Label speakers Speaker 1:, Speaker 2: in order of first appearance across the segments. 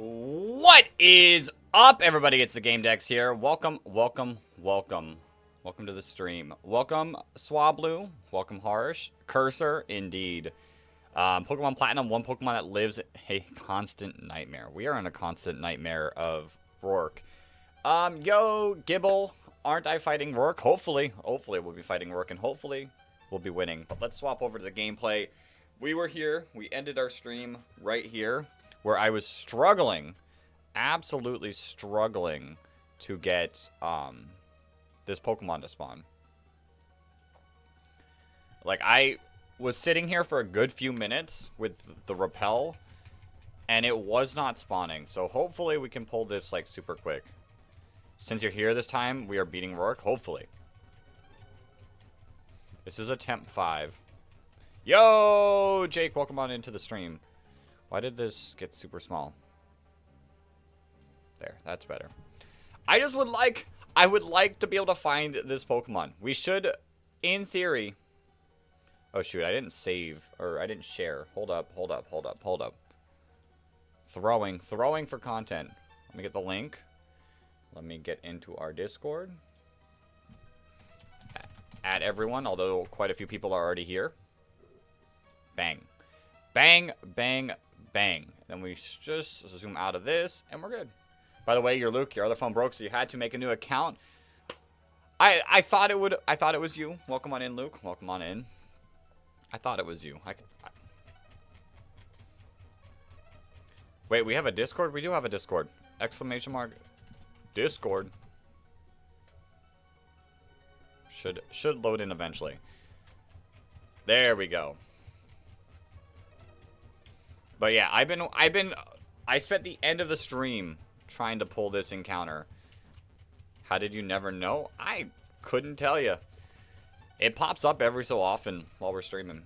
Speaker 1: What is up, everybody? It's the Game Dex here. Welcome to the stream. Welcome, Swablu. Welcome, Harsh. Cursor, indeed. Pokemon Platinum, one Pokemon that lives a constant nightmare. We are in a constant nightmare of Roark. Yo, Gibble. Aren't I fighting Roark? Hopefully we'll be fighting Roark, and hopefully we'll be winning. But let's swap over to the gameplay. We were here. We ended our stream right here, where I was struggling, absolutely struggling to get this Pokemon to spawn. Like, I was sitting here for a good few minutes with the repel, and it was not spawning. So hopefully we can pull this, like, super quick. Since you're here this time, we are beating Roark, hopefully. This is attempt 5. Yo, Jake, welcome on into the stream. Why did this get super small? There, that's better. I would like to be able to find this Pokemon. We should, in theory. Oh shoot, I didn't save, or I didn't share. Hold up. Throwing for content. Let me get the link. Let me get into our Discord. Add everyone, although quite a few people are already here. Bang. Bang, bang, bang. Then we just zoom out of this, and we're good. By the way, you're Luke. Your other phone broke, so you had to make a new account. I thought it was you. Welcome on in, Luke. Welcome on in. I thought it was you. Wait, we have a Discord? We do have a Discord. Exclamation mark. Discord. Should load in eventually. There we go. But yeah, I spent the end of the stream trying to pull this encounter. How did you never know? I couldn't tell you. It pops up every so often while we're streaming.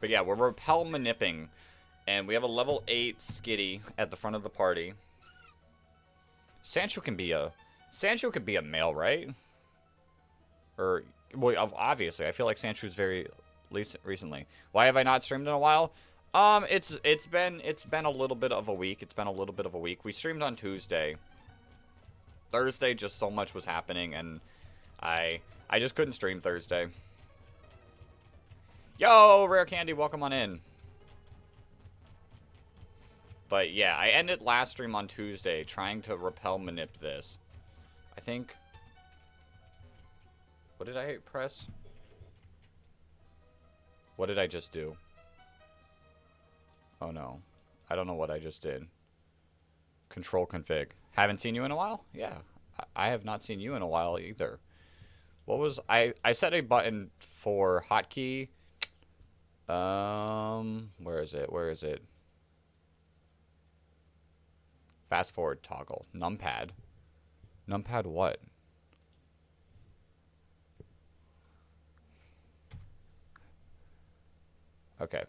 Speaker 1: But yeah, we're repel manipping, and we have a level 8 Skitty at the front of the party. Sancho can be a male, right? Or, well, obviously, I feel like Sancho's very recently. Why have I not streamed in a while? It's been a little bit of a week. We streamed on Tuesday. Thursday, just so much was happening, and I just couldn't stream Thursday. Yo, Rare Candy, welcome on in. But yeah, I ended last stream on Tuesday trying to repel manip this. I think. What did I press? What did I just do? Oh no. I don't know what I just did. Control config. Haven't seen you in a while? Yeah. I have not seen you in a while either. What was... I set a button for hotkey. Where is it? Fast forward toggle. Numpad. Numpad what? Okay.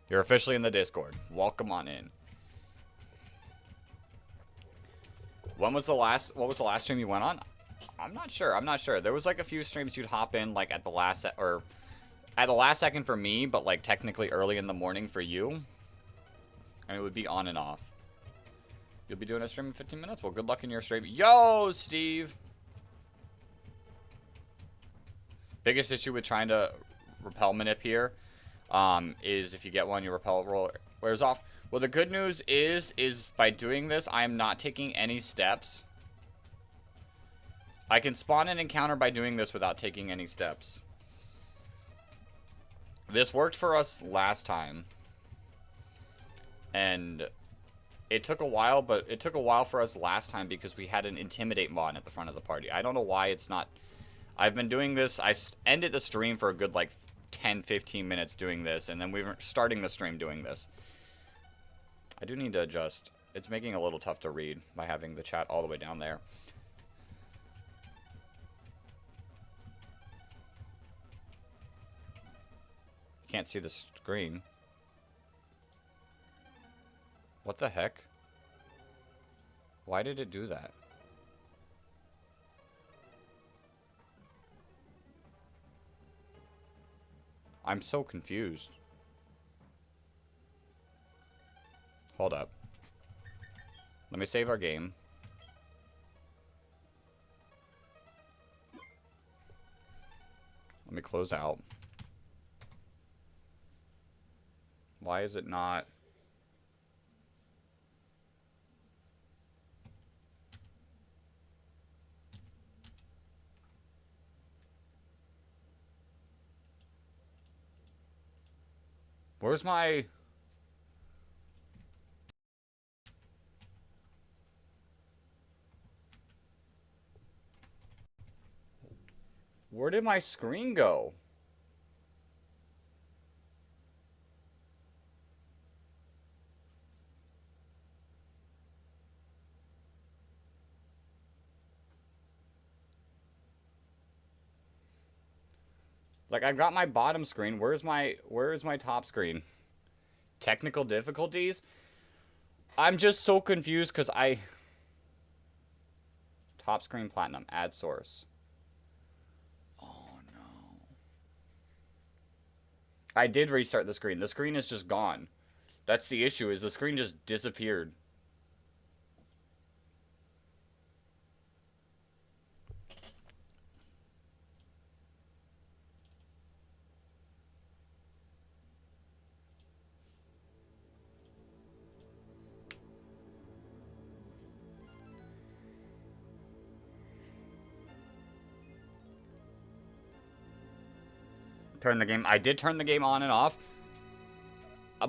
Speaker 1: You're officially in the Discord. Welcome on in. What was the last stream you went on? I'm not sure. There was like a few streams you'd hop in like at the last second for me, but like technically early in the morning for you. And it would be on and off. You'll be doing a stream in 15 minutes? Well, good luck in your stream. Yo, Steve! Biggest issue with trying to repel manip here is if you get one, your repel roll wears off. Well, the good news is by doing this, I am not taking any steps. I can spawn an encounter by doing this without taking any steps. This worked for us last time. And it took a while, but it took a while for us last time because we had an Intimidate mod at the front of the party. I don't know why it's not... I've been doing this. I ended the stream for a good, like, 10-15 minutes doing this, and then we were starting the stream doing this. I do need to adjust. It's making it a little tough to read by having the chat all the way down there. Can't see the screen. What the heck? Why did it do that? I'm so confused. Hold up. Let me save our game. Let me close out. Why is it not? Where's my... Where did my screen go? Like, I've got my bottom screen. Where's my top screen? Technical difficulties? I'm just so confused because top screen platinum, add source. Oh no. I did restart the screen. The screen is just gone. That's the issue, is the screen just disappeared. Turn the game. I did turn the game on and off.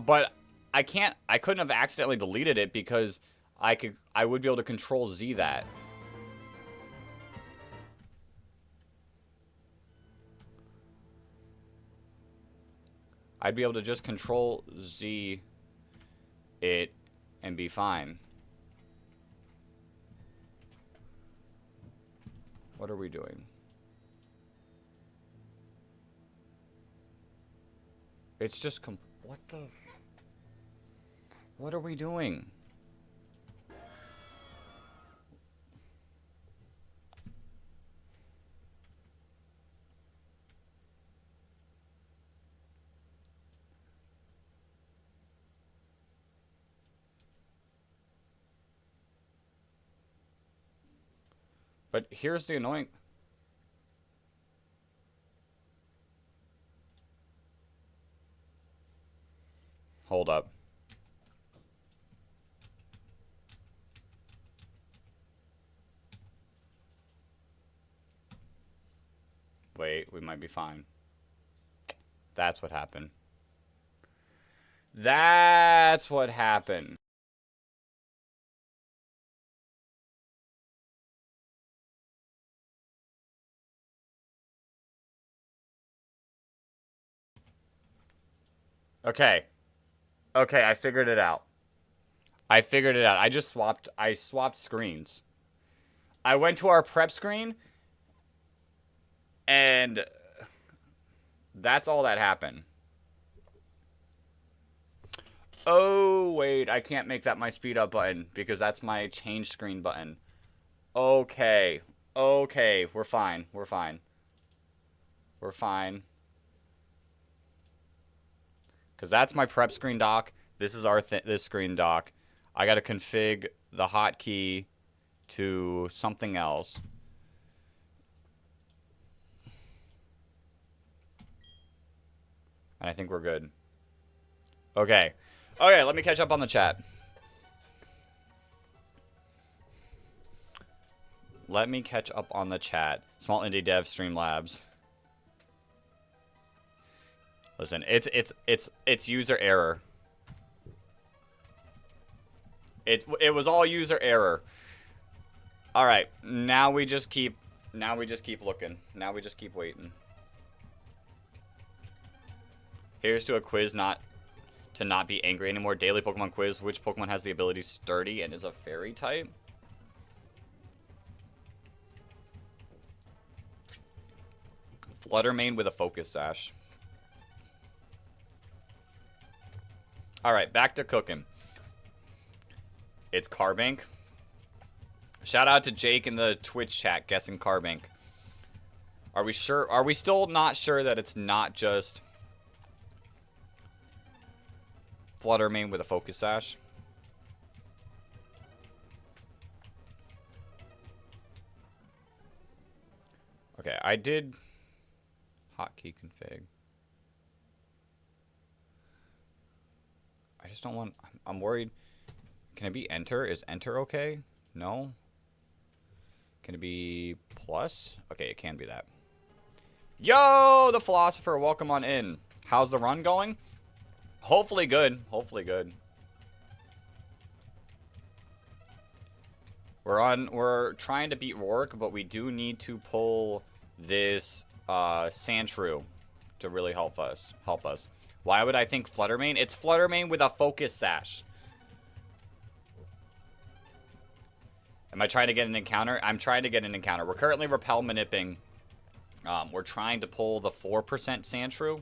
Speaker 1: But I couldn't have accidentally deleted it because I would be able to control Z that. I'd be able to just control Z it and be fine. What are we doing? It's just what the... What are we doing? But here's the annoying... Hold up. Wait, we might be fine. That's what happened. That's what happened. Okay. Okay, I figured it out. I swapped screens. I went to our prep screen, and that's all that happened. Oh, wait, I can't make that my speed up button because that's my change screen button. Okay. Okay, we're fine. We're fine. We're fine. Because that's my prep screen dock. This is this screen dock. I got to config the hotkey to something else. And I think we're good. Okay. Okay, let me catch up on the chat. Let me catch up on the chat. Small indie dev Streamlabs. Listen, it's user error. It was all user error. All right, now we just keep looking. Now we just keep waiting. Here's to a quiz to not be angry anymore. Daily Pokemon quiz. Which Pokemon has the ability Sturdy and is a fairy type? Fluttermane with a Focus Sash. Alright, back to cooking. It's Carbink. Shout out to Jake in the Twitch chat guessing Carbink. Are we sure? Are we still not sure that it's not just Fluttermane with a Focus Sash? Okay, I did hotkey config. I just don't want... I'm worried. Can it be enter? Is enter okay? No? Can it be plus? Okay, it can be that. Yo, the philosopher, welcome on in. How's the run going? Hopefully good. Hopefully good. We're trying to beat Roark, but we do need to pull this Sandshrew to really help us. Why would I think Fluttermane? It's Fluttermane with a focus sash. Am I trying to get an encounter? I'm trying to get an encounter. We're currently repel maniping. We're trying to pull the 4% Sandshrew.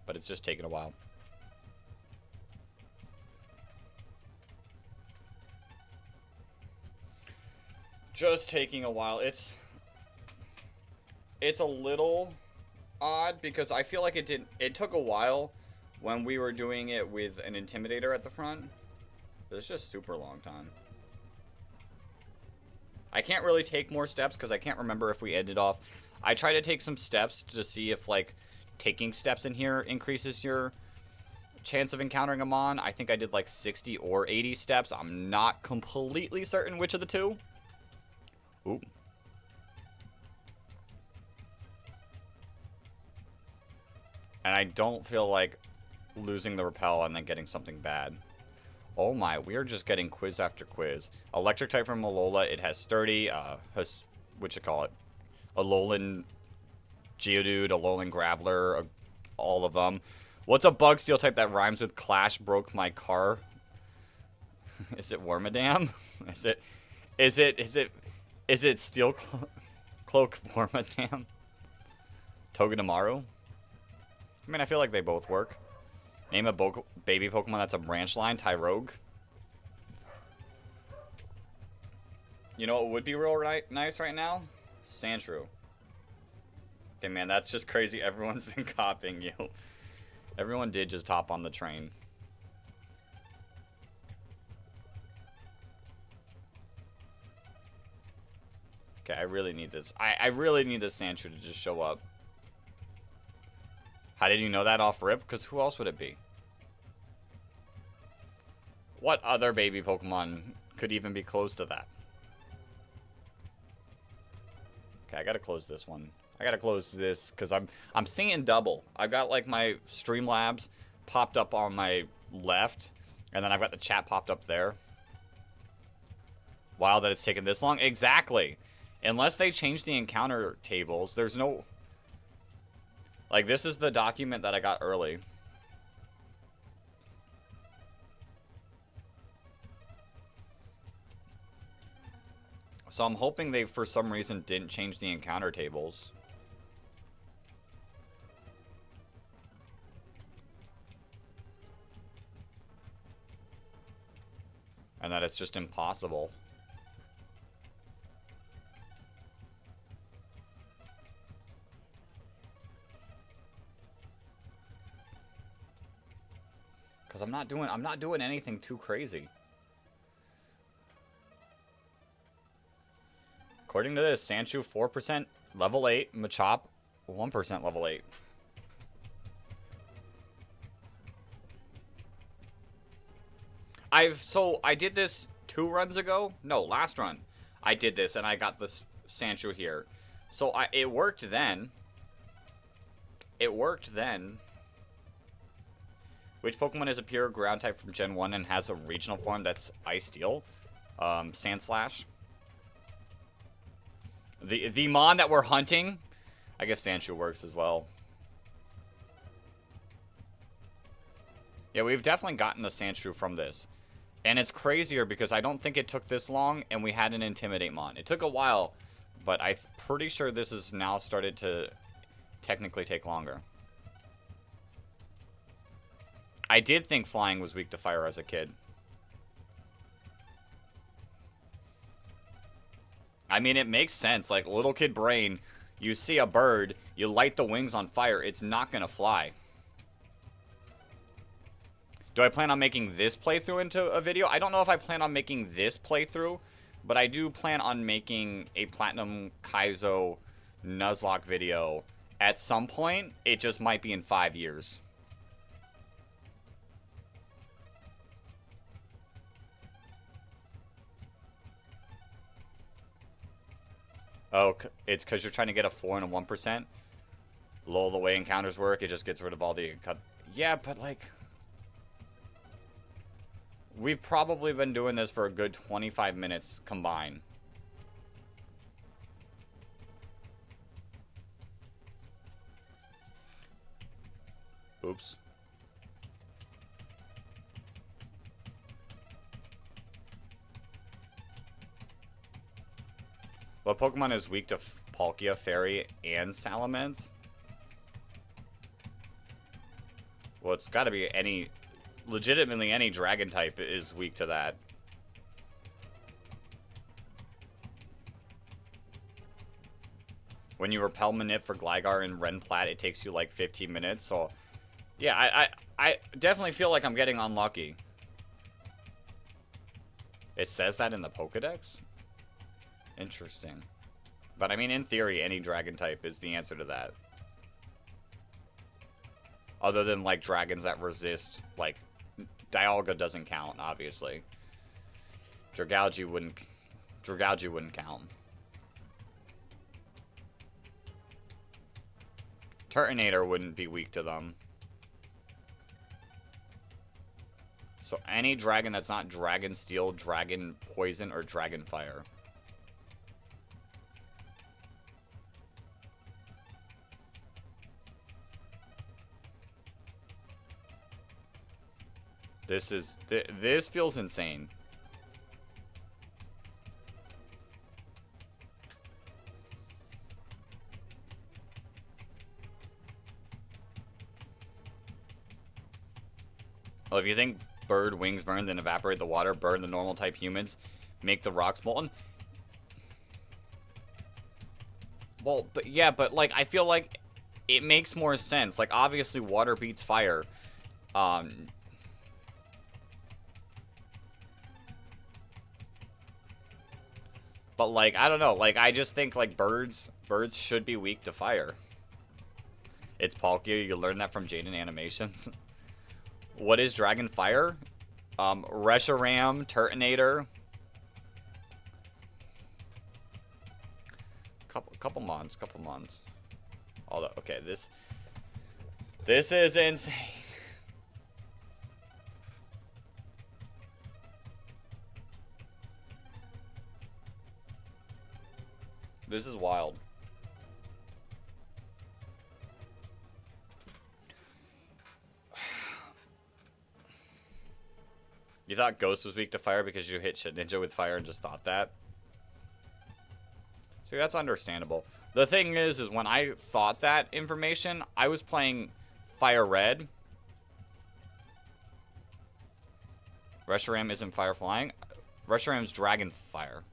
Speaker 1: But it's just taking a while. Just taking a while. It's a little odd because I feel like it took a while when we were doing it with an Intimidator at the front. But it's just super long time. I can't really take more steps because I can't remember if we ended off. I try to take some steps to see if, like, taking steps in here increases your chance of encountering a mon. I think I did like 60 or 80 steps. I'm not completely certain which of the two. Ooh. And I don't feel like losing the repel and then getting something bad. Oh my, we are just getting quiz after quiz. Electric type from Alola. It has sturdy, has, what you call it? Alolan Geodude, Alolan Graveler, all of them. What's a bug steel type that rhymes with Clash broke my car? Is it Wormadam? Is it Steel Cloak Wormadam? Togedemaru? I mean, I feel like they both work. Name a baby Pokemon that's a branch line. Tyrogue. You know what would be real nice right now? Sandshrew. Okay, man, that's just crazy. Everyone's been copying you. Everyone did just hop on the train. Okay, I really need this. I really need this Sandshrew to just show up. How did you know that off rip? Because who else would it be? What other baby Pokemon could even be close to that? Okay, I gotta close this one. I gotta close this because I'm seeing double. I've got like my Streamlabs popped up on my left, and then I've got the chat popped up there. Wow, that it's taken this long. Exactly. Unless they change the encounter tables, there's no... Like, this is the document that I got early. So I'm hoping they, for some reason, didn't change the encounter tables. And that it's just impossible. Because I'm not doing anything too crazy. According to this, Sandshrew 4% level 8, Machop 1% level 8. I did this 2 runs ago. No, last run. I did this and I got this Sandshrew here. So it worked then. It worked then. Which Pokemon is a pure ground type from Gen 1 and has a regional form that's Ice Steel? Sandslash. The Mon that we're hunting, I guess Sandshrew works as well. Yeah, we've definitely gotten the Sandshrew from this. And it's crazier because I don't think it took this long and we had an Intimidate Mon. It took a while, but I'm pretty sure this has now started to technically take longer. I did think flying was weak to fire as a kid. I mean, it makes sense. Like, little kid brain, you see a bird, you light the wings on fire, it's not going to fly. Do I plan on making this playthrough into a video? I don't know if I plan on making this playthrough, but I do plan on making a Platinum Kaizo Nuzlocke video at some point. It just might be in 5 years. Oh, it's because you're trying to get a 4 and a 1%? Lol, the way encounters work, it just gets rid of all the... Yeah, but like... We've probably been doing this for a good 25 minutes combined. Oops. What Pokemon is weak to Palkia, Fairy, and Salamence? Well, it's got to be any... Legitimately, any dragon type is weak to that. When you repel Manip for Gligar and Renplat, it takes you like 15 minutes. So, yeah, I definitely feel like I'm getting unlucky. It says that in the Pokedex? Interesting. But I mean, in theory, any dragon type is the answer to that. Other than like dragons that resist, like Dialga doesn't count, obviously. Dragalge wouldn't count. Turtonator wouldn't be weak to them. So any dragon that's not Dragon Steel, Dragon Poison, or Dragon Fire. This feels insane. Well, if you think bird wings burn, then evaporate the water, burn the normal type humans, make the rocks molten. Well, but yeah, but like I feel like it makes more sense. Like obviously water beats fire. But like I don't know, like I just think like birds should be weak to fire. It's Palkia, you learn that from Jaden Animations. What is Dragon Fire? Reshiram, Turtonator. Couple mons. Although, okay, this is insane. This is wild. You thought Ghost was weak to fire because you hit Shit Ninja with fire and just thought that? See, that's understandable. The thing is when I thought that information, I was playing Fire Red. Reshiram isn't Fire Flying. Reshiram's Dragon Fire.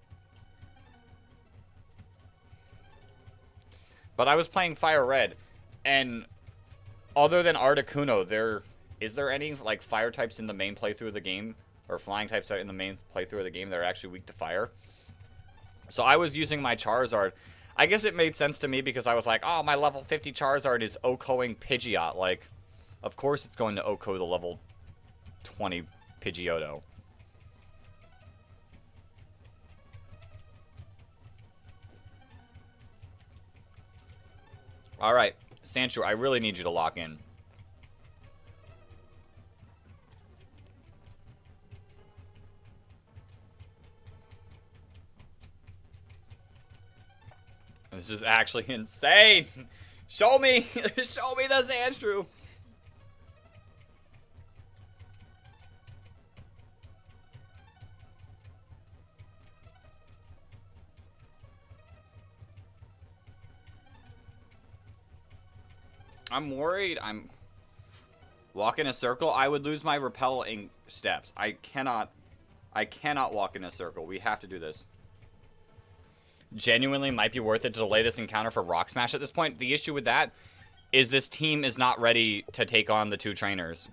Speaker 1: But I was playing Fire Red, and other than Articuno, is there any like fire types in the main playthrough of the game, or flying types in the main playthrough of the game that are actually weak to fire? So I was using my Charizard. I guess it made sense to me because I was like, oh, my level 50 Charizard is OHKOing Pidgeot. Like, of course it's going to OHKO the level 20 Pidgeotto. Alright, Sandshrew, I really need you to lock in. This is actually insane! Show me! Show me the Sandshrew! I'm worried. I'm walk in a circle. I would lose my repelling steps. I cannot walk in a circle. We have to do this. Genuinely might be worth it to delay this encounter for Rock Smash at this point. The issue with that is this team is not ready to take on the two trainers.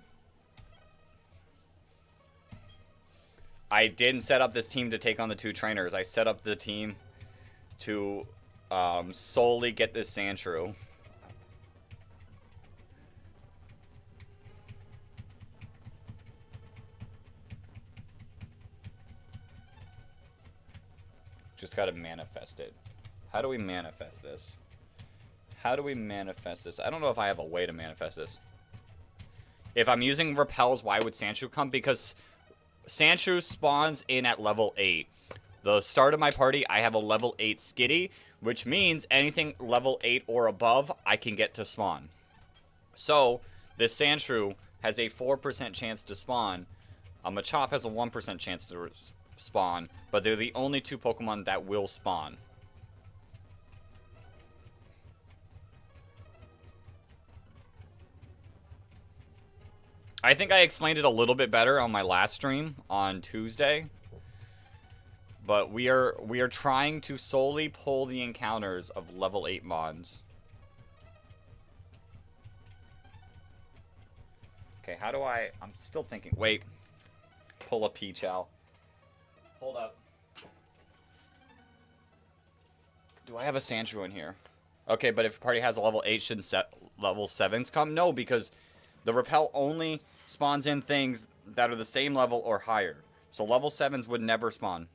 Speaker 1: I didn't set up this team to take on the 2 trainers. I set up the team to solely get this Sandshrew. Just gotta manifest it. How do we manifest this? How do we manifest this? I don't know if I have a way to manifest this. If I'm using repels, why would Sandshrew come? Because Sandshrew spawns in at level 8. The start of my party, I have a level 8 Skitty, which means anything level 8 or above, I can get to spawn. So, this Sandshrew has a 4% chance to spawn. A Machop has a 1% chance to spawn, but they're the only 2 Pokemon that will spawn. I think I explained it a little bit better on my last stream on Tuesday. But we are trying to solely pull the encounters of level 8 mons. Okay, how do I'm still thinking. Wait. Pull a Peachal. Hold up. Do I have a Sandshrew in here? Okay, but if a party has a level 8, shouldn't level 7s come? No, because the repel only spawns in things that are the same level or higher. So level 7s would never spawn.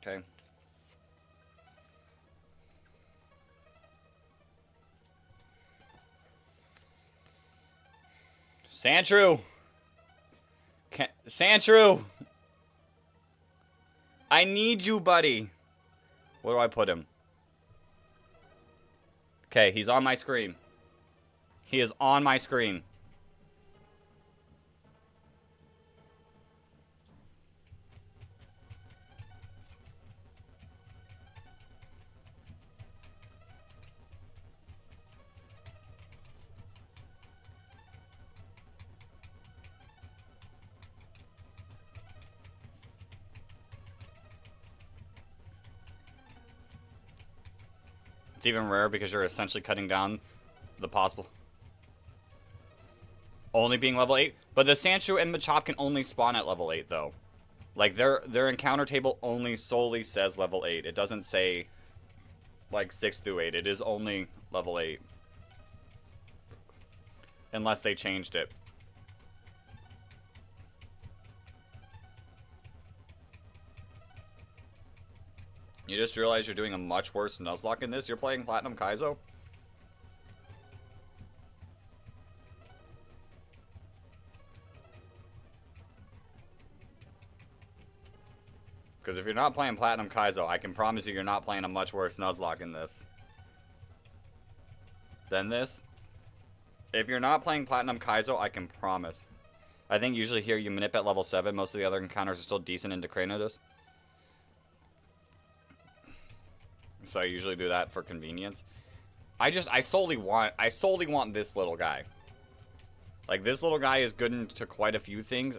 Speaker 1: Okay. Sandshrew! Sandshrew! I need you, buddy. Where do I put him? Okay, he's on my screen. He is on my screen. It's even rare because you're essentially cutting down the possible. Only being level 8? But the Sandshrew and Machop can only spawn at level 8, though. Like, their encounter table only solely says level 8. It doesn't say, like, 6 through 8. It is only level 8. Unless they changed it. You just realized you're doing a much worse Nuzlocke in this? You're playing Platinum Kaizo? Because if you're not playing Platinum Kaizo, I can promise you're not playing a much worse Nuzlocke in this than this. If you're not playing Platinum Kaizo, I can promise. I think usually here you manip at level 7. Most of the other encounters are still decent into Cranidos. So I usually do that for convenience. I solely want this little guy. Like, this little guy is good into quite a few things,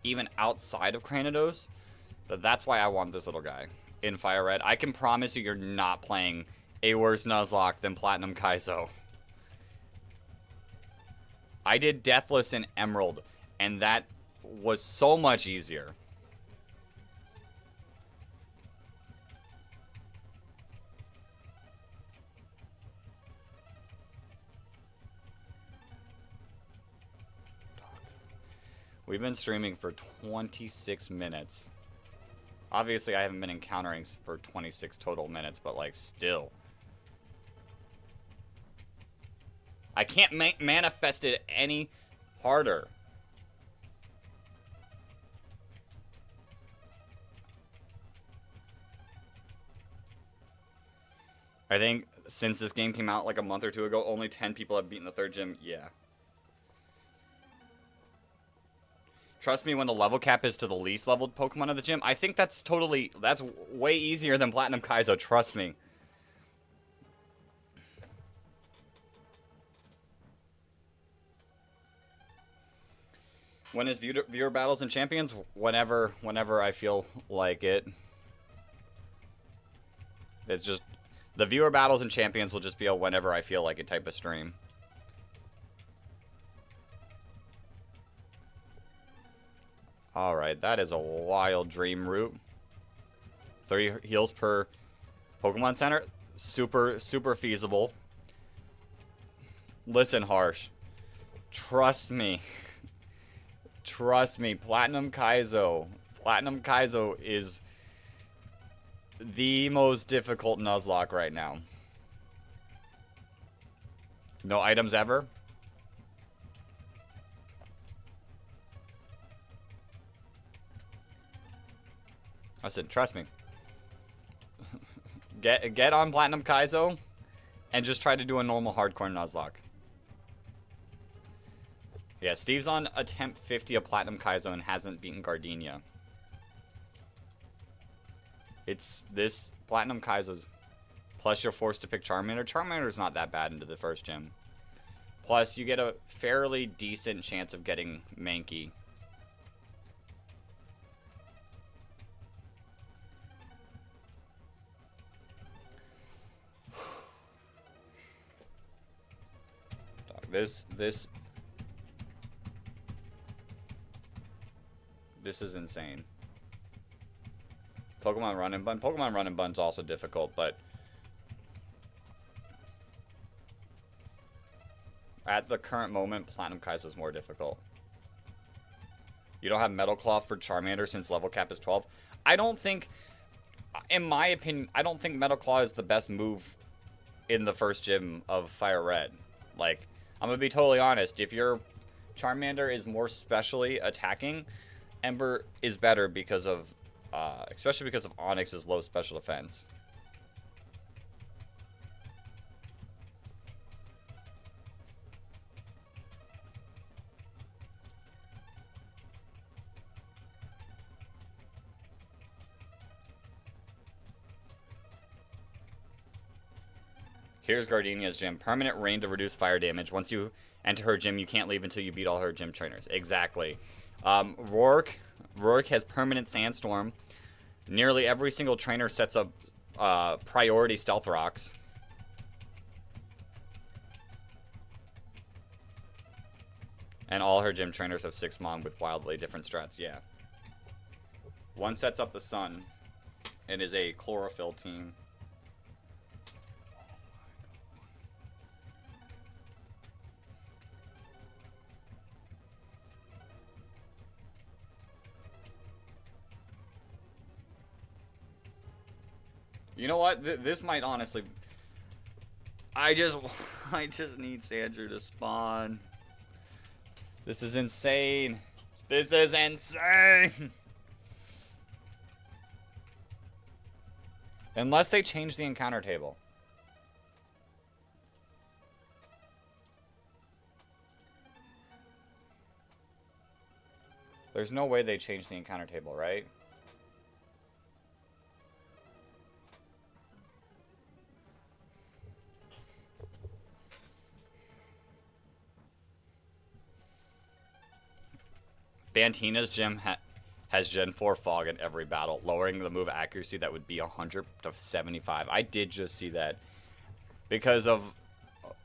Speaker 1: even outside of Cranidos. But that's why I want this little guy in Fire Red. I can promise you're not playing a worse Nuzlocke than Platinum Kaizo. I did Deathless in Emerald, and that was so much easier. We've been streaming for 26 minutes. Obviously, I haven't been encountering for 26 total minutes, but, like, still. I can't manifest it any harder. I think since this game came out like a month or two ago, only 10 people have beaten the 3rd gym. Yeah. Trust me, when the level cap is to the least leveled Pokemon of the gym, I think that's way easier than Platinum Kaizo, trust me. When is viewer battles and champions? Whenever I feel like it. It's just, the viewer battles and champions will just be a whenever I feel like it type of stream. Alright, that is a wild dream route. 3 heals per Pokemon Center. Super, super feasible. Listen, Harsh. Trust me. Trust me. Platinum Kaizo. Platinum Kaizo is the most difficult Nuzlocke right now. No items ever? Listen, trust me. Get on Platinum Kaizo and just try to do a normal hardcore Nuzlocke. Yeah, Steve's on attempt 50 of Platinum Kaizo and hasn't beaten Gardenia. It's this Platinum Kaizo's. Plus you're forced to pick Charmander. Charmander's not that bad into the first gym. Plus you get a fairly decent chance of getting Mankey. This is insane. Pokemon Run and Bun. Pokemon Run and Bun's also difficult, but at the current moment, Platinum Kaizo is more difficult. You don't have Metal Claw for Charmander since level cap is 12. I don't think, in my opinion, I don't think Metal Claw is the best move in the first gym of Fire Red. Like, I'm going to be totally honest. If your Charmander is more specially attacking, Ember is better because of, especially because of Onyx's low special defense. Here's Gardenia's gym. Permanent rain to reduce fire damage. Once you enter her gym, you can't leave until you beat all her gym trainers. Exactly. Roark has permanent sandstorm. Nearly every single trainer sets up priority stealth rocks. And all her gym trainers have 6 Mon with wildly different strats. Yeah. One sets up the sun and is a chlorophyll team. You know what? This might honestly... I just need Sandra to spawn. This is insane. This is insane. Unless they change the encounter table. There's no way they change the encounter table, right? Fantina's gym has Gen 4 Fog in every battle, lowering the move accuracy that would be 100 to 75. I did just see that. Because of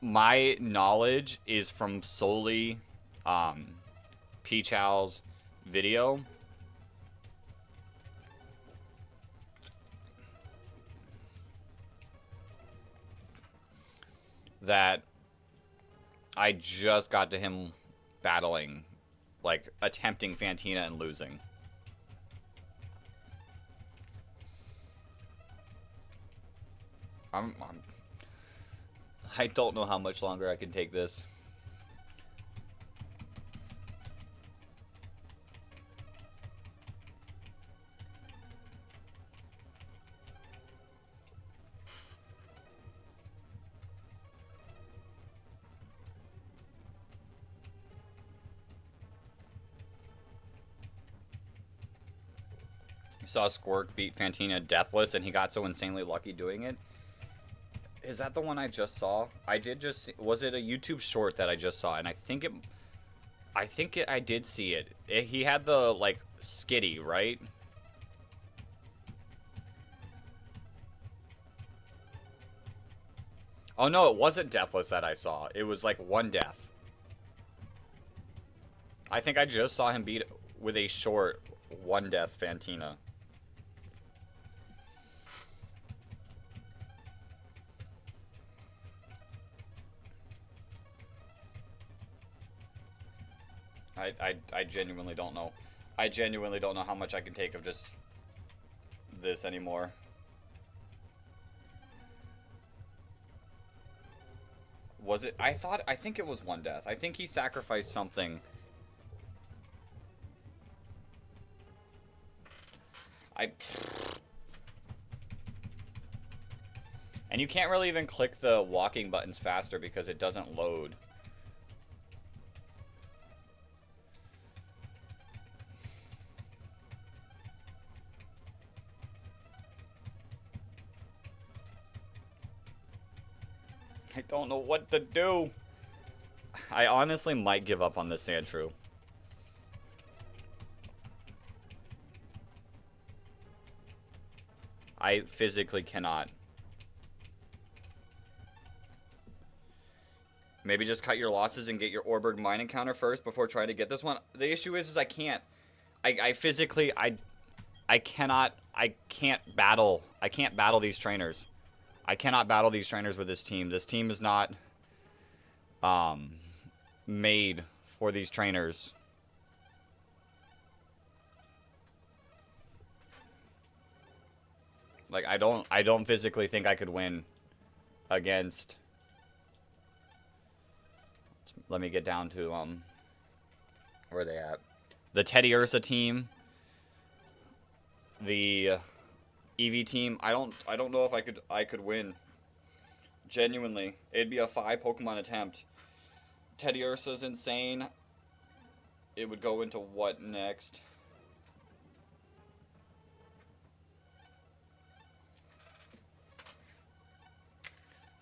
Speaker 1: my knowledge is from solely P-Chow's video. That I just got to him battling, like, attempting Fantina and losing. I don't know how much longer I can take this. Saw Squirk beat Fantina deathless, and he got so insanely lucky doing it. Is that the one I just saw? I did just see, was it a YouTube short that I just saw? And I think I did see it. He had the, like, skitty, right? Oh no, it wasn't deathless that I saw. It was like one death. I think I just saw him beat with a short 1-death Fantina. I genuinely don't know. I genuinely don't know how much I can take of just this anymore. Was it? I think it was 1 death. I think he sacrificed something. And you can't really even click the walking buttons faster because it doesn't load. I don't know what to do. I honestly might give up on this Sandshrew. I physically cannot. Maybe just cut your losses and get your Orberg mine encounter first before trying to get this one. The issue is I can't. I physically, I can't battle. I can't battle these trainers. I cannot battle these trainers with this team. This team is not made for these trainers. Like I don't physically think I could win against. Let me get down to where are they at? The Teddy Ursa team. The Eevee team. I don't know if I could win. Genuinely. It'd be a 5 Pokemon attempt. Teddy Ursa's insane. It would go into what next?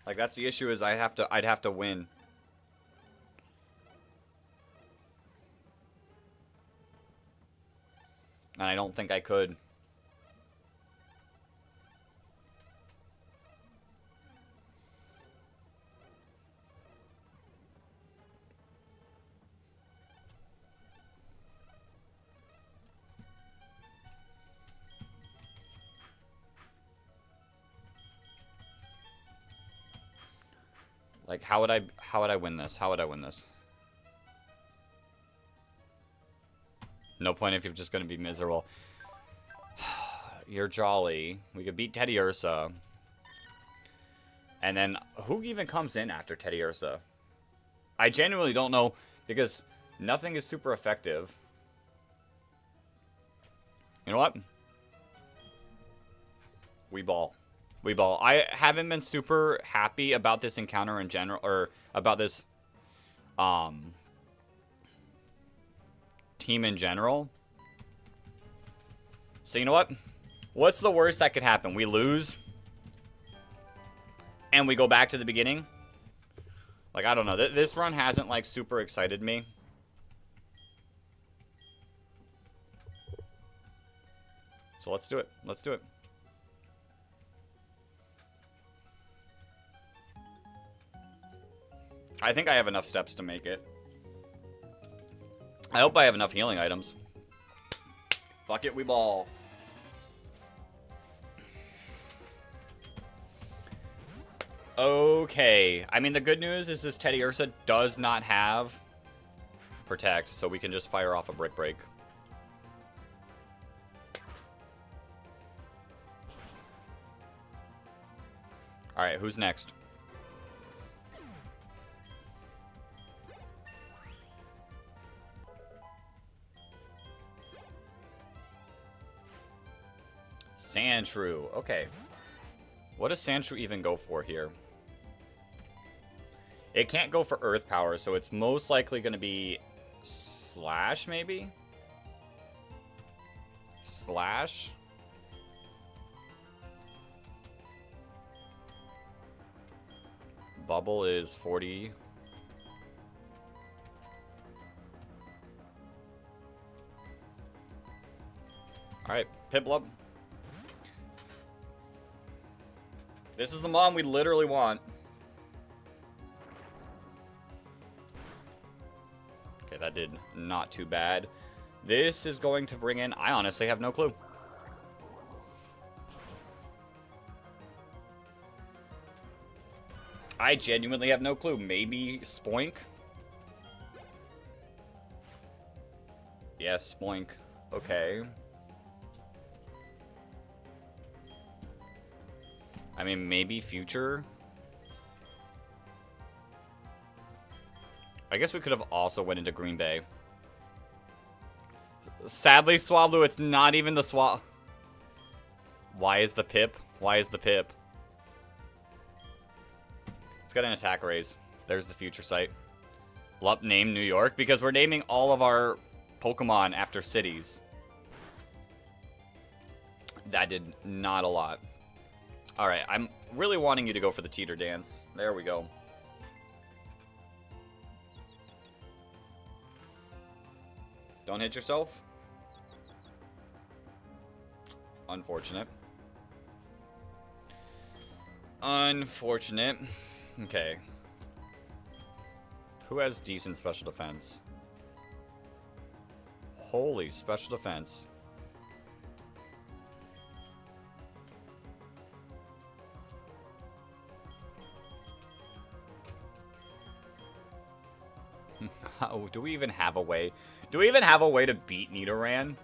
Speaker 1: Like that's the issue is I'd have to win. And I don't think I could. Like how would I win this? How would I win this? No point if you're just going to be miserable. You're jolly. We could beat Teddy Ursa. And then, who even comes in after Teddy Ursa? I genuinely don't know, because nothing is super effective. You know what? We ball. We ball. I haven't been super happy about this encounter in general, or about this, team in general. So you know what? What's the worst that could happen? We lose and we go back to the beginning. Like I don't know. This run hasn't like super excited me. So let's do it. Let's do it. I think I have enough steps to make it. I hope I have enough healing items. Fuck it, we ball. Okay. I mean, the good news is this Teddy Ursa does not have Protect, so we can just fire off a Brick Break. Alright, who's next? Sandshrew. Okay. What does Sandshrew even go for here? It can't go for Earth Power, so it's most likely going to be Slash, maybe? Slash? Bubble is 40. Alright, Piplup. This is the mom we literally want. Okay, that did not too bad. This is going to bring in... I honestly have no clue. I genuinely have no clue. Maybe Spoink? Yeah, Spoink. Okay. I mean, maybe Future? I guess we could have also went into Green Bay. Sadly, Swablu, it's not even the Swab... Why is the Pip? Why is the Pip? Let's get an attack raise. There's the future site. Lup name New York because we're naming all of our Pokemon after cities. That did not a lot. Alright, I'm really wanting you to go for the teeter dance. There we go. Don't hit yourself. Unfortunate. Unfortunate. Okay. Who has decent special defense? Holy special defense. Oh, do we even have a way? Do we even have a way to beat Nidoran?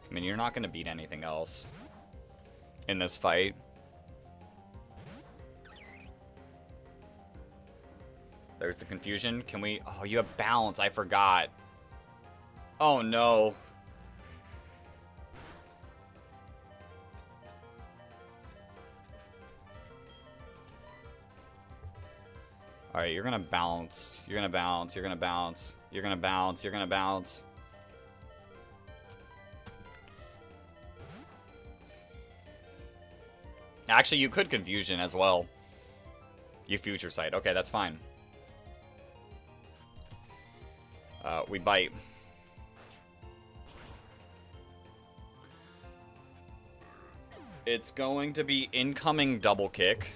Speaker 1: I mean, you're not going to beat anything else in this fight. There's the confusion. Can we... Oh, you have balance. I forgot. Oh, no. Alright, you're going to bounce. You're going to bounce. You're going to bounce. You're going to bounce. You're going to bounce. Actually, you could confusion as well. You future sight. Okay, that's fine. We bite. It's going to be incoming double kick.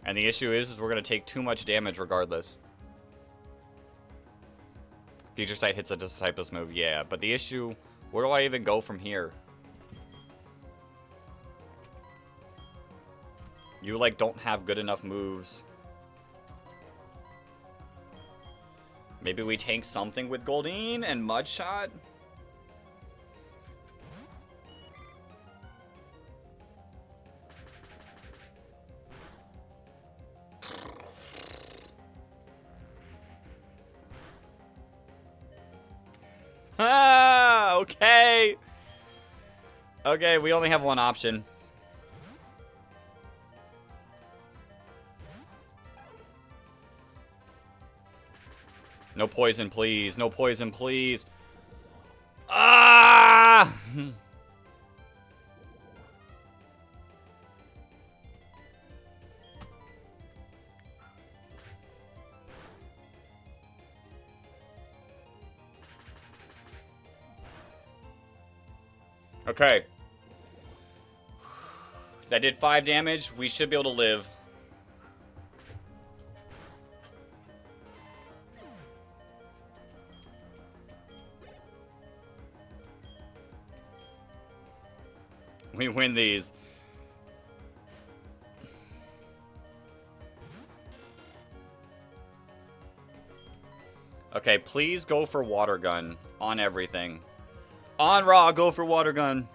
Speaker 1: And the issue is we're going to take too much damage regardless. Future Sight hits a typeless move, yeah. But the issue, where do I even go from here? You, like, don't have good enough moves. Maybe we tank something with Goldeen and Mudshot? Ah, okay. Okay, we only have one option. No poison, please. No poison, please. Ah! Okay. That did 5 damage. We should be able to live. We win these. Okay, please go for water gun on everything. On Raw, go for water gun.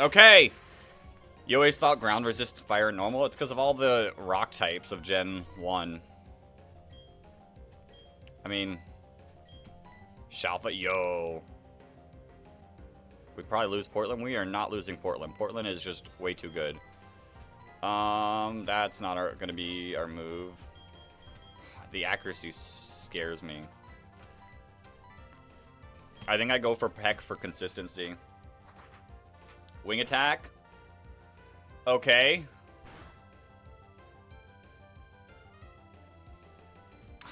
Speaker 1: Okay. You always thought ground resist fire normal? It's because of all the rock types of Gen 1. I mean... Shalfa, yo. We probably lose Portland. We are not losing Portland. Portland is just way too good. That's not gonna be our move. The accuracy scares me. I think I go for Peck for consistency. Wing attack. Okay.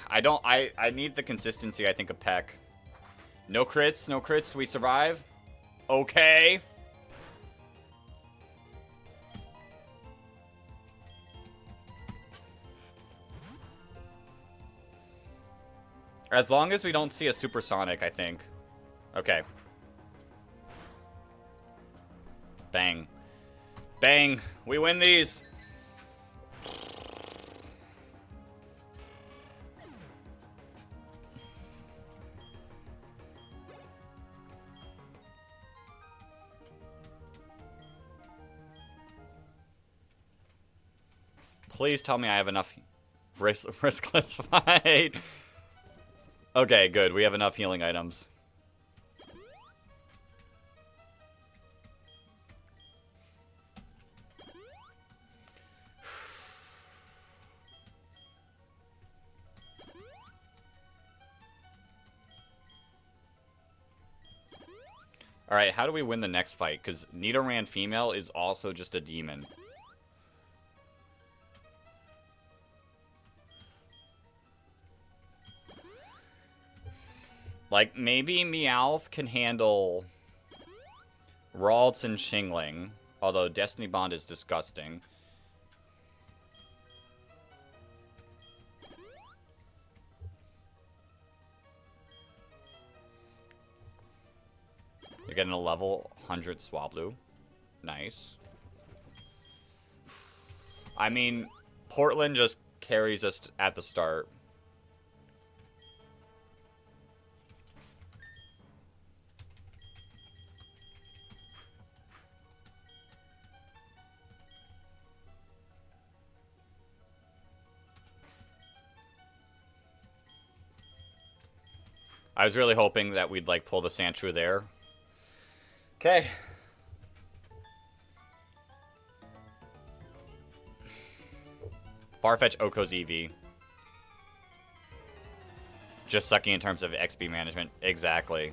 Speaker 1: I need the consistency, I think, of Peck. No crits, no crits. We survive. Okay. As long as we don't see a supersonic, I think. Okay. Bang. Bang. We win these. Please tell me I have enough riskless fight. Okay, good. We have enough healing items. Alright, how do we win the next fight? Because Nidoran female is also just a demon. Like, maybe Meowth can handle Ralts and Shingling. Although Destiny Bond is disgusting. You're getting a level 100 Swablu. Nice. I mean, Portland just carries us at the start. I was really hoping that we'd, like, pull the Sandshrew there. Okay. Farfetch Oko's EV. Just sucking in terms of XP management. Exactly.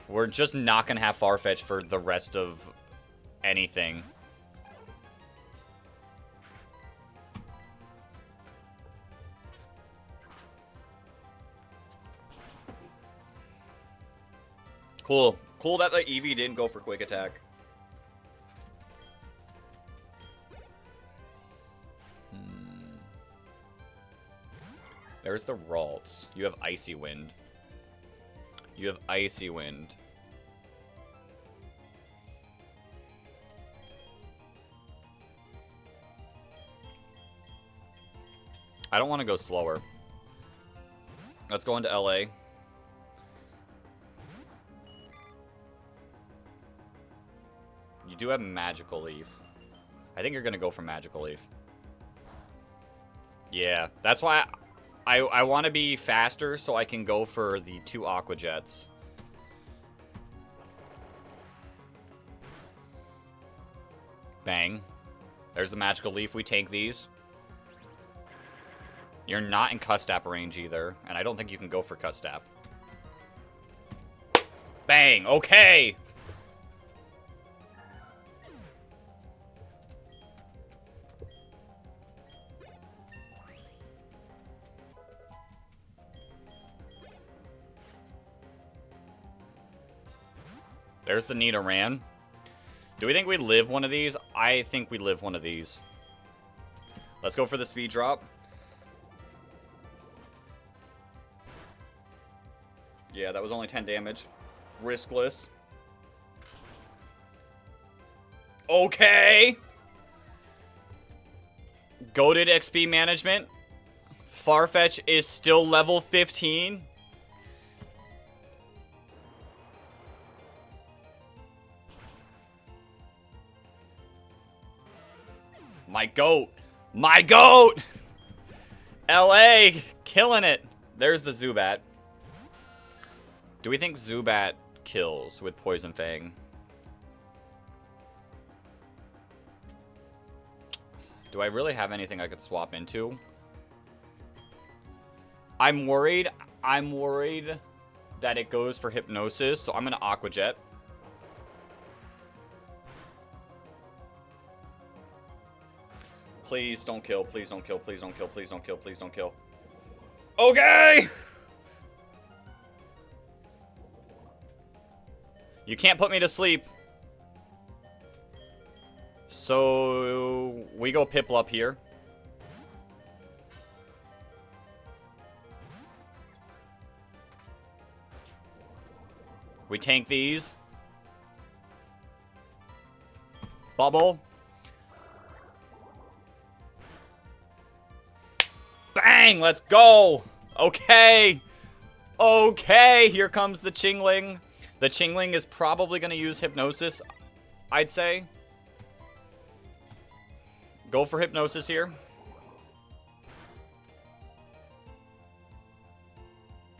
Speaker 1: We're just not going to have Farfetch for the rest of anything. Cool. Cool that the EV didn't go for quick attack. There's the Ralts. You have Icy Wind. You have Icy Wind. I don't want to go slower. Let's go into LA. You do have Magical Leaf. I think you're going to go for Magical Leaf. Yeah, that's why I want to be faster so I can go for the 2 Aqua Jets. Bang. There's the Magical Leaf. We tank these. You're not in Custap range either, and I don't think you can go for Custap. Bang! Okay! There's the Nidoran. Do we think we live one of these? I think we live one of these. Let's go for the speed drop. Yeah, that was only 10 damage. Riskless. Okay! Goated XP management. Farfetch is still level 15. My goat. My goat! LA, killing it. There's the Zubat. Do we think Zubat kills with Poison Fang? Do I really have anything I could swap into? I'm worried that it goes for Hypnosis, so I'm going to Aqua Jet. Please don't kill, please don't kill, please don't kill, please don't kill, please don't kill. Okay! You can't put me to sleep. So we go Piplup up here. We tank these. Bubble. Bang! Let's go! Okay! Okay! Here comes the Chingling. The Chingling is probably going to use Hypnosis, I'd say. Go for Hypnosis here.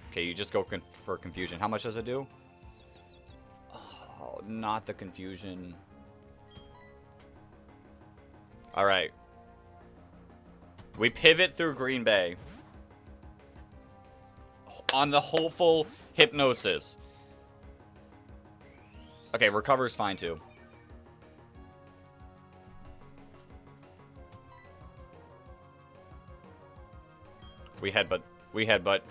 Speaker 1: Okay, you just go for Confusion. How much does it do? Oh, not the Confusion. Alright. We pivot through Green Bay. On the hopeful Hypnosis. Okay, Recover's fine too. We headbutt. We headbutt.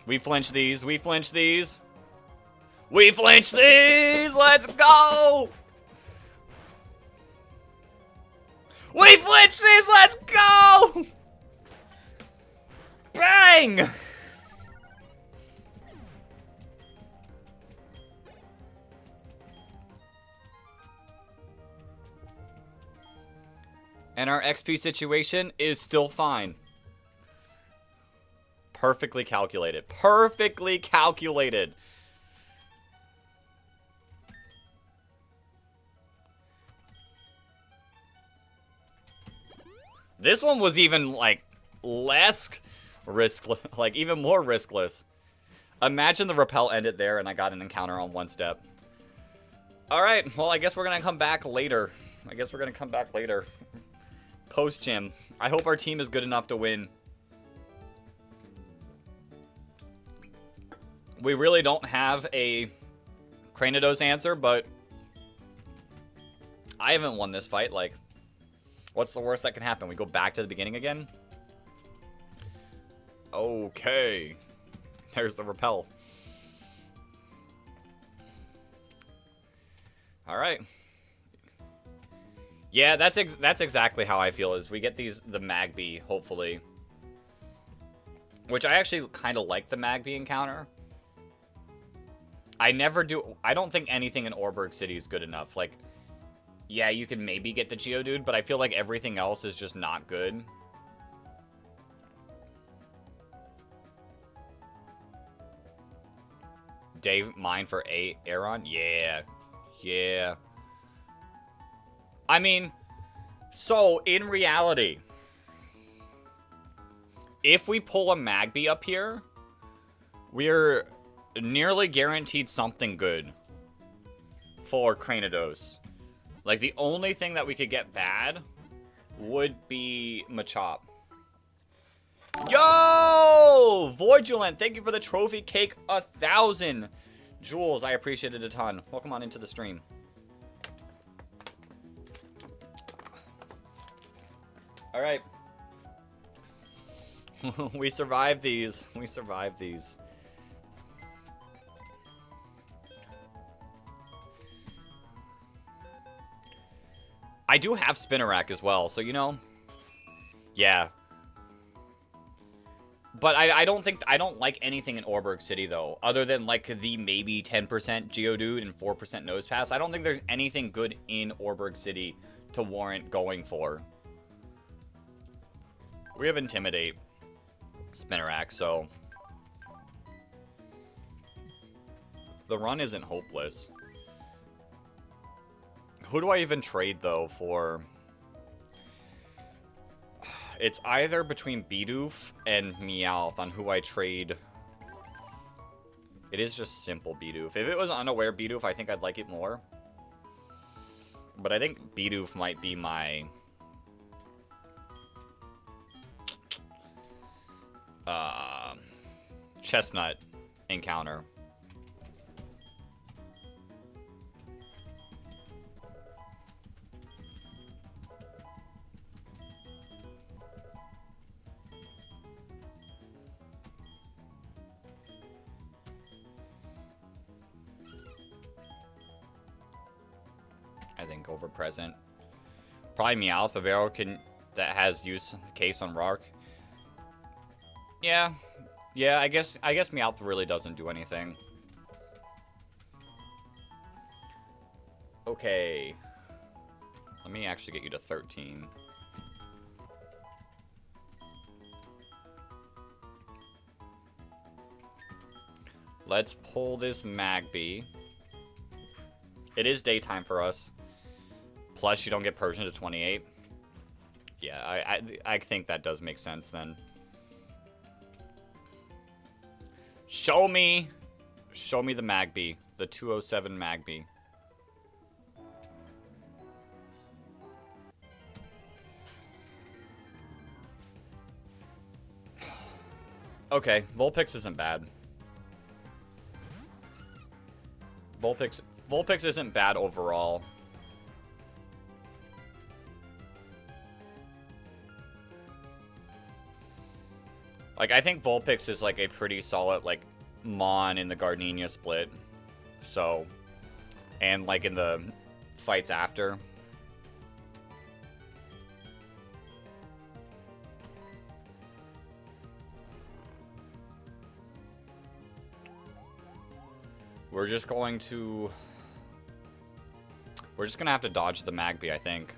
Speaker 1: We flinch these. We flinch these. We flinch these! Let's go! We flinch these! Let's go! Bang! And our XP situation is still fine. Perfectly calculated. Perfectly calculated. This one was even, like, less riskless. Like, even more riskless. Imagine the repel ended there and I got an encounter on one step. Alright, well, I guess we're gonna come back later. Post-gym. I hope our team is good enough to win. We really don't have a Cranidos answer, but I haven't won this fight. Like, what's the worst that can happen? We go back to the beginning again? Okay. There's the repel. Alright. Yeah, that's exactly how I feel, is we get the Magby, hopefully. Which I actually kind of like the Magby encounter. I don't think anything in Orberg City is good enough. Like, yeah, you can maybe get the Geodude, but I feel like everything else is just not good. Dave, mine for Aeron? Yeah. Yeah. I mean, so, in reality, if we pull a Magby up here, we're nearly guaranteed something good for Cranidos. Like, the only thing that we could get bad would be Machop. Yo! Voidulent, thank you for the trophy cake 1,000 jewels. I appreciate it a ton. Welcome on into the stream. Alright. We survived these. We survived these. I do have Spinnerack as well, so you know. Yeah. But I don't like anything in Orberg City though, other than like the maybe 10% Geodude and 4% Nosepass. I don't think there's anything good in Orberg City to warrant going for. We have Intimidate, Spinnerack, so the run isn't hopeless. Who do I even trade, though, for? It's either between Bidoof and Meowth on who I trade. It is just simple Bidoof. If it was Unaware Bidoof, I think I'd like it more. But I think Bidoof might be my Chestnut encounter. like over present. Probably Meowth, a barrel that has use case on Roark. Yeah. Yeah, I guess Meowth really doesn't do anything. Okay. Let me actually get you to 13. Let's pull this Magby. It is daytime for us. Plus, you don't get Persian to 28. Yeah, I think that does make sense then. Show me the Magby. The 207 Magby. Okay, Vulpix isn't bad. Vulpix isn't bad overall. Like, I think Vulpix is, like, a pretty solid, like, Mon in the Gardenia split. So, and, like, in the fights after. We're just going to have to dodge the Magby, I think.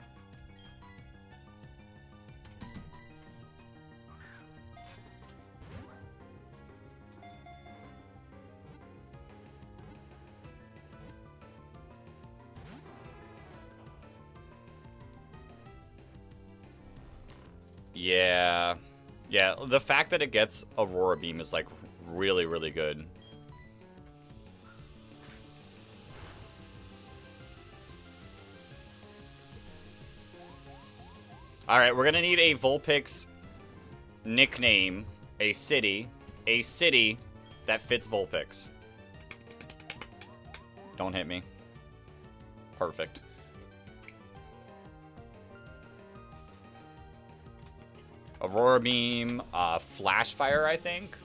Speaker 1: Yeah. Yeah, the fact that it gets Aurora Beam is, like, really, really good. Alright, we're gonna need a Vulpix nickname, a city that fits Vulpix. Don't hit me. Perfect. Aurora Beam, Flash Fire, I think.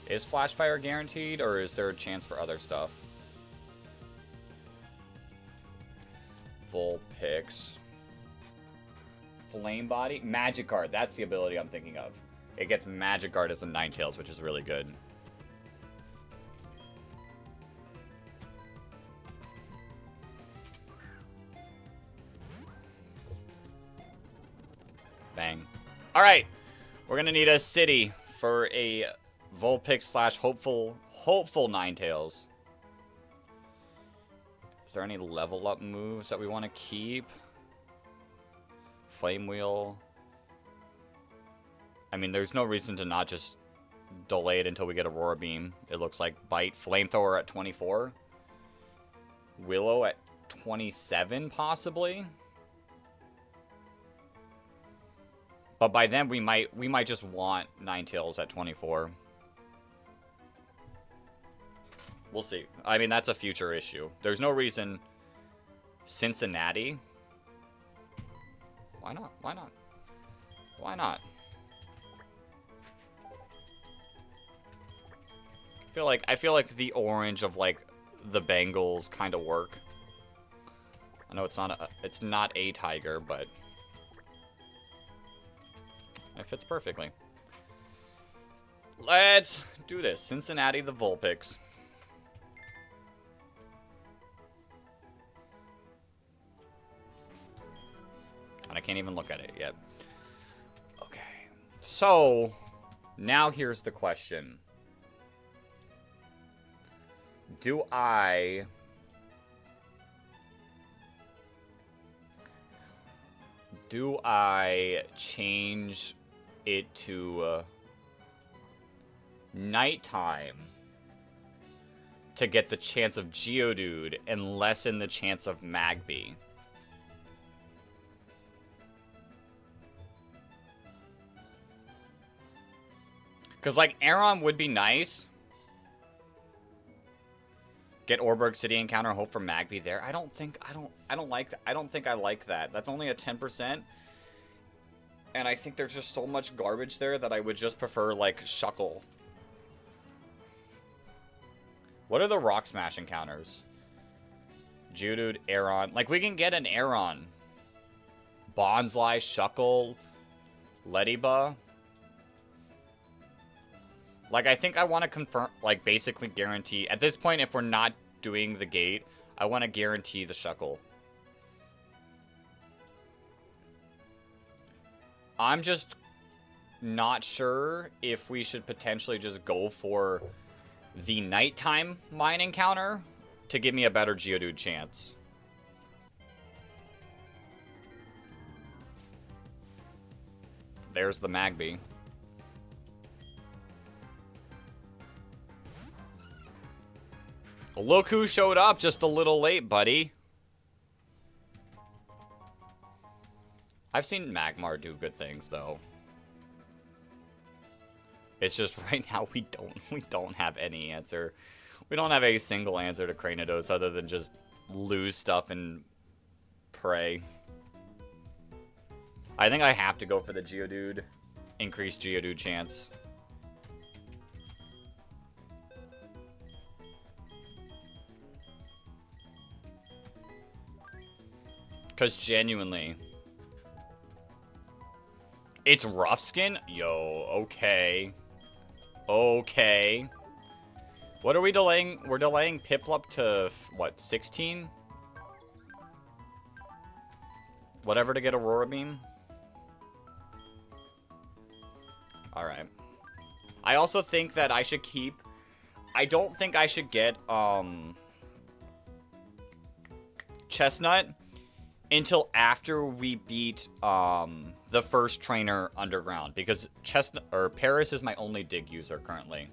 Speaker 1: Is Flash Fire guaranteed, or is there a chance for other stuff? Vulpix. Flame Body. Magic Guard. That's the ability I'm thinking of. It gets Magic Guard as a Ninetales, which is really good. Bang. Alright. We're going to need a city for a Vulpix slash hopeful Ninetales. Is there any level up moves that we want to keep? Flame Wheel. I mean, there's no reason to not just delay it until we get Aurora Beam. It looks like Bite. Flamethrower at 24. Willow at 27, possibly. But by then, we might just want Ninetales at 24. We'll see. I mean, that's a future issue. There's no reason. Cincinnati. Why not? Why not? Why not? I feel like the orange of like the Bengals kind of work. I know it's not a tiger, but it fits perfectly. Let's do this. Cincinnati the Vulpix. And I can't even look at it yet. Okay. So, now here's the question. Do I change it to nighttime to get the chance of Geodude and lessen the chance of Magby? Because, like, Aron would be nice. Get Orberg City Encounter, hope for Magby there. I don't think I like that. That's only a 10%. And I think there's just so much garbage there that I would just prefer, like, Shuckle. What are the Rock Smash encounters? Geodude, Aeron. Like, we can get an Aeron. Bonsly, Shuckle, Lediba. Like, I think I want to confirm, like, basically guarantee. At this point, if we're not doing the gate, I want to guarantee the Shuckle. I'm just not sure if we should potentially just go for the nighttime mine encounter to give me a better Geodude chance. There's the Magby. Look who showed up just a little late, buddy. I've seen Magmar do good things, though. It's just right now we don't have any answer. We don't have a single answer to Cranidos other than just lose stuff and pray. I think I have to go for the Geodude. Increased Geodude chance. Because genuinely... It's Rough Skin? Yo, okay. Okay. What are we delaying? We're delaying Piplup to, what, 16? Whatever to get Aurora Beam? Alright. I also think that I should keep... I don't think I should get, Chestnut until after we beat, the first trainer underground. Because Chestnut, or Paris is my only dig user currently.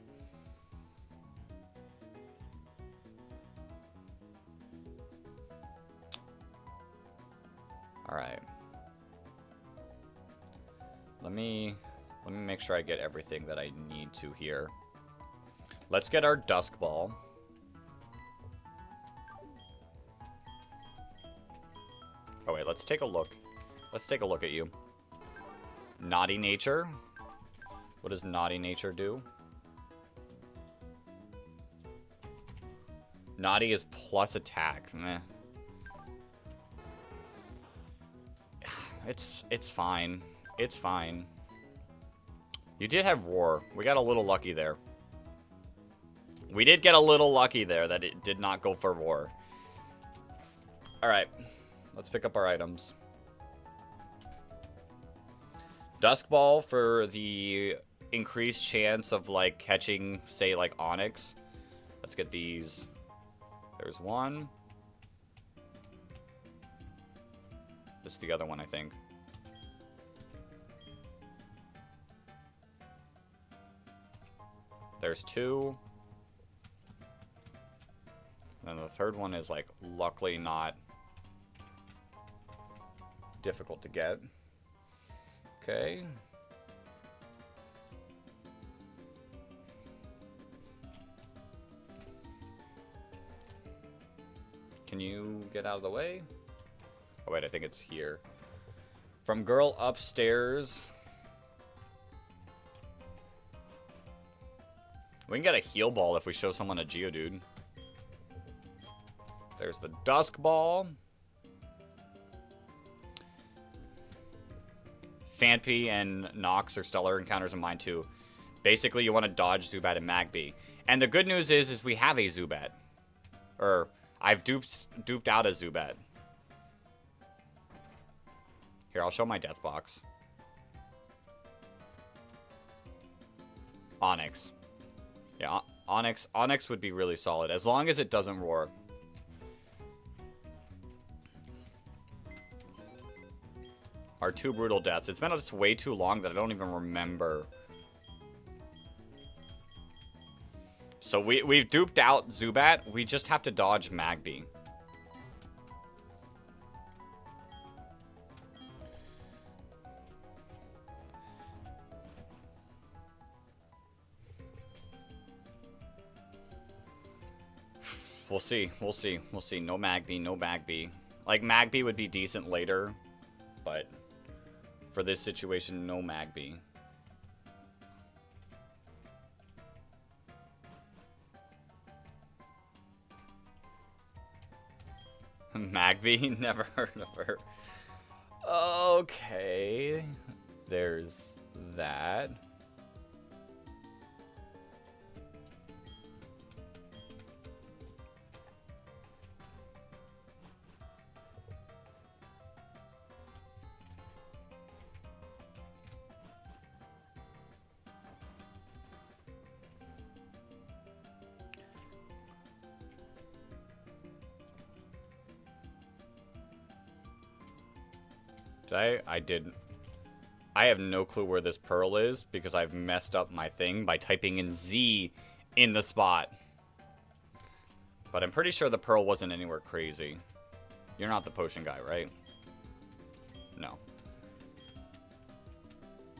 Speaker 1: Alright. Let me make sure I get everything that I need to here. Let's get our Dusk Ball. Oh wait, let's take a look. Let's take a look at you. Naughty Nature. What does Naughty Nature do? Naughty is plus attack. Meh. It's fine. It's fine. You did have Roar. We got a little lucky there. We did get a little lucky there that it did not go for Roar. Alright. Let's pick up our items. Dusk Ball for the increased chance of, like, catching, say, like, Onyx. Let's get these. There's one. This is the other one, I think. There's two. And the third one is, like, luckily not difficult to get. Okay. Can you get out of the way? Oh, wait, I think it's here. From girl upstairs. We can get a heal ball if we show someone a Geodude. There's the Dusk Ball. Phanpy and Nox are stellar encounters in mine too. Basically, you want to dodge Zubat and Magby. And the good news is we have a Zubat. Or, I've duped out a Zubat. Here, I'll show my Death Box. Onyx. Yeah, Onyx would be really solid, as long as it doesn't roar. Our two brutal deaths. It's been just way too long that I don't even remember. So we've duped out Zubat. We just have to dodge Magby. We'll see. We'll see. We'll see. No Magby. No Magby. Like, Magby would be decent later, but for this situation, no Magby. Magby? Never heard of her. Okay. There's that. I didn't. I have no clue where this pearl is because I've messed up my thing by typing in Z in the spot. But I'm pretty sure the pearl wasn't anywhere crazy. You're not the potion guy, right? No.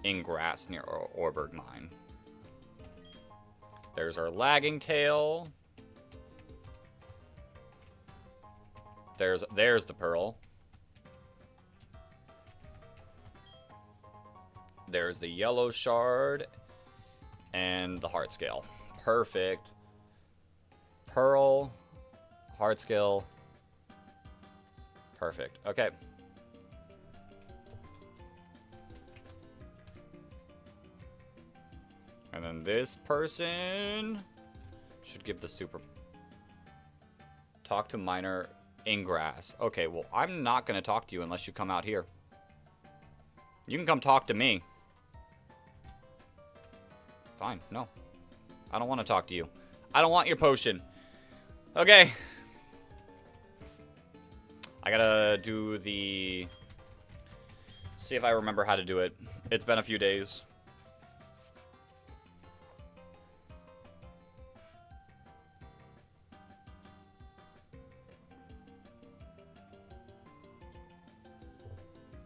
Speaker 1: In grass near Orberg Mine. There's our lagging tail. There's the pearl. There's the yellow shard and the heart scale. Perfect. Pearl, heart scale. Perfect. Okay. And then this person should give the super. Talk to miner in grass. Okay, well, I'm not going to talk to you unless you come out here. You can come talk to me. Fine. No. I don't want to talk to you. I don't want your potion. Okay. I gotta do the... See if I remember how to do it. It's been a few days.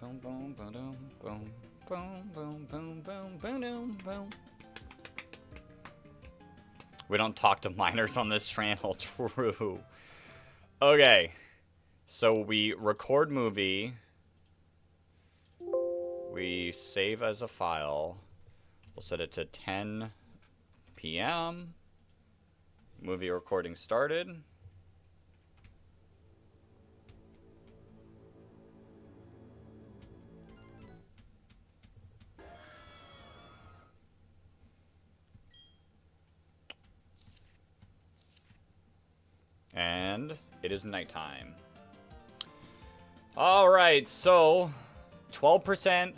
Speaker 1: Boom, boom, boom, boom, boom, boom, boom, boom, boom, boom. We don't talk to miners on this channel. True. Okay. So we record movie. We save as a file. We'll set it to 10 p.m. Movie recording started. And it is nighttime. Alright, so 12%,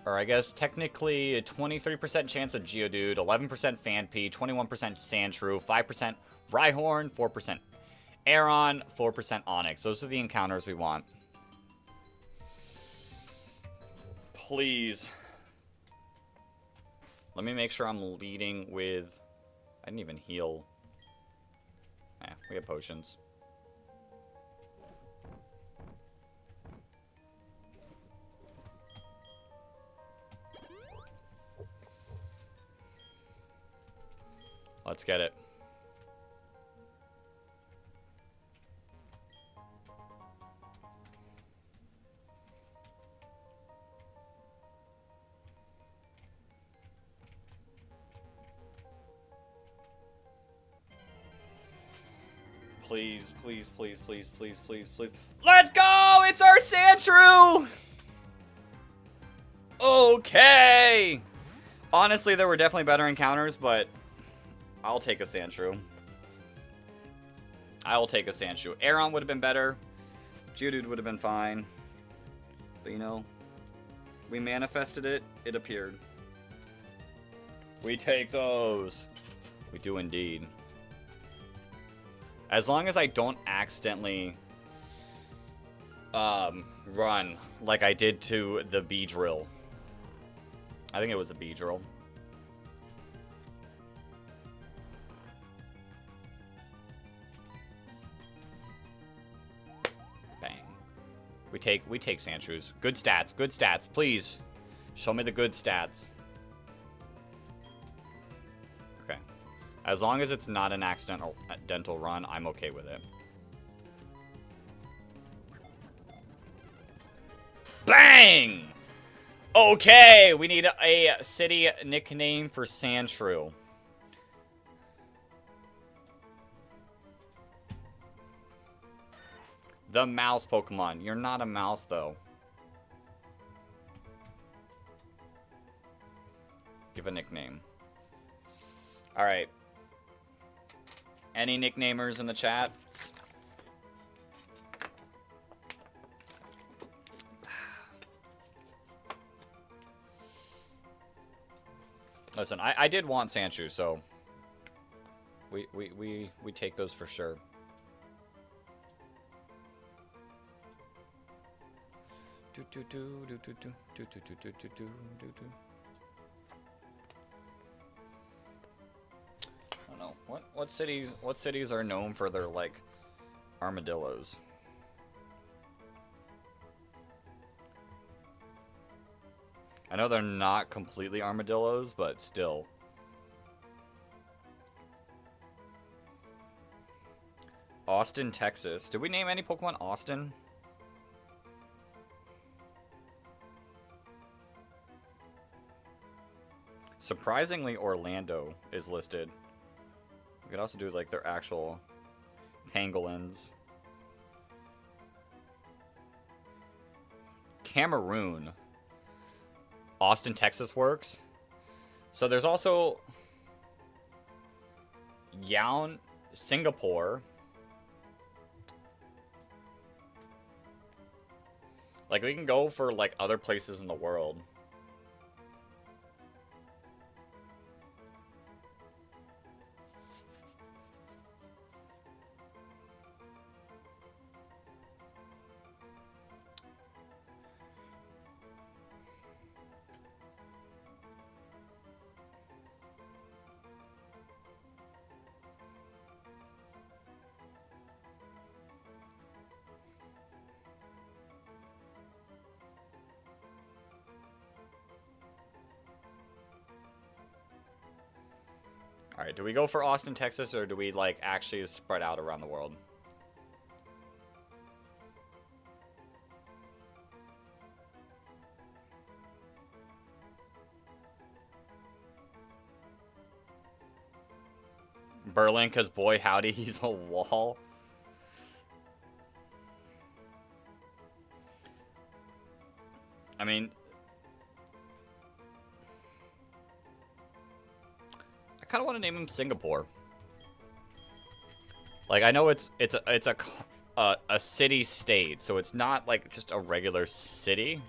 Speaker 1: or I guess technically a 23% chance of Geodude, 11% Phanpy, 21% Sandshrew, 5% Rhyhorn, 4% Aeron, 4% Onix. Those are the encounters we want. Please. Let me make sure I'm leading with... I didn't even heal. We have potions. Let's get it. Please, please, please, please, please, please, please. Let's go! It's our Sandshrew! Okay! Honestly, there were definitely better encounters, but I'll take a Sandshrew. I will take a Sandshrew. Aeron would have been better. Geodude would have been fine. But, you know, we manifested it. It appeared. We take those. We do indeed. As long as I don't accidentally run like I did to the bee drill. I think it was a bee drill. Bang. We take Sandshrews. Good stats, please. Show me the good stats. Okay. As long as it's not an accidental run, I'm okay with it. Bang! Okay, we need a city nickname for Sandshrew. The mouse Pokemon. You're not a mouse, though. Give a nickname. Alright. Any nicknamers in the chat? Listen, I did want Sandshrew, so we take those for sure. I don't know. What cities are known for their like armadillos? I know they're not completely armadillos, but still. Austin, Texas. Did we name any Pokemon Austin? Surprisingly, Orlando is listed. We could also do like their actual pangolins. Cameroon. Austin, Texas works. So there's also Yaoundé, Singapore. Like we can go for like other places in the world. Alright, do we go for Austin, Texas, or do we, like, actually spread out around the world? Berlin, because boy howdy, he's a wall. I mean... I kind of want to name him Singapore. Like, I know it's a city-state, so it's not, like, just a regular city.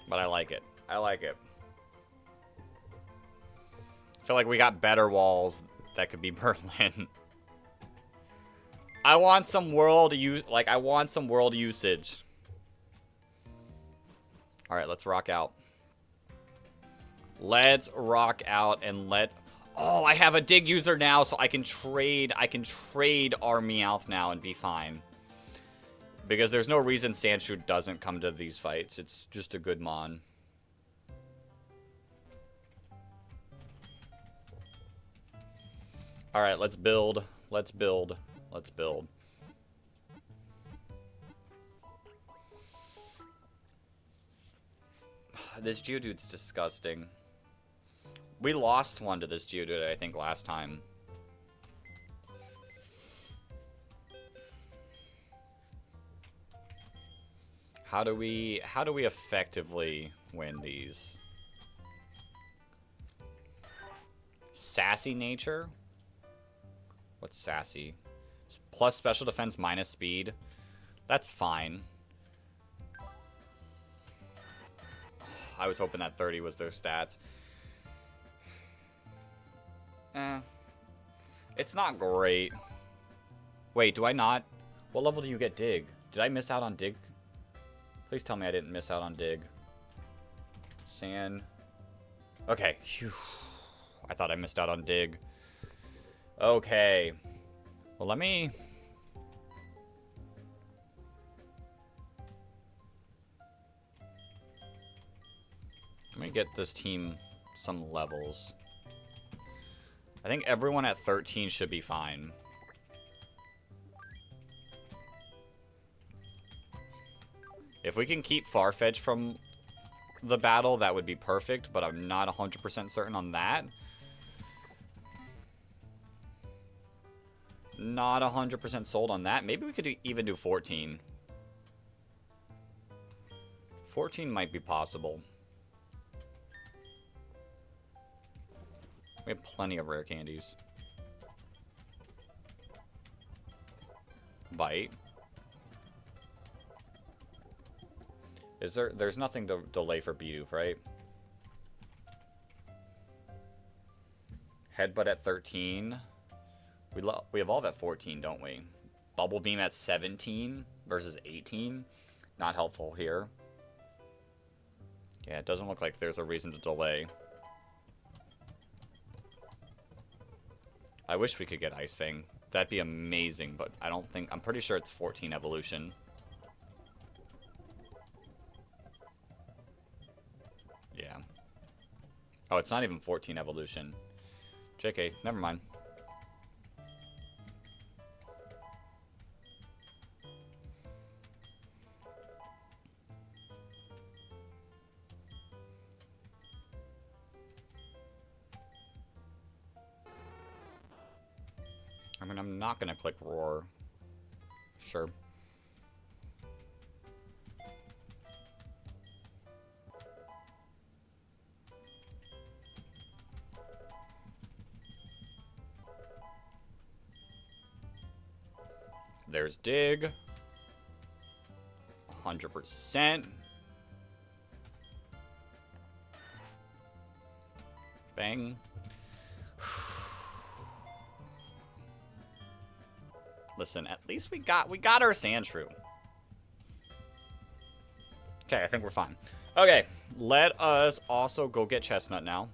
Speaker 1: But I like it. I like it. I feel like we got better walls that could be Berlin. I want some world usage. All right, let's rock out. Let's rock out and let... Oh, I have a dig user now, so I can trade our Meowth now and be fine. Because there's no reason Sandshrew doesn't come to these fights. It's just a good mon. All right, let's build. Let's build. Let's build. This Geodude's disgusting. We lost one to this Geodude, I think, last time. How do we effectively win these? Sassy nature? What's sassy? Plus special defense minus speed. That's fine. I was hoping that 30 was their stats. It's not great. Wait, do I not? What level do you get Dig? Did I miss out on Dig? Please tell me I didn't miss out on Dig. Sand. Okay. Phew. I thought I missed out on Dig. Okay. Well, let me get this team some levels. I think everyone at 13 should be fine. If we can keep Farfetch from the battle, that would be perfect, but I'm not 100% certain on that. Not 100% sold on that. Maybe we could even do 14. 14 might be possible. We have plenty of rare candies. Bite. There's nothing to delay for Bidoof, right? Headbutt at 13. We evolve at 14, don't we? Bubble Beam at 17 versus 18. Not helpful here. Yeah, it doesn't look like there's a reason to delay. I wish we could get Ice Fang. That'd be amazing, but I don't think... I'm pretty sure it's 14 evolution. Yeah. Oh, it's not even 14 evolution. JK, never mind. I mean, I'm not gonna click Roar. Sure. There's Dig. 100%. Bang. Listen, at least we got our Sandshrew. Okay, I think we're fine. Okay, let us also go get Chestnut now.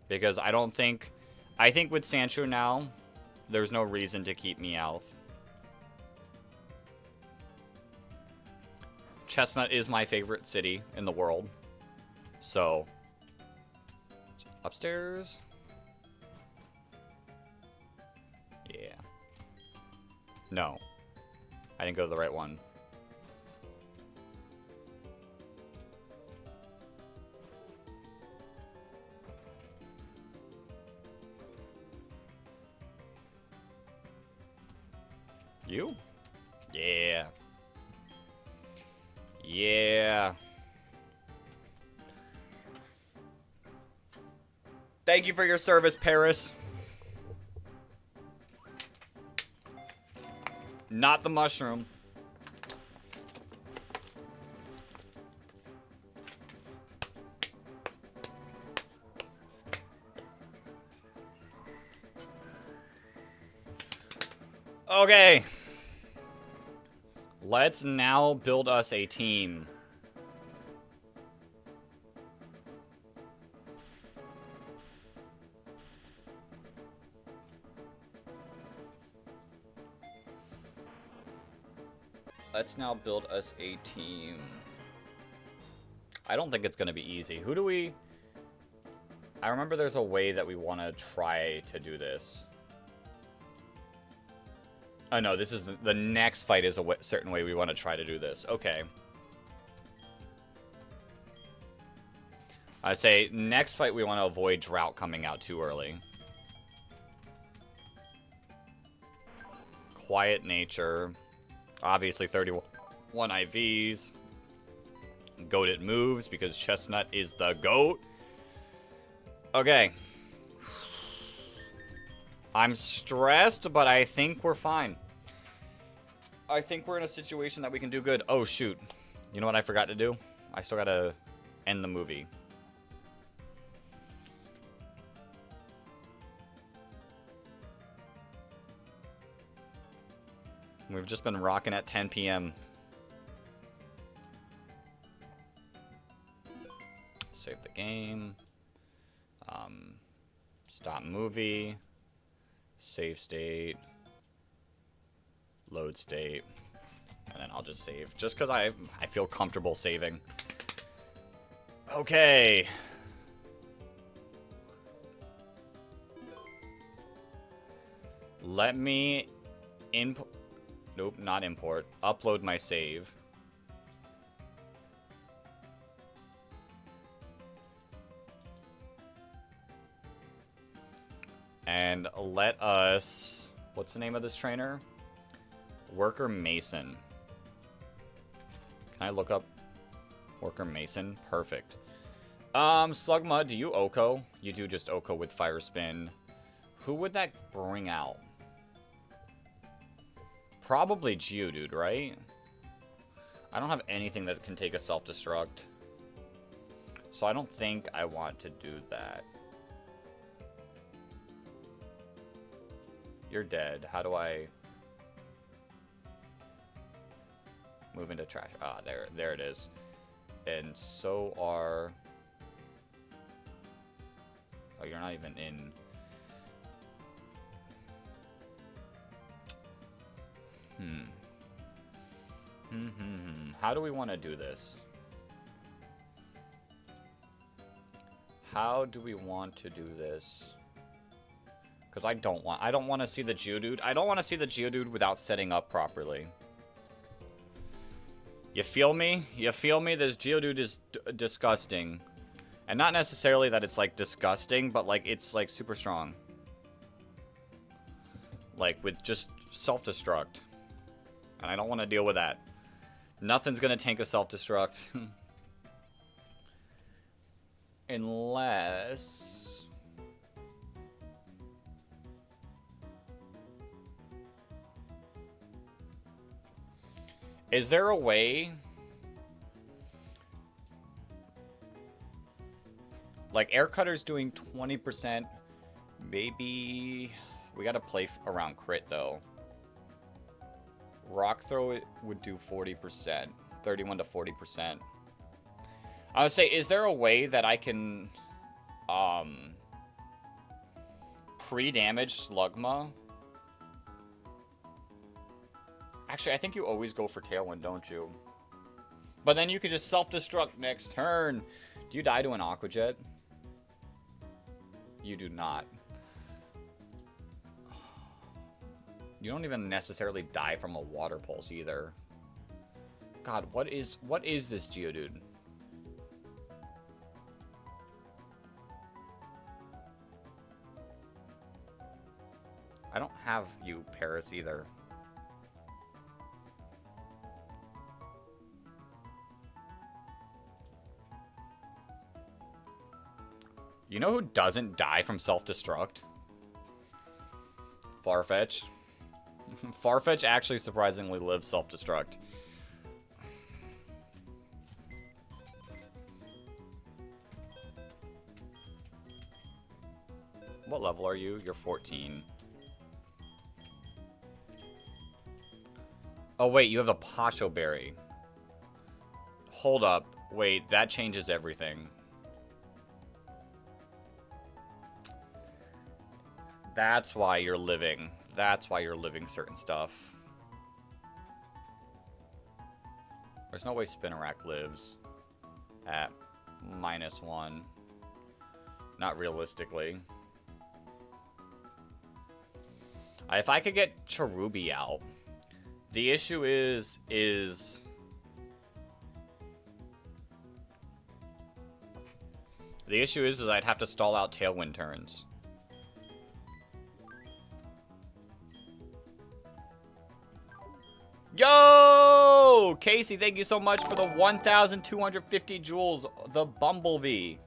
Speaker 1: Because I think with Sandshrew now, there's no reason to keep Meowth. Chestnut is my favorite city in the world. So, upstairs. Yeah. No. I didn't go to the right one. You? Yeah. Yeah. Thank you for your service, Paris. Not the mushroom. Okay. Let's now build us a team. Let's now build us a team. I don't think it's going to be easy. Who do we... I remember there's a way that we want to try to do this. Oh, no, this is the next fight is a certain way we want to try to do this. Okay. I say next fight we want to avoid Drought coming out too early. Quiet Nature. Obviously 31 IVs. Goated moves because Chestnut is the GOAT. Okay. I'm stressed, but I think we're fine. I think we're in a situation that we can do good. Oh, shoot. You know what I forgot to do? I still gotta end the movie. We've just been rocking at 10 p.m. Save the game. Stop movie. Save state. Load state. And then I'll just save. Just because I feel comfortable saving. Okay. Let me input. Nope, not import. Upload my save. And let us... What's the name of this trainer? Worker Mason. Can I look up Worker Mason? Perfect. Slugma, do you Oko? You do just Oko with Fire Spin. Who would that bring out? Probably Geodude, right? I don't have anything that can take a self-destruct. So I don't think I want to do that. You're dead. How do I move into trash? Ah, there it is. And so are... Oh, you're not even in... How do we want to do this? How do we want to do this? Because I don't want to see the Geodude. I don't want to see the Geodude without setting up properly. You feel me? You feel me? This Geodude is disgusting. And not necessarily that it's, like, disgusting, but, like, it's, like, super strong. Like, with just self-destruct. And I don't want to deal with that. Nothing's going to tank a self-destruct. Unless... Is there a way... Like, Air Cutter's doing 20%. Maybe... We gotta play around crit, though. Rock Throw it would do 40%. 31 to 40%. I would say, is there a way that I can... pre-damage Slugma? Actually, I think you always go for Tailwind, don't you? But then you could just self-destruct next turn. Do you die to an Aqua Jet? You do not. You don't even necessarily die from a Water Pulse either. God, what is this Geodude? I don't have you, Paris, either. You know who doesn't die from self-destruct? Farfetch. Farfetch actually surprisingly lives self-destruct. What level are you? You're 14. Oh, wait, you have a Pasho Berry. Hold up. Wait, that changes everything. That's why you're living. That's why you're living certain stuff. There's no way Spinarak lives at -1. Not realistically. If I could get Cherubi out, the issue is I'd have to stall out Tailwind turns. Yo! Casey, thank you so much for the 1,250 jewels. The Bumblebee.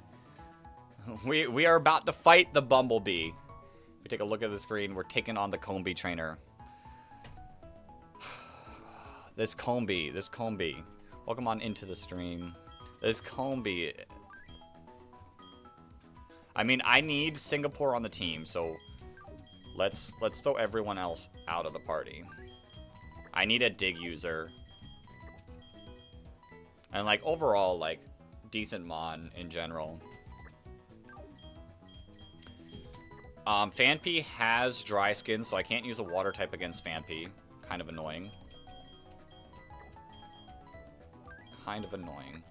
Speaker 1: We are about to fight the Bumblebee. If we take a look at the screen, we're taking on the Combee trainer. This Combee. Welcome on into the stream. This Combee. I mean, I need Singapore on the team, so let's throw everyone else out of the party. I need a dig user. And, like, overall, like, decent Mon in general. Phanpy has dry skin, so I can't use a water type against Phanpy. Kind of annoying. Kind of annoying.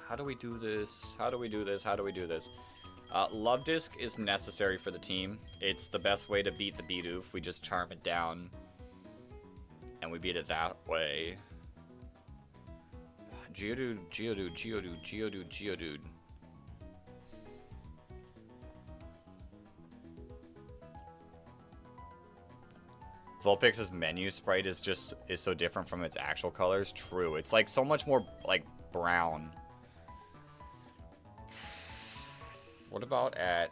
Speaker 1: How do we do this? How do we do this? How do we do this? Love Disc is necessary for the team. It's the best way to beat the Bidoof. We just charm it down. and we beat it that way. Geodude, Geodude, Geodude, Geodude, Geodude. Vulpix's menu sprite is so different from its actual colors. True. It's like so much more like brown. What about at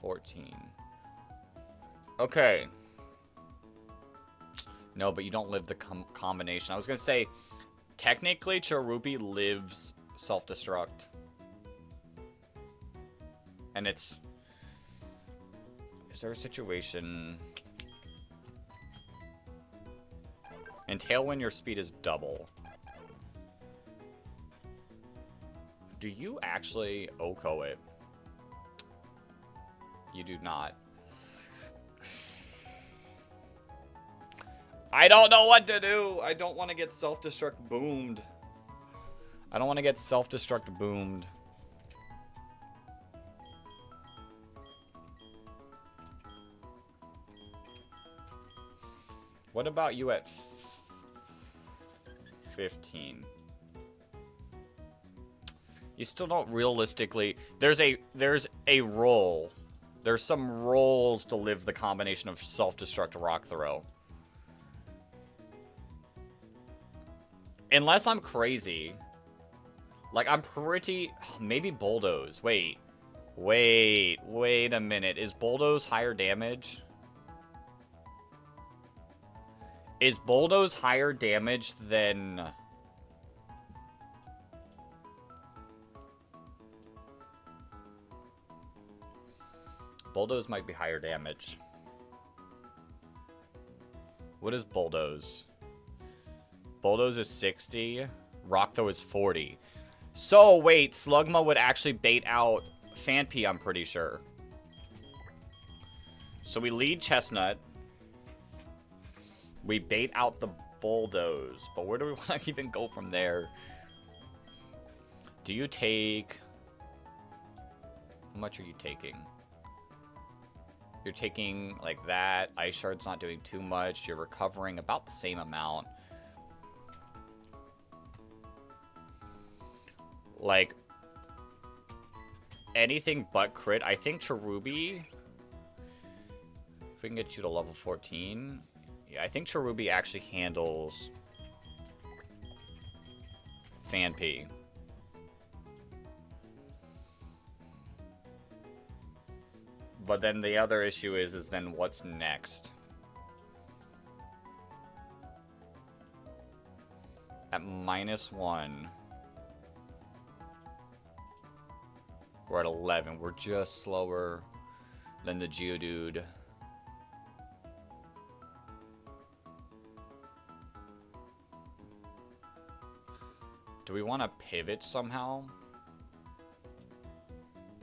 Speaker 1: 14? Okay. No, but you don't live the combination. I was going to say, technically, Cherubi lives self-destruct. And it's... Is there a situation... In Tailwind, your speed is double. Do you actually Oko it? You do not. I don't know what to do. I don't want to get self-destruct boomed. I don't want to get self-destruct boomed. What about you at 15? You still don't realistically... There's a role. There's some roles to live the combination of self-destruct Rock Throw. Unless I'm crazy. Like, I'm pretty... Maybe Bulldoze. Wait a minute. Is Bulldoze higher damage? Is Bulldoze higher damage than... Bulldoze might be higher damage. What is Bulldoze? Bulldoze is 60. Rock Throw is 40. So, wait. Slugma would actually bait out Phanpy, I'm pretty sure. So we lead Chestnut. We bait out the Bulldoze. But where do we want to even go from there? Do you take... How much are you taking? You're taking like that. Ice Shard's not doing too much. You're recovering about the same amount. Like, anything but crit. I think Cherubi, if we can get you to level 14, yeah, I think Cherubi actually handles Phanpy. But then the other issue is then what's next? At -1. We're at 11. We're just slower than the Geodude. Do we want to pivot somehow?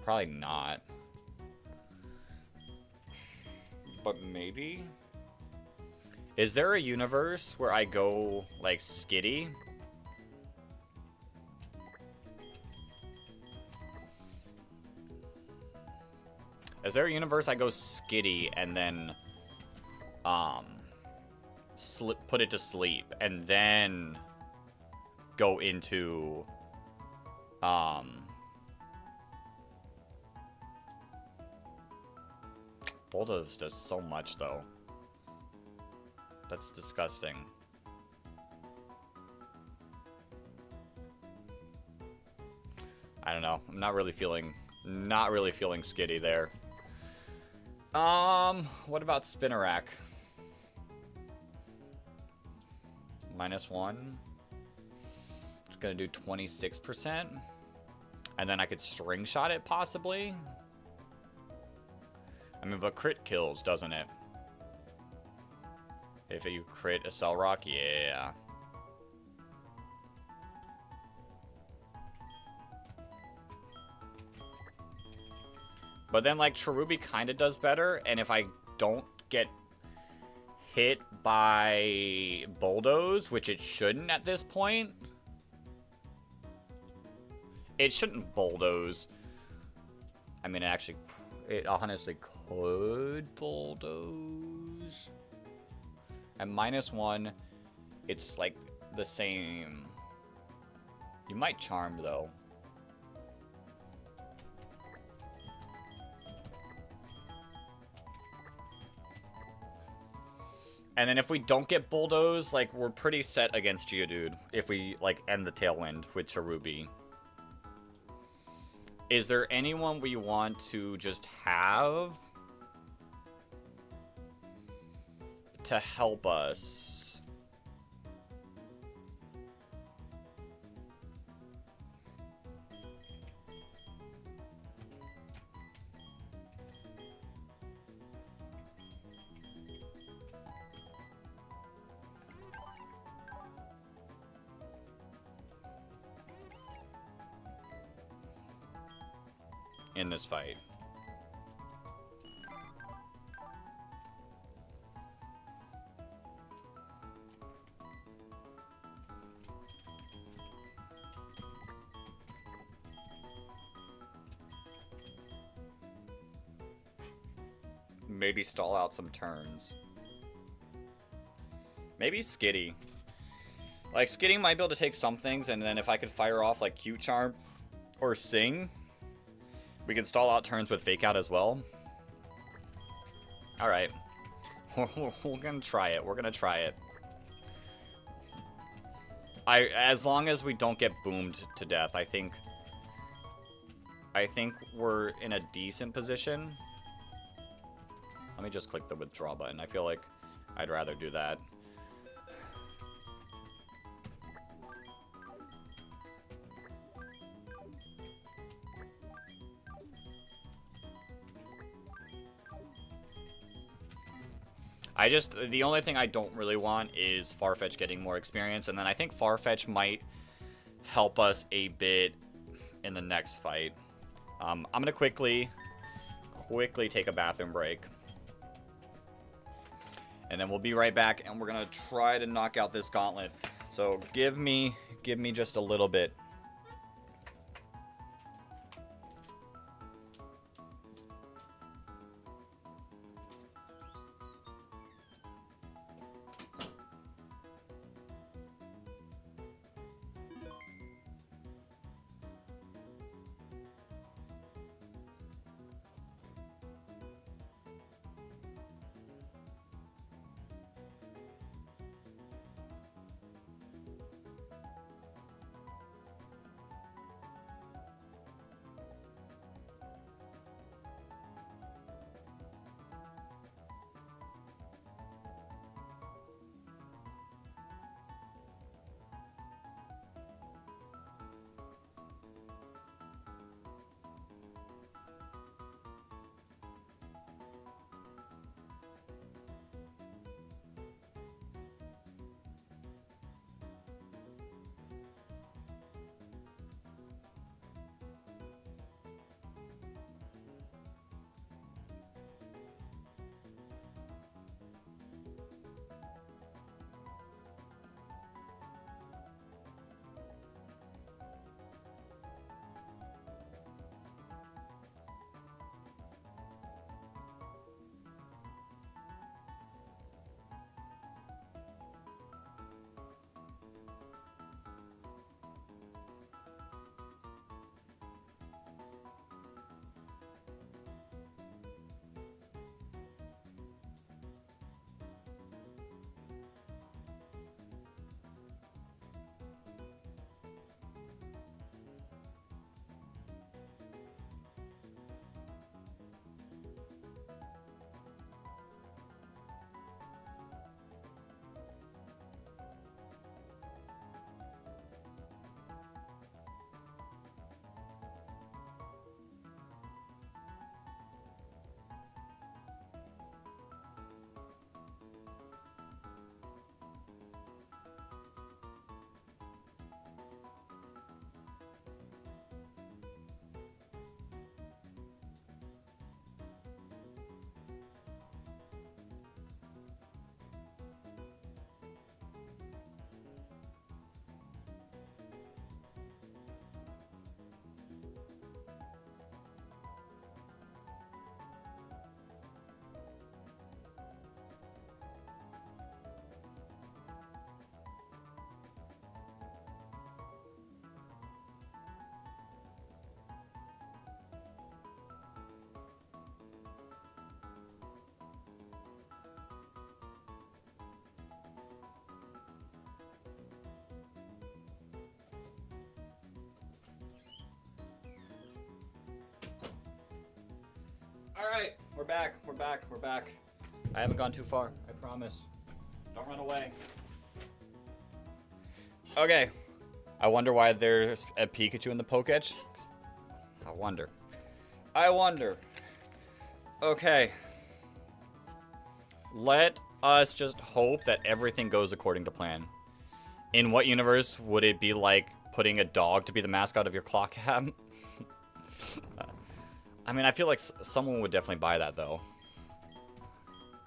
Speaker 1: Probably not. But maybe? Is there a universe where I go, like, Skitty? Is there a universe I go Skitty and then, put it to sleep and then go into, Bulldoze does so much, though. That's disgusting. I don't know. I'm not really feeling Skitty there. What about Spinarak? -1. It's gonna do 26%. And then I could string shot it, possibly. I mean, but crit kills, doesn't it? If you crit a Cellrock, yeah. But then, like, Cherubi kind of does better, and if I don't get hit by Bulldoze, which it shouldn't at this point. It shouldn't Bulldoze. I mean, it honestly could Bulldoze. At -1, it's like the same. You might charm though. And then if we don't get Bulldoze, like, we're pretty set against Geodude if we, like, end the Tailwind with Cherubi. Is there anyone we want to just have to help us? In this fight. Maybe stall out some turns. Maybe Skitty. Like, Skitty might be able to take some things, and then if I could fire off, like, Cute Charm or Sing, we can stall out turns with Fake Out as well. Alright. We're gonna try it. We're gonna try it. As long as we don't get boomed to death, I think we're in a decent position. Let me just click the withdraw button. I feel like I'd rather do that. The only thing I don't really want is Farfetch getting more experience, and then I think Farfetch might help us a bit in the next fight. I'm gonna quickly take a bathroom break, and then we'll be right back, and we're gonna try to knock out this gauntlet. So give me just a little bit. back. We're back. We're back. I haven't gone too far. I promise. Don't run away. Okay. I wonder why there's a Pikachu in the Pokédex. I wonder. Okay. Let us just hope that everything goes according to plan. In what universe would it be like putting a dog to be the mascot of your claw cab? I mean, I feel like someone would definitely buy that, though.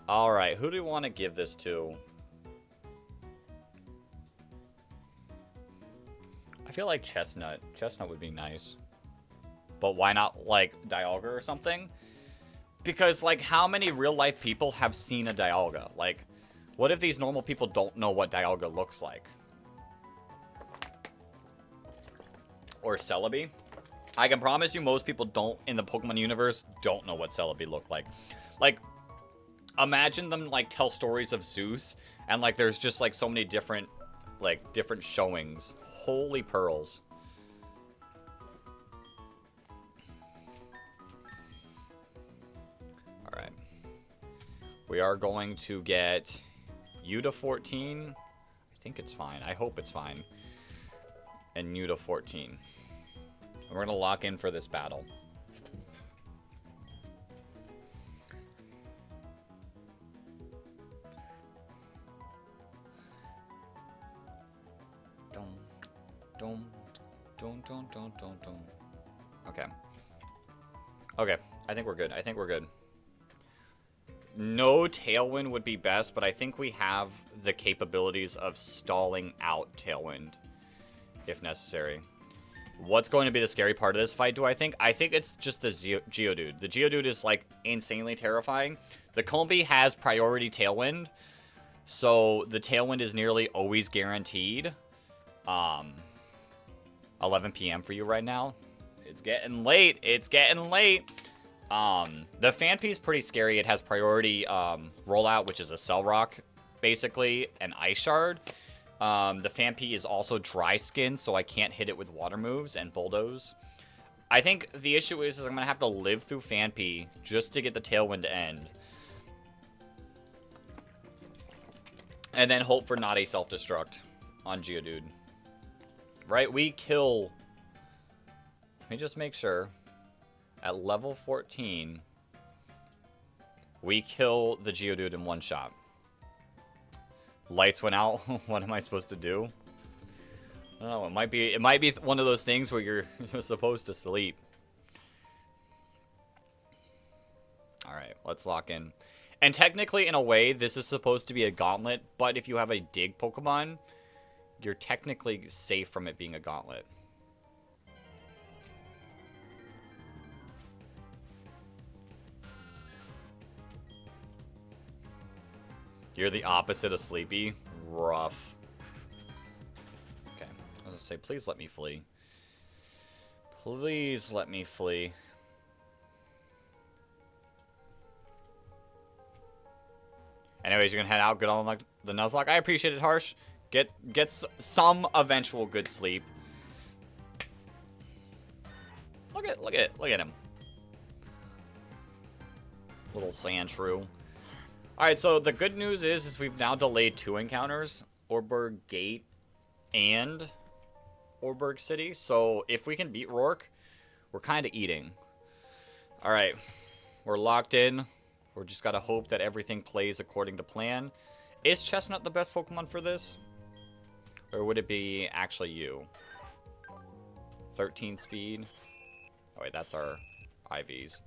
Speaker 1: Alright, who do we want to give this to? I feel like Chestnut. Chestnut would be nice. But why not, like, Dialga or something? Because, like, how many real-life people have seen a Dialga? Like, what if these normal people don't know what Dialga looks like? Or Celebi? I can promise you most people in the Pokemon universe don't know what Celebi look like. Like, imagine them, like, tell stories of Zeus, and, like, there's just, like, so many different showings. Holy pearls. Alright. We are going to get you to 14. I think it's fine. I hope it's fine. And you to 14. And we're going to lock in for this battle. Okay. Okay. I think we're good. No Tailwind would be best, but I think we have the capabilities of stalling out Tailwind if necessary. What's going to be the scary part of this fight, do I think? I think it's just the Geodude. The Geodude is, like, insanely terrifying. The Combi has priority Tailwind, so the Tailwind is nearly always guaranteed. 11 p.m. for you right now. It's getting late. The Phanpy is pretty scary. It has priority rollout, which is a Cell Rock, basically, an Ice Shard. The Phanpy is also dry skin, so I can't hit it with water moves and bulldoze. I think the issue is I'm going to have to live through Phanpy just to get the Tailwind to end. And then hope for not a self-destruct on Geodude. Right, we kill... Let me just make sure. At level 14, we kill the Geodude in one shot. Lights went out. What am I supposed to do? I don't know. It might be one of those things where you're supposed to sleep. All right, let's lock in. And technically, in a way, this is supposed to be a gauntlet. But if you have a dig Pokemon, you're technically safe from it being a gauntlet. You're the opposite of sleepy. Rough. Okay. I was gonna say, please let me flee. Please let me flee. Anyways, you're gonna head out. Good on the Nuzlocke. I appreciate it, Harsh. Get some eventual good sleep. Look at him. Little Sandshrew. Alright, so the good news is we've now delayed 2 encounters. Orberg Gate and Orberg City. So if we can beat Roark, we're kind of eating. Alright, we're locked in. We're just gotta hope that everything plays according to plan. Is Chestnut the best Pokemon for this? Or would it be actually you? 13 speed. Oh wait, that's our IVs.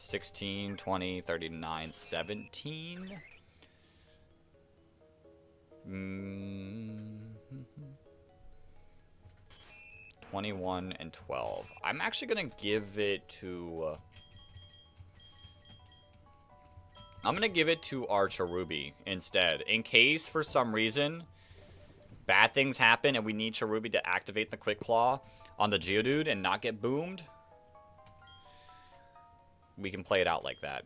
Speaker 1: 16, 20, 39, 17. 21 and 12. I'm actually going to give it to... I'm going to give it to our Cherubi instead. In case, for some reason, bad things happen and we need Cherubi to activate the Quick Claw on the Geodude and not get boomed, we can play it out like that.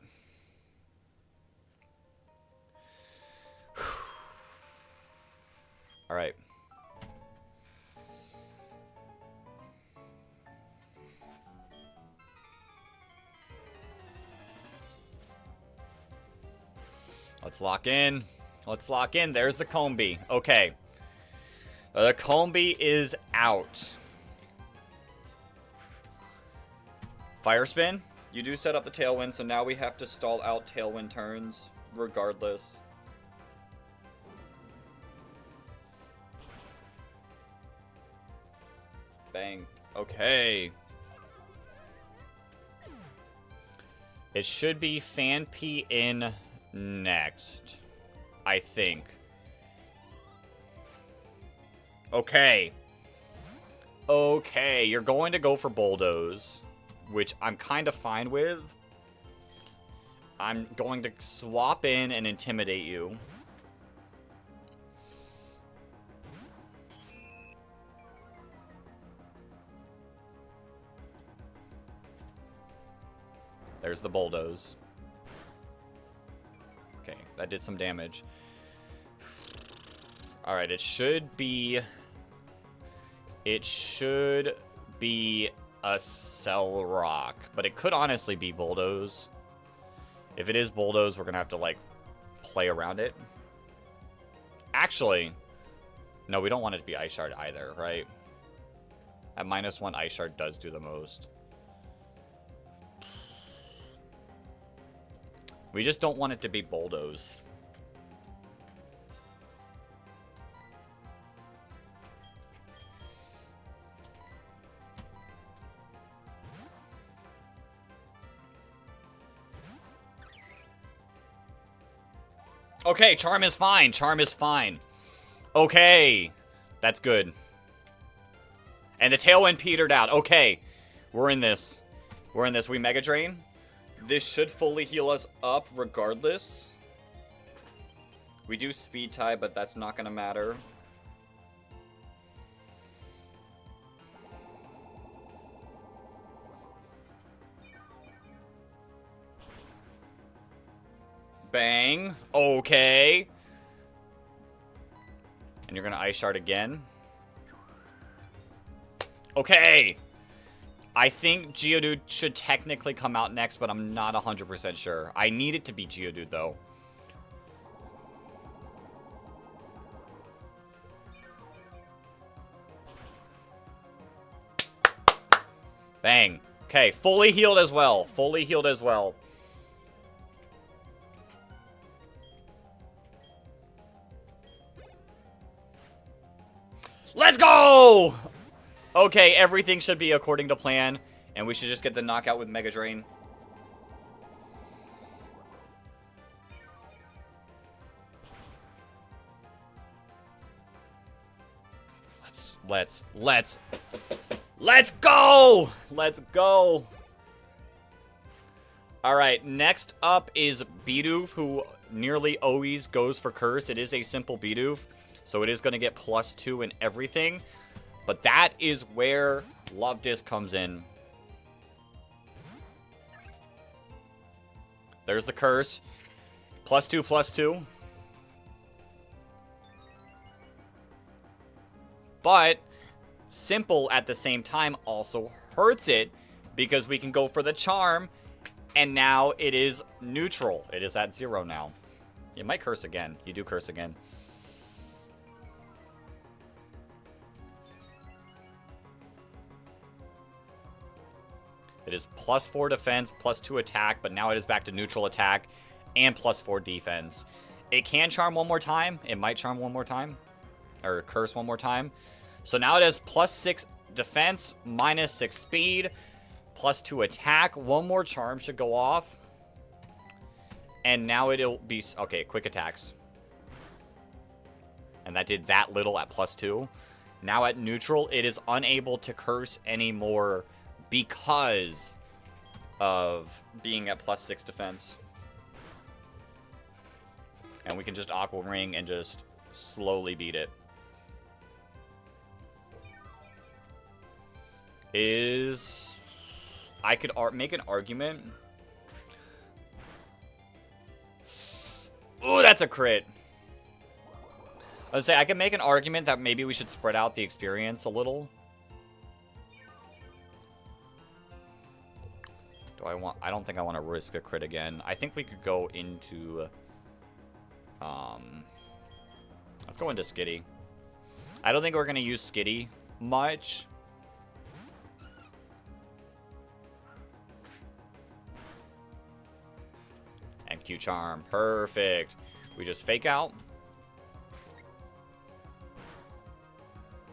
Speaker 1: All right. Let's lock in. Let's lock in. There's the Combi. Okay. The Combi is out. Fire Spin. You do set up the Tailwind, so now we have to stall out Tailwind turns regardless. Bang. Okay. It should be Fan P in next, I think. Okay. Okay, you're going to go for Bulldoze, which I'm kind of fine with. I'm going to swap in and intimidate you. There's the Bulldoze. Okay, that did some damage. Alright, it should be... It should be a Cell Rock. But it could honestly be Bulldoze. If it is Bulldoze, we're going to have to, like, play around it. Actually, no, we don't want it to be Ice Shard either, right? At -1, Ice Shard does do the most. We just don't want it to be Bulldoze. Okay, Charm is fine. Charm is fine. Okay. That's good. And the Tailwind petered out. Okay. We're in this. We're in this. We Mega Drain. This should fully heal us up regardless. We do Speed Tie, but that's not going to matter. Bang. Okay. And you're going to Ice Shard again. Okay. I think Geodude should technically come out next, but I'm not 100% sure. I need it to be Geodude, though. Bang. Okay, fully healed as well. Fully healed as well. Let's go! Okay, everything should be according to plan, and we should just get the knockout with Mega Drain. Let's go! Let's go! Alright, next up is Bidoof, who nearly always goes for Curse. It is a simple Bidoof, so it is going to get +2 and everything. But that is where Love Disc comes in. There's the Curse. +2/+2. But simple at the same time also hurts it because we can go for the Charm, and now it is neutral. It is at 0 now. You might Curse again. You do Curse again. It is +4 defense, +2 attack, but now it is back to neutral attack and +4 defense. It can Charm one more time. It might Charm one more time. Or Curse one more time. So now it has +6 defense, -6 speed, +2 attack. One more Charm should go off. And now it'll be... Okay, quick attacks. And that did that little at +2. Now at neutral, it is unable to Curse anymore because of being at +6 defense. And we can just Aqua Ring and just slowly beat it. I could make an argument. Ooh, that's a crit. I would say I could make an argument that maybe we should spread out the experience a little. I don't think I want to risk a crit again. I think we could go into Let's go into Skitty. I don't think we're going to use Skitty much. And Q-Charm. Perfect. We just fake out.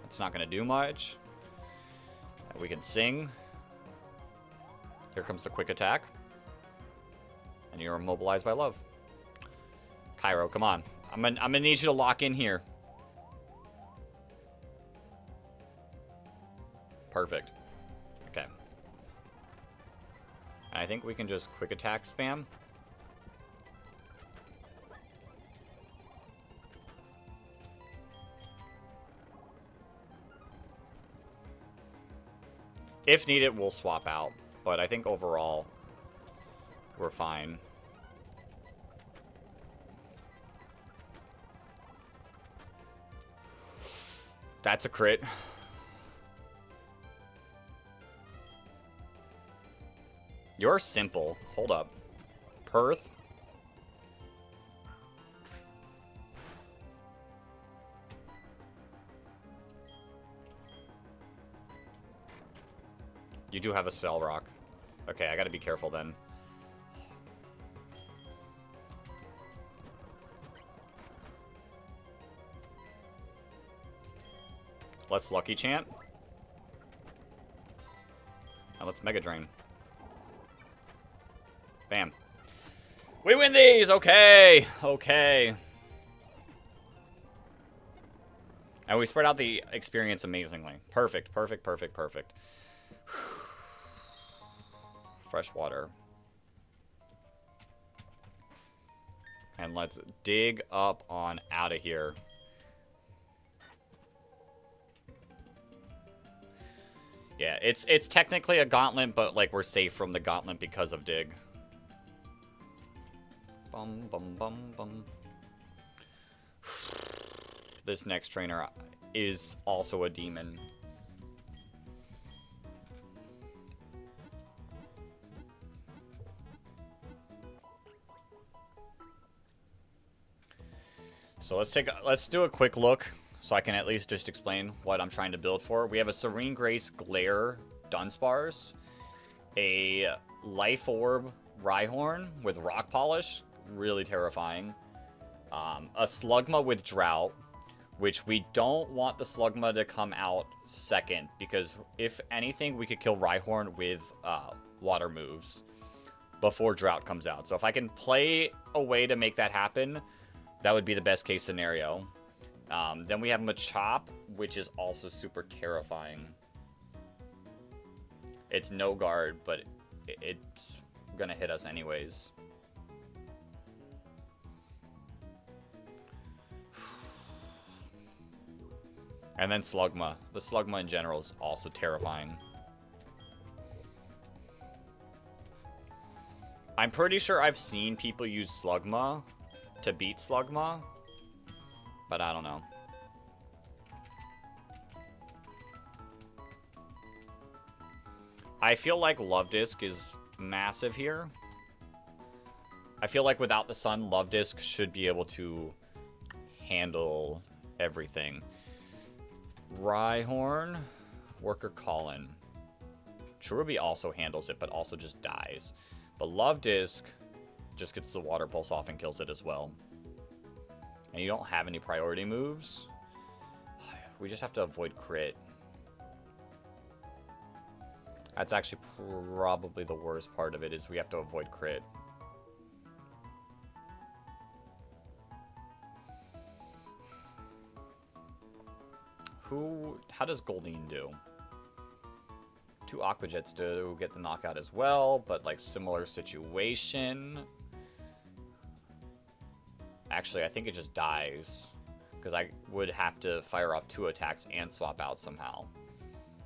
Speaker 1: It's not going to do much. We can sing. Here comes the quick attack. And you're immobilized by love. Cairo, come on. I'm gonna need you to lock in here. Perfect. Okay. And I think we can just quick attack spam. If needed, we'll swap out. But I think overall, we're fine. That's a crit. You're simple. Hold up. Perth. You do have a Cell Rock. Okay, I gotta be careful then. Let's Lucky Chant. And let's Mega Drain. Bam. We win these! Okay! Okay. And we spread out the experience amazingly. Perfect, perfect, perfect, perfect. Fresh water. And let's dig up on out of here. Yeah, it's technically a gauntlet, but like we're safe from the gauntlet because of dig. Bum bum bum bum. This next trainer is also a demon. So let's do a quick look so I can at least just explain what I'm trying to build for. We have a Serene Grace Glare Dunsparce, a Life Orb Rhyhorn with Rock Polish, really terrifying, a Slugma with Drought, which we don't want the Slugma to come out second, because if anything, we could kill Rhyhorn with water moves before Drought comes out. So if I can play a way to make that happen, that would be the best case scenario. Then we have Machop, which is also super terrifying. It's no guard, but it's gonna hit us anyways. And then Slugma. The Slugma in general is also terrifying. I'm pretty sure I've seen people use Slugma to beat Slugma, but I don't know. I feel like Love Disc is massive here. I feel like without the sun, Love Disc should be able to handle everything. Rhyhorn, Worker Colin. Cherubi also handles it, but also just dies. But Love Disc just gets the Water Pulse off and kills it as well. And you don't have any priority moves. We just have to avoid crit. That's actually probably the worst part of it, is we have to avoid crit. How does Goldeen do? 2 Aqua Jets do get the knockout as well, but like similar situation. Actually, I think it just dies, because I would have to fire off 2 attacks and swap out somehow.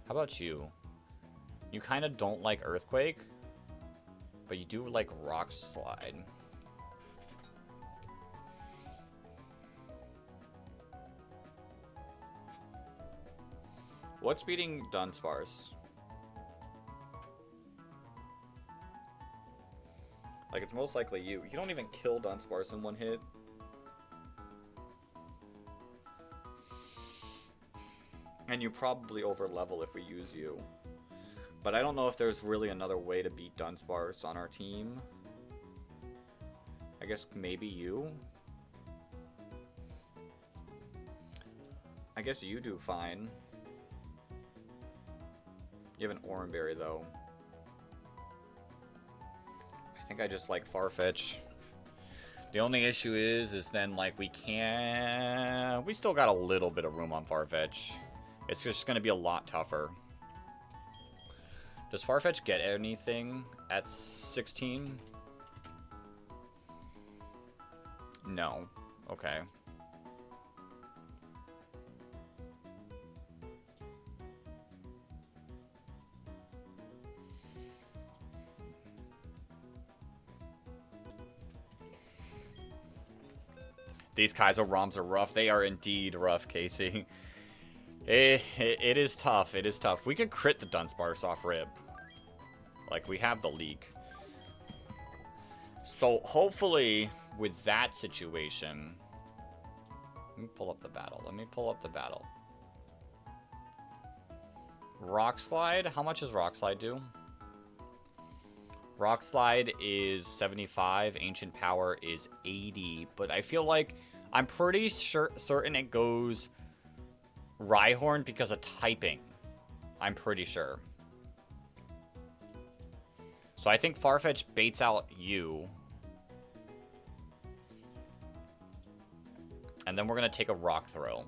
Speaker 1: How about you? You kind of don't like Earthquake, but you do like Rock Slide. What's beating Dunsparce? Like, it's most likely you. You don't even kill Dunsparce in 1 hit. And you probably over level if we use you. But I don't know if there's really another way to beat Dunsparce on our team. I guess maybe you? I guess you do fine. You have an Oranberry though. I think I just like Farfetch. The only issue is then like we still got a little bit of room on Farfetch. It's just gonna be a lot tougher. Does Farfetch get anything at 16? No. Okay. These Kaizo ROMs are rough. They are indeed rough, Casey. It is tough. It is tough. We could crit the Dunsparce off rip. Like, we have the leak. So, hopefully, with that situation... Let me pull up the battle. Let me pull up the battle. Rock Slide? How much does Rock Slide do? Rock Slide is 75. Ancient Power is 80. But I feel like... I'm pretty certain it goes... Rhyhorn because of typing. I'm pretty sure. So I think Farfetch baits out you. And then we're going to take a Rock Throw.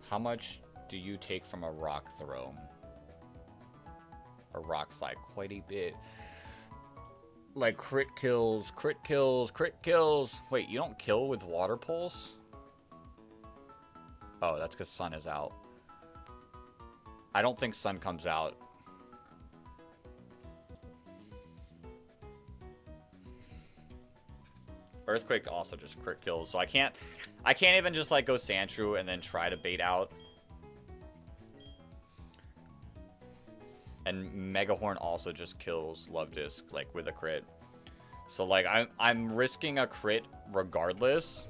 Speaker 1: How much do you take from a Rock Throw? A Rock Slide? Quite a bit. Like crit kills, crit kills, crit kills. Wait, you don't kill with Water Pulse? Oh, that's because Sun is out. I don't think Sun comes out. Earthquake also just crit kills, so I can't even just like go Sandshrew and then try to bait out. And Megahorn also just kills Love Disc like with a crit. So like I'm risking a crit regardless.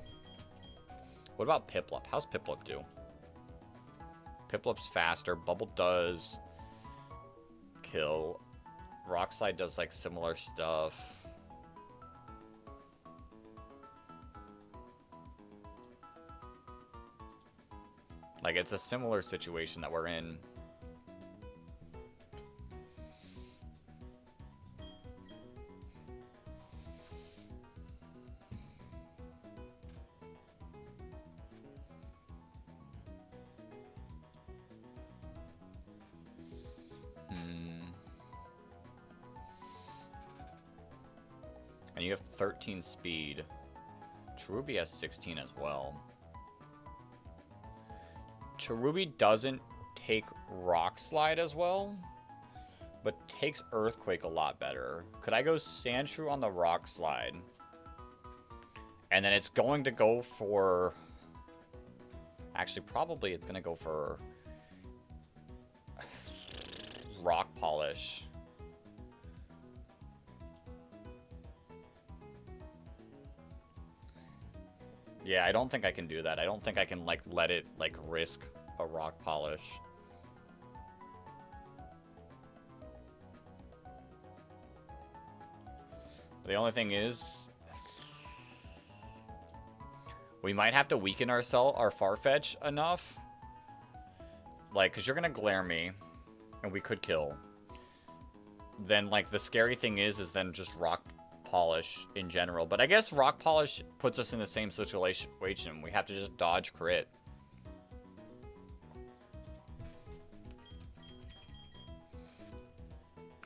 Speaker 1: What about Piplup? How's Piplup do? Piplup's faster. Bubble does kill. Rock Slide does like similar stuff. Like it's a similar situation that we're in. And you have 13 speed. Cherubi has 16 as well. Cherubi doesn't take Rock Slide as well, but takes Earthquake a lot better. Could I go Sandshrew on the Rock Slide? And then it's going to go for... Actually, probably it's going to go for... Rock Polish. Yeah, I don't think I can do that. I don't think I can, like, let it, like, risk a Rock Polish. The only thing is... we might have to weaken our Farfetch enough. Like, because you're going to glare me. And we could kill. Then, like, the scary thing is then just Rock Polish in general. But I guess Rock Polish puts us in the same situation. We have to just dodge crit.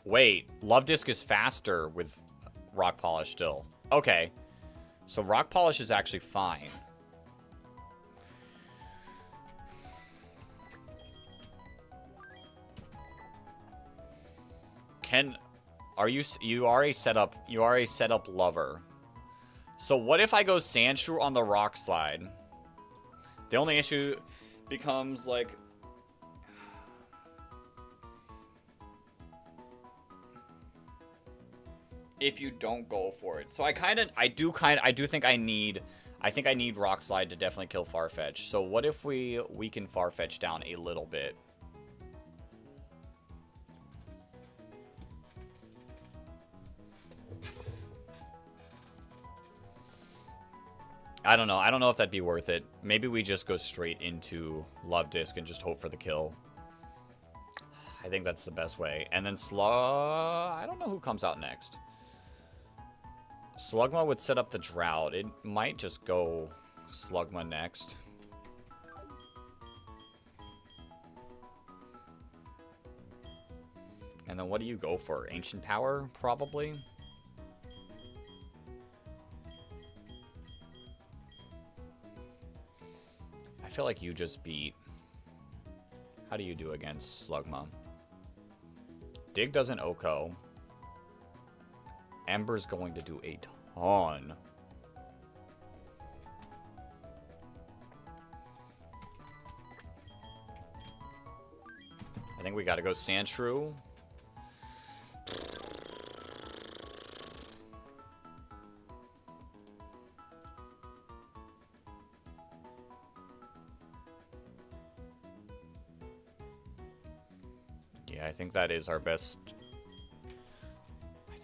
Speaker 1: Wait, Love Disc is faster with Rock Polish still. Okay. So Rock Polish is actually fine. You are a setup lover. So what if I go Sandshrew on the Rock Slide? The only issue becomes like if you don't go for it. So I do think I I think I need Rock Slide to definitely kill Farfetch. So what if we weaken Farfetch down a little bit? I don't know. I don't know if that'd be worth it. Maybe we just go straight into Love Disc and just hope for the kill. I think that's the best way. And then I don't know who comes out next. Slugma would set up the Drought. It might just go Slugma next. And then what do you go for? Ancient Power, probably? I feel like you just beat... How do you do against Slugma? Dig doesn't Oko. Ember's going to do a ton. I think we got to go Sandshrew. Yeah, I think that is our best...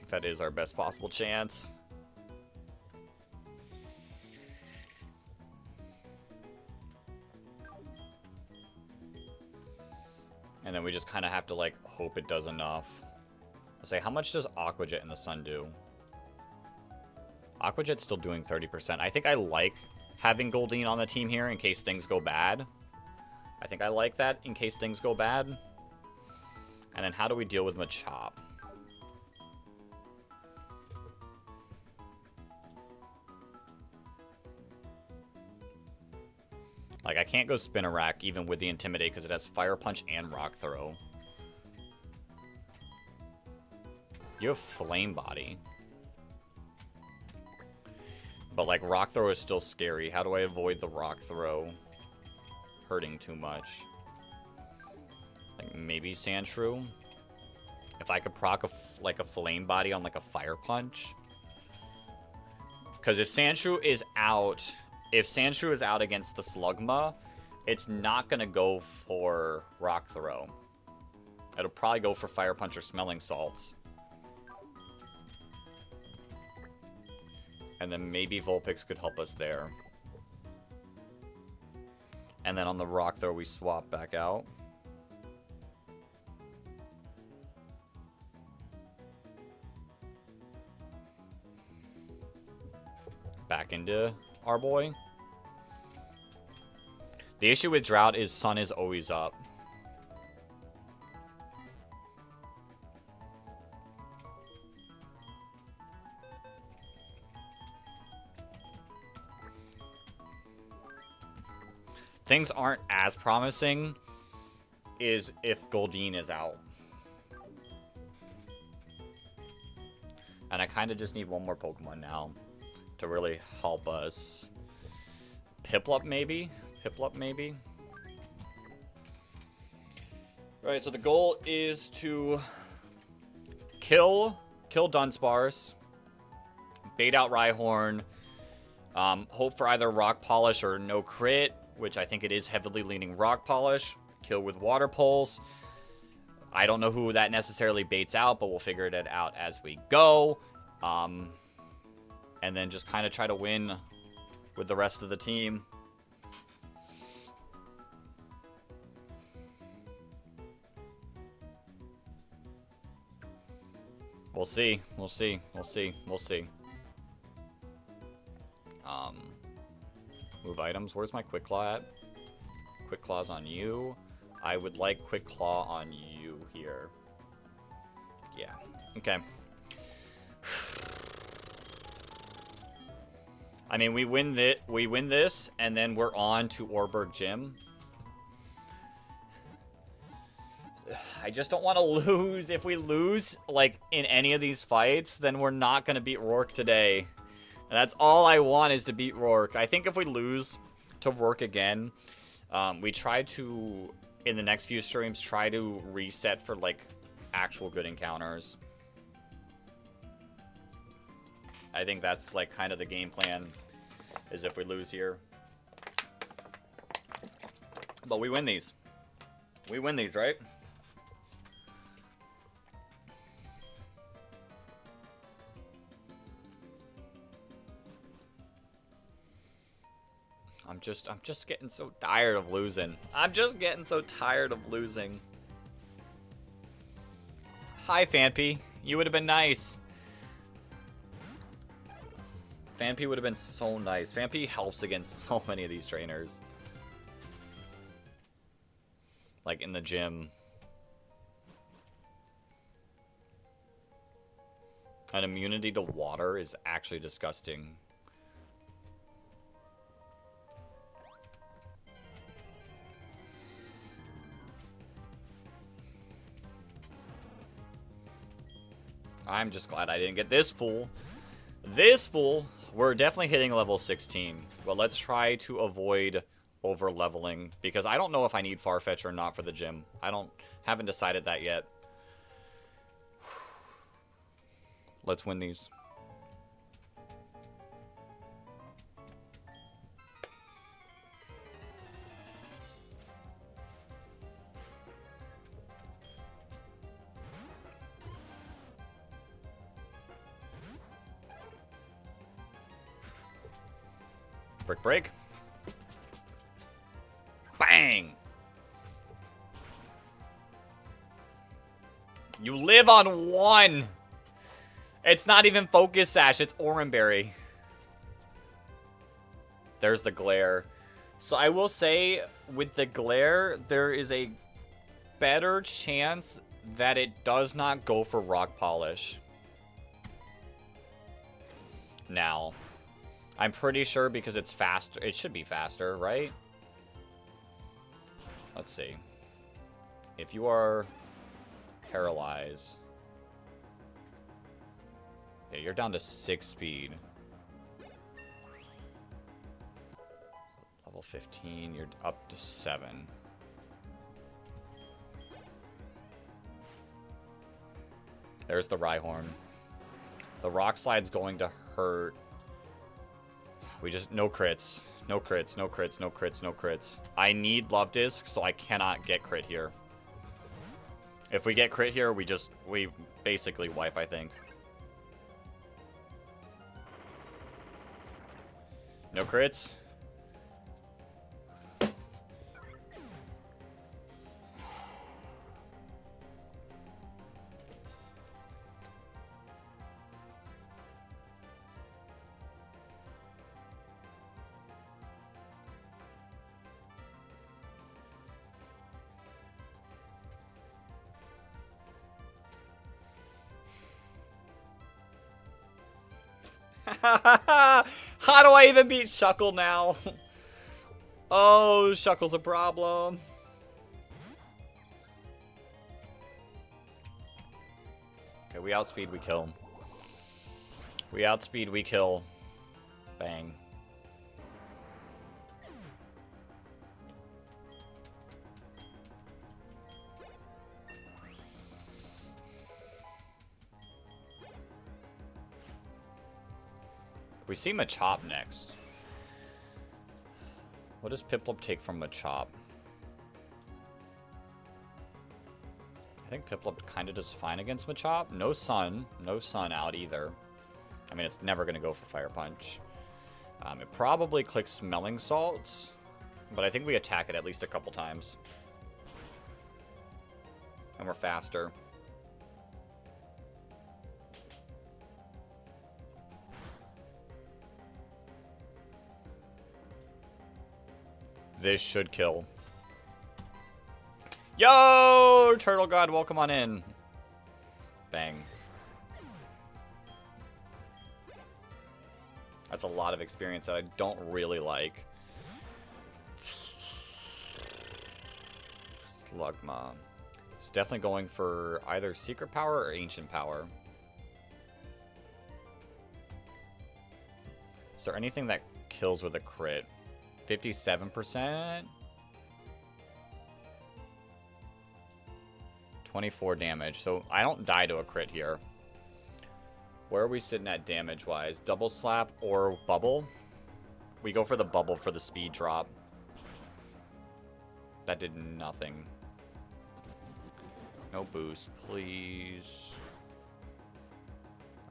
Speaker 1: That is our best possible chance. And then we just kind of have to, like, hope it does enough. Let's say, how much does Aqua Jet in the Sun do? Aqua Jet's still doing 30%. I think I like having Goldeen on the team here in case things go bad. I think I like that in case things go bad. And then how do we deal with Machop? Like, I can't go Spinarak even with the Intimidate because it has Fire Punch and Rock Throw. You have Flame Body. But, like, Rock Throw is still scary. How do I avoid the Rock Throw hurting too much? Like, maybe Sandshrew? If I could proc, a Flame Body on, like, a Fire Punch? Because if Sandshrew is out... If Sandshrew is out against the Slugma, it's not going to go for Rock Throw. It'll probably go for Fire Punch or Smelling Salts. And then maybe Vulpix could help us there. And then on the Rock Throw, we swap back out. Back into... our boy. The issue with Drought is Sun is always up. Things aren't as promising is if Goldeen is out. And I kind of just need one more Pokemon now to really help us. Piplup, maybe? Piplup, maybe? Alright, so the goal is to kill Dunsparce, bait out Rhyhorn, hope for either Rock Polish or no crit, which I think it is heavily leaning Rock Polish, kill with Water Pulse. I don't know who that necessarily baits out, but we'll figure it out as we go. And then just kind of try to win with the rest of the team. We'll see. We'll see. We'll see. We'll see. Move items. Where's my Quick Claw at? Quick Claw's on you. I would like Quick Claw on you here. Yeah. Okay. I mean, we win this, and then we're on to Orberg Gym. I just don't want to lose. If we lose, like, in any of these fights, then we're not going to beat Roark today. And that's all I want is to beat Roark. I think if we lose to Roark again, we try to, in the next few streams, try to reset for, like, actual good encounters. I think that's, like, kind of the game plan. is if we lose here. But we win these. We win these, right? I'm just getting so tired of losing. I'm just getting so tired of losing. Hi, Fanpy. You would have been nice. Fanpy would have been so nice. Fanpy helps against so many of these trainers. Like in the gym. An immunity to water is actually disgusting. I'm just glad I didn't get this fool. This fool. We're definitely hitting level 16. But let's try to avoid over leveling. Because I don't know if I need Farfetch or not for the gym. Haven't decided that yet. Let's win these. Brick break. Bang! You live on one! It's not even Focus Sash, it's Oranberry. There's the Glare. So I will say, with the Glare, there is a better chance that it does not go for Rock Polish. Now, I'm pretty sure because it's faster. It should be faster, right? Let's see. If you are paralyzed. Yeah, you're down to 6 speed. Level 15, you're up to 7. There's the Rhyhorn. The Rock Slide's going to hurt. We just, no crits. No crits, no crits, no crits, no crits. I need Love Disc, so I cannot get crit here. If we get crit here, we basically wipe, I think. No crits. How do I even beat Shuckle now? Oh, Shuckle's a problem. Okay, we outspeed, we kill. We outspeed, we kill. Bang. We see Machop next. What does Piplup take from Machop? I think Piplup kind of does fine against Machop. No Sun. No Sun out either. I mean, it's never going to go for Fire Punch. It probably clicks Smelling Salts. But I think we attack it at least a couple times. And we're faster. This should kill. Yo, Turtle God, welcome on in. Bang. That's a lot of experience that I don't really like. Slugma. It's definitely going for either Secret Power or Ancient Power. Is there anything that kills with a crit? 57%. 24 damage. So I don't die to a crit here. Where are we sitting at damage-wise? Double Slap or Bubble? We go for the bubble for the speed drop. That did nothing. No boost, please.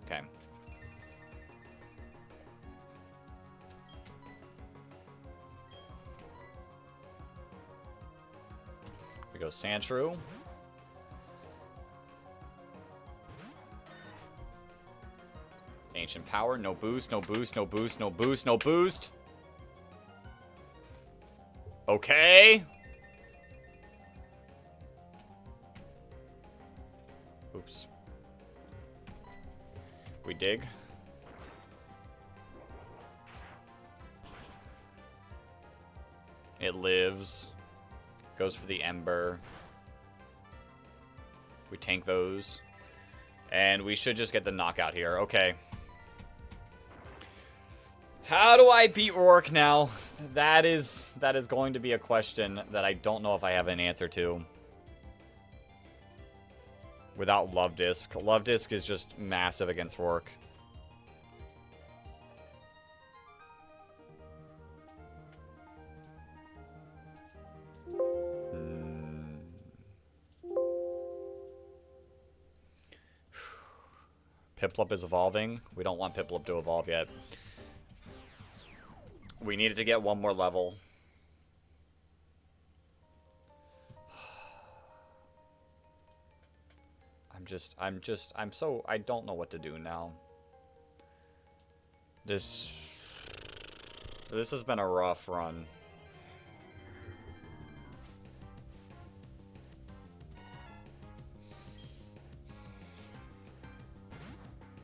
Speaker 1: Okay. We go Sandshrew. Ancient Power, no boost, no boost, no boost, no boost, no boost. Okay. Oops. We dig. It lives. Goes for the Ember. We tank those. And we should just get the knockout here. Okay. How do I beat Roark now? That is going to be a question that I don't know if I have an answer to. Without Love Disc. Love Disc is just massive against Roark. Piplup is evolving. We don't want Piplup to evolve yet. We needed to get one more level. I don't know what to do now. This has been a rough run.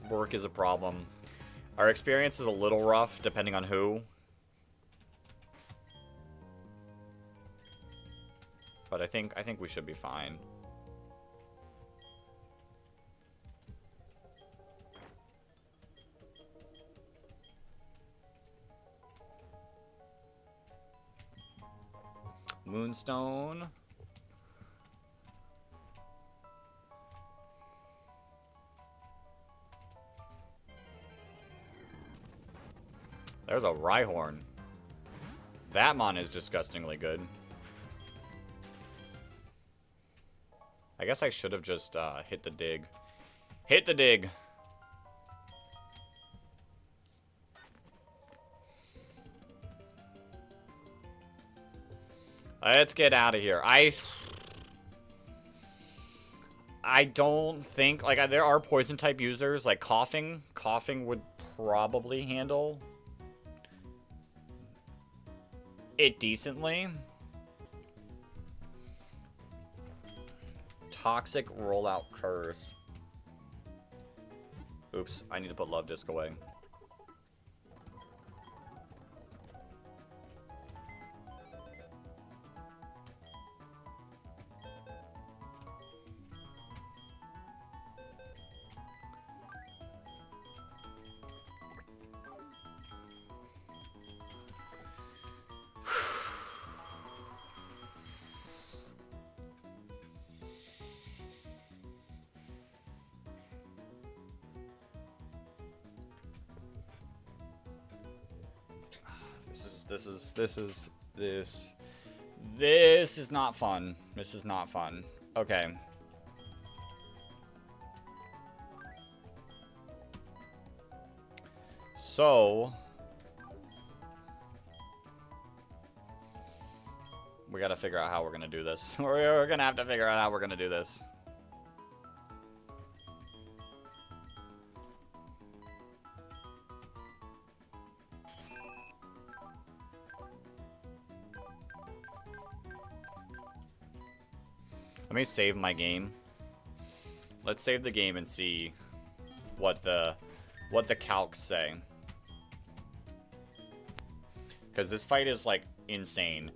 Speaker 1: Work is a problem. Our experience is a little rough, depending on who. But I think we should be fine. Moonstone. There's a Rhyhorn. That mon is disgustingly good. I guess I should have just hit the dig. Hit the dig! Let's get out of here. I don't think... Like, there are poison-type users. Like, Coughing. Coughing would probably handle it decently. Toxic Rollout Curse. Oops, I need to put Love Disc away. This is not fun. This is not fun. Okay. So we gotta figure out how we're gonna do this. We're gonna have to figure out how we're gonna do this. Let me save my game. Let's save the game and see what the calcs say. Because this fight is like insane.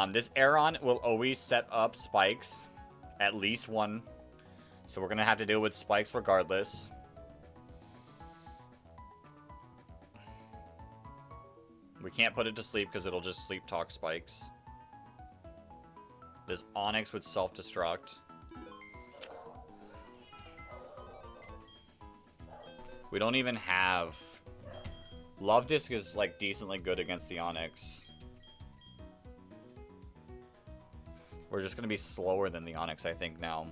Speaker 1: This Aeron will always set up spikes, at least one. So we're gonna have to deal with spikes regardless. We can't put it to sleep because it'll just sleep talk spikes. This Onyx would self-destruct. We don't even have Love Disc is like decently good against the Onyx. We're just gonna be slower than the Onyx, I think, now.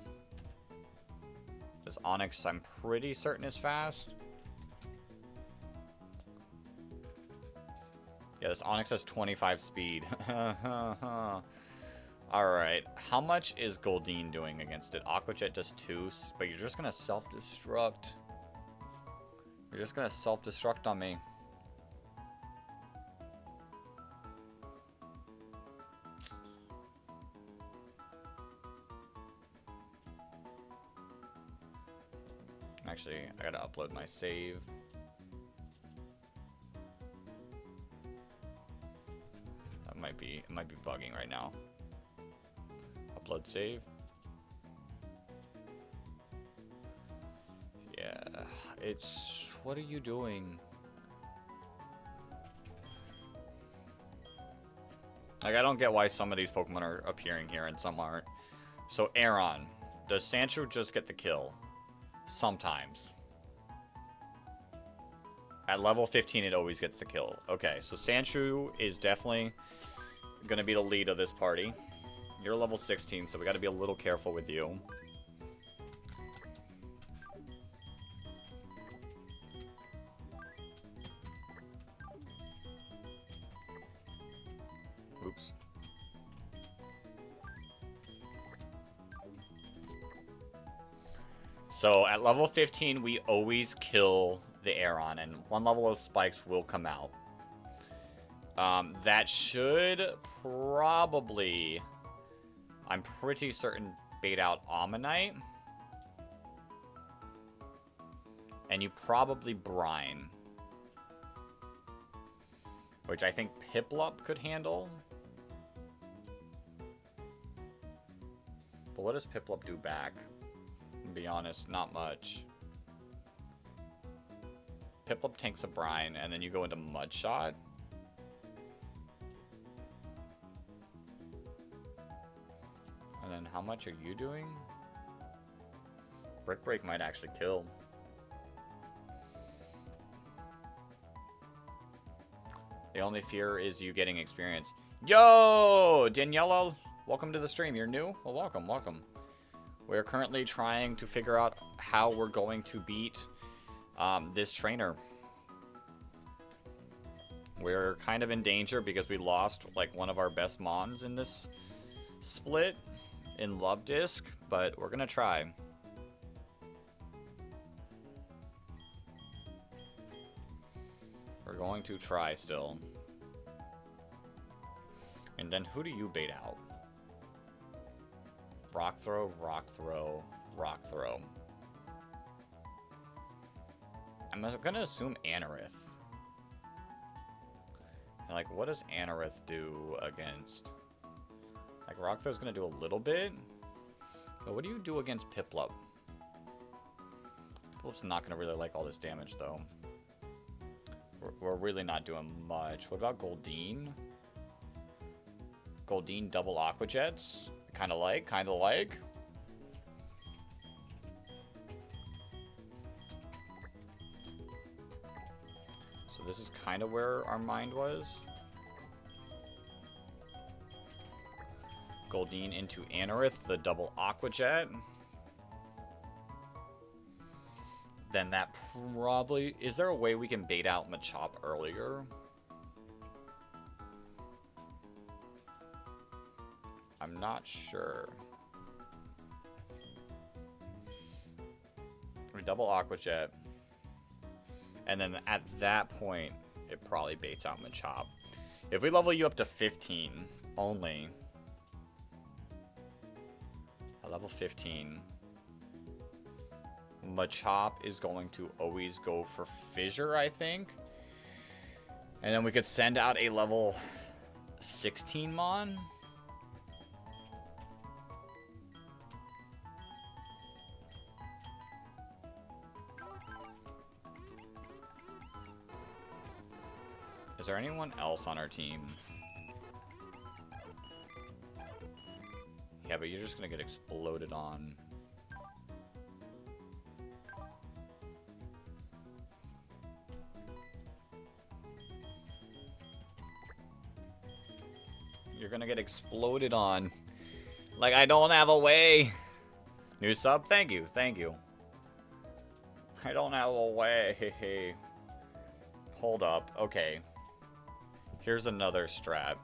Speaker 1: This Onyx, I'm pretty certain, is fast. Yeah, this Onyx has 25 speed. Alright, how much is Goldeen doing against it? Aqua Jet does 2, but you're just gonna self-destruct. You're just gonna self-destruct on me. Actually, I gotta upload my save. That might be, it might be bugging right now. Upload save. Yeah, it's, what are you doing? Like, I don't get why some of these Pokemon are appearing here and some aren't. So, Aron. Does Sandshrew just get the kill? Sometimes. At level 15, it always gets the kill. Okay, so Sandshrew is definitely going to be the lead of this party. You're level 16, so we got to be a little careful with you. Oops. So at level 15, we always kill the Aron, and one level of spikes will come out. That should probably, I'm pretty certain, bait out Ammonite. And you probably Brine. Which I think Piplup could handle. But what does Piplup do back? To be honest, not much. Piplup tanks a Brine, and then you go into Mudshot. And then how much are you doing? Brick Break might actually kill. The only fear is you getting experience. Yo! Daniela, welcome to the stream. You're new? Well, welcome, welcome. We're currently trying to figure out how we're going to beat this trainer. We're kind of in danger because we lost like one of our best Mons in this split in Love Disc, but we're gonna try. We're going to try still. And then who do you bait out? Rock Throw, Rock Throw, Rock Throw. I'm gonna assume Anorith. And like, what does Anorith do against? Like, Rock Throw's gonna do a little bit. But what do you do against Piplup? Piplup's not gonna really like all this damage though. We're really not doing much. What about Goldeen? Goldeen double Aqua Jets? Kinda like, kinda like. So this is kind of where our mind was. Goldeen into Anorith, the double Aqua Jet. Then that probably... Is there a way we can bait out Machop earlier? I'm not sure. We double Aqua Jet. And then at that point, it probably baits out Machop. If we level you up to 15 only... At level 15... Machop is going to always go for Fissure, I think. And then we could send out a level 16 Mon. Is there anyone else on our team? Yeah, but you're just gonna get exploded on. You're gonna get exploded on. Like, I don't have a way. New sub? Thank you, thank you. I don't have a way. Hold up, okay. Here's another strat.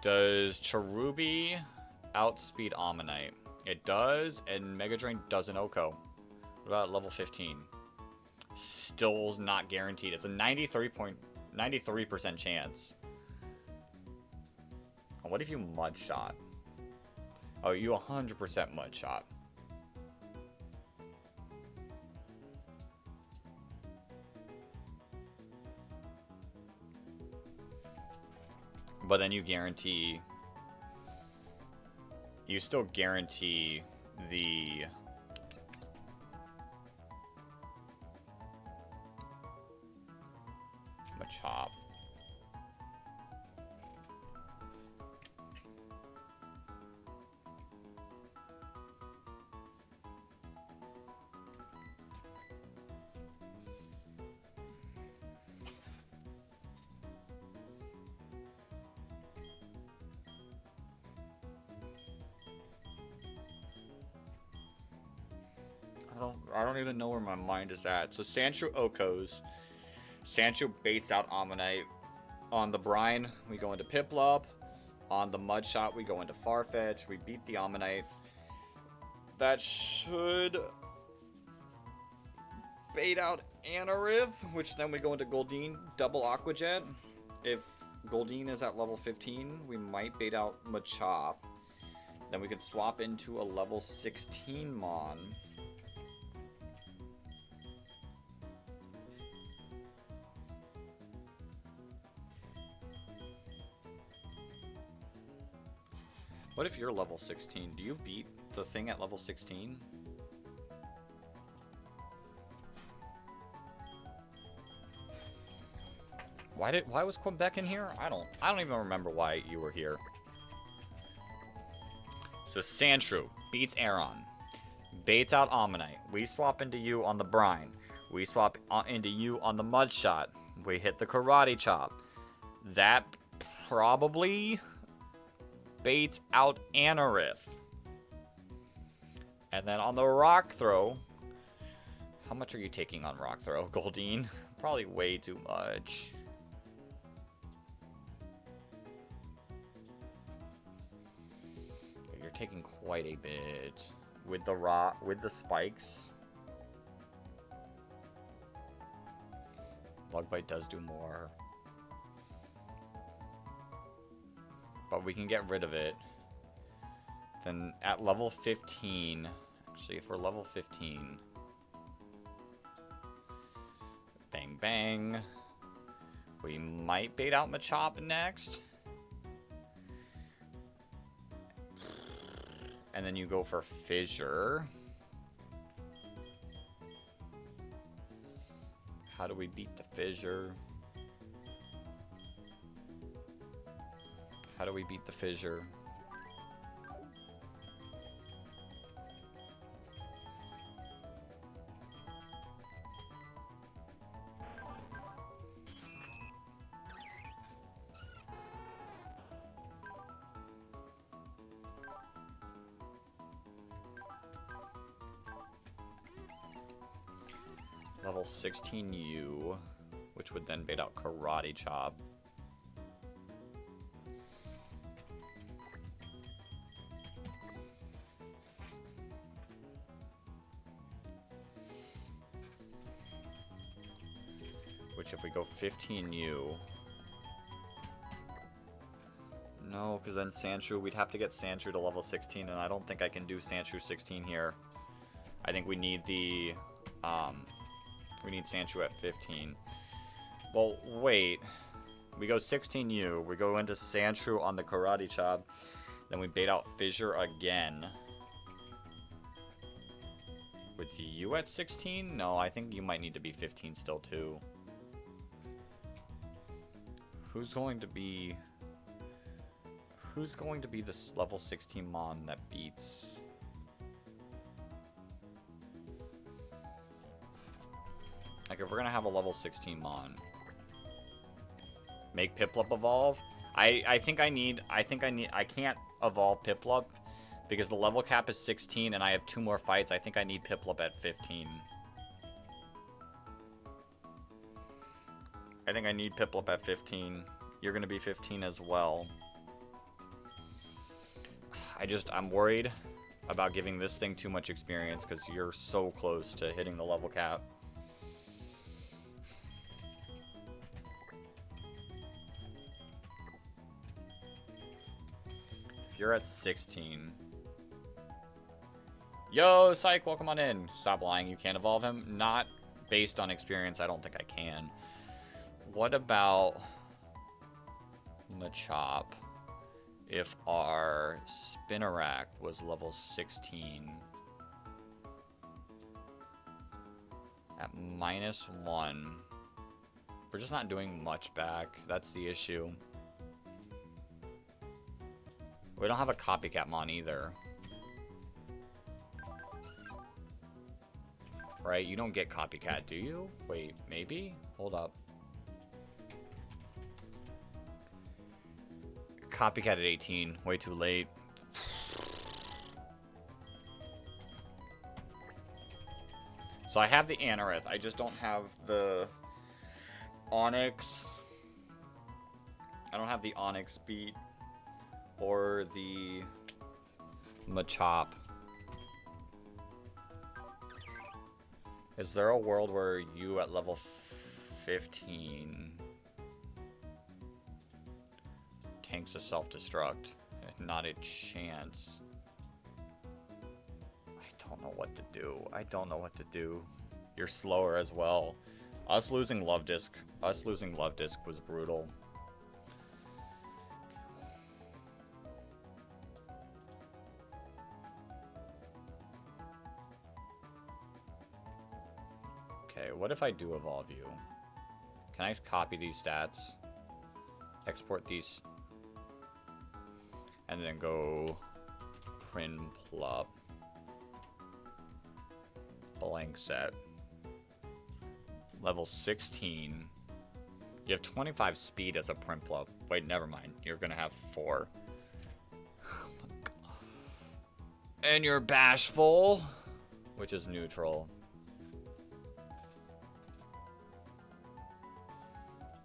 Speaker 1: Does Cherubi outspeed Ammonite? It does, and Mega Drain doesn't Oko. What about level 15? Still not guaranteed. It's a 93% chance. What if you Mud Shot? Oh, you 100% Mud Shot. But then you guarantee... You still guarantee the... Machop. I don't even know where my mind is at. So Sandshrew Okos. Sandshrew baits out Ammonite. On the Brine, we go into Piplup. On the Mudshot, we go into Farfetch. We beat the Ammonite. That should bait out Anorith, which then we go into Goldeen, double Aqua Jet. If Goldeen is at level 15, we might bait out Machop. Then we could swap into a level 16 Mon. What if you're level 16? Do you beat the thing at level 16? Why was Quebec in here? I don't even remember why you were here. So Sandshrew beats Aron. Baits out Ammonite. We swap into you on the Brine. We swap into you on the Mudshot. We hit the Karate Chop. That probably baits out Anorith. And then on the Rock Throw, how much are you taking on Rock Throw, Goldeen? Probably way too much. You're taking quite a bit with the with the spikes. Bug Bite does do more. But we can get rid of it. Then at level 15, actually if we're level 15, bang bang, we might bait out Machop next. And then you go for Fissure. How do we beat the Fissure? How do we beat the Fissure? Level 16 U, which would then bait out Karate Chop. Which if we go 15U... No, because then Sandshrew, we'd have to get Sandshrew to level 16, and I don't think I can do Sandshrew 16 here. I think we need the... we need Sandshrew at 15. Well, wait. We go 16U, we go into Sandshrew on the Karate Chop, then we bait out Fissure again. With you at 16? No, I think you might need to be 15 still too. Who's going to be this level 16 Mon that beats? Like if we're gonna have a level 16 Mon, make Piplup evolve. I can't evolve Piplup because the level cap is 16 and I have 2 more fights. I think I need Piplup at 15. I think I need Piplup at 15. You're going to be 15 as well. I'm worried about giving this thing too much experience because you're so close to hitting the level cap. If you're at 16... Yo, Psych, welcome on in. Stop lying, you can't evolve him. Not based on experience, I don't think I can. What about Machop if our Spinarak was level 16 at -1? We're just not doing much back. That's the issue. We don't have a Copycat Mon either. Right? You don't get Copycat, do you? Wait, maybe? Hold up. Copycat at 18. Way too late. So I have the Anorith. I just don't have the Onyx. I don't have the Onyx beat or the Machop. Is there a world where you at level 15 tanks a self-destruct? Not a chance. I don't know what to do. I don't know what to do. You're slower as well. Us losing Love Disc was brutal. Okay, what if I do evolve you? Can I copy these stats? Export these. And then go Prinplup. Blank set. Level 16. You have 25 speed as a Prinplup. Wait, never mind. You're gonna have 4. Oh my God. And you're bashful, which is neutral.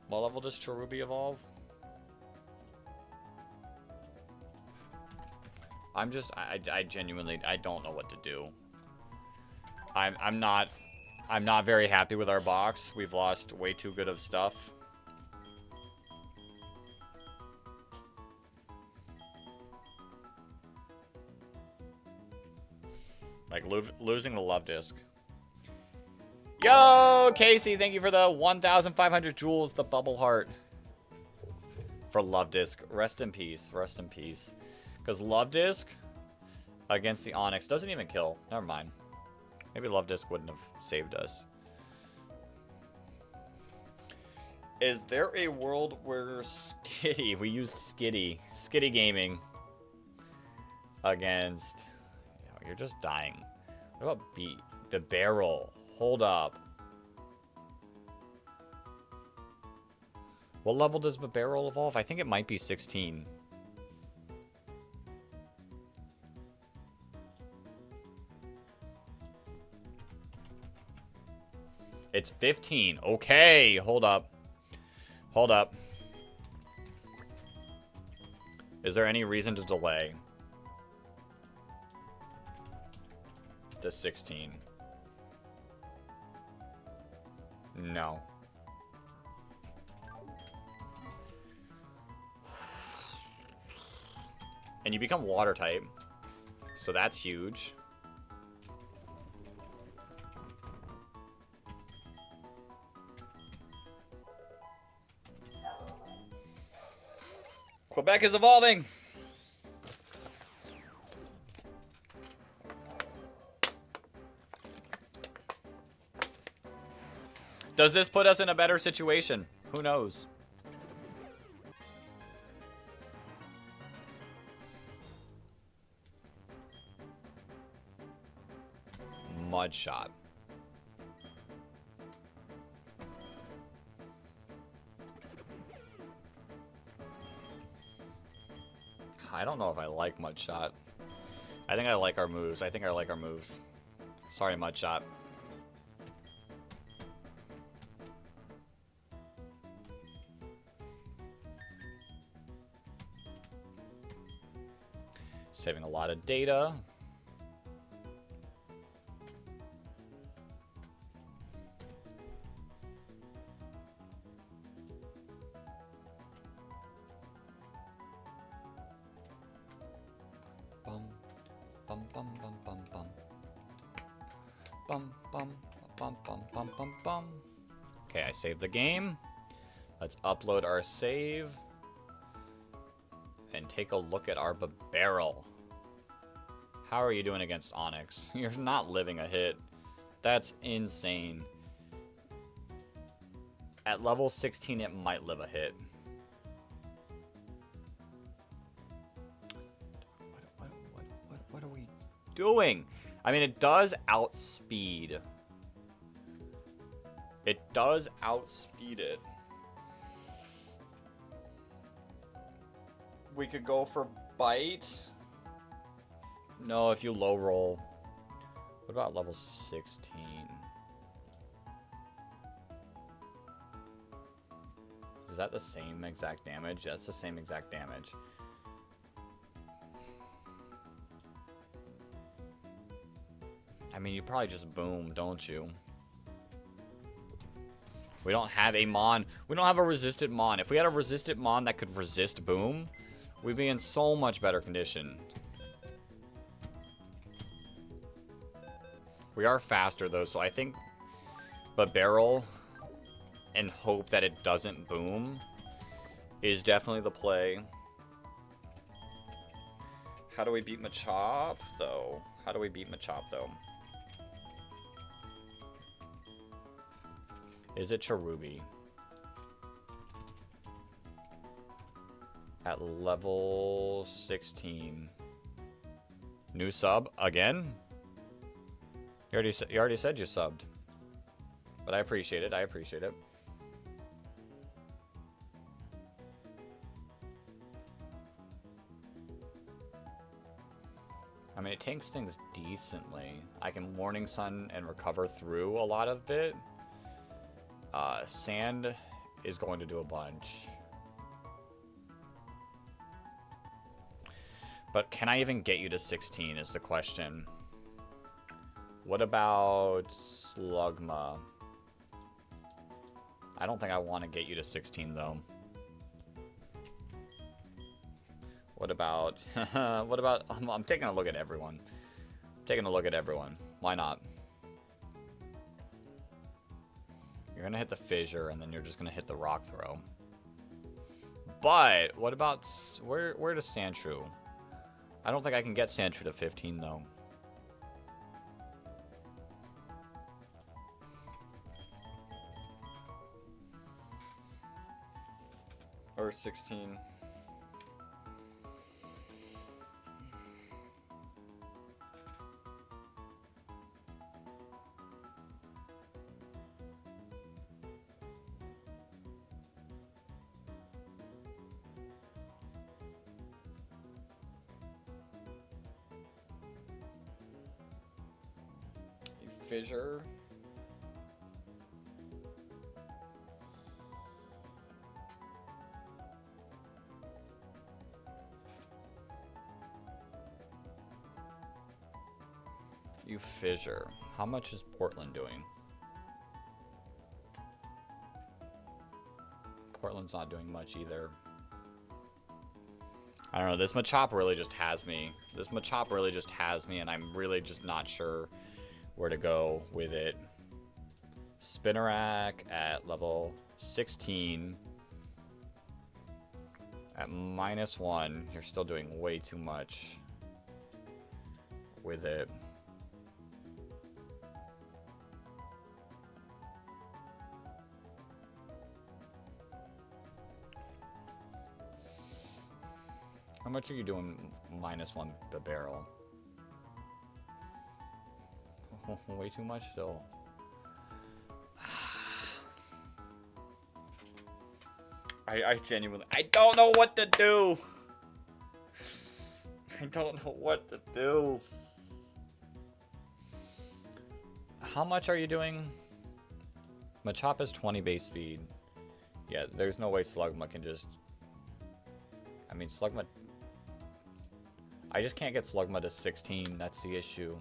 Speaker 1: What level does Cherubi evolve? I genuinely, I don't know what to do. I'm not very happy with our box. We've lost way too good of stuff. Like losing the Love Disc. Yo, Casey, thank you for the 1,500 jewels, the bubble heart. For Love Disc. Rest in peace. Rest in peace. Because Love Disc against the Onyx doesn't even kill. Never mind. Maybe Love Disc wouldn't have saved us. Is there a world where Skitty, we use Skitty Gaming against... You're just dying. What about the barrel? Hold up. What level does the barrel evolve? I think it might be 16. It's 15. Okay, hold up. Hold up. Is there any reason to delay? To 16. No. And you become water type. So that's huge. Quebec is evolving. Does this put us in a better situation? Who knows? Mud shot. I don't know if I like Mudshot. I think I like our moves. I think I like our moves. Sorry, Mudshot. Saving a lot of data. Bum, bum, bum, bum, bum, bum. Bum, bum, bum, bum, bum, bum, bum. Okay, I saved the game. Let's upload our save. And take a look at our barrel. How are you doing against Onyx? You're not living a hit. That's insane. At level 16, it might live a hit. What are we doing? I mean, it does outspeed. It does outspeed it. We could go for bite. No, if you low roll. What about level 16? Is that the same exact damage? That's the same exact damage. I mean, you probably just boom, don't you? We don't have a Mon. We don't have a resisted Mon. If we had a resisted Mon that could resist boom, we'd be in so much better condition. We are faster, though, so I think but barrel and hope that it doesn't boom is definitely the play. How do we beat Machop, though? How do we beat Machop, though? Is it Cherubi? At level 16. New sub? Again? You already said you subbed. But I appreciate it. I appreciate it. I mean, it tanks things decently. I can Morning Sun and recover through a lot of it. Sand is going to do a bunch. But can I even get you to 16 is the question. What about Slugma? I don't think I want to get you to 16, though. What about... what about... I'm taking a look at everyone. I'm taking a look at everyone. Why not? You're going to hit the Fissure, and then you're just going to hit the Rock Throw. But, what about... Where does Sandshrew? I don't think I can get Sandshrew to 15, though. Or 16. Fissure. You Fissure. How much is Portland doing? Portland's not doing much either. I don't know. This Machop really just has me. This Machop really just has me, and I'm really just not sure where to go with it. Spinarak at level 16. At -1. You're still doing way too much with it. How much are you doing -1 the barrel? Way too much still. I genuinely, I don't know what to do. I don't know what to do. How much are you doing? Machop is 20 base speed. Yeah, there's no way Slugma can just... I mean, Slugma... I just can't get Slugma to 16. That's the issue.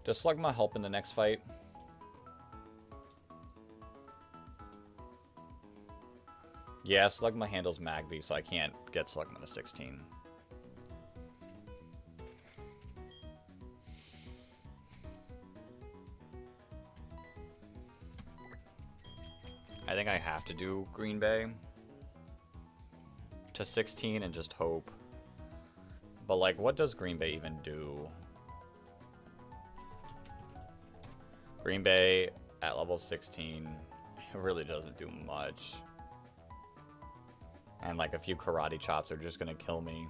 Speaker 1: Does Slugma help in the next fight? Yeah, Slugma handles Magby, so I can't get Slugma to 16. I think I have to do Green Bay to 16 and just hope. But, like, what does Green Bay even do? Green Bay at level 16, it really doesn't do much. And like a few karate chops are just gonna kill me.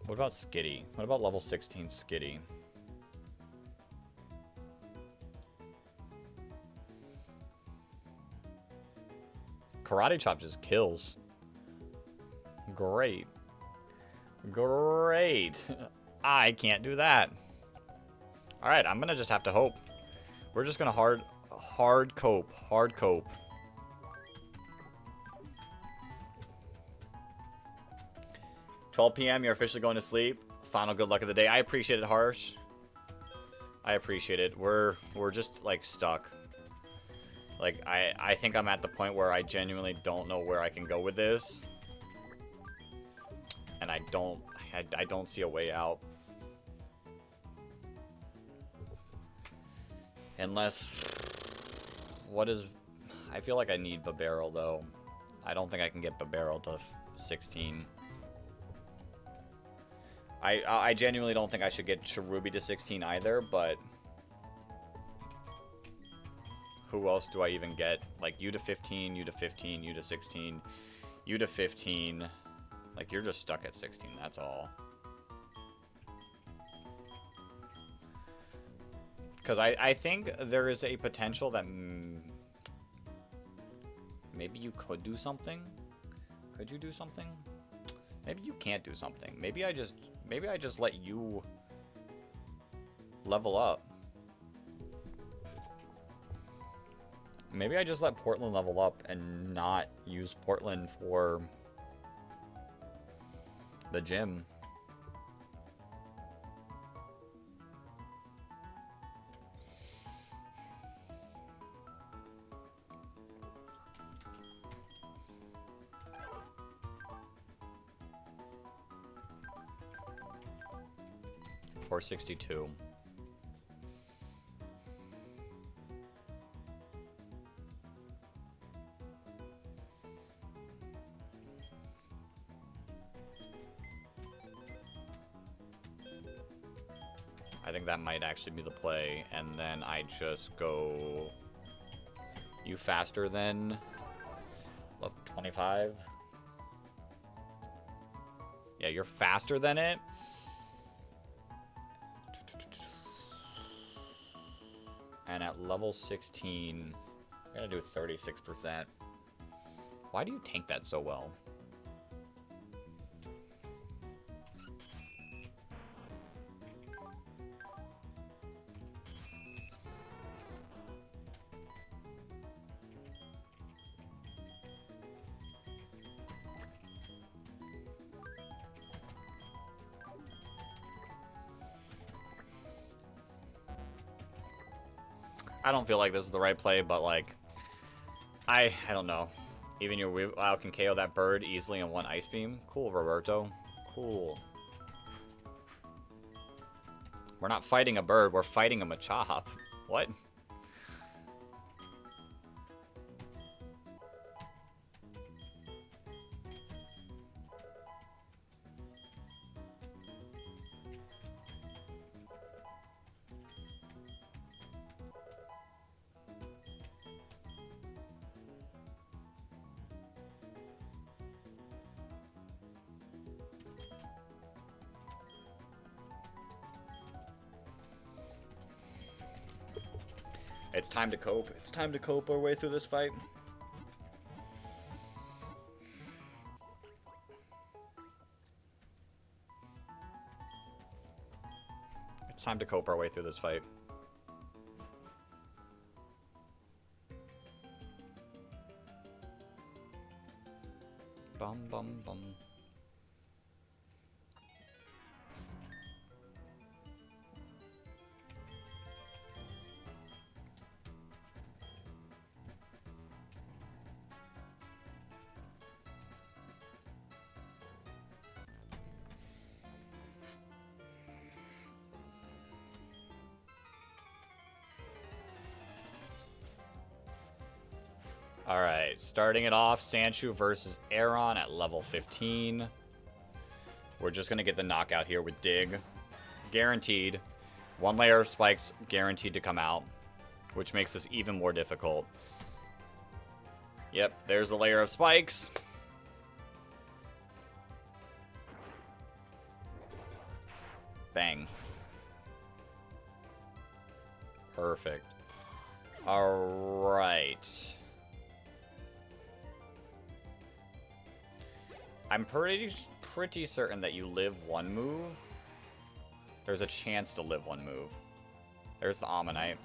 Speaker 1: What about Skitty? What about level 16 Skitty? Karate chop just kills. Great. Great. I can't do that. Alright, I'm gonna just have to hope. We're just gonna hard cope. Hard cope. $12 p.m. You're officially going to sleep. Final good luck of the day. I appreciate it, Harsh. I appreciate it. We're just like stuck. Like I think I'm at the point where I genuinely don't know where I can go with this. And I don't see a way out. Unless, what is, I feel like I need Babarrel though. I don't think I can get Babarrel to 16. I genuinely don't think I should get Cherubi to 16 either, but who else do I even get? Like you to 15, you to 15, you to 16, you to 15. Like, you're just stuck at 16, that's all. Because I think there is a potential that maybe you could do something. Could you do something? Maybe you can't do something. Maybe I just let you level up. Maybe I just let Portland level up and not use Portland for the gym. $462. I think that might actually be the play, and then I just go you faster than level 25. Yeah, you're faster than it. And at level 16, I'm gonna do 36%. Why do you tank that so well? I don't feel like this is the right play, but like, I don't know. Even your WoW can KO that bird easily in one Ice Beam. Cool, Roberto. Cool. We're not fighting a bird, we're fighting a Machop. What? It's time to cope. It's time to cope our way through this fight. It's time to cope our way through this fight. Bum, bum, bum. Alright, starting it off, Sanchu versus Aeron at level 15. We're just going to get the knockout here with Dig. Guaranteed. 1 layer of spikes guaranteed to come out, which makes this even more difficult. Yep, there's a layer of spikes. Bang. Perfect. Alright. I'm pretty certain that you live 1 move. There's a chance to live 1 move. There's the Ammonite.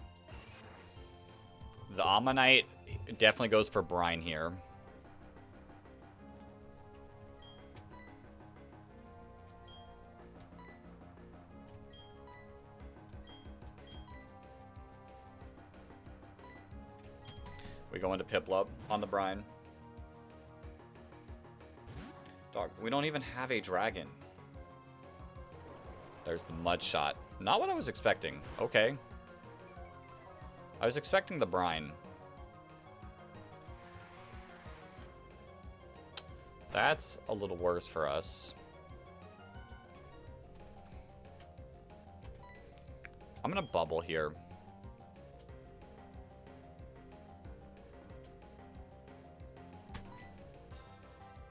Speaker 1: The Ammonite definitely goes for Brine here. We go into Piplup on the Brine. Dog, we don't even have a dragon. There's the Mud Shot. Not what I was expecting. Okay. I was expecting the Brine. That's a little worse for us. I'm gonna bubble here.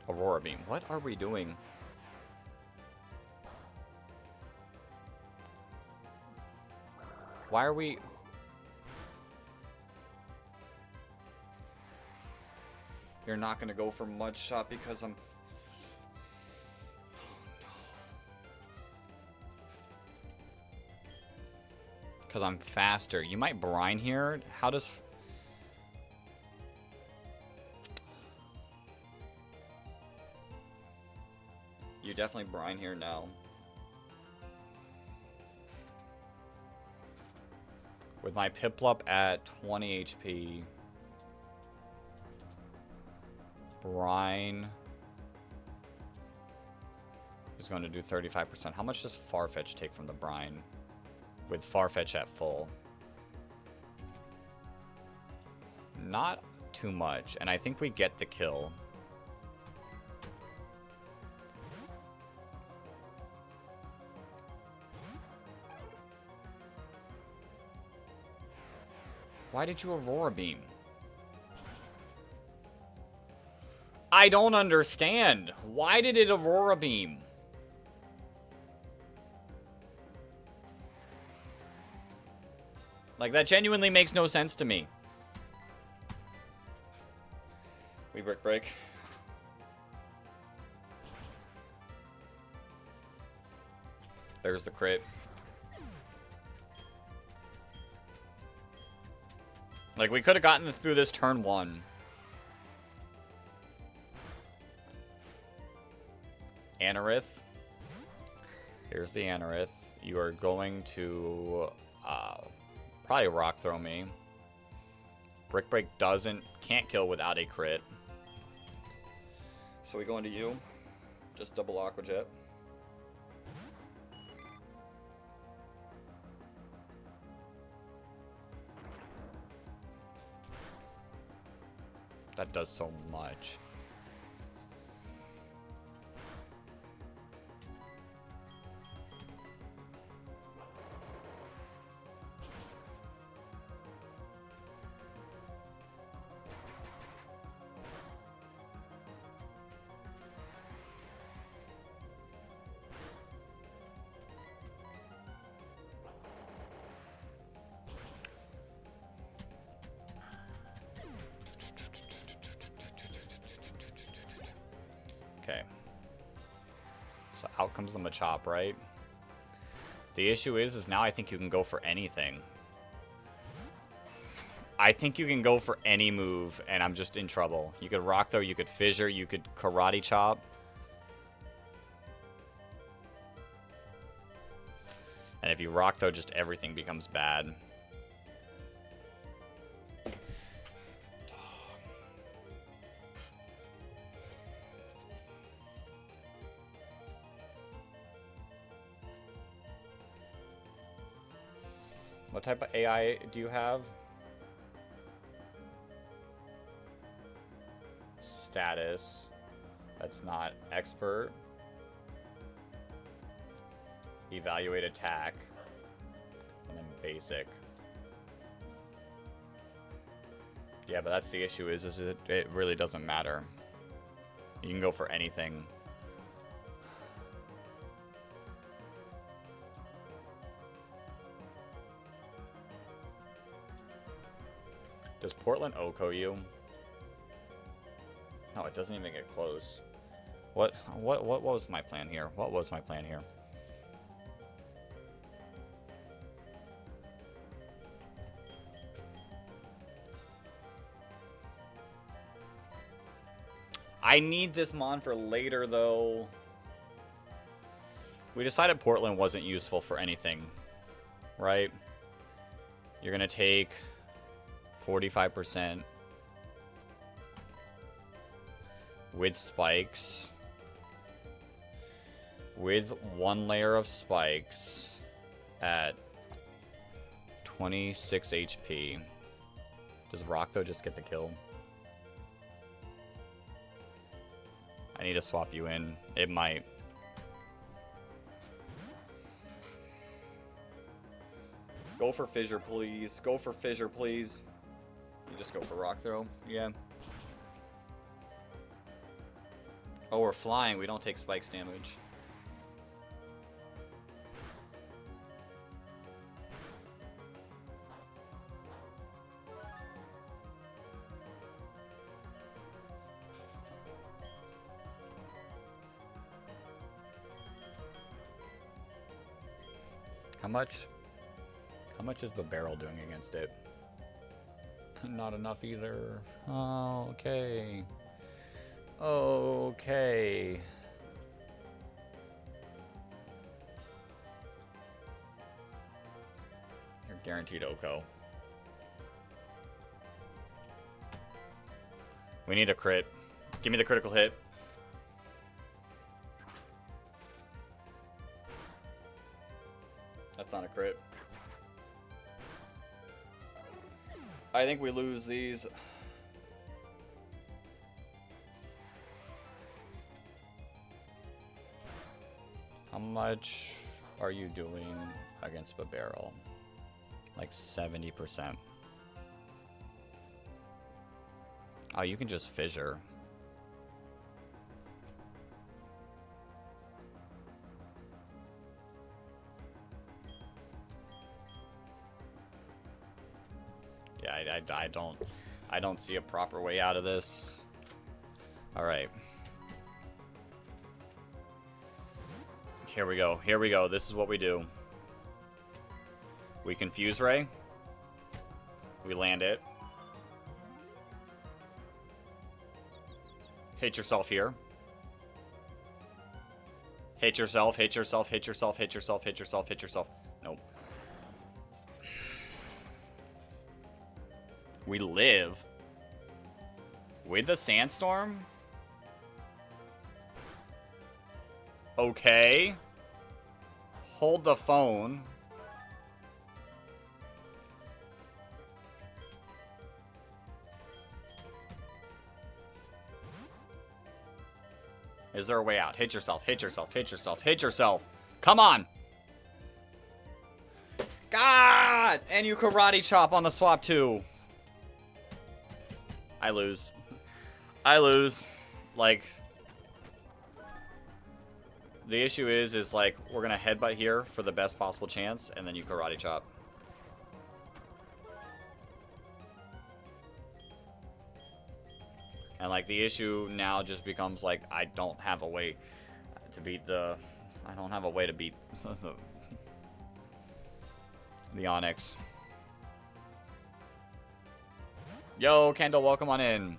Speaker 1: Aurora Beam. What are we doing? Why are we... You're not going to go for Mud Shot because I'm... Because I'm faster. You might Brine here. How does... You definitely Brine here now. With my Piplup at 20 HP. Brine is going to do 35%. How much does Farfetch take from the Brine? With Farfetch at full. Not too much. And I think we get the kill. Why did you Aurora Beam? I don't understand. Why did it Aurora Beam? Like, that genuinely makes no sense to me. We Brick Break. There's the crit. Like, we could have gotten through this turn 1. Anorith. Here's the Anorith. You are going to probably Rock Throw me. Brick Break can't kill without a crit. So we go into you. Just double Aqua Jet. That does so much. So out comes the Machop, right? The issue is now I think you can go for anything. I think you can go for any move, and I'm just in trouble. You could Rock Throw, you could Fissure, you could Karate Chop. And if you Rock Throw, just everything becomes bad. What type of AI do you have? Status. That's not expert. Evaluate attack. And then basic. Yeah, but that's the issue is it really doesn't matter. You can go for anything. Does Portland Oko you? No, it doesn't even get close. What was my plan here? What was my plan here? I need this Mon for later, though. We decided Portland wasn't useful for anything, right? You're going to take 45% with spikes. With one layer of spikes at 26 HP. Does Rock, though, just get the kill? I need to swap you in. It might. Go for Fissure, please. Go for Fissure, please. You just go for Rock Throw. Yeah. Oh, we're flying. We don't take spikes damage. How much is the barrel doing against it? Not enough either. Oh, okay. Okay. You're guaranteed Oko. We need a crit. Give me the critical hit. That's not a crit. I think we lose these. How much are you doing against a barrel? Like 70%. Oh, you can just fissure. Yeah, I don't see a proper way out of this. All right. Here we go. Here we go. This is what we do. We confuse Ray. We land it. Hit yourself here. Hit yourself, hit yourself, hit yourself, hit yourself, hit yourself, hit yourself. Nope. We live. With the sandstorm? Okay. Hold the phone. Is there a way out? Hit yourself, hit yourself, hit yourself, hit yourself. Come on. God! And you karate chop on the swap too. I lose. I lose. Like, the issue is like, we're gonna headbutt here for the best possible chance, and then you karate chop. And like, the issue now just becomes like, I don't have a way to beat the I don't have a way to beat the Onyx. Yo, Kendall, welcome on in.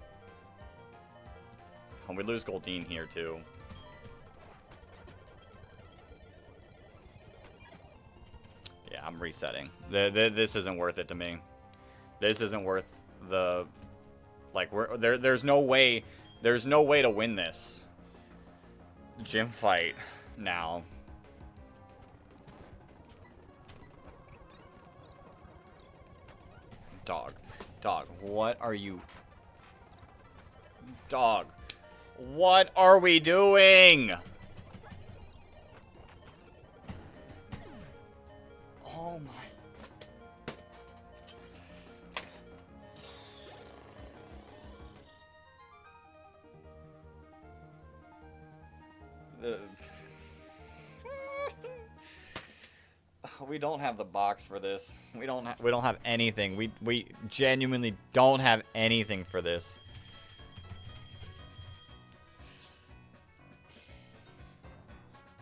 Speaker 1: And we lose Goldeen here, too. Yeah, I'm resetting. This isn't worth it to me. This isn't worth the... Like, there's no way... There's no way to win this gym fight now. Dog. Dog, what are you... Dog. What are we doing? Oh my... We don't have the box for this. We don't have anything. We genuinely don't have anything for this.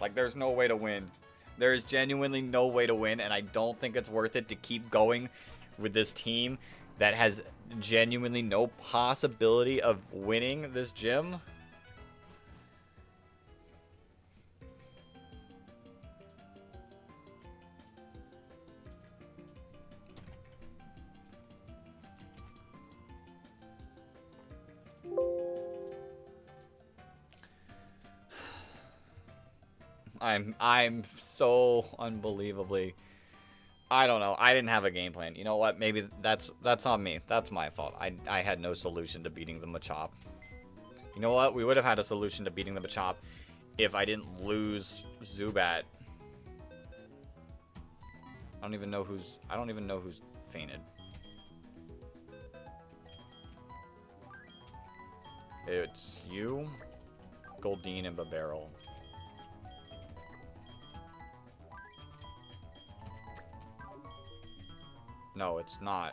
Speaker 1: Like, there's no way to win. There is genuinely no way to win, and I don't think it's worth it to keep going with this team that has genuinely no possibility of winning this gym. I'm so unbelievably... I don't know. I didn't have a game plan. You know what? Maybe that's on me. That's my fault. I had no solution to beating the Machop. You know what? We would have had a solution to beating the Machop if I didn't lose Zubat. I don't even know who's fainted. It's you, Goldeen, and Babarrel. No, it's not.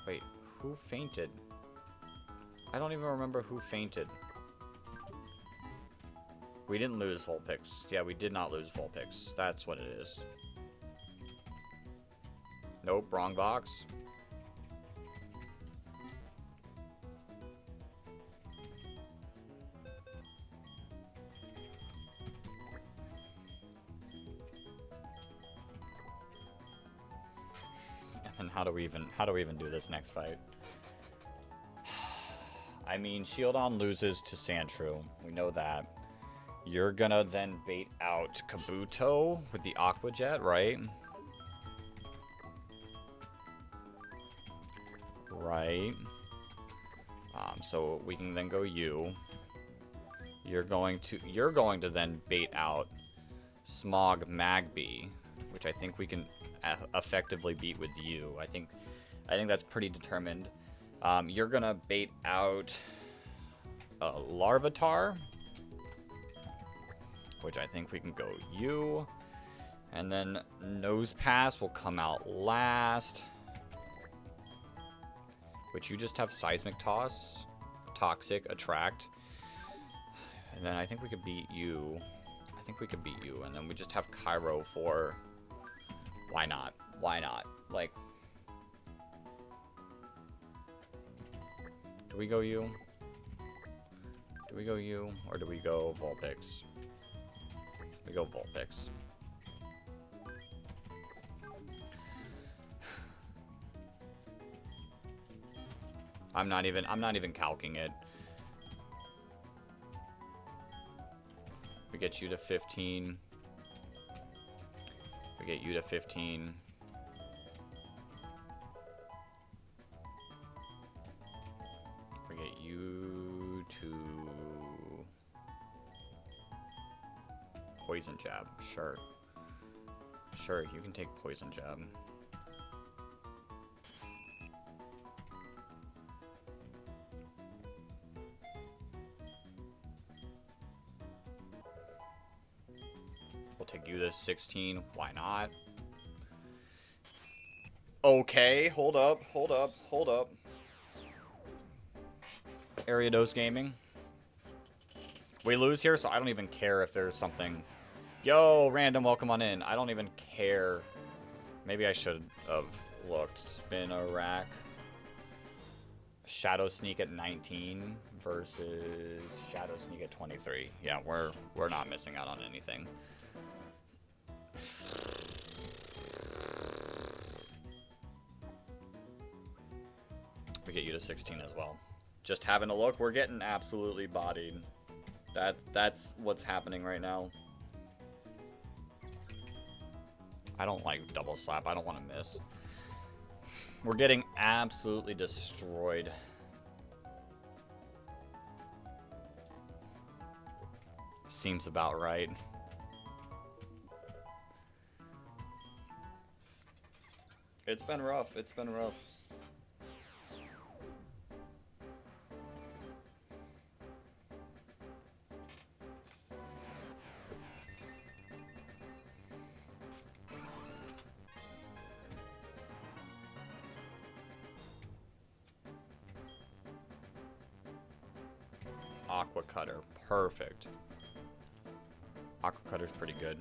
Speaker 1: Wait, who fainted? I don't even remember who fainted. We didn't lose Vulpix. Yeah, we did not lose Vulpix. That's what it is. Nope, wrong box. And how do we even do this next fight? I mean, Shieldon loses to Sandshrew. We know that. You're gonna then bait out Kabuto with the Aqua Jet, right? Right. So we can then go you. You're going to then bait out Smog Magby, which I think we can effectively beat with you. I think that's pretty determined. You're gonna bait out Larvitar, which I think we can go you, and then Nose Pass will come out last, which you just have Seismic Toss, Toxic, Attract, and then I think we could beat you. And then we just have Cairo for... Why not? Why not? Like... Do we go you? Do we go you? Or do we go Vulpix? We go Vulpix. I'm not even calcing it. We get you to 15. We get you to 15. We get you to Poison Jab. Sure. Sure, you can take Poison Jab. We'll take you to 16. Why not? Okay, hold up. Ariados Gaming. We lose here, so I don't even care if there's something. Yo, random, welcome on in. I don't even care. Maybe I should have looked. Spin a rack. Shadow Sneak at 19 versus Shadow Sneak at 23. Yeah, we're not missing out on anything. We get you to 16 as well. Just having a look, we're getting absolutely bodied. That's what's happening right now. I don't like double slap. I don't want to miss. We're getting absolutely destroyed. Seems about right. It's been rough. It's been rough. Aqua Cutter. Perfect. Aqua Cutter's pretty good.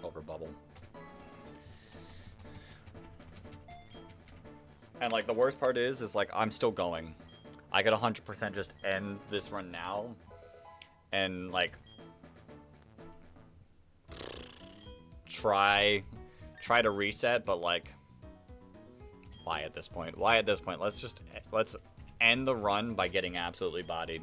Speaker 1: Over bubble. And like the worst part is like I'm still going. I could 100% just end this run now and like try to reset, but like why at this point? Why at this point? Let's end the run by getting absolutely bodied.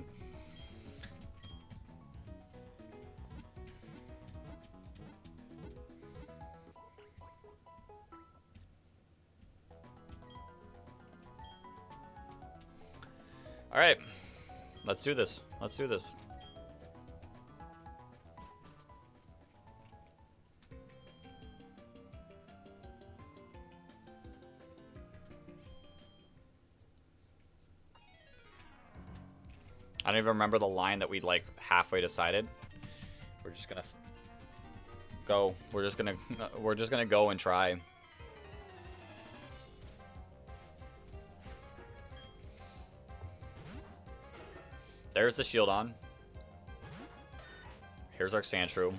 Speaker 1: All right, let's do this. Let's do this. I don't even remember the line that we like halfway decided. We're just gonna go. We're just gonna go and try. There's the shield on. Here's our Sandshrew.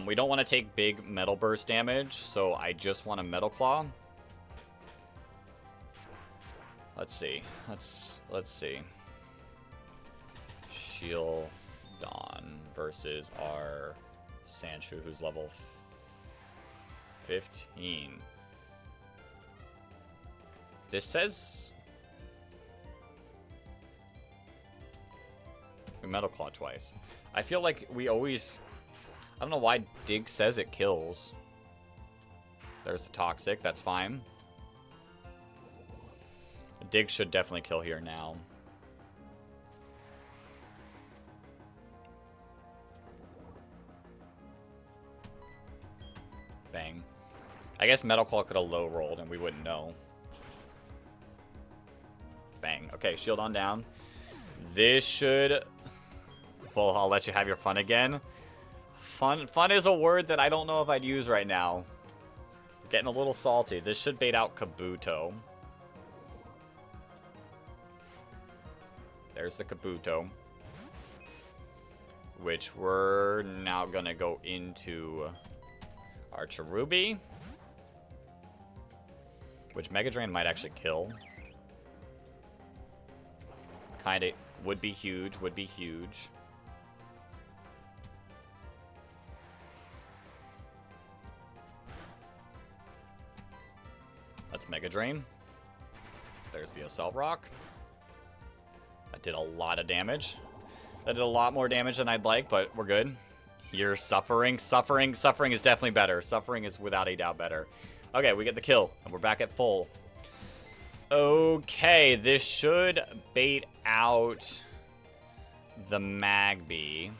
Speaker 1: We don't want to take big metal burst damage, so I just want a metal claw. Let's see. Let's see. Shield Dawn versus our Sandshrew, who's level 15. This says we Metal Claw twice. I feel like we always... I don't know why Dig says it kills. There's the Toxic. That's fine. Dig should definitely kill here now. Bang. I guess Metal Claw could have low rolled and we wouldn't know. Bang. Okay, shield on down. This should... Well, I'll let you have your fun again. Fun is a word that I don't know if I'd use right now. Getting a little salty. This should bait out Kabuto. There's the Kabuto. Which we're now gonna go into our Cherubi. Which Mega Drain might actually kill. Kinda would be huge, would be huge. Let's Mega Drain. There's the Assault Rock. That did a lot of damage. That did a lot more damage than I'd like, but we're good. You're suffering. Suffering is definitely better. Suffering is without a doubt better. Okay, we get the kill, and we're back at full. Okay, this should bait out the Magby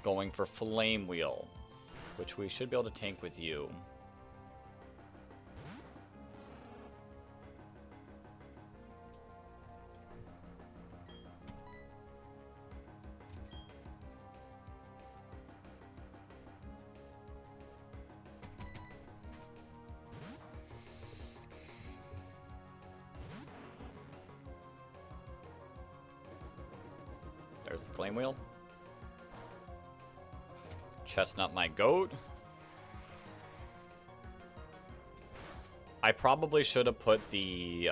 Speaker 1: going for Flame Wheel, which we should be able to tank with you. Flame Wheel. Chestnut my goat. I probably should have put the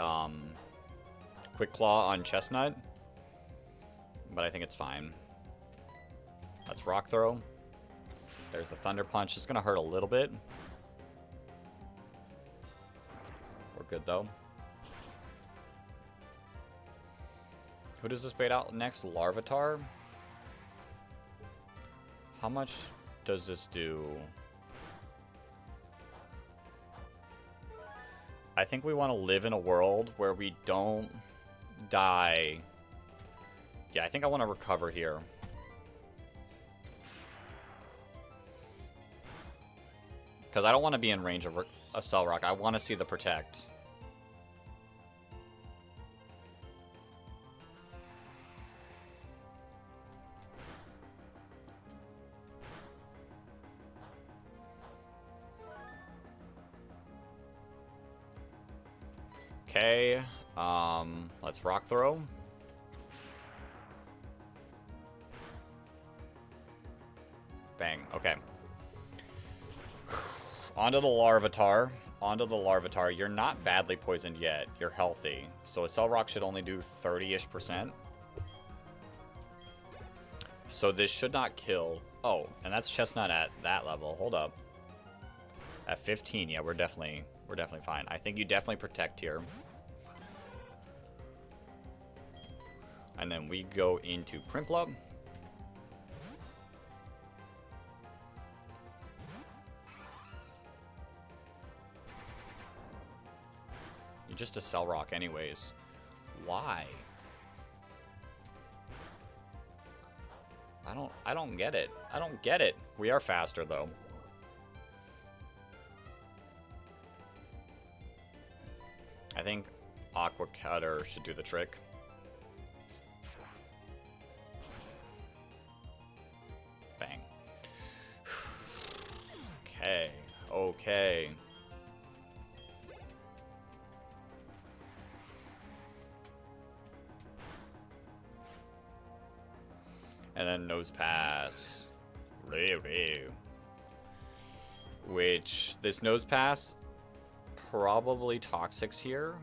Speaker 1: Quick Claw on Chestnut, but I think it's fine. Let's Rock Throw. There's a Thunder Punch. It's going to hurt a little bit. We're good, though. Who does this bait out next? Larvitar? How much does this do? I think we want to live in a world where we don't die. Yeah, I think I want to recover here. Because I don't want to be in range of a Cell Rock. I want to see the Protect. Okay, let's Rock Throw. Bang, okay. Onto the Larvitar. Onto the Larvitar. You're not badly poisoned yet. You're healthy. So a Cell Rock should only do 30-ish%. So this should not kill. Oh, and that's Chestnut at that level. Hold up. At 15, yeah, we're definitely fine. I think you definitely Protect here. And then we go into Prinplup. You're just a Cell Rock anyways. Why? I don't get it. I don't get it. We are faster though. I think Aqua Cutter should do the trick. Bang. Okay. Okay. And then Nose Pass. Which, this Nose Pass, probably Toxics here.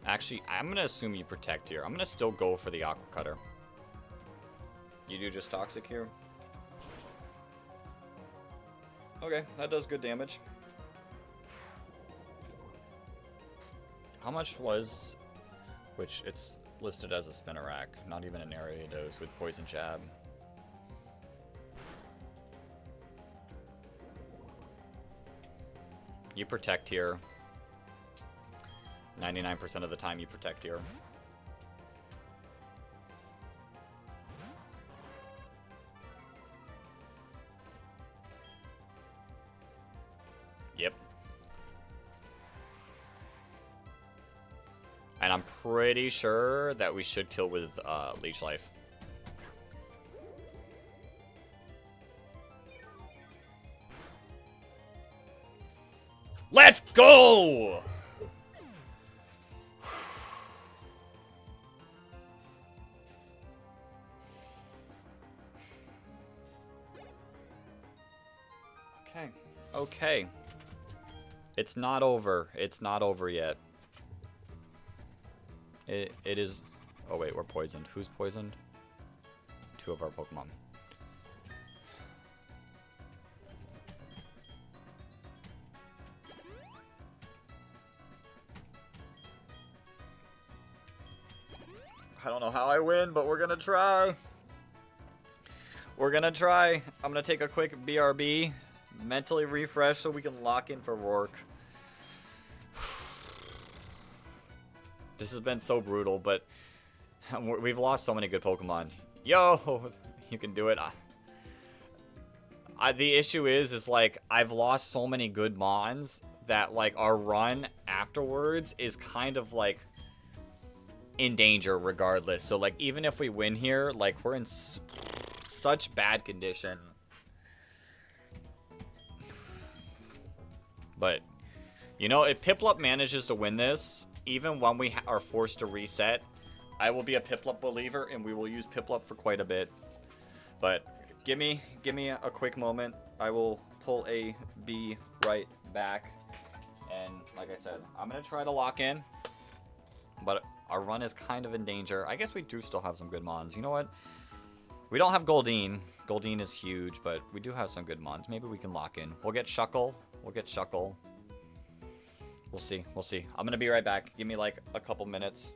Speaker 1: Actually, I'm going to assume you Protect here. I'm going to still go for the Aqua Cutter. You do just Toxic here? Okay, that does good damage. How much was... Which, it's listed as a Spinnerack, not even an area dose with Poison Jab. You Protect here. 99% of the time you Protect here. Yep. And I'm pretty sure that we should kill with Leech Life. Let's go! Okay. Okay. It's not over. It's not over yet. It is... Oh wait, we're poisoned. Who's poisoned? Two of our Pokemon. I don't know how I win, but we're gonna try. We're gonna try. I'm gonna take a quick BRB. Mentally refresh so we can lock in for Roark. This has been so brutal, but we've lost so many good Pokemon. Yo, you can do it. The issue is like I've lost so many good Mons that like our run afterwards is kind of like in danger regardless. So like even if we win here, like we're in such bad condition. But you know, if Piplup manages to win this, even when we are forced to reset, I will be a Piplup believer, and we will use Piplup for quite a bit. But give me a quick moment. I will pull a B right back. And like I said, I'm going to try to lock in. But our run is kind of in danger. I guess we do still have some good mons. You know what? We don't have Goldeen. Goldeen is huge, but we do have some good mons. Maybe we can lock in. We'll get Shuckle. We'll get Shuckle. We'll see. We'll see. I'm going to be right back. Give me like a couple minutes.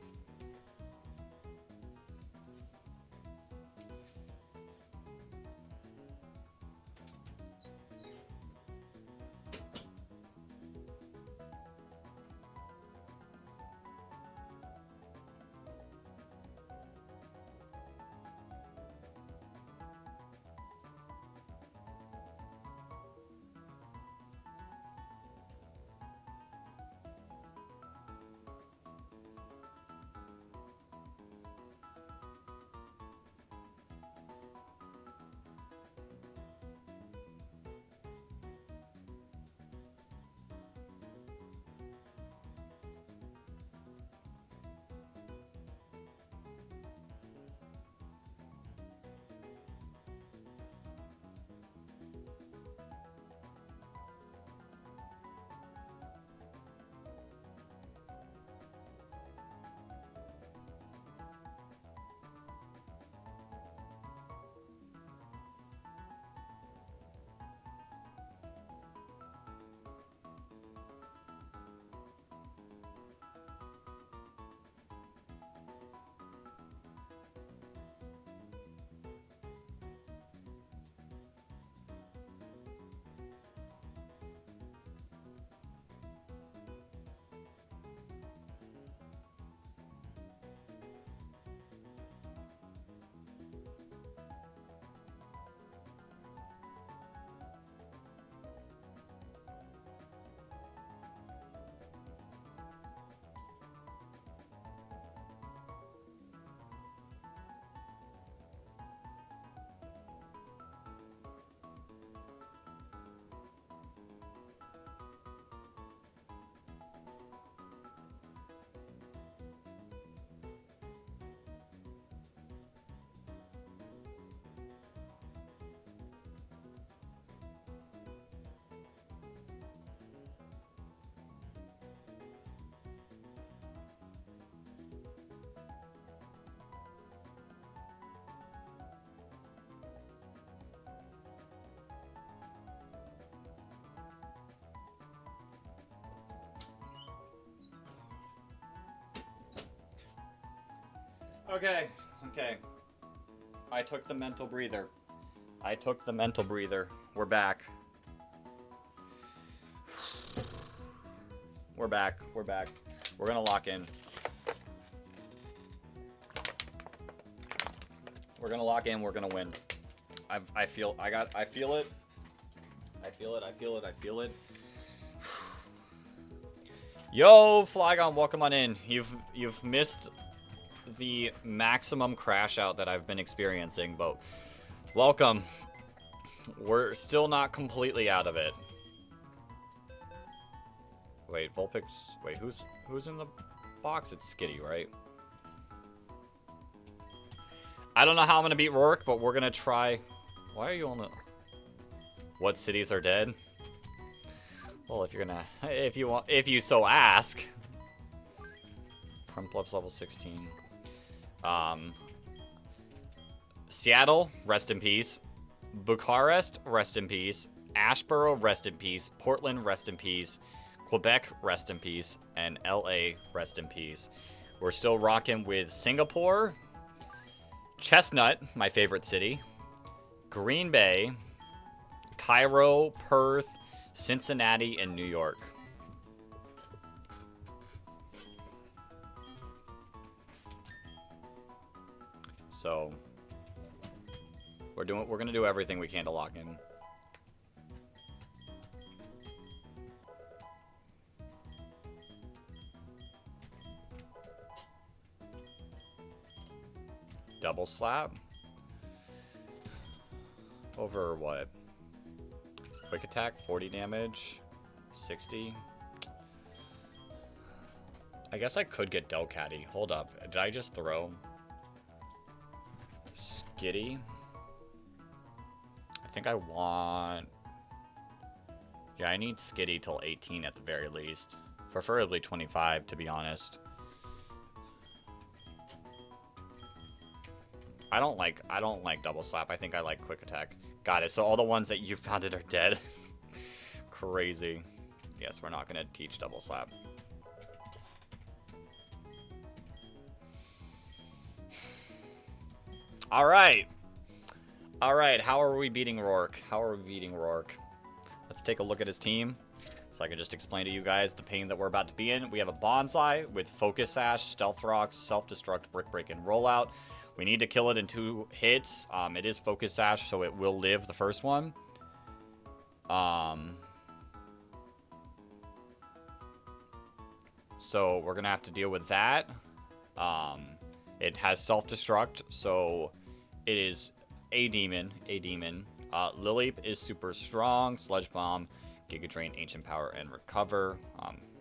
Speaker 1: Okay. I took the mental breather. We're back. We're back. We're gonna lock in. We're gonna win. I feel it. Yo, Flygon, welcome on in. You've missed the maximum crash out that I've been experiencing, but welcome. We're still not completely out of it. Wait, Vulpix. Wait, who's in the box? It's Skitty, right? I don't know how I'm gonna beat Roark, but we're gonna try. Why are you on the? What cities are dead? Well, if you so ask. Primplep's level 16. Seattle, rest in peace. Bucharest, rest in peace. Ashboro, rest in peace. Portland, rest in peace. Quebec, rest in peace. And LA, rest in peace. We're still rocking with Singapore, Chestnut, my favorite city, Green Bay, Cairo, Perth, Cincinnati, and New York. So we're gonna do everything we can to lock in. Double slap. Over what? Quick attack, 40 damage, 60. I guess I could get Delcatty. Hold up. Did I just throw Skitty? I think I want... Yeah, I need Skitty till 18 at the very least. Preferably 25, to be honest. I don't like double slap. I think I like quick attack. Got it. So all the ones that you founded are dead. Crazy. Yes, we're not gonna teach double slap. All right. All right. How are we beating Roark? How are we beating Roark? Let's take a look at his team, so I can just explain to you guys the pain that we're about to be in. We have a Bonsai with Focus Sash, Stealth Rocks, Self-Destruct, Brick Break, and Rollout. We need to kill it in 2 hits. It is Focus Sash, so it will live the first one. So we're going to have to deal with that. It has Self-Destruct, so it is a demon. Lily is super strong. Sludge Bomb, Giga Drain, Ancient Power, and Recover.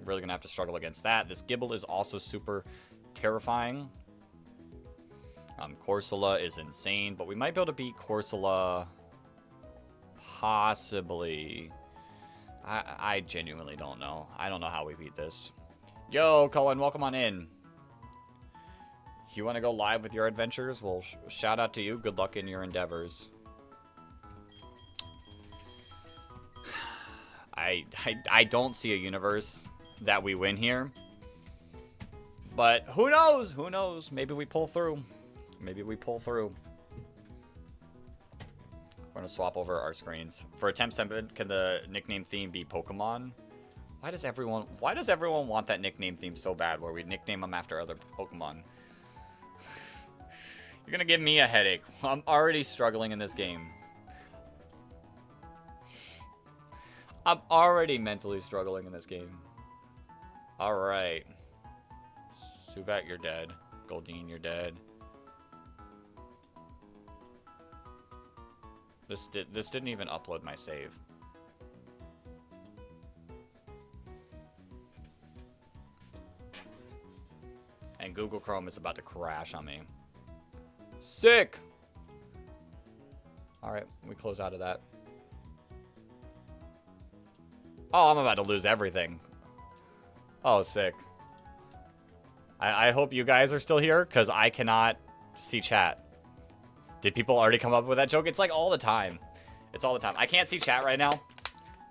Speaker 1: Really going to have to struggle against that. This Gible is also super terrifying. Corsola is insane, but we might be able to beat Corsola. Possibly. I genuinely don't know. I don't know how we beat this. Yo, Cohen, welcome on in. You want to go live with your adventures? Well, shout out to you. Good luck in your endeavors. I don't see a universe that we win here. But who knows? Who knows? Maybe we pull through. Maybe we pull through. We're going to swap over our screens. For attempt 7, can the nickname theme be Pokemon? Why does everyone want that nickname theme so bad where we nickname them after other Pokemon? You're going to give me a headache. I'm already struggling in this game. I'm already mentally struggling in this game. Alright. Subat, you're dead. Goldeen, you're dead. This didn't even upload my save. And Google Chrome is about to crash on me. Sick! Alright, we close out of that. Oh, I'm about to lose everything. Oh, sick. I hope you guys are still here, because I cannot see chat. Did people already come up with that joke? It's like all the time. It's all the time. I can't see chat right now,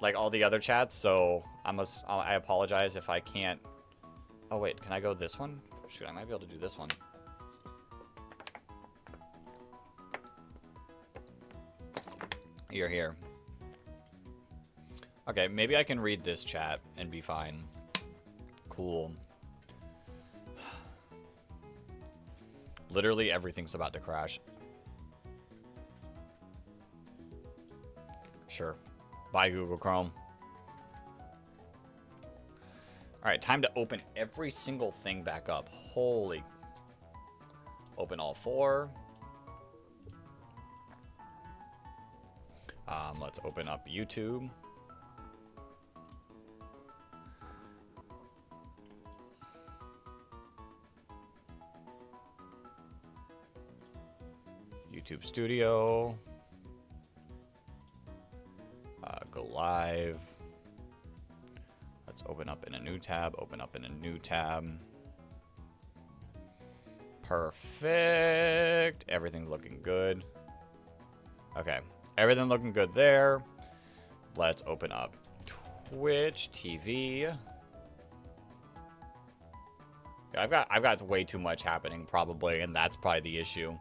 Speaker 1: like all the other chats, so I apologize if I can't. Oh, wait, can I go this one? Shoot, I might be able to do this one. You're here. Okay, maybe I can read this chat and be fine. Cool. Literally everything's about to crash. Sure. Bye, Google Chrome. Alright, time to open every single thing back up. Holy. Open all 4. Let's open up YouTube. YouTube Studio. Go live. Let's open up in a new tab. Open up in a new tab. Perfect. Everything's looking good. Okay. Everything looking good there. Let's open up Twitch TV. Yeah, I've got way too much happening probably, and that's probably the issue.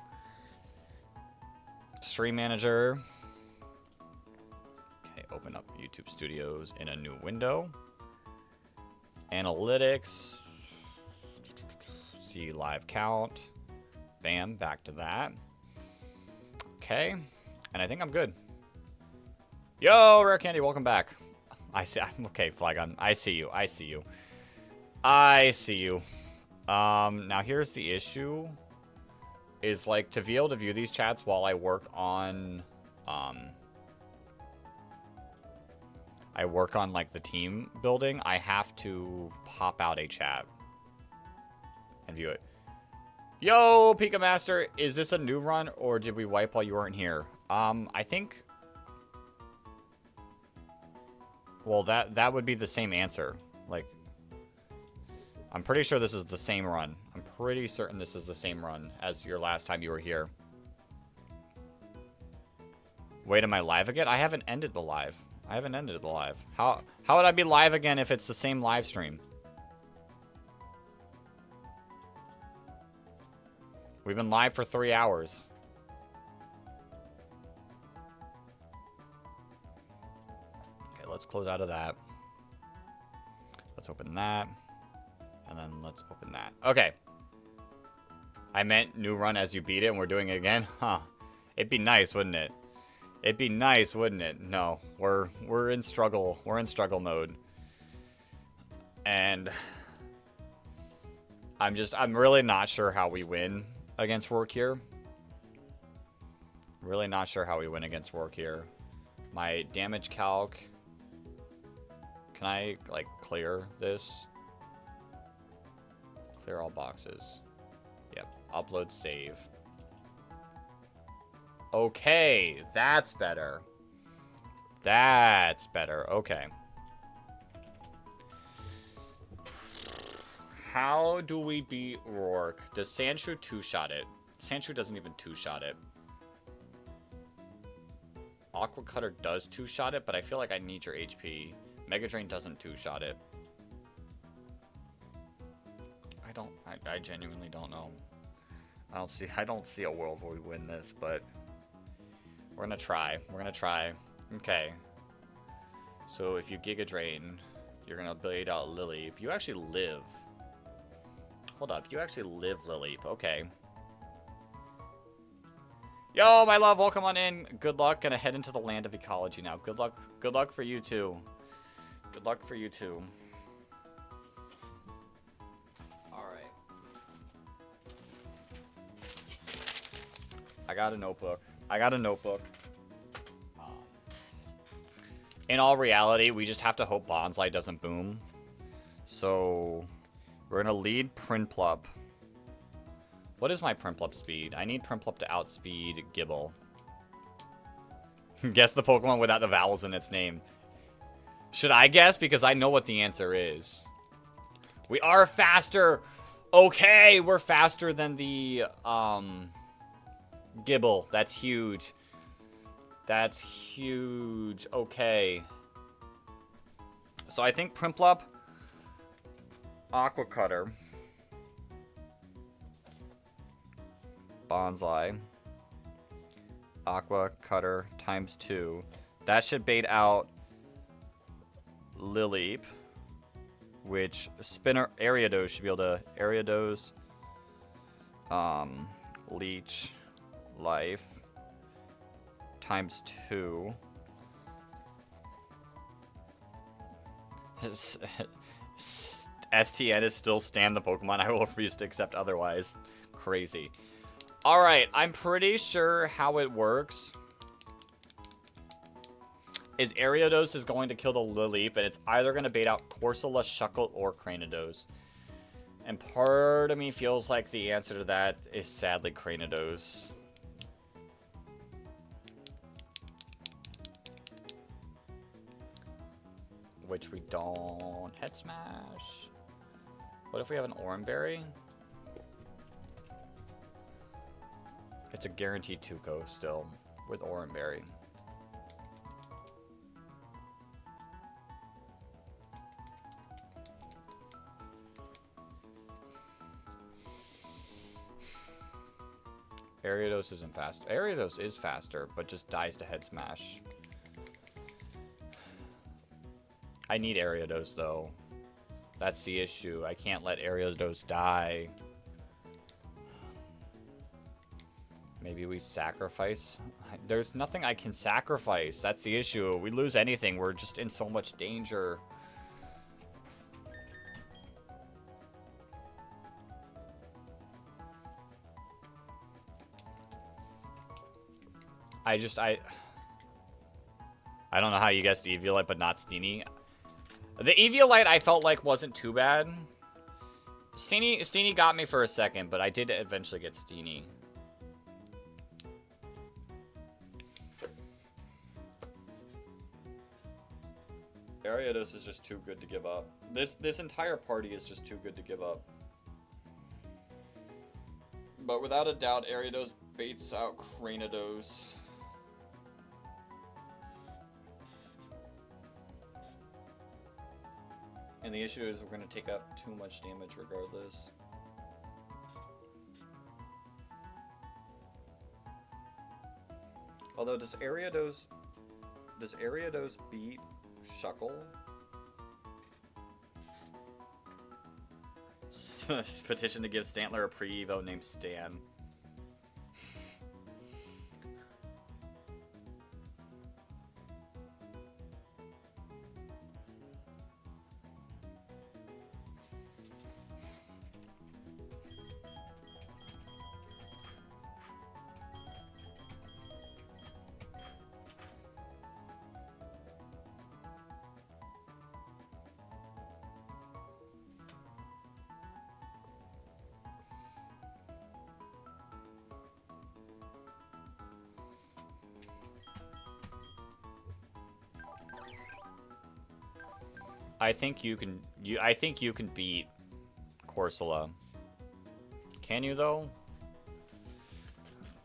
Speaker 1: Stream Manager. Okay, open up YouTube Studios in a new window. Analytics. See live count. Bam, back to that. Okay, and I think I'm good. Yo, Rare Candy, welcome back. I'm okay, Flagon. I see you. I see you. I see you. Now here's the issue. Is like to be able to view these chats while I work on like the team building, I have to pop out a chat. and view it. Yo, Pika Master, is this a new run or did we wipe while you weren't here? I think. Well, that would be the same answer. Like, I'm pretty sure this is the same run. I'm pretty certain this is the same run as your last time you were here. Wait, am I live again? I haven't ended the live. I haven't ended the live. How would I be live again if it's the same live stream? We've been live for 3 hours. Okay, let's close out of that. Let's open that. And then let's open that. Okay. I meant new run as you beat it and we're doing it again? Huh. It'd be nice, wouldn't it? It'd be nice, wouldn't it? No. We're in struggle. We're in struggle mode. And I'm really not sure how we win against Roark here. Really not sure how we win against Roark here. My damage calc. Can I, like, clear this? Clear all boxes. Yep. Upload, save. Okay. That's better. That's better. Okay. How do we beat Roark? Does Sandshrew two-shot it? Sandshrew doesn't even two-shot it. Aqua Cutter does two-shot it, but I feel like I need your HP. Mega Drain doesn't two-shot it. I genuinely don't know. I don't see a world where we win this, but we're gonna try. We're gonna try. Okay. So if you Giga Drain, you're gonna blade out Lily. If you actually live. Hold up, you actually live Lileep. Okay. Yo, my love, welcome on in. Good luck. Gonna head into the land of ecology now. Good luck. Good luck for you too. Good luck for you too. Alright. I got a notebook. In all reality, we just have to hope Bonsai doesn't boom. So we're gonna lead Prinplup. What is my Prinplup speed? I need Prinplup to outspeed Gibble. Guess the Pokemon without the vowels in its name. Should I guess? Because I know what the answer is. We are faster. Okay, we're faster than the Gibble. That's huge. That's huge. Okay. So I think Prinplup, Aqua Cutter, Bonsai, Aqua Cutter times 2. That should bait out Lileep, which Spinner Ariados should be able to Ariados, Leech, Life times 2. STN is still stand the Pokemon. I will refuse to accept otherwise. Crazy. Alright, I'm pretty sure how it works is Ariados is going to kill the Lileep, and it's either going to bait out Corsola, Shuckle, or Cranidos. And part of me feels like the answer to that is sadly Cranidos. Which we don't. Head Smash. What if we have an Oranberry? It's a guaranteed Tuco still with Oranberry. Ariados isn't fast. Ariados is faster, but just dies to Head Smash. I need Ariados, though. That's the issue. I can't let Ariados die. Maybe we sacrifice? There's nothing I can sacrifice. That's the issue. We lose anything, we're just in so much danger. I don't know how you guessed Eviolite, but not Steenie. The Eviolite I felt like wasn't too bad. Steenie got me for a second, but I did eventually get Steenie. Ariados is just too good to give up. This entire party is just too good to give up. But without a doubt, Ariados baits out Cranidos. And the issue is we're going to take up too much damage regardless. Although, does Ariados beat Shuckle? Petition to give Stantler a pre-evo named Stan. I think you can beat Corsola. Can you though?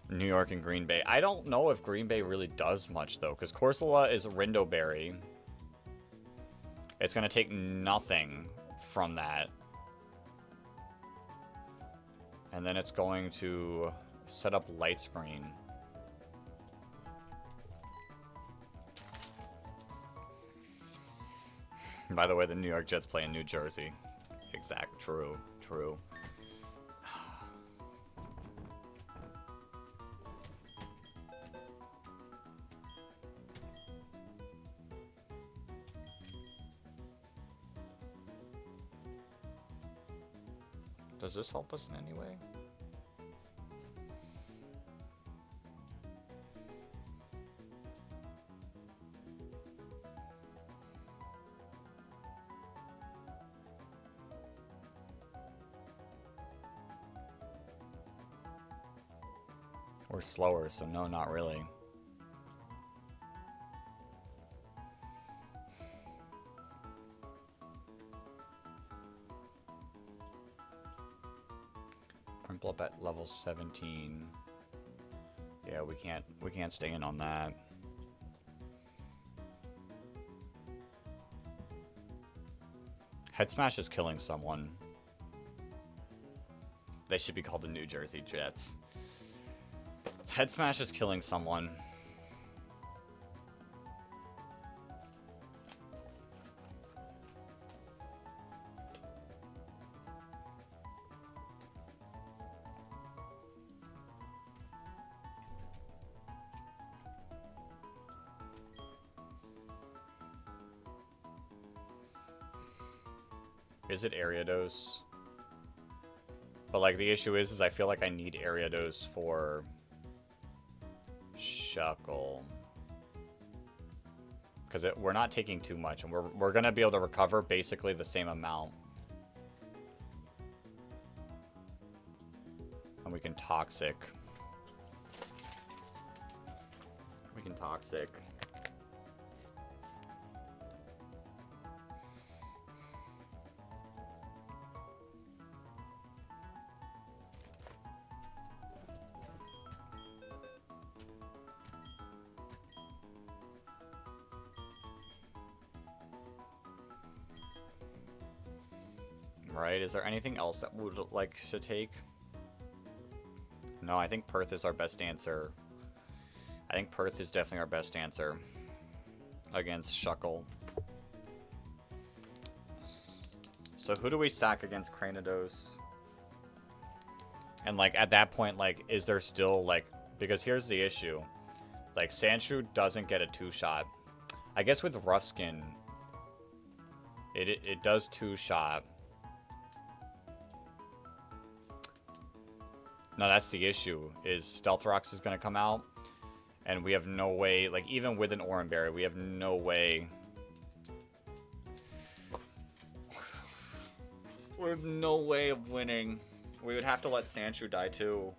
Speaker 1: New York and Green Bay. I don't know if Green Bay really does much though, because Corsola is Rindoberry. It's gonna take nothing from that. And then it's going to set up light screen. By the way, the New York Jets play in New Jersey. Exact. True. True. Does this help us in any way? We're slower, so no, not really. Pimple up at level 17. Yeah, we can't stay in on that. Head Smash is killing someone. They should be called the New Jersey Jets. Head Smash is killing someone. Is it Ariados? But like the issue is I feel like I need Ariados for Shuckle, because we're not taking too much, and we're gonna be able to recover basically the same amount, and we can toxic. Right, is there anything else that we would like to take? No, I think Perth is our best answer. I think Perth is definitely our best answer against Shuckle. So who do we sack against Cranidos? And like at that point, like, is there still like, because here's the issue. Like Sandshrew doesn't get a 2-shot. I guess with Rough-Skin, it does 2-shot. No, that's the issue, is Stealth Rocks is going to come out, and we have no way, like, even with an Oran Berry, we have no way. We have no way of winning. We would have to let Sandshrew die too.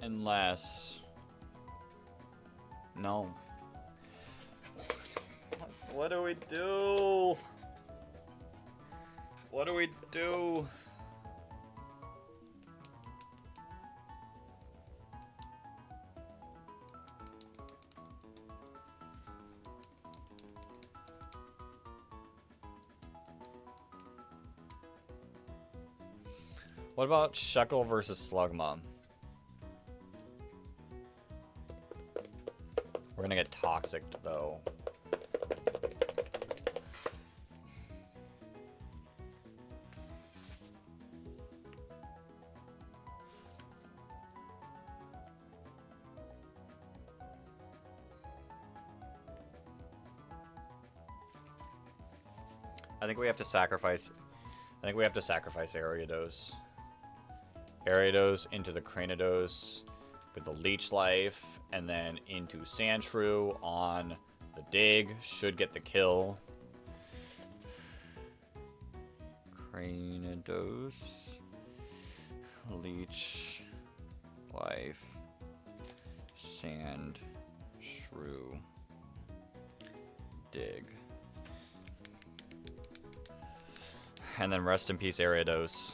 Speaker 1: Unless... No. What do we do? What do we do? What about Shuckle versus Slugma? We're gonna get toxic though. I think we have to sacrifice Ariados. Ariados into the Cranidos with the Leech Life, and then into Sandshrew on the dig. Should get the kill. Cranidos, Leech Life, Sandshrew, dig. And then rest in peace, Ariados.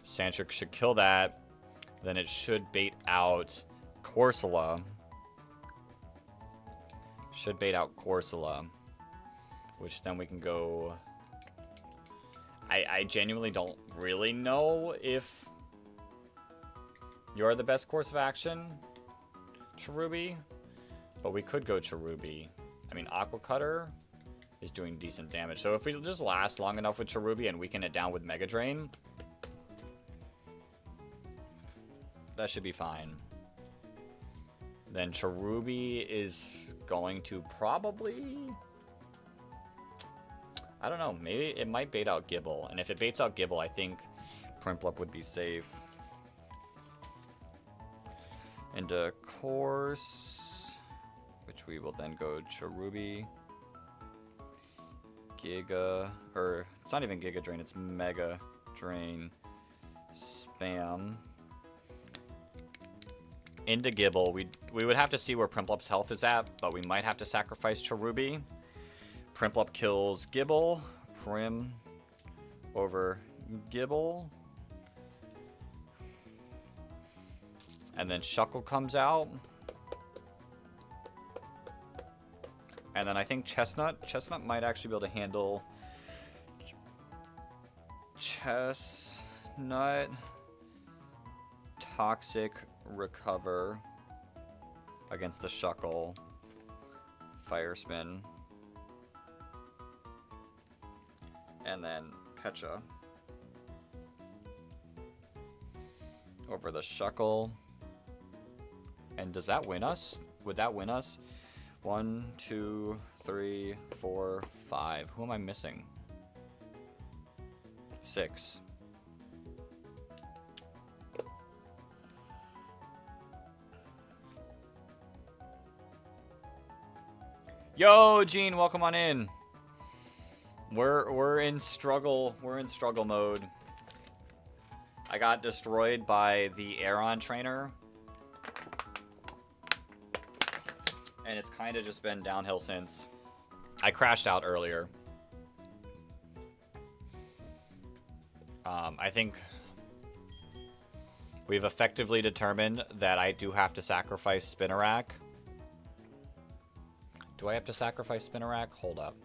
Speaker 1: Sandshrew should kill that. Then it should bait out Corsola. Should bait out Corsola. Which then we can go... I genuinely don't really know if you're the best course of action, Cherubi. But we could go Cherubi. I mean, Aqua Cutter is doing decent damage. So if we just last long enough with Cherubi and weaken it down with Mega Drain, that should be fine. Then Cherubi is going to probably... I don't know. Maybe it might bait out Gibble. And if it baits out Gibble, I think Prinplup would be safe. And of course, which we will then go Cherubi, Giga, or it's not even Giga Drain, it's Mega Drain, Spam. Into Gibble. We would have to see where Primplup's health is at, but we might have to sacrifice Cherubi. Prinplup kills Gibble. Prim over Gibble. And then Shuckle comes out. And then I think Chestnut. Chestnut might actually be able to handle Chestnut. Toxic Recover against the Shuckle. Fire Spin. And then Pecha over the Shuckle. And does that win us? Would that win us? 1, 2, 3, 4, 5. Who am I missing? 6. Yo, Gene, welcome on in. We're in struggle. We're in struggle mode. I got destroyed by the Aeron trainer. And it's kind of just been downhill since. I crashed out earlier. I think we've effectively determined that I do have to sacrifice Spinarak. Do I have to sacrifice Spinarak? Hold up.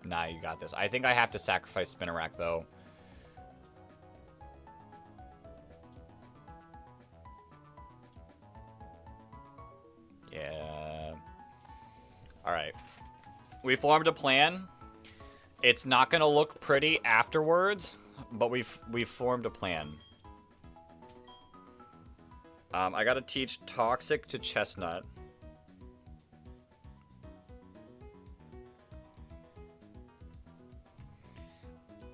Speaker 1: Nah, you got this. I think I have to sacrifice Spinarak, though. Yeah. Alright. We formed a plan. It's not going to look pretty afterwards, but we've formed a plan. I got to teach Toxic to Chestnut.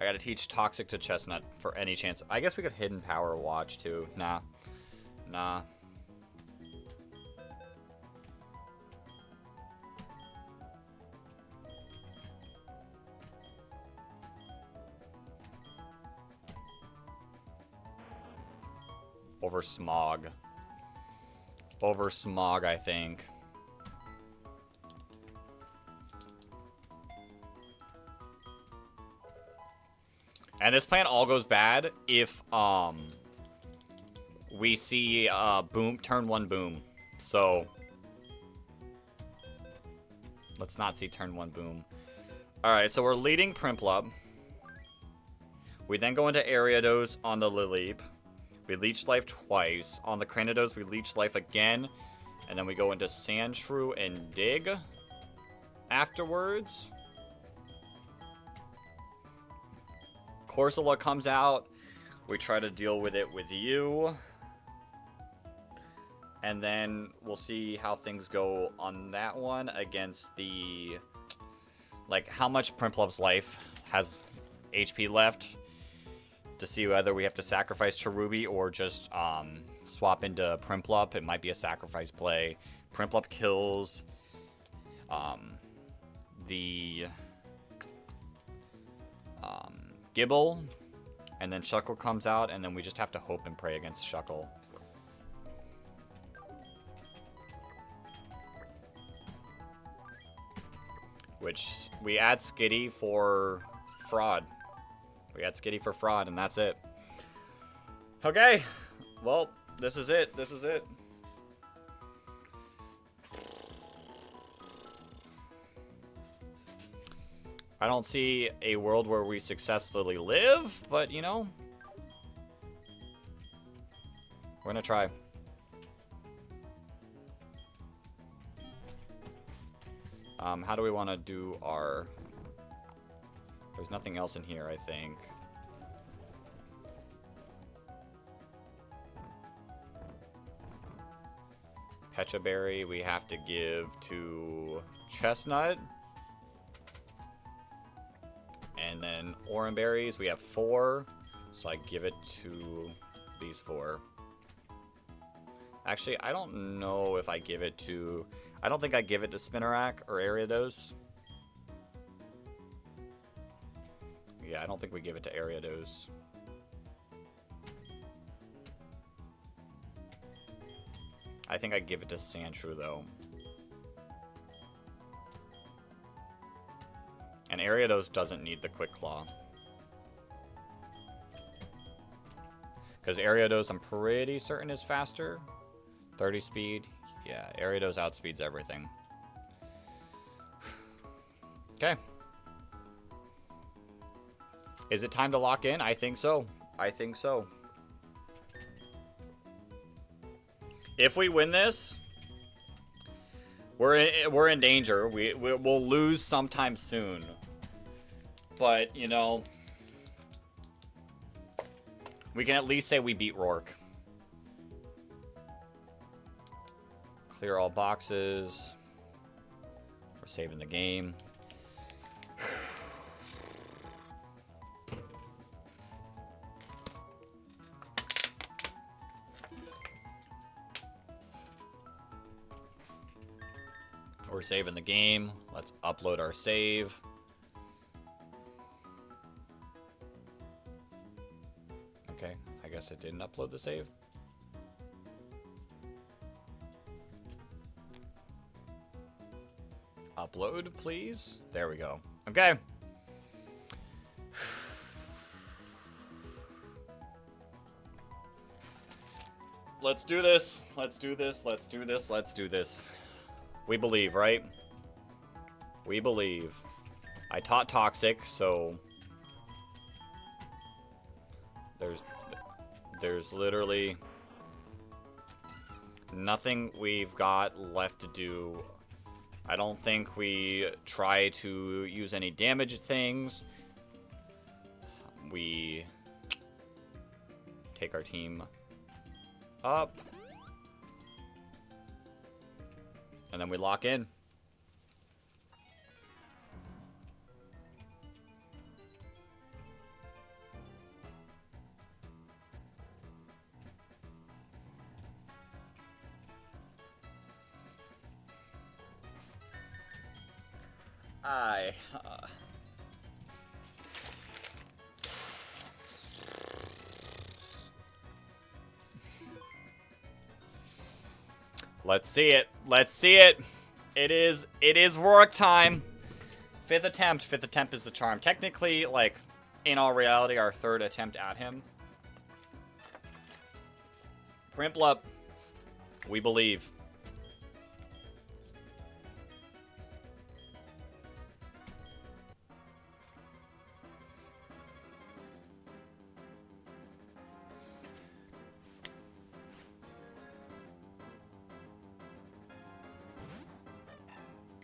Speaker 1: I gotta teach Toxic to Chestnut for any chance. I guess we could Hidden Power Watch, too. Nah. Over smog. Over smog, I think. And this plan all goes bad if we see boom, turn 1 boom. So let's not see turn 1 boom. Alright, so we're leading Prinplup. We then go into Ariados on the Lileep. We leech life twice. On the Cranidos, we leech life again. And then we go into Sandshrew and Dig afterwards. Corsola comes out. We try to deal with it with you. And then we'll see how things go on that one against the... Like, how much Prinplup's life has HP left to see whether we have to sacrifice Cherubi or just swap into Prinplup. It might be a sacrifice play. Prinplup kills the Gibble, and then Shuckle comes out, and then we just have to hope and pray against Shuckle. Which, we add Skitty for fraud. We add Skitty for fraud, and that's it. Okay. Well, this is it. This is it. I don't see a world where we successfully live, but, you know, we're gonna try. How do we want to do our... There's nothing else in here, I think. Pecha Berry we have to give to Chestnut. And then Oran Berries, we have 4. So I give it to these 4. Actually, I don't know if I give it to... I don't think I give it to Spinarak or Ariados. Yeah, I don't think we give it to Ariados. I think I give it to Sandshrew, though. And Ariados doesn't need the Quick Claw. Because Ariados, I'm pretty certain, is faster. 30 speed. Yeah, Ariados outspeeds everything. Okay. Is it time to lock in? I think so. I think so. If we win this, we're in danger. We'll lose sometime soon. But, you know, we can at least say we beat Roark. Clear all boxes. We're saving the game. We're saving the game. Let's upload our save. Okay, I guess it didn't upload the save. Upload, please. There we go. Okay. Let's do this. Let's do this. Let's do this. Let's do this. We believe, right? We believe. I taught Toxic, so there's literally nothing we've got left to do. I don't think we try to use any damage things. We take our team up. And then we lock in. Let's see it. Let's see it. It is Roark time. Fifth attempt. Fifth attempt is the charm. Technically, like, in all reality, our third attempt at him. Primplup. We believe.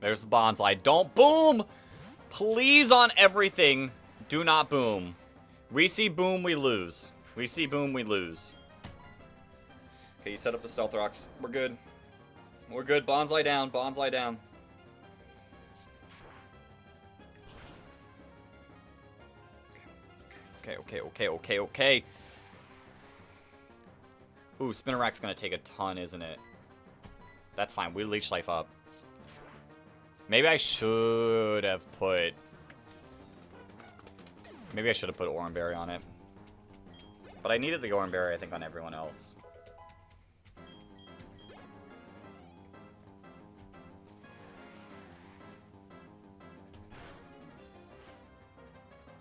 Speaker 1: There's the bonsai. Don't boom! Please, on everything, do not boom. We see boom, we lose. We see boom, we lose. Okay, you set up the stealth rocks. We're good. We're good. Bonsai down. Bonsai down. Okay. Ooh, Spinnerack's gonna take a ton, isn't it? That's fine. We leech life up. Maybe I should have put... Maybe I should have put Oranberry on it. But I needed the Oranberry, I think, on everyone else.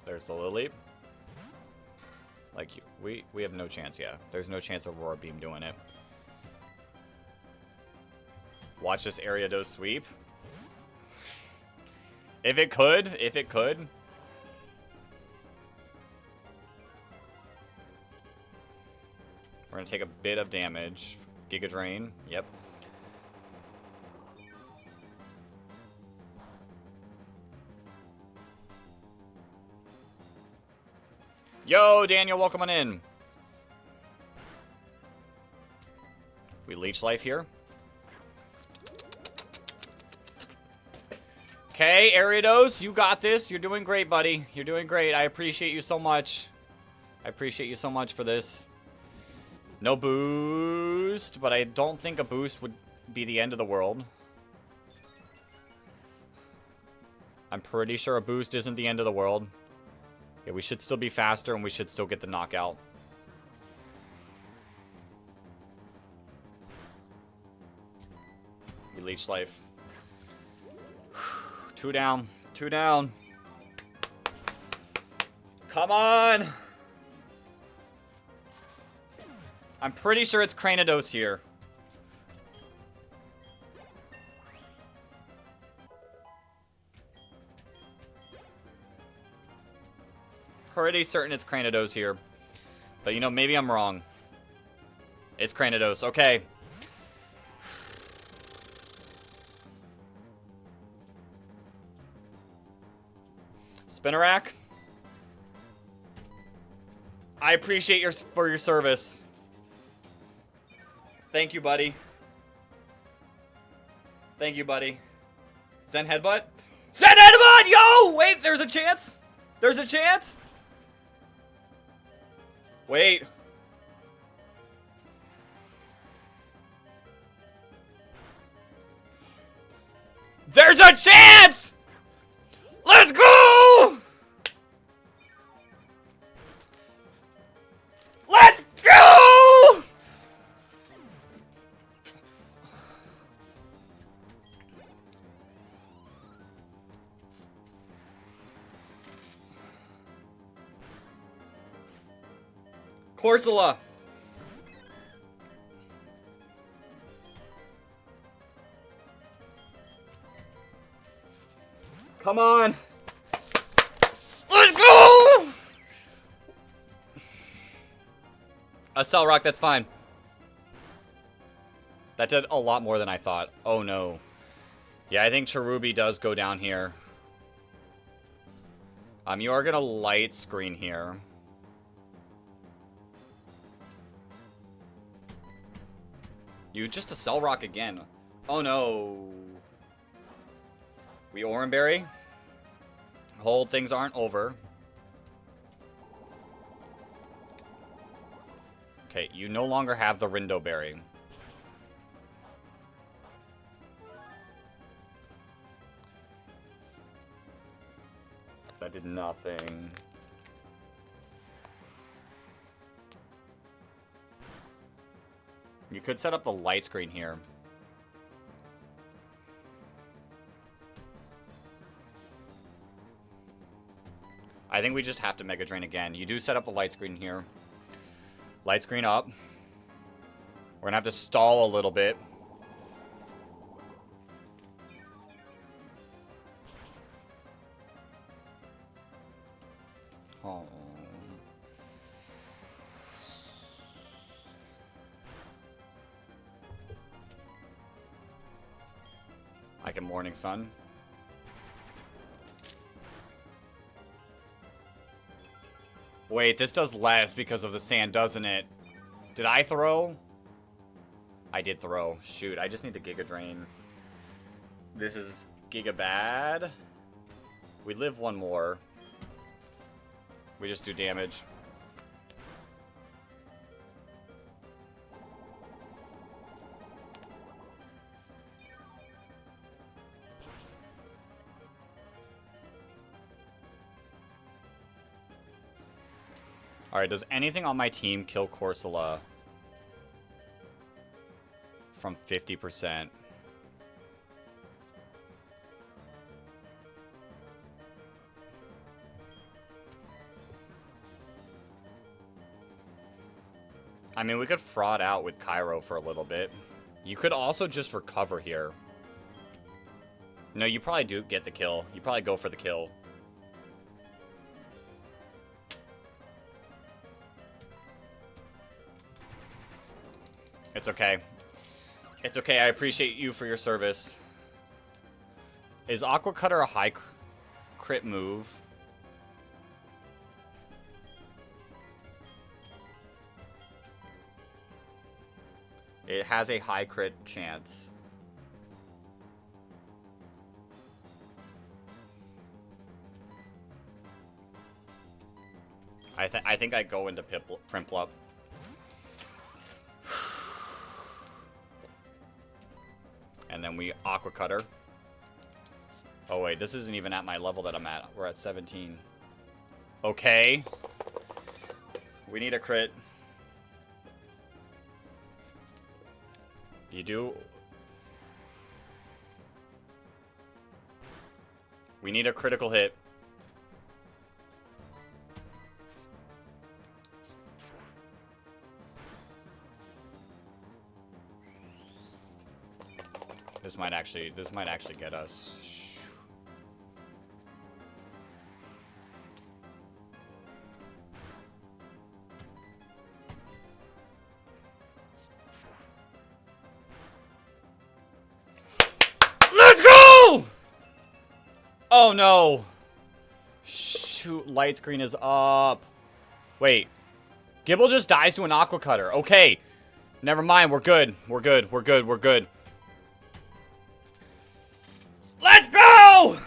Speaker 1: There's the Lily. Like, we have no chance, yeah. There's no chance of Roar Beam doing it. Watch this Ariados sweep. If it could. We're gonna take a bit of damage. Giga Drain, yep. Yo, Daniel, welcome on in. We leech life here. Okay, Ariados, you got this. You're doing great, buddy. You're doing great. I appreciate you so much. I appreciate you so much for this. No boost, but I don't think a boost would be the end of the world. I'm pretty sure a boost isn't the end of the world. Yeah, we should still be faster, and we should still get the knockout. We leech life. 2 down. 2 down. Come on! I'm pretty sure it's Cranidos here. Pretty certain it's Cranidos here. But, you know, maybe I'm wrong. It's Cranidos. Okay. Spinnerack. I appreciate your service. Thank you, buddy. Thank you, buddy. Zen Headbutt? Zen Headbutt! Yo! Wait, there's a chance? There's a chance? Wait. There's a chance! Let's go! Let's go! Corsola. Come on. Let's go! A Cell Rock, that's fine. That did a lot more than I thought. Oh no. Yeah, I think Cherubi does go down here. You are gonna light screen here. You just a Cell Rock again. Oh no. We Oranberry. Hold, things aren't over. Okay, you no longer have the Rindo Berry. That did nothing. You could set up the light screen here. I think we just have to Mega Drain again. You do set up a light screen here. Light screen up. We're gonna have to stall a little bit. Oh. I can Morning Sun. Wait, this does less because of the sand, doesn't it? Did I throw? I did throw. Shoot, I just need to Giga Drain. This is Giga bad. We live one more. We just do damage. Alright, does anything on my team kill Corsola from 50%? I mean, we could fraud out with Cairo for a little bit. You could also just recover here. No, you probably do get the kill. You probably go for the kill. It's okay. It's okay. I appreciate you for your service. Is Aqua Cutter a high crit move? It has a high crit chance. I think I go into Primplup. And then we Aqua Cutter. Oh wait, this isn't even at my level that I'm at. We're at 17. Okay. We need a crit. You do. We need a critical hit. This might actually get us. Let's go! Oh no. Shoot, light screen is up. Wait. Gibble just dies to an Aqua Cutter. Okay. Never mind, we're good. We're good. We're good. We're good. Let's go!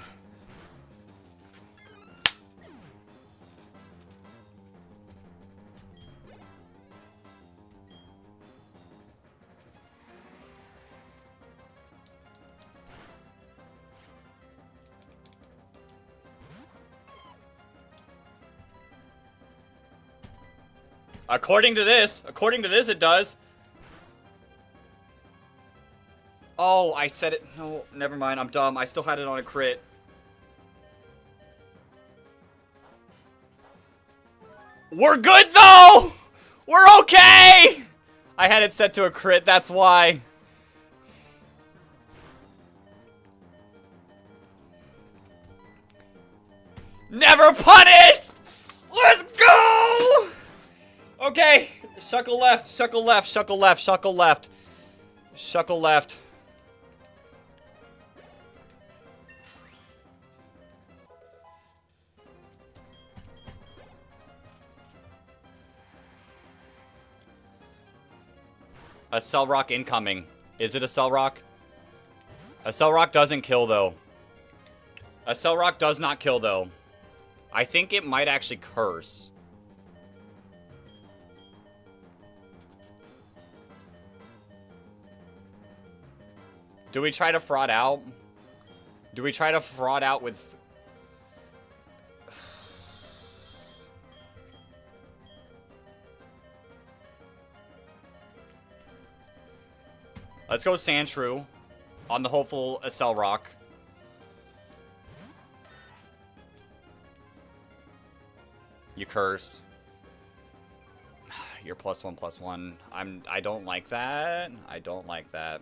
Speaker 1: According to this, it does. Oh, I said it. No, never mind. I'm dumb. I still had it on a crit. We're good, though! We're okay! I had it set to a crit. That's why. Never punished! Let's go! Okay. Shuckle left, shuckle left, shuckle left, shuckle left. Shuckle left. A Cell Rock incoming. Is it a Cell Rock? A Cell Rock doesn't kill, though. A Cell Rock does not kill, though. I think it might actually curse. Do we try to fraud out? Do we try to fraud out with... Let's go Sandshrew on the hopeful Cell Rock. curse. You're +1/+1. I don't like that. I don't like that.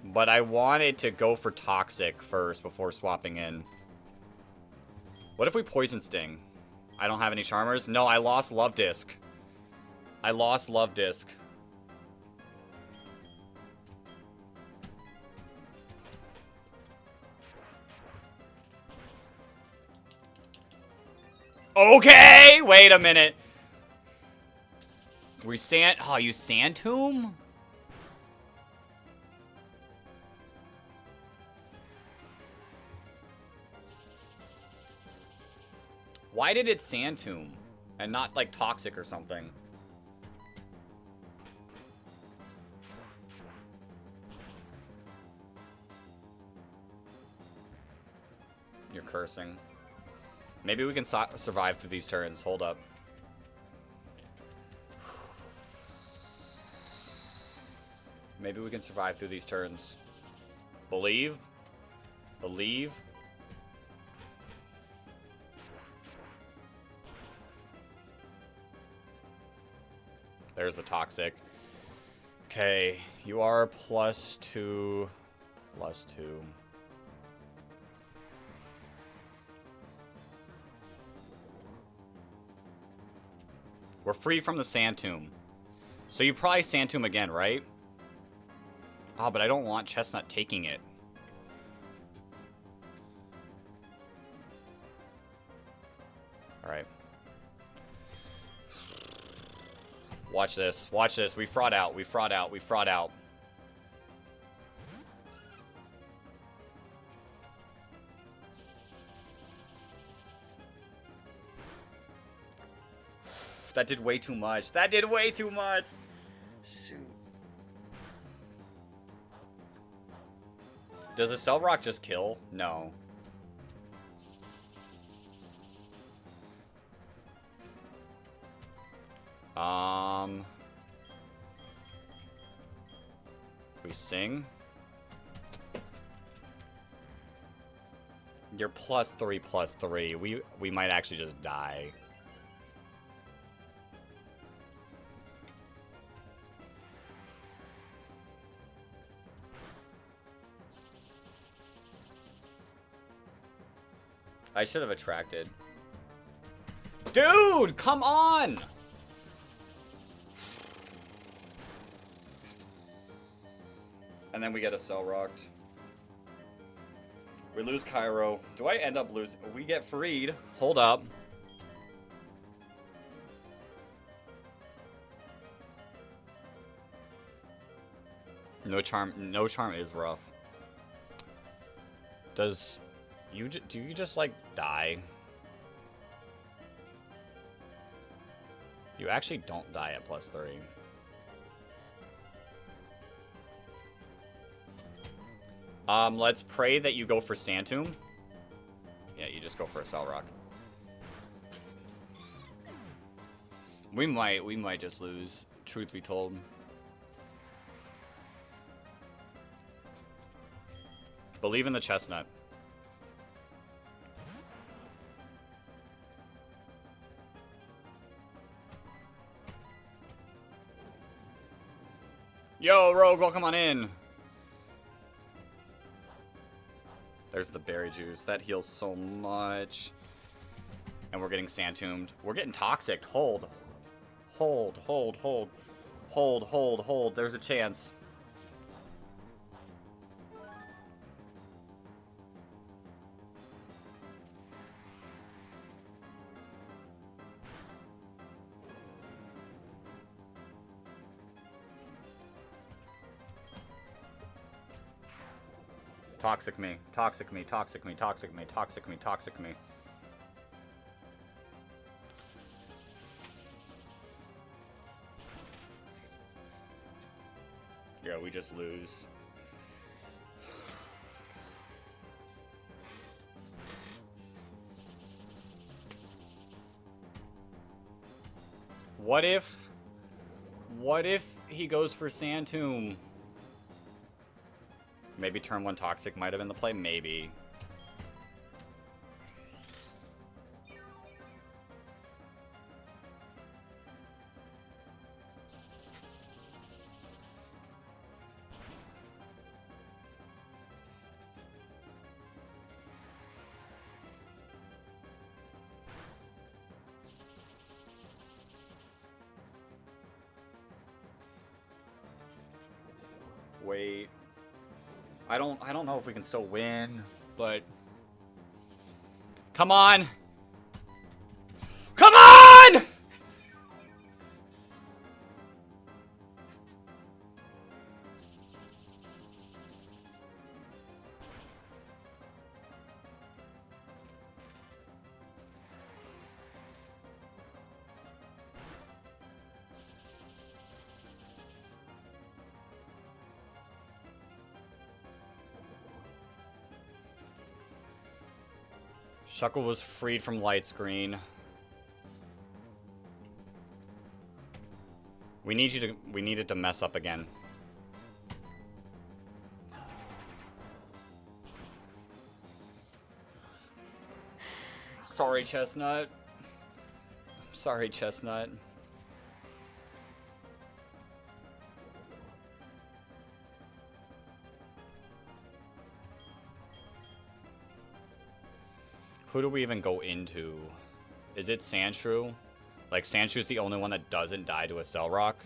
Speaker 1: But I wanted to go for Toxic first before swapping in. What if we Poison Sting? I don't have any Charmers? No, I lost Love Disc. I lost Love Disc. Okay! Wait a minute. We sand... Oh, you Sand Tomb? Why did it Sand Tomb? And not, like, Toxic or something? You're cursing. Maybe we can survive through these turns. Hold up. Maybe we can survive through these turns. Believe. Believe. There's the Toxic. Okay, you are +2. +2. We're free from the Sand Tomb. So you probably Sand Tomb again, right? Oh, but I don't want Chestnut taking it. Alright. Watch this. Watch this. We fraud out. We fraud out. We fraud out. That did way too much. That did way too much. Shoot. Does a Cell Rock just kill? No. We sing. You're +3/+3. We might actually just die. I should have attracted. Dude, come on! And then we get a Cell Rocked. We lose Cairo. Do I end up losing? We get freed. Hold up. No charm. No charm is rough. Does you do you just like die? You actually don't die at +3. Let's pray that you go for Sand Tomb. Yeah, you just go for a Cell Rock. We might just lose, truth be told. Believe in the Chestnut. Yo, Rogue, welcome on in. There's the berry juice. That heals so much. And we're getting Sand Tombed. We're getting Toxic. Hold. Hold, hold, hold. Hold, hold, hold. There's a chance. Toxic me, toxic me, toxic me, toxic me, toxic me, toxic me. Yeah, we just lose. What if he goes for Sand Tomb? Maybe turn 1 Toxic might have been the play. Maybe. Wait. I don't know if we can still win, but come on. Come on! Shuckle was freed from light screen. We need it to mess up again. Sorry, Chestnut. Sorry, Chestnut. Who do we even go into? Is it Sandshrew? Like, Sandshrew's the only one that doesn't die to a Cell Rock?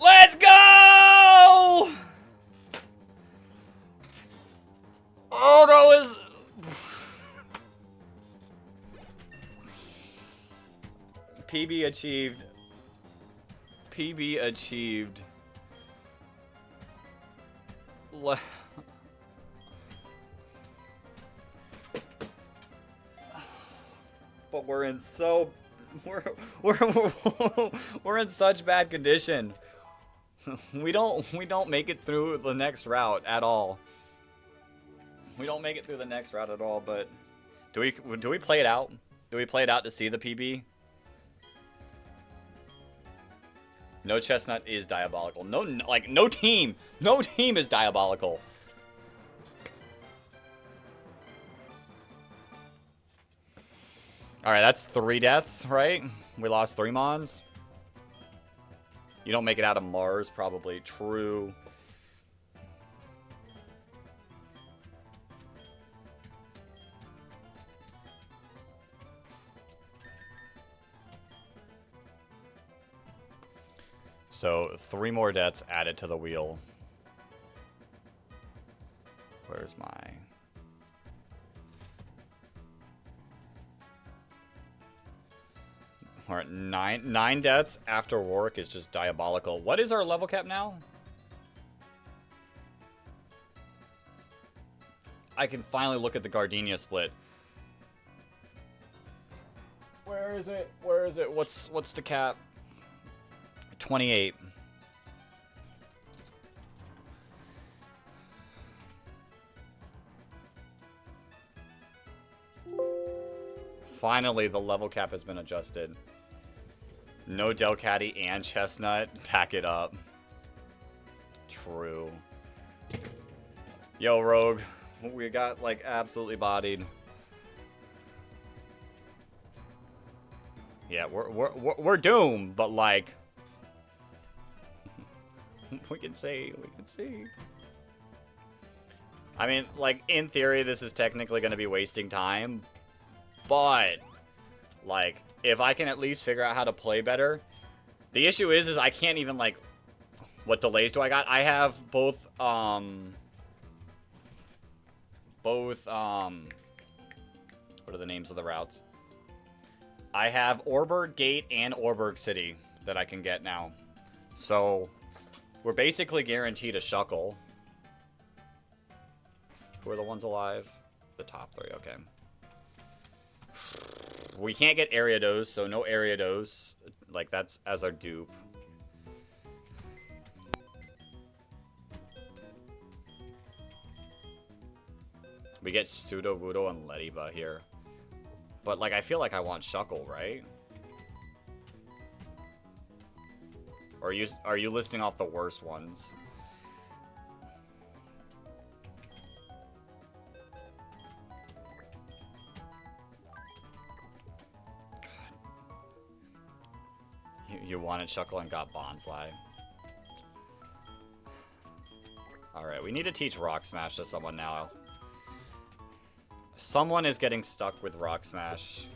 Speaker 1: Let's go! Oh, that was... PB achieved. PB achieved. But we're in so... We're in such bad condition. We don't make it through the next route at all. We don't make it through the next route at all, but do we play it out? Do we play it out to see the PB? No Chestnut is diabolical. No team is diabolical. All right, that's 3 deaths, right? We lost 3 Mons. You don't make it out of Mars, probably. True. So, 3 more deaths added to the wheel. Where's my... Alright, 9 deaths after Roark is just diabolical. What is our level cap now? I can finally look at the Gardenia split. Where is it? Where is it? What's the cap? 28. Finally, the level cap has been adjusted. No Delcatty and Chestnut. Pack it up. True. Yo, Rogue. We got, like, absolutely bodied. Yeah, we're doomed, but, like... we can see. I mean, like, in theory, this is technically going to be wasting time. But, like, if I can at least figure out how to play better. The issue is I can't even, like, what delays do I got? I have both, what are the names of the routes? I have Orberg Gate and Orberg City that I can get now. So, we're basically guaranteed a Shuckle. Who are the ones alive? The top 3, okay. We can't get Ariados, so no Ariados. Like, that's as our dupe. We get Sudowoodo and Lediba here. But, like, I feel like I want Shuckle, right? Or are you listing off the worst ones? You wanted Shuckle and got Bonsly. Alright, we need to teach Rock Smash to someone now. Someone is getting stuck with Rock Smash.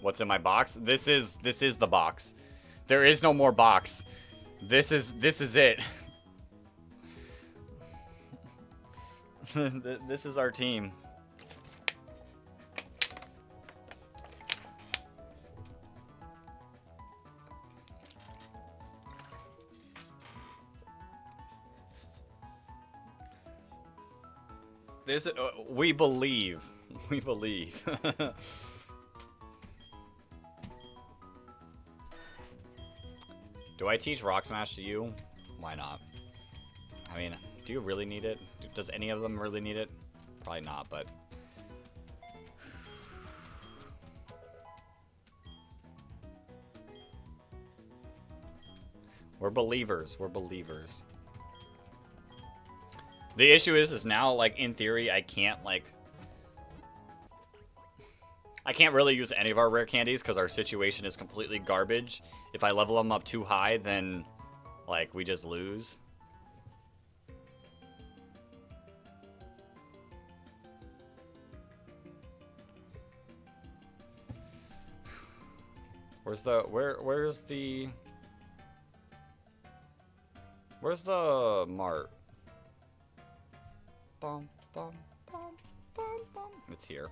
Speaker 1: What's in my box? This is the box. There is no more box. This is it. This is our team. This we believe. We believe. Do I teach Rock Smash to you? Why not? I mean, do you really need it? Does any of them really need it? Probably not, but... We're believers. We're believers. The issue is now, like, in theory, I can't, like... I can't really use any of our rare candies because our situation is completely garbage. If I level them up too high, then, like, we just lose. Where's the mart? Bum, bum, bum, bum, bum. It's here.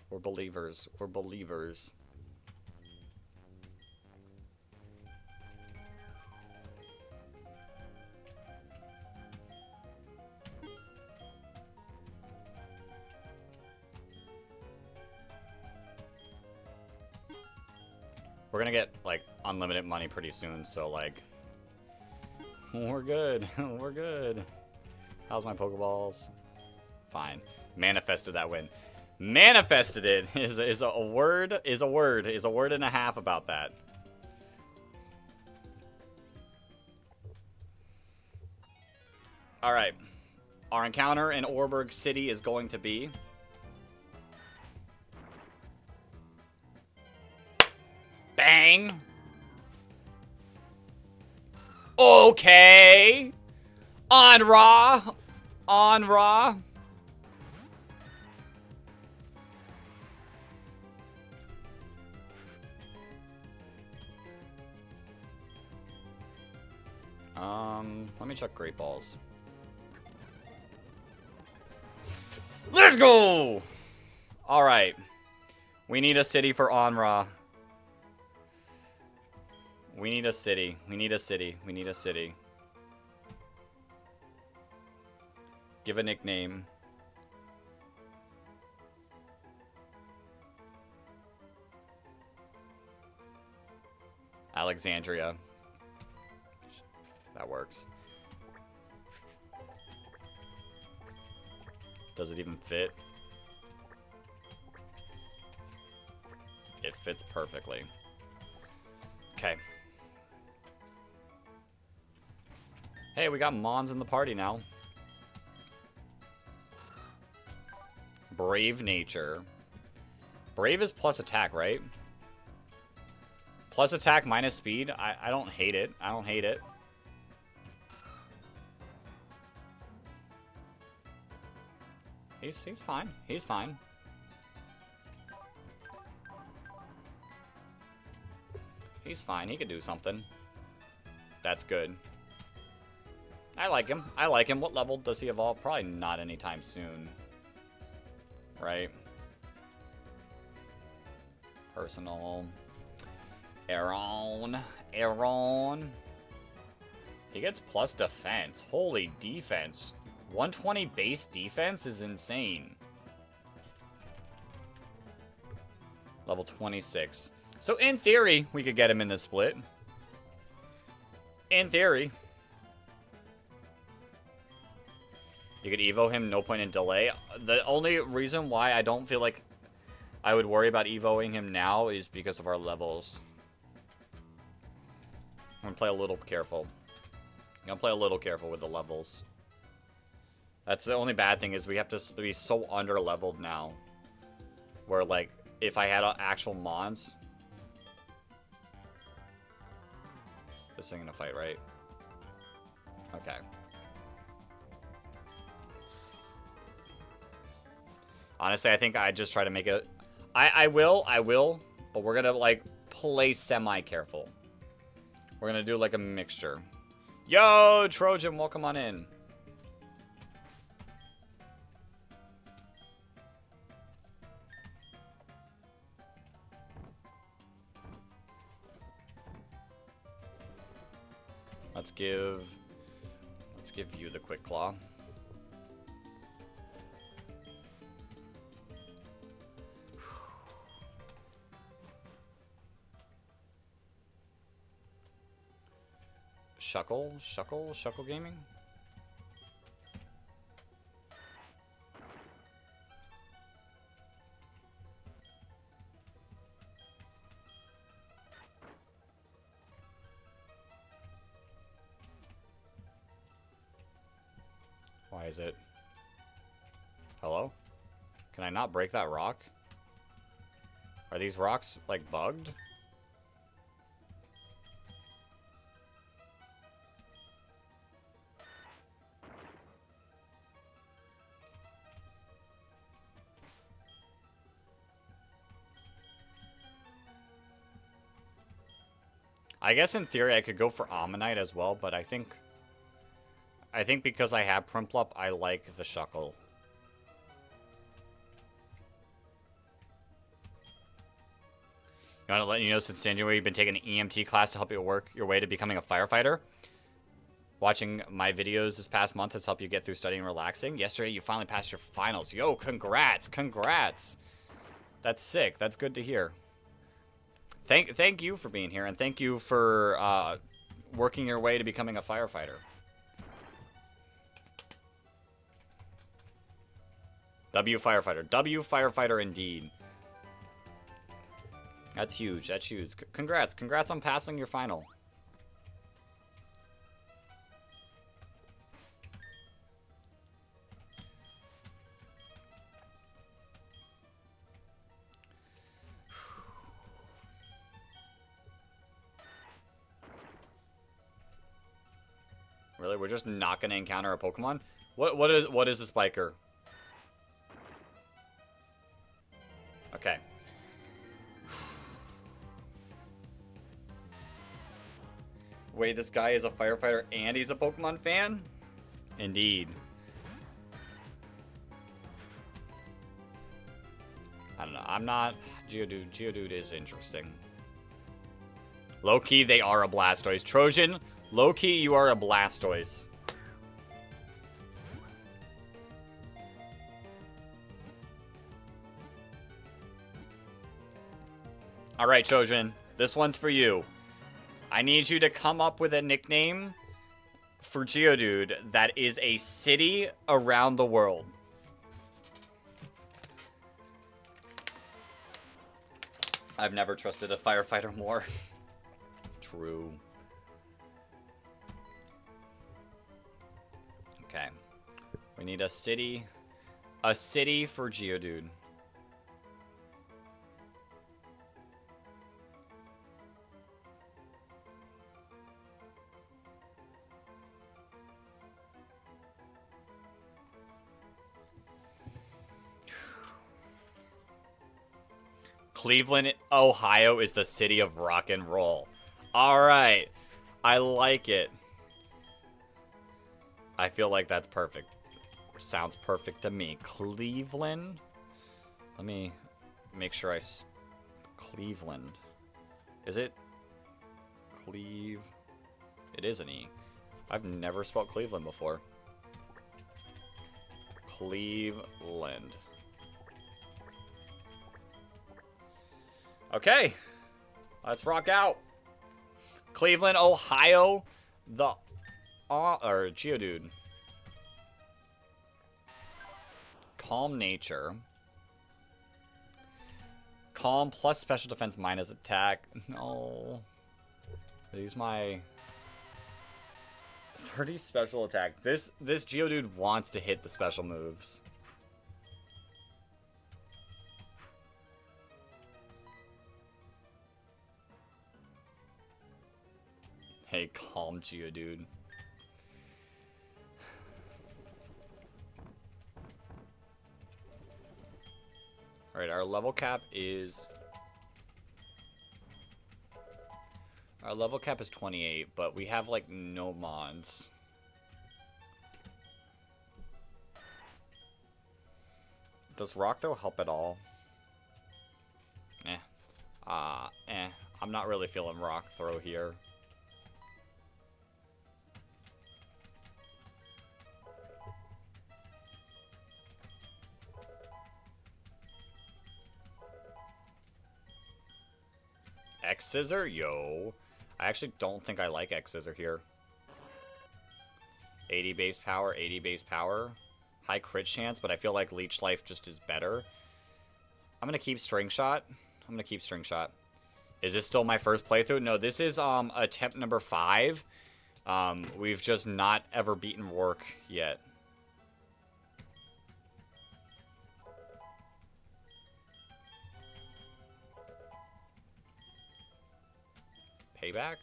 Speaker 1: We're believers. We're believers. We're gonna get, like, unlimited money pretty soon, so, like... We're good. We're good. How's my Pokeballs? Fine. Manifested that win. Manifested it is a word and a half about that. All right. Our encounter in Orberg City is going to be... Bang! Okay! On Raw! On Raw! Let me check Great Balls. Let's go! Alright. We need a city for Onra. We need a city. We need a city. We need a city. Give a nickname. Alexandria. That works. Does it even fit? It fits perfectly. Okay. Hey, we got Mons in the party now. Brave Nature. Brave is plus attack, right? Plus attack minus speed. I don't hate it. I don't hate it. He's fine. He's fine. He's fine. He could do something. That's good. I like him. I like him. What level does he evolve? Probably not anytime soon. Right? Personal. Aaron. Aaron. He gets plus defense. Holy defense. 120 base defense is insane. Level 26. So in theory, we could get him in the split. In theory. You could Evo him, no point in delay. The only reason why I don't feel like I would worry about Evoing him now is because of our levels. I'm gonna play a little careful. I'm gonna play a little careful with the levels. That's the only bad thing is we have to be so under-leveled now. Where, like, if I had actual mons... This thing gonna fight, right? Okay. Honestly, I think I just try to make it... I will, but we're gonna, like, play semi-careful. We're gonna do, like, a mixture. Yo, Trojan, welcome on in. Let's give you the quick claw. Shuckle Gaming. Why is it? Hello? Can I not break that rock? Are these rocks, like, bugged? I guess in theory I could go for Ammonite as well, but I think because I have Primplup, I like the Shuckle. You want to let you know since January you've been taking an EMT class to help you work your way to becoming a firefighter? Watching my videos this past month has helped you get through studying and relaxing. Yesterday you finally passed your finals. Yo, congrats, congrats. That's sick. That's good to hear. Thank you for being here, and thank you for working your way to becoming a firefighter. W firefighter. W firefighter indeed. That's huge. That's huge. Congrats. Congrats on passing your final. Really? We're just not going to encounter a Pokemon? What is a Spiker? Okay. Wait, this guy is a firefighter and he's a Pokemon fan? Indeed. I don't know. I'm not... Geodude. Geodude is interesting. Low-key, they are a Blastoise. Trojan, low-key, you are a Blastoise. Alright, Trojan. This one's for you. I need you to come up with a nickname for Geodude that is a city around the world. I've never trusted a firefighter more. True. Okay. We need a city. A city for Geodude. Cleveland, Ohio is the city of rock and roll. Alright. I like it. I feel like that's perfect. Sounds perfect to me. Cleveland. Let me make sure Cleveland. Is it? It is an E. I've never spelled Cleveland before. Cleveland. Okay. Let's rock out. Cleveland, Ohio. The or Geodude. Calm nature. Calm plus special defense minus attack. No. Are these my 30 special attack. This Geodude wants to hit the special moves. Hey, calm Geodude. Alright, our level cap is... Our level cap is 28, but we have, like, no mods. Does Rock Throw help at all? I'm not really feeling Rock Throw here. X-Scissor? Yo. I actually don't think I like X-Scissor here. 80 base power, 80 base power. High crit chance, but I feel like Leech Life just is better. I'm going to keep String Shot. Is this still my first playthrough? No, this is attempt number 5. We've just not ever beaten Roark yet. Payback?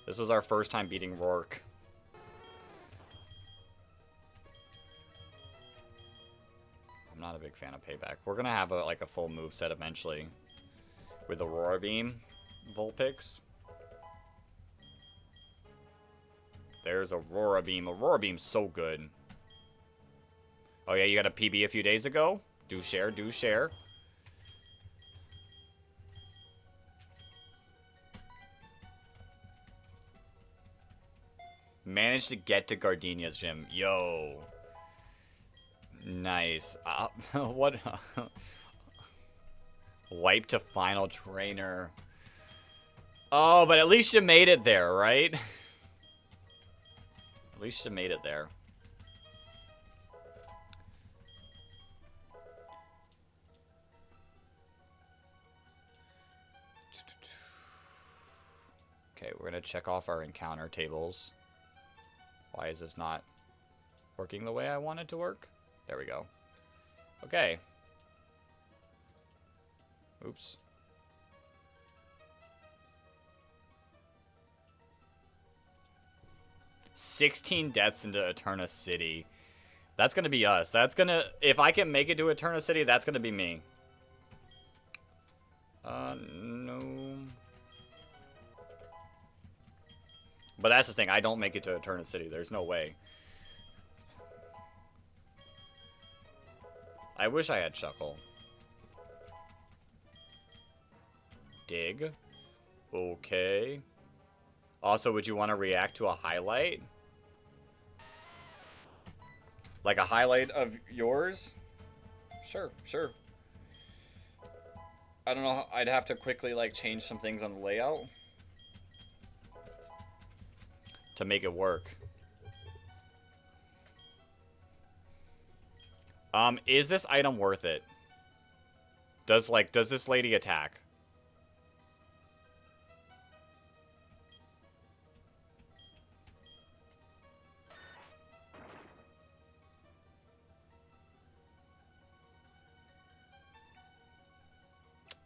Speaker 1: This was our first time beating Roark. I'm not a big fan of Payback. We're gonna have like a full move set eventually with the Roar Beam Vulpix. There's Aurora Beam. Aurora Beam's so good. Oh yeah, you got a PB a few days ago? Do share, do share. Managed to get to Gardenia's gym. Yo. Nice. What? Wipe to final trainer. Oh, but at least you made it there, right? At least you made it there. Okay, we're going to check off our encounter tables. Why is this not working the way I want it to work? There we go. Okay. Oops. "16 deaths into Eterna City." That's gonna be us. That's gonna... If I can make it to Eterna City, that's gonna be me. No. But that's the thing. I don't make it to Eterna City. There's no way. I wish I had Chuckle. Dig. Okay. Also, would you want to react to a highlight? Like a highlight of yours? Sure, sure. I don't know. I'd have to quickly, like, change some things on the layout to make it work. Is this item worth it? Does this lady attack?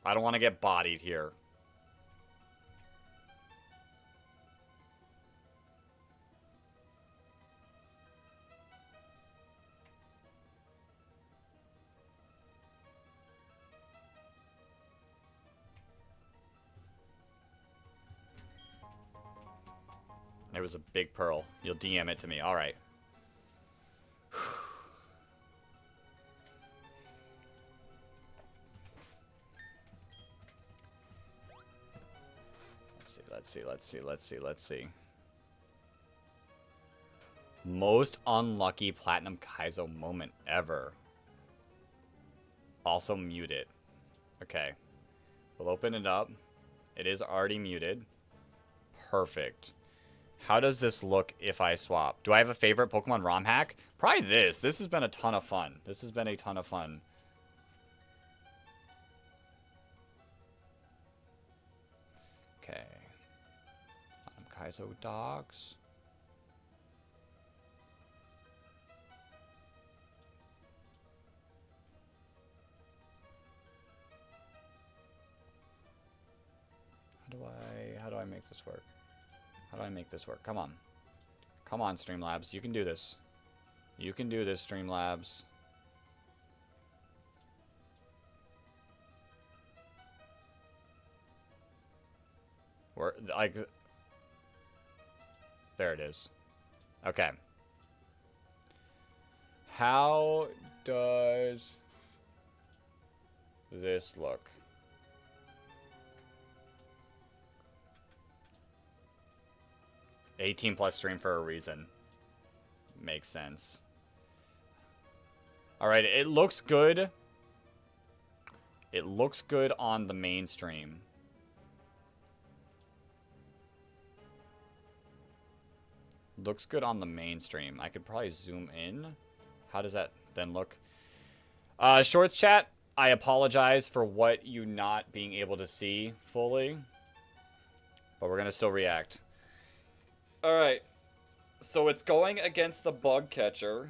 Speaker 1: I don't want to get bodied here. It was a big pearl. You'll DM it to me. All right. Let's see. Most unlucky Platinum Kaizo moment ever. Also mute it. Okay. We'll open it up. It is already muted. Perfect. How does this look if I swap? Do I have a favorite Pokemon ROM hack? Probably this. This has been a ton of fun. This has been a ton of fun. Okay. Kaizo dogs. How do I make this work? How do I make this work? Come on. Come on, Streamlabs. You can do this. You can do this, Streamlabs. We're, like... There it is. Okay. How does this look? $18+ stream for a reason. Makes sense. Alright, it looks good. It looks good on the main stream. Looks good on the main stream. I could probably zoom in. How does that then look? Shorts chat, I apologize for what you not being able to see fully. But we're going to still react. Alright, so it's going against the bug catcher.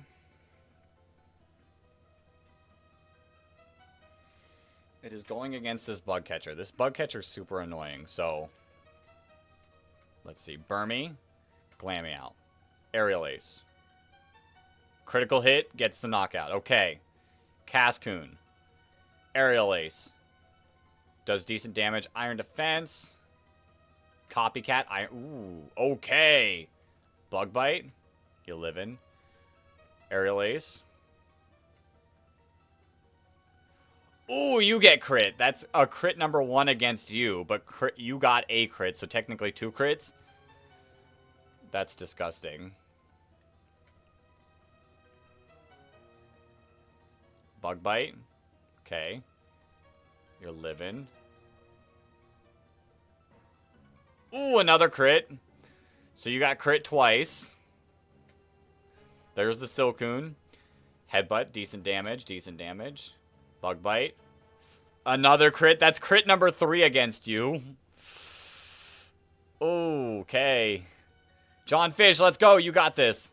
Speaker 1: It is going against this bug catcher. This bug catcher is super annoying, so... Let's see. Burmy, Glameow, Aerial Ace. Critical hit, gets the knockout. Okay. Cascoon, Aerial Ace. Does decent damage. Iron Defense. Copycat. Ooh, okay. Bug Bite. You livin'. Aerial Ace. Ooh, you get crit. That's a crit number 1 against you, but you got a crit, so technically 2 crits. That's disgusting. Bug Bite. Okay. You're living. Ooh, another crit. So you got crit twice. There's the Silcoon. Headbutt, decent damage, decent damage. Bug Bite. Another crit. That's crit number 3 against you. Okay. John Fish, let's go. You got this.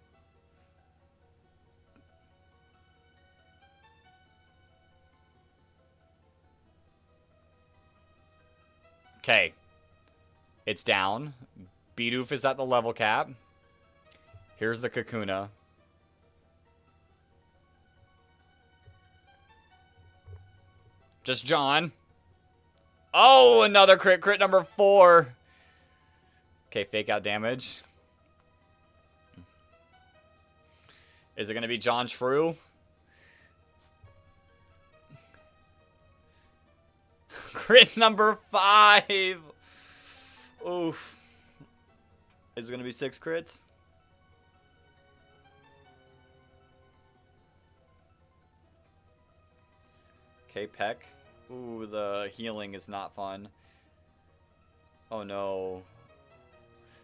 Speaker 1: Okay. It's down. Bidoof is at the level cap. Here's the Kakuna. Just John. Oh, another crit. Crit number 4. Okay, fake out damage. Is it going to be John Shrew? Crit number 5. Oof. Is it going to be 6 crits? Okay, Peck. Ooh, the healing is not fun. Oh no.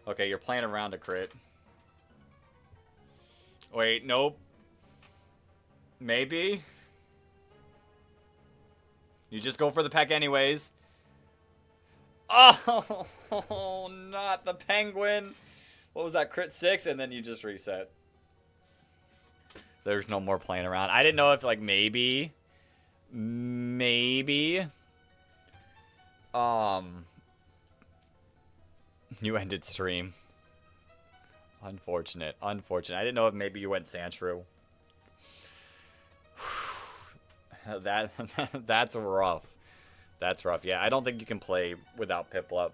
Speaker 1: Okay, you're playing around a crit. Wait, nope. Maybe? You just go for the Peck anyways. Oh, not the Penguin. What was that, crit 6? And then you just reset. There's no more playing around. I didn't know if, like, maybe... You ended stream. Unfortunate. Unfortunate. I didn't know if maybe you went Sandshrew. That's rough. That's rough. Yeah, I don't think you can play without Piplup.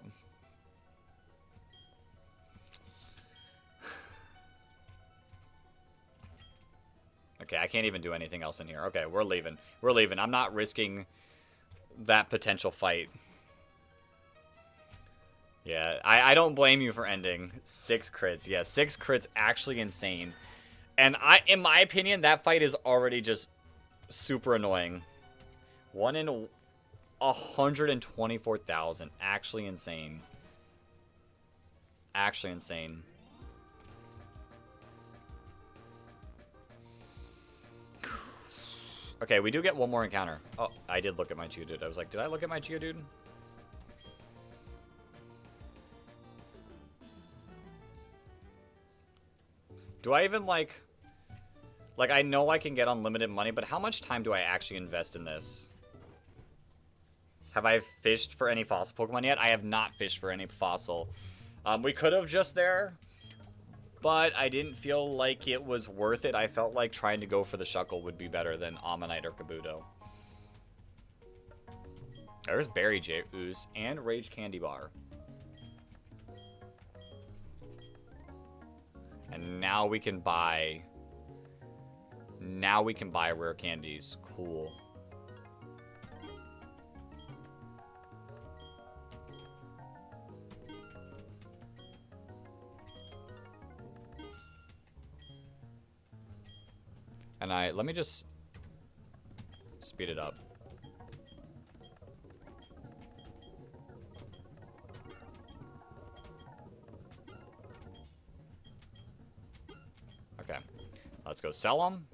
Speaker 1: Okay, I can't even do anything else in here. Okay, we're leaving. We're leaving. I'm not risking that potential fight. Yeah, I don't blame you for ending. 6 crits. Yeah, 6 crits actually insane. And in my opinion, that fight is already just super annoying. 1 in 124,000. Actually insane. Actually insane. Okay, we do get one more encounter. Oh, I did look at my Geodude. I was like, did I look at my Geodude? Do I even, like, I know I can get unlimited money, but how much time do I actually invest in this? Have I fished for any fossil Pokemon yet? I have not fished for any fossil. We could have just there, but I didn't feel like it was worth it. I felt like trying to go for the Shuckle would be better than Ammonite or Kabuto. There's Berry Juice and Rage Candy Bar. And now we can buy... Now we can buy rare candies. Cool. And let me just speed it up. Okay, let's go sell them.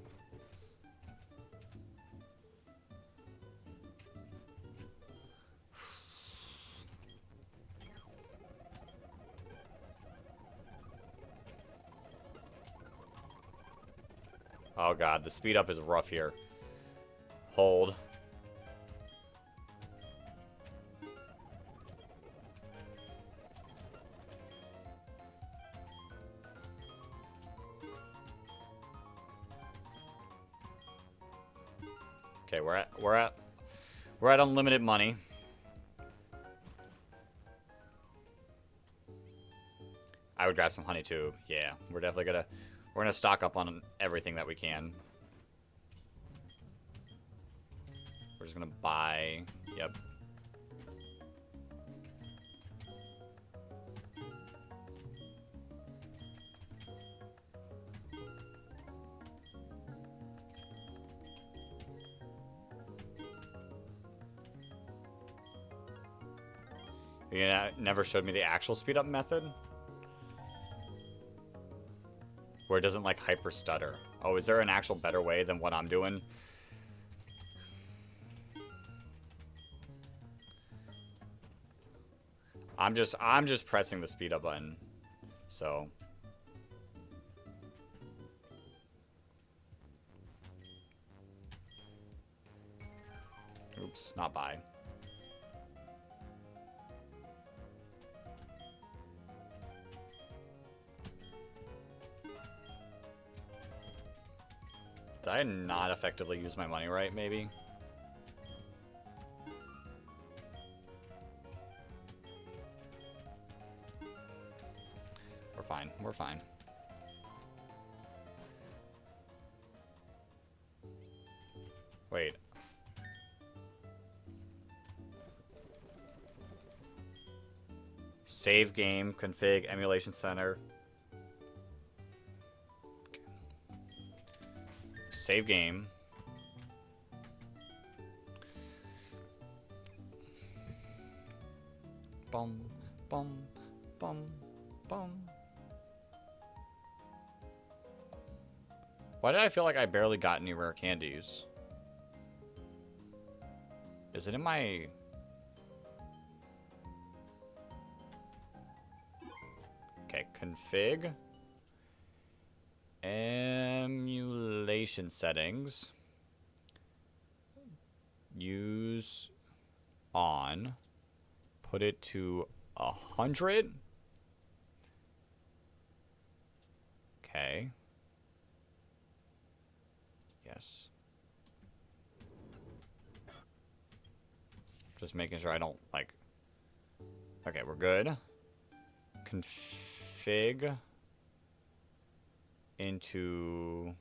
Speaker 1: Oh god, the speed up is rough here. Hold. Okay, we're at unlimited money. I would grab some honey too. Yeah, we're gonna stock up on everything that we can. We're just gonna buy. Yep. You never showed me the actual speed up method? Where it doesn't, like, hyper stutter. Oh, is there an actual better way than what I'm doing? I'm just pressing the speed up button. So. Oops, not buy. Did I not effectively use my money right, maybe? We're fine. We're fine. Wait. Save game, config, emulation center. Save game. Bum, bum, bum, bum. Why did I feel like I barely got any rare candies? Is it in my... Okay, config. Emulation settings. Use on. Put it to 100. Okay. Yes. Just making sure I don't, like... Okay, we're good. Config into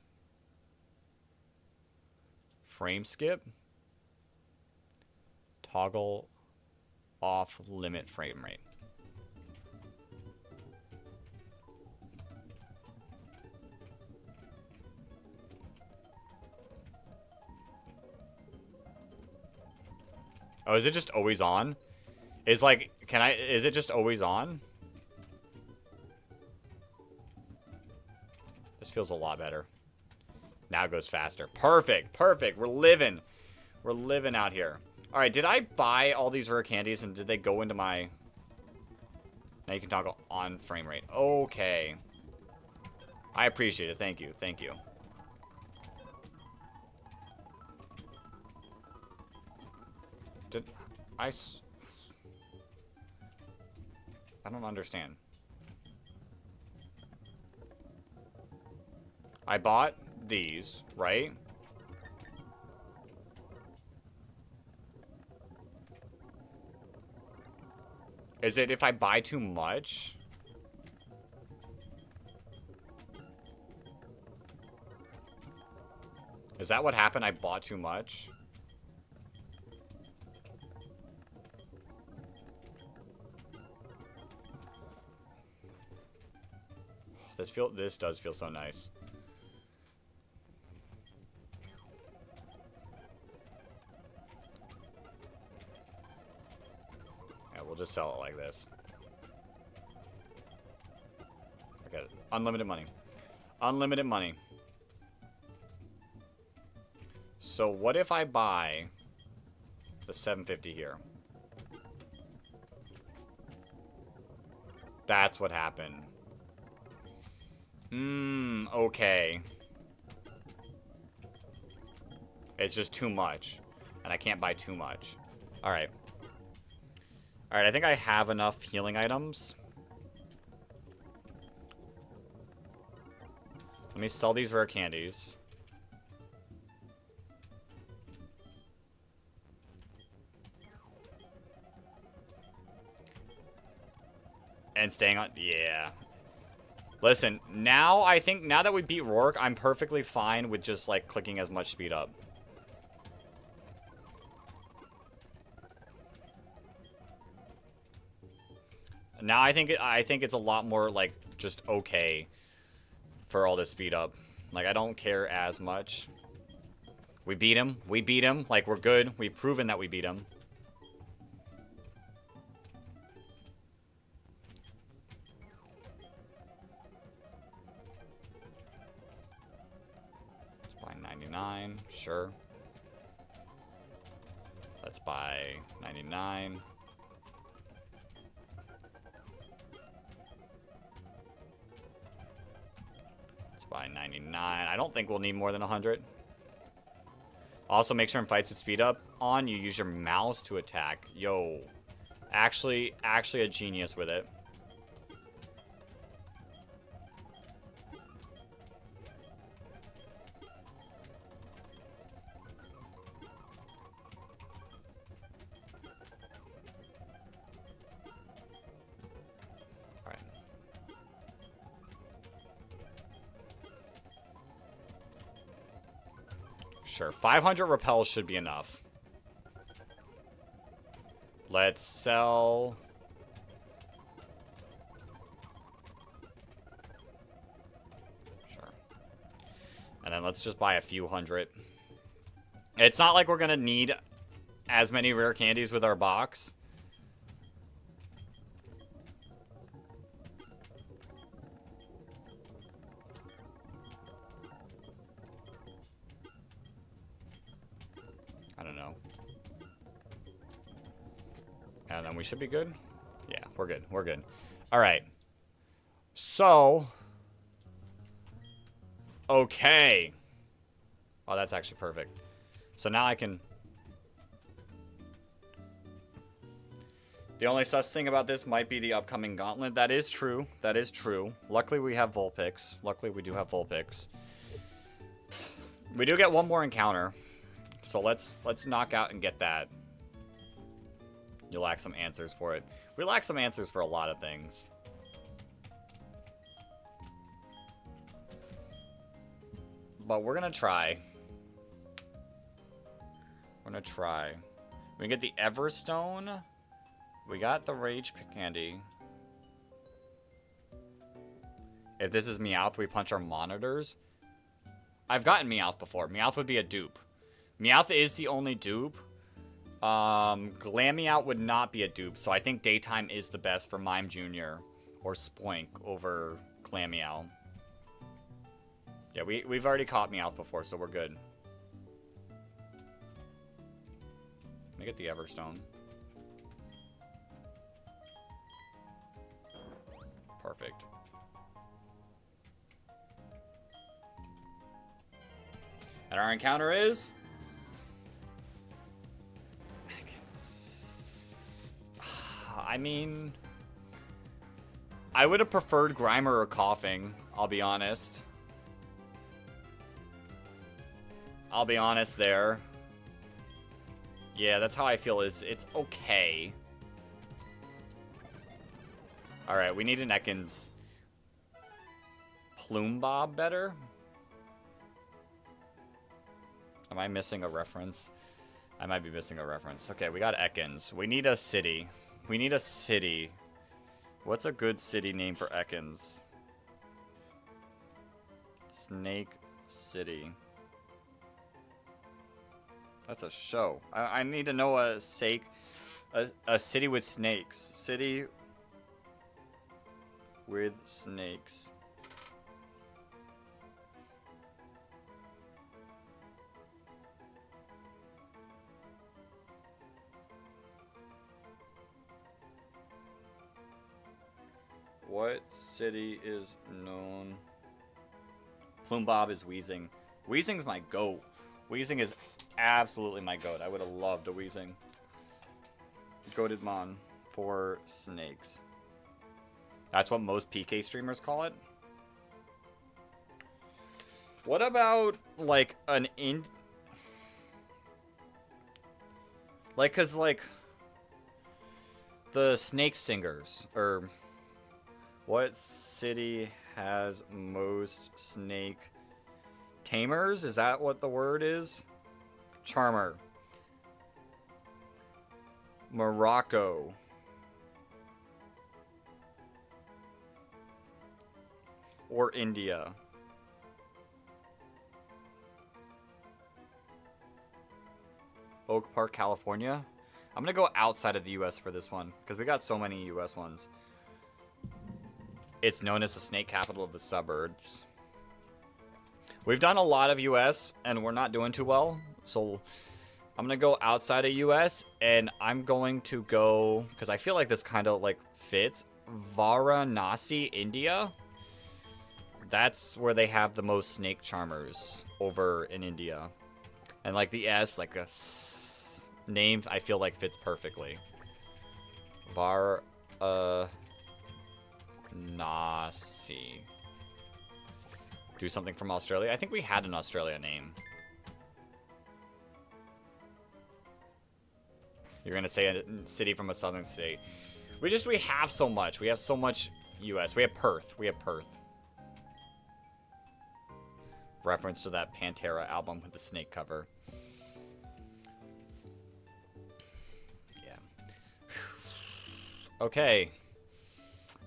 Speaker 1: frame skip. Toggle off limit frame rate. Oh, is it just always on? Is like, is it just always on? This feels a lot better. Now it goes faster. Perfect, perfect. We're living. We're living out here. All right, did I buy all these rare candies and did they go into my... Now you can toggle on frame rate. Okay. I appreciate it. Thank you. Thank you. Did I... I don't understand. I bought these, right? Is it if I buy too much? Is that what happened? I bought too much? This does feel so nice. Yeah, we'll just sell it like this. Okay, unlimited money. Unlimited money. So what if I buy the 750 here? That's what happened. Okay. It's just too much. And I can't buy too much. Alright. Alright, I think I have enough healing items. Let me sell these rare candies. And staying on... Yeah. Listen, now I think now that we beat Roark, I'm perfectly fine with just like clicking as much speed up. Now I think it's a lot more like just okay for all this speed up. Like I don't care as much. We beat him. We beat him. Like we're good. We've proven that we beat him. Sure. Let's buy 99. Let's buy 99. I don't think we'll need more than 100. Also, make sure in fights with speed up on, you use your mouse to attack. Yo. Actually a genius with it. Sure, 500 repels should be enough. Let's sell... Sure. And then let's just buy a few hundred. It's not like we're gonna need as many rare candies with our box. And then we should be good. Yeah, we're good. We're good. All right. So. Okay. Oh, that's actually perfect. So now I can. The only sus thing about this might be the upcoming gauntlet. That is true. That is true. Luckily, we have Vulpix. Luckily, we do have Vulpix. We do get one more encounter. So let's knock out and get that. You lack some answers for it. We lack some answers for a lot of things. But we're going to try. We're going to try. We get the Everstone. We got the Rage Candy. If this is Meowth, we punch our monitors. I've gotten Meowth before. Meowth would be a dupe. Meowth is the only dupe. Glameout would not be a dupe, so I think Daytime is the best for Mime Jr. or Spoink over Glameout. Yeah, we've already caught Meowth before, so we're good. Let me get the Everstone. Perfect. And our encounter is... I mean... I would have preferred Grimer or Coughing, I'll be honest. I'll be honest there. Yeah, that's how I feel, is it's okay. Alright, we need an Ekans Plume Bob better? Am I missing a reference? I might be missing a reference. Okay, we got Ekans. We need a city. We need a city. What's a good city name for Ekans? Snake City. That's a show. I need to know a city with snakes. City with snakes. What city is known? Plume Bob is Weezing. Weezing's my goat. Weezing is absolutely my goat. I would have loved a Weezing. Goated Mon for snakes. That's what most PK streamers call it. What about, like, an like, cause, like, the Snake Singers, or... What city has most snake tamers? Is that what the word is? Charmer. Morocco. Or India. Oak Park, California. I'm going to go outside of the US for this one, because we got so many US ones. It's known as the snake capital of the suburbs. We've done a lot of US, and we're not doing too well. So I'm going to go outside of US, and I'm going to go, because I feel like this kind of like fits, Varanasi, India. That's where they have the most snake charmers over in India. And like the S, like a S name, I feel like fits perfectly. Nasi. Do something from Australia. I think we had an Australia name. You're gonna say a city from a southern state. We have so much. We have so much US. We have Perth. Reference to that Pantera album with the snake cover. Yeah. Okay.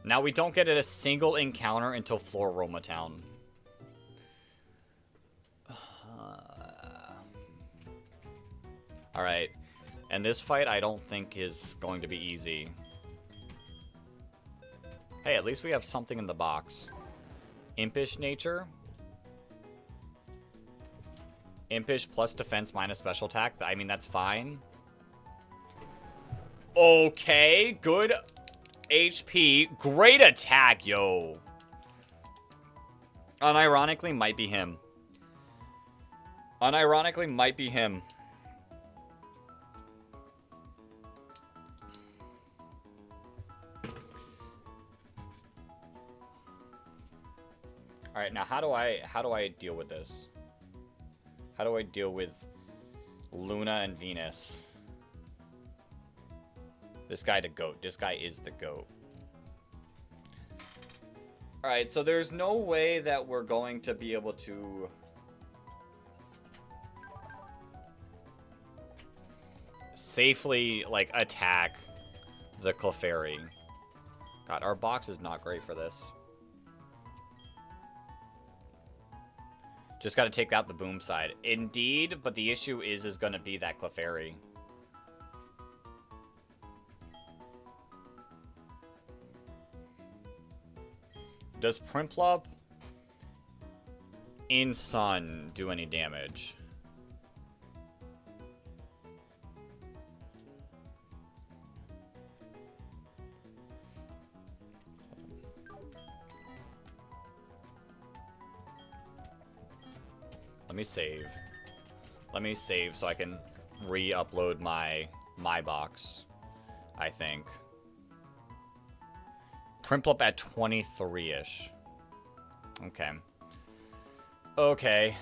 Speaker 1: Now we don't get a single encounter until Floroma Town. Alright. And this fight I don't think is going to be easy. Hey, at least we have something in the box. Impish nature. Impish plus defense minus special attack. I mean, that's fine. Okay, good HP. Great attack, yo. Unironically, might be him. Unironically, might be him. All right, now how do I deal with this? How do I deal with Luna and Venus? This guy the GOAT. This guy is the GOAT. Alright, so there's no way that we're going to be able to... safely, like, attack the Clefairy. God, our box is not great for this. Just gotta take out the boom side. Indeed, but the issue is going to be that Clefairy. Does Prinplup in Sun do any damage? Let me save. Let me save so I can re-upload my box, I think. Prinplup at 23-ish. Okay. Okay.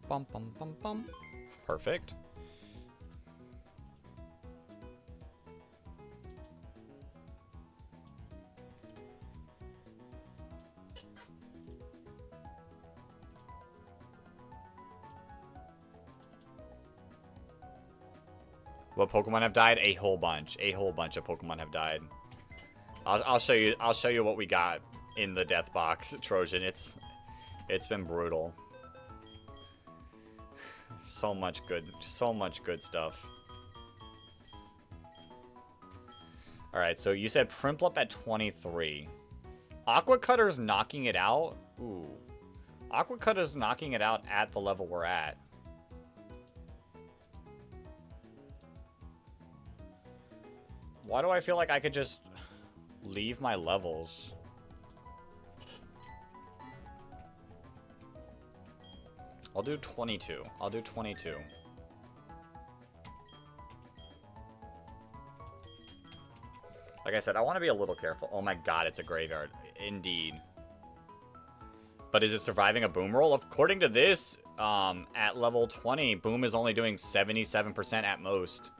Speaker 1: Bum, bum, bum, bum. Perfect. What Pokemon have died? A whole bunch. A whole bunch of Pokemon have died. I'll show you. I'll show you what we got in the death box, Trojan. It's been brutal. So much good stuff. All right, so you said Prinplup at 23. Aqua Cutter's knocking it out. Ooh, Aqua Cutter's knocking it out at the level we're at. Why do I feel like I could just leave my levels? I'll do 22. I'll do 22. Like I said, I want to be a little careful. Oh my god, it's a graveyard. Indeed. But is it surviving a boom roll? According to this, at level 20, boom is only doing 77% at most.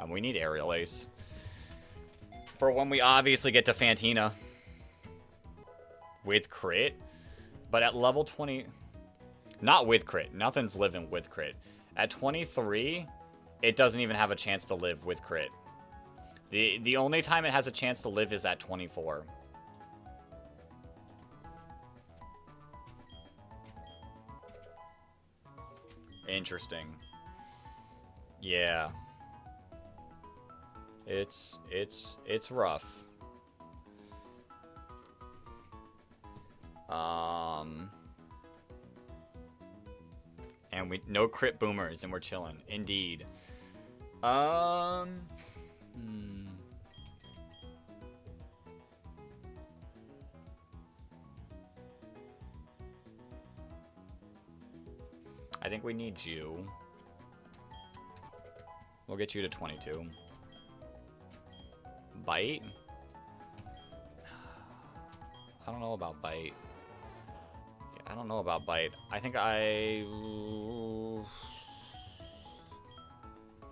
Speaker 1: We need Aerial Ace. For when we obviously get to Fantina. With crit. But at level 20... Not with crit. Nothing's living with crit. At 23, it doesn't even have a chance to live with crit. The only time it has a chance to live is at 24. Interesting. Yeah. It's rough. And no crit boomers, and we're chilling. Indeed. I think we need you. We'll get you to 22. Bite? I don't know about Bite. Yeah, I don't know about Bite. I think I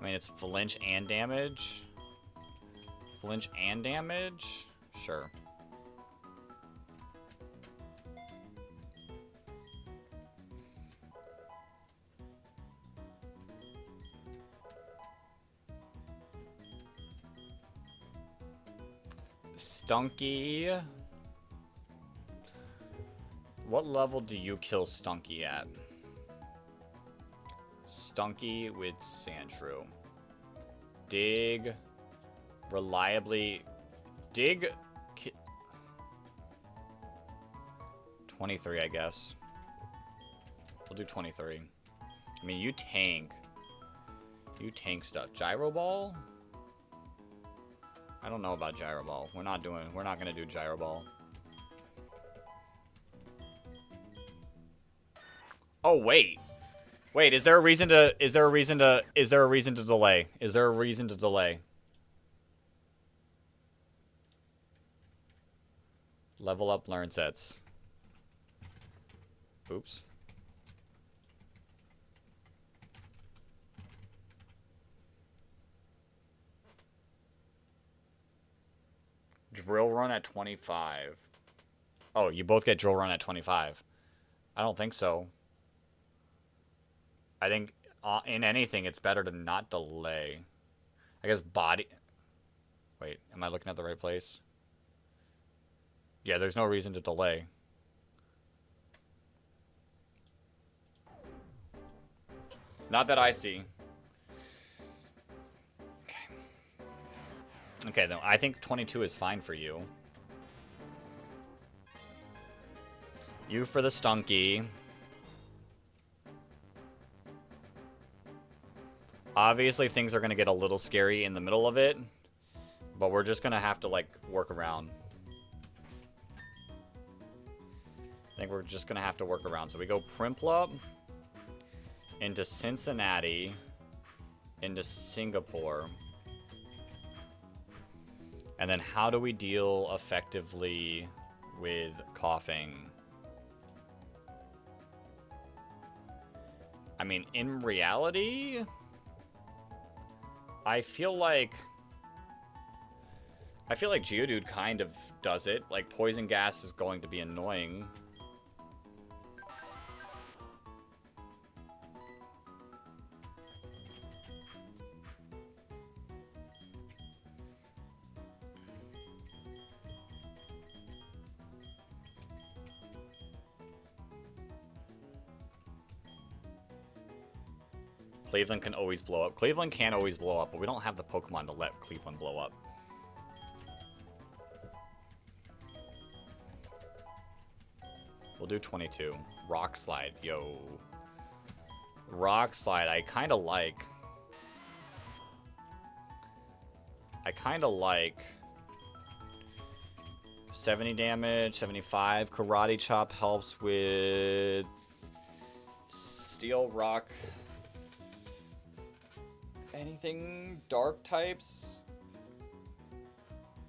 Speaker 1: mean, it's flinch and damage. Flinch and damage? Sure. Stunky. What level do you kill Stunky at? Stunky with Sandshrew. Dig. Reliably. Dig. 23, I guess. We'll do 23. I mean, you tank. You tank stuff. Gyro Ball? I don't know about Gyro Ball. We're not gonna do Gyro Ball. Oh, wait. Wait, is there a reason to delay? Level up learn sets. Oops. Drill run at 25. Oh, you both get drill run at 25. I don't think so. I think in anything, it's better to not delay. I guess body... Wait, am I looking at the right place? Yeah, there's no reason to delay. Not that I see. Okay, then I think 22 is fine for you. You for the Stunky. Obviously, things are going to get a little scary in the middle of it. But we're just going to have to, like, work around. I think we're just going to have to work around. So we go Primplup into Cincinnati into Singapore. And then how do we deal effectively with coughing? I mean, in reality, I feel like Geodude kind of does it. Like, poison gas is going to be annoying. Cleveland can always blow up. Cleveland can always blow up, but we don't have the Pokemon to let Cleveland blow up. We'll do 22. Rock Slide. Yo. Rock Slide. I kind of like 70 damage, 75. Karate Chop helps with Steel, Rock. Anything dark types?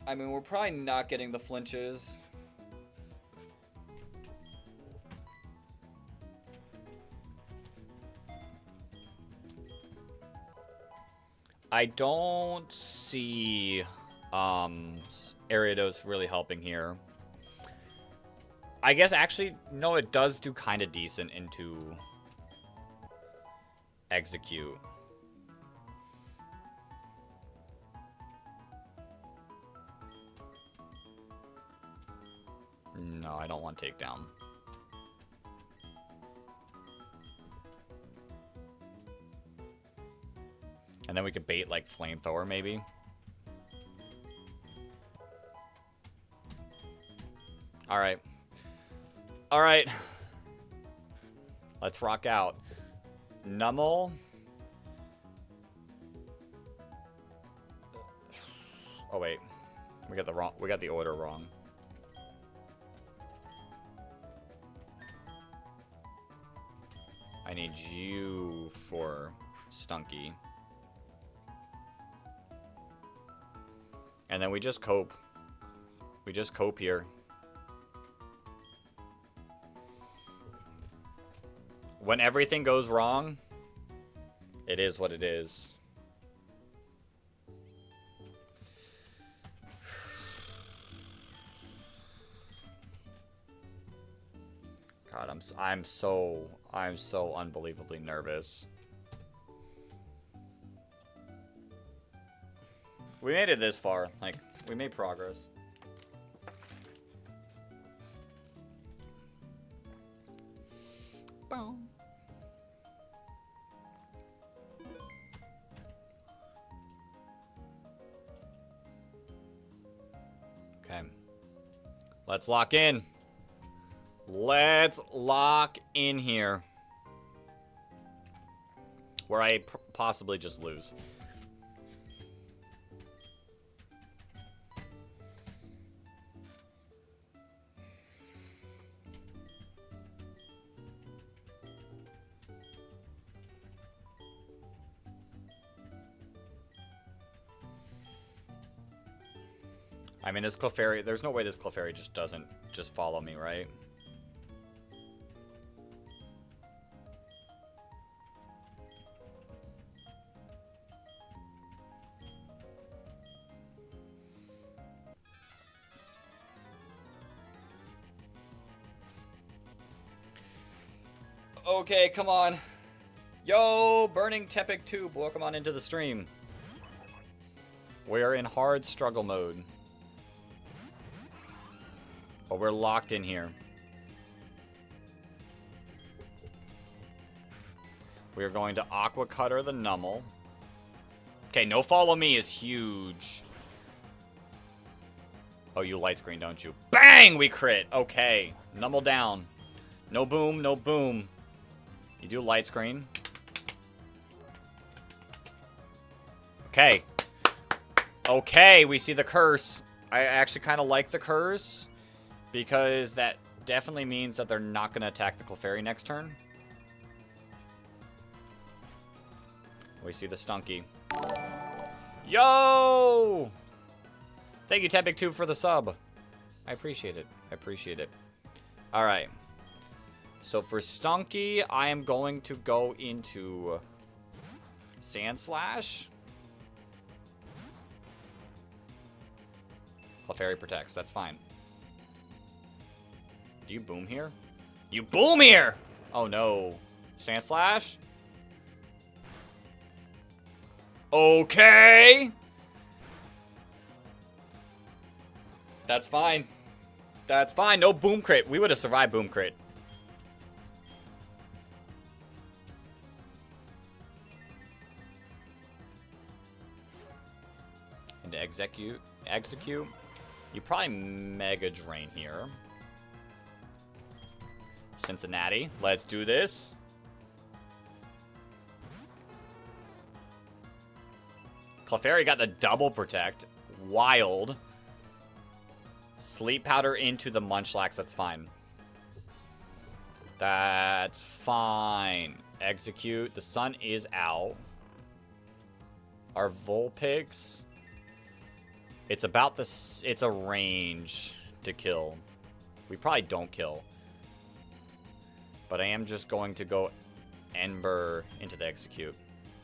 Speaker 1: I mean, we're probably not getting the flinches. I don't see Ariados really helping here. I guess actually, no, it does do kind of decent into Execute. No, I don't want takedown. And then we could bait like Flamethrower maybe. Alright. Alright. Let's rock out. Numel. Oh wait. We got the order wrong. I need you for Stunky. And then we just cope. We just cope here. When everything goes wrong, it is what it is. God, I'm so unbelievably nervous. We made it this far. Like, we made progress. Boom. Okay. Let's lock in. Let's lock in here. Where I possibly just lose. I mean, this Clefairy, there's no way this Clefairy just doesn't just follow me, right? Okay, come on. Yo, Burning Tepic Tube, welcome on into the stream. We are in hard struggle mode. But we're locked in here. We're going to Aqua Cutter the Nummel. Okay, no follow me is huge. Oh, you light screen, don't you? Bang! We crit. Okay. Nummel down. No boom, no boom. You do light screen. Okay. Okay, we see the curse. I actually kind of like the curse because that definitely means that they're not going to attack the Clefairy next turn. We see the Stunky. Yo! Thank you, Tepik2, for the sub. I appreciate it. I appreciate it. All right. So for Stunky, I am going to go into Sand Slash. Clefairy protects. That's fine. Do you boom here? You boom here! Oh, no. Sand Slash? Okay. That's fine. That's fine. No boom crit. We would have survived boom crit. And to execute. You probably Mega Drain here. Cincinnati. Let's do this. Clefairy got the double protect. Wild. Sleep Powder into the Munchlax. That's fine. That's fine. Execute. The sun is out. Our Vulpix. It's about this. It's a range to kill. We probably don't kill. But I am just going to go Ember into the execute.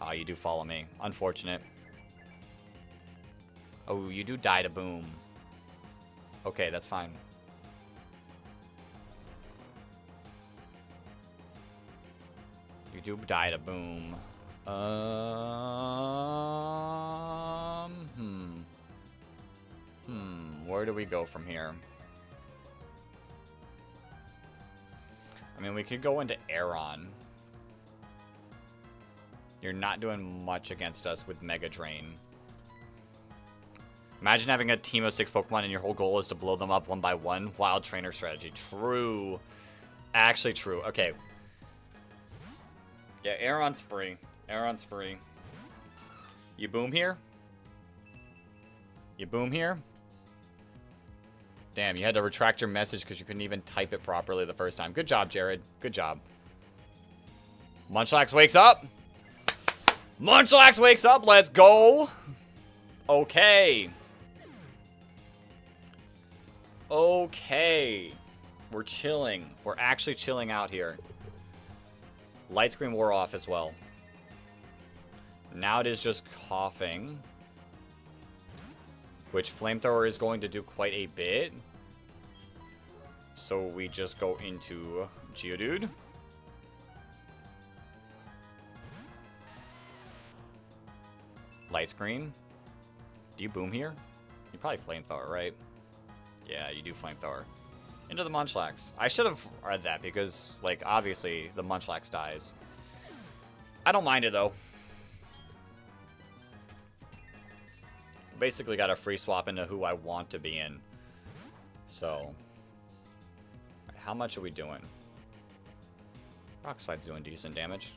Speaker 1: Oh, you do follow me. Unfortunate. Oh, you do die to boom. Okay, that's fine. You do die to boom. Where do we go from here? I mean, we could go into Aeron. You're not doing much against us with Mega Drain. Imagine having a team of 6 Pokemon and your whole goal is to blow them up one by one. Wild trainer strategy. True. Actually true. Okay. Yeah, Aeron's free. Aeron's free. You boom here? You boom here? Damn, you had to retract your message because you couldn't even type it properly the first time. Good job, Jared. Good job. Munchlax wakes up. Munchlax wakes up. Let's go. Okay. Okay. We're chilling. We're actually chilling out here. Light screen wore off as well. Now it is just coughing. Which Flamethrower is going to do quite a bit. So we just go into Geodude. Light screen. Do you boom here? You probably Flamethrower, right? Yeah, you do Flamethrower. Into the Munchlax. I should have read that because, like, obviously the Munchlax dies. I don't mind it, though. Basically got a free swap into who I want to be in. So, how much are we doing? Rock Slide's doing decent damage.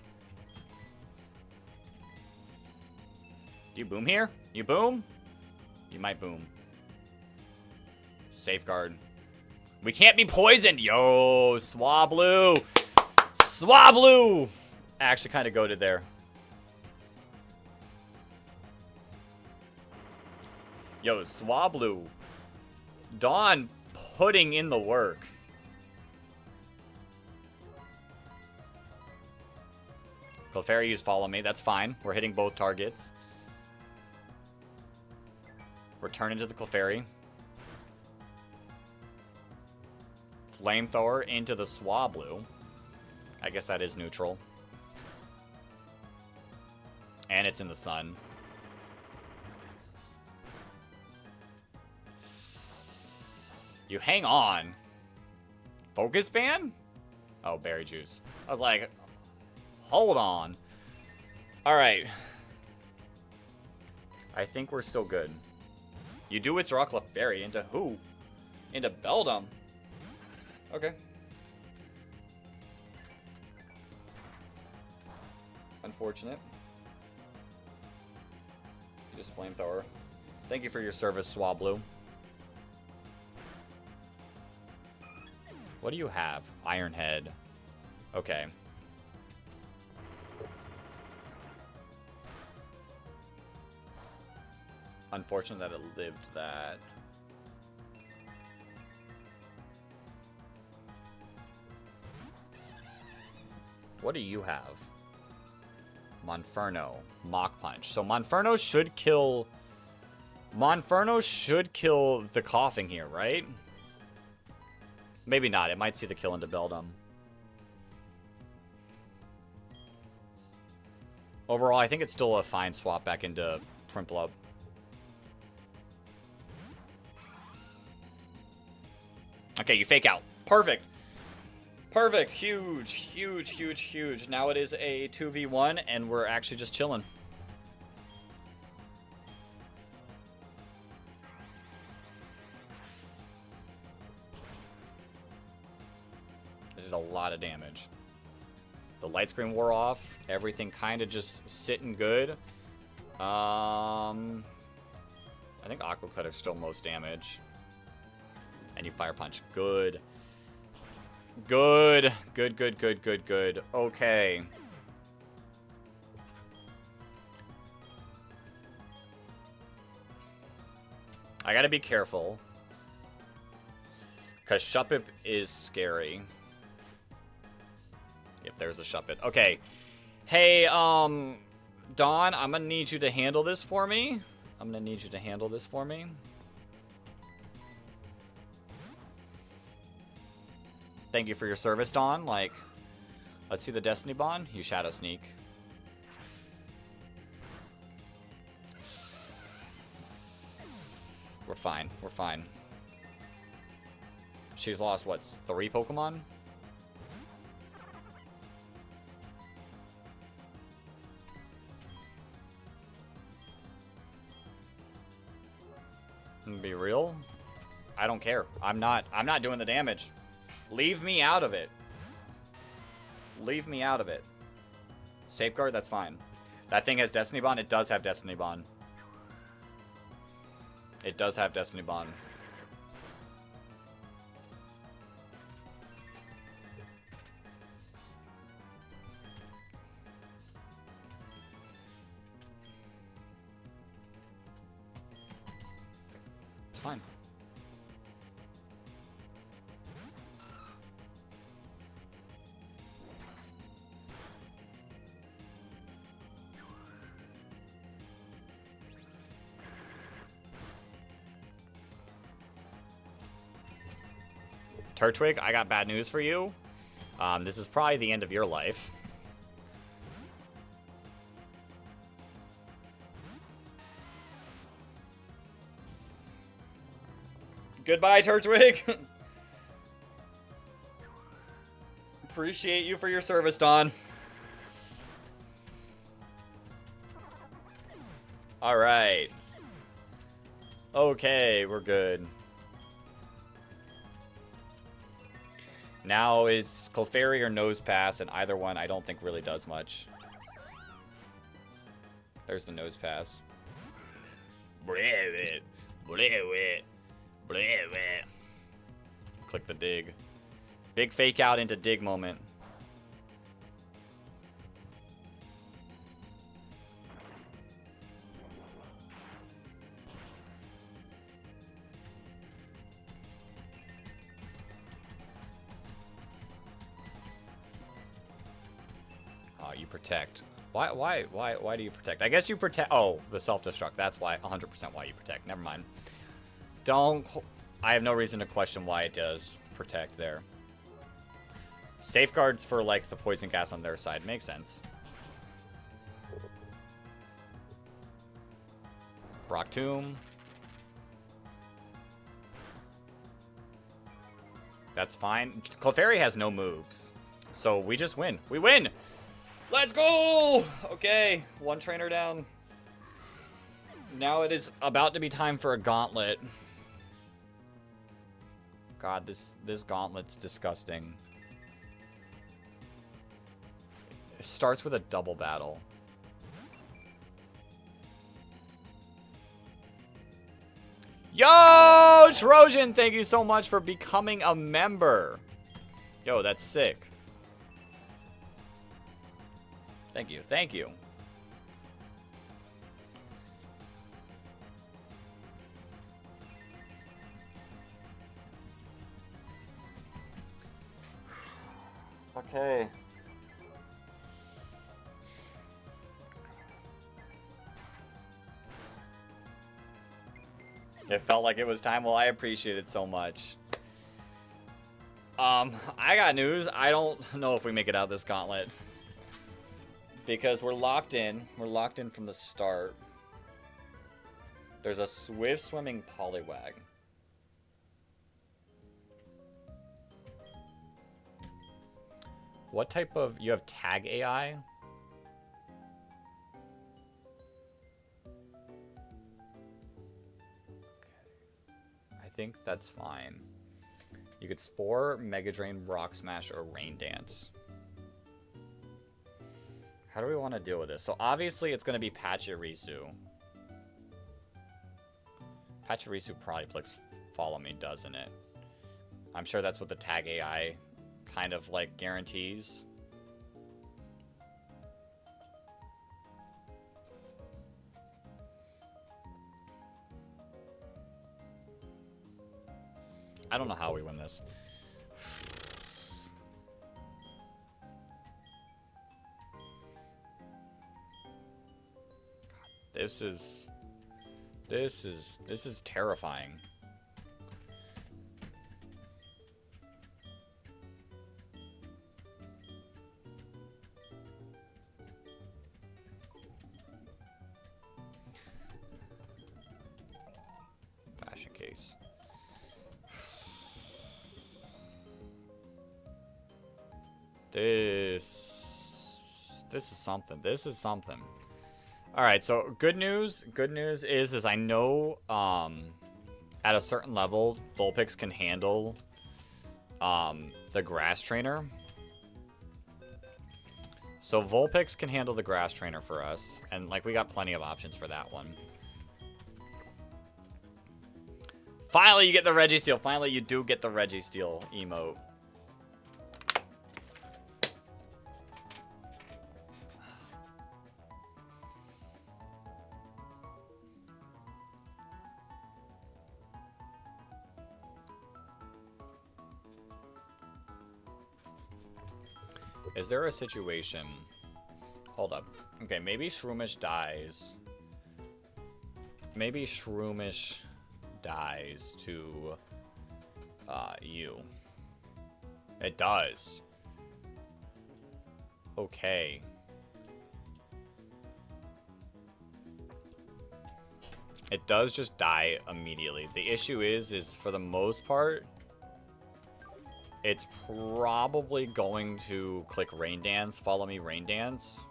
Speaker 1: Do you boom here? You boom? You might boom. Safeguard. We can't be poisoned! Yo, Swablu! Swablu! Actually kind of goated there. Yo, Swablu. Dawn putting in the work. Clefairy used follow me. That's fine. We're hitting both targets. Return into the Clefairy. Flamethrower into the Swablu. I guess that is neutral. And it's in the sun. You hang on. Focus Band? Oh, Berry Juice. I was like, hold on. Alright. I think we're still good. You do withdraw Clefairy into who? Into Beldum. Okay. Unfortunate. You just Flamethrower. Thank you for your service, Swablu. What do you have? Iron Head. Okay. Unfortunate that it lived that. What do you have? Monferno. Mach Punch. So Monferno should kill... Monferno should kill the coughing here, right? Maybe not. It might see the kill into Beldum. Overall, I think it's still a fine swap back into Prinplup. Okay, you fake out. Perfect. Perfect. Huge, huge, huge, huge. Now it is a 2v1, and we're actually just chilling. It did a lot of damage. The light screen wore off. Everything kind of just sitting good. I think Aqua Cut is still most damage. And you Fire Punch. Good. Good. Good, good, good, good, good. Okay. I gotta be careful. Because Shuppet is scary. Yep, there's a Shuppet. Okay. Hey, Dawn, I'm gonna need you to handle this for me. Thank you for your service, Dawn. Like, let's see the Destiny Bond. You Shadow Sneak. We're fine. We're fine. She's lost, what, 3 Pokemon? Be real? I don't care. I'm not doing the damage. Leave me out of it. Leave me out of it. Safeguard, that's fine. That thing has Destiny Bond? It does have Destiny Bond. It does have Destiny Bond. It's fine. Turtwig, I got bad news for you. This is probably the end of your life. Goodbye, Turtwig. Appreciate you for your service, Dawn. All right. Okay, we're good. Now it's Clefairy or Nose Pass, and either one I don't think really does much. There's the Nose Pass. Click the dig. Big fake out into dig moment. You protect. Why do you protect? I guess you protect. Oh, the self-destruct. That's why. 100% why you protect. Never mind. Don't. I have no reason to question why it does protect there. Safeguards for like the poison gas on their side makes sense. Rock Tomb. That's fine. Clefairy has no moves, so we just win. We win. Let's go! Okay, one trainer down. Now it is about to be time for a gauntlet. God, this gauntlet's disgusting. It starts with a double battle. Yo, Trojan, thank you so much for becoming a member. Yo, that's sick. Thank you, thank you. Okay. It felt like it was time. Well, I appreciate it so much. I got news. I don't know if we make it out this gauntlet. Because we're locked in. We're locked in from the start. There's a swift swimming Poliwag. What type of... You have tag AI? I think that's fine. You could Spore, Mega Drain, Rock Smash, or Rain Dance. How do we want to deal with this? So obviously it's going to be Pachirisu. Pachirisu probably clicks Follow Me, doesn't it? I'm sure that's what the tag AI kind of like guarantees. I don't know how we win this. God, this is terrifying. Fashion case. This is something. This is something. All right, so good news is I know at a certain level Vulpix can handle the grass trainer. So Vulpix can handle the grass trainer for us, and like we got plenty of options for that one. Finally, you get the Registeel. Finally, you do get the Registeel emote. Is there a situation... Hold up. Okay, maybe Shroomish dies. Maybe Shroomish dies to you. It does. Okay. It does just die immediately. The issue is for the most part, it's probably going to click Rain Dance, Follow Me Rain Dance.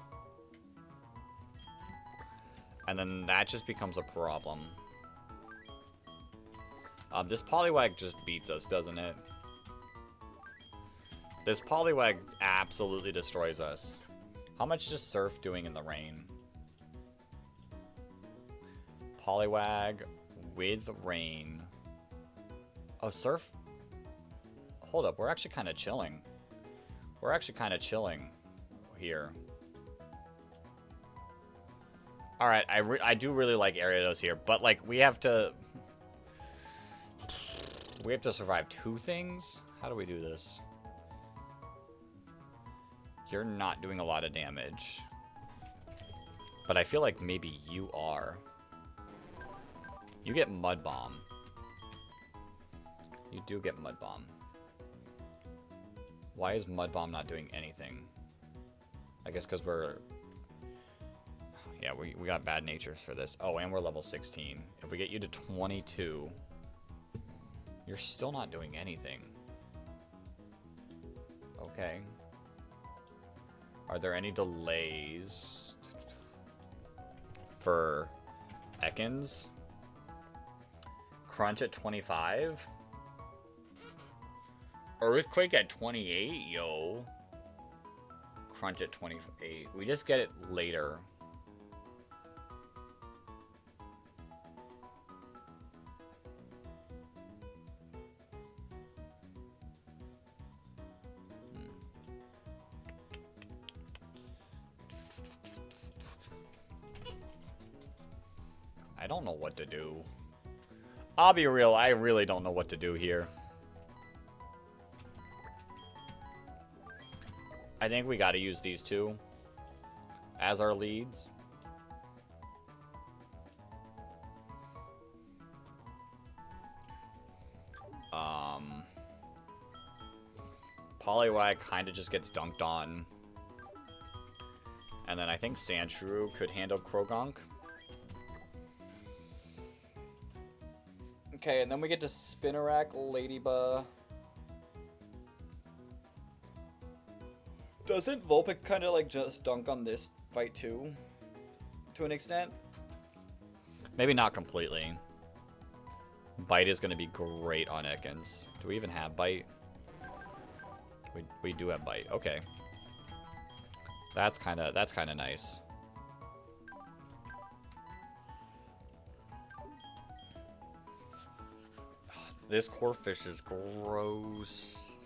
Speaker 1: And then that just becomes a problem. This Poliwag just beats us, doesn't it? This Poliwag absolutely destroys us. How much is Surf doing in the rain? Poliwag with rain. Oh, Surf? Hold up, we're actually kind of chilling. We're actually kind of chilling here. Alright, I do really like Ariados here, but like we have to survive two things? How do we do this? You're not doing a lot of damage. But I feel like maybe you are. You get Mud Bomb. You do get Mud Bomb. Why is Mud Bomb not doing anything? I guess because we're... Yeah, we got bad natures for this. Oh, and we're level 16. If we get you to 22, you're still not doing anything. Okay. Are there any delays for Ekans? Crunch at 25? Earthquake at 28? Yo. Crunch at 28. We just get it later. I don't know what to do. I'll be real, I really don't know what to do here. I think we gotta use these two as our leads. Poliwag kind of just gets dunked on. And then I think Sandshrew could handle Croagunk. Okay, and then we get to Spinarak, Ladybug. Doesn't Vulpix kind of like just dunk on this fight too? To an extent? Maybe not completely. Bite is going to be great on Ekans. Do we even have Bite? We do have Bite. Okay. That's kind of nice. This Corphish is gross.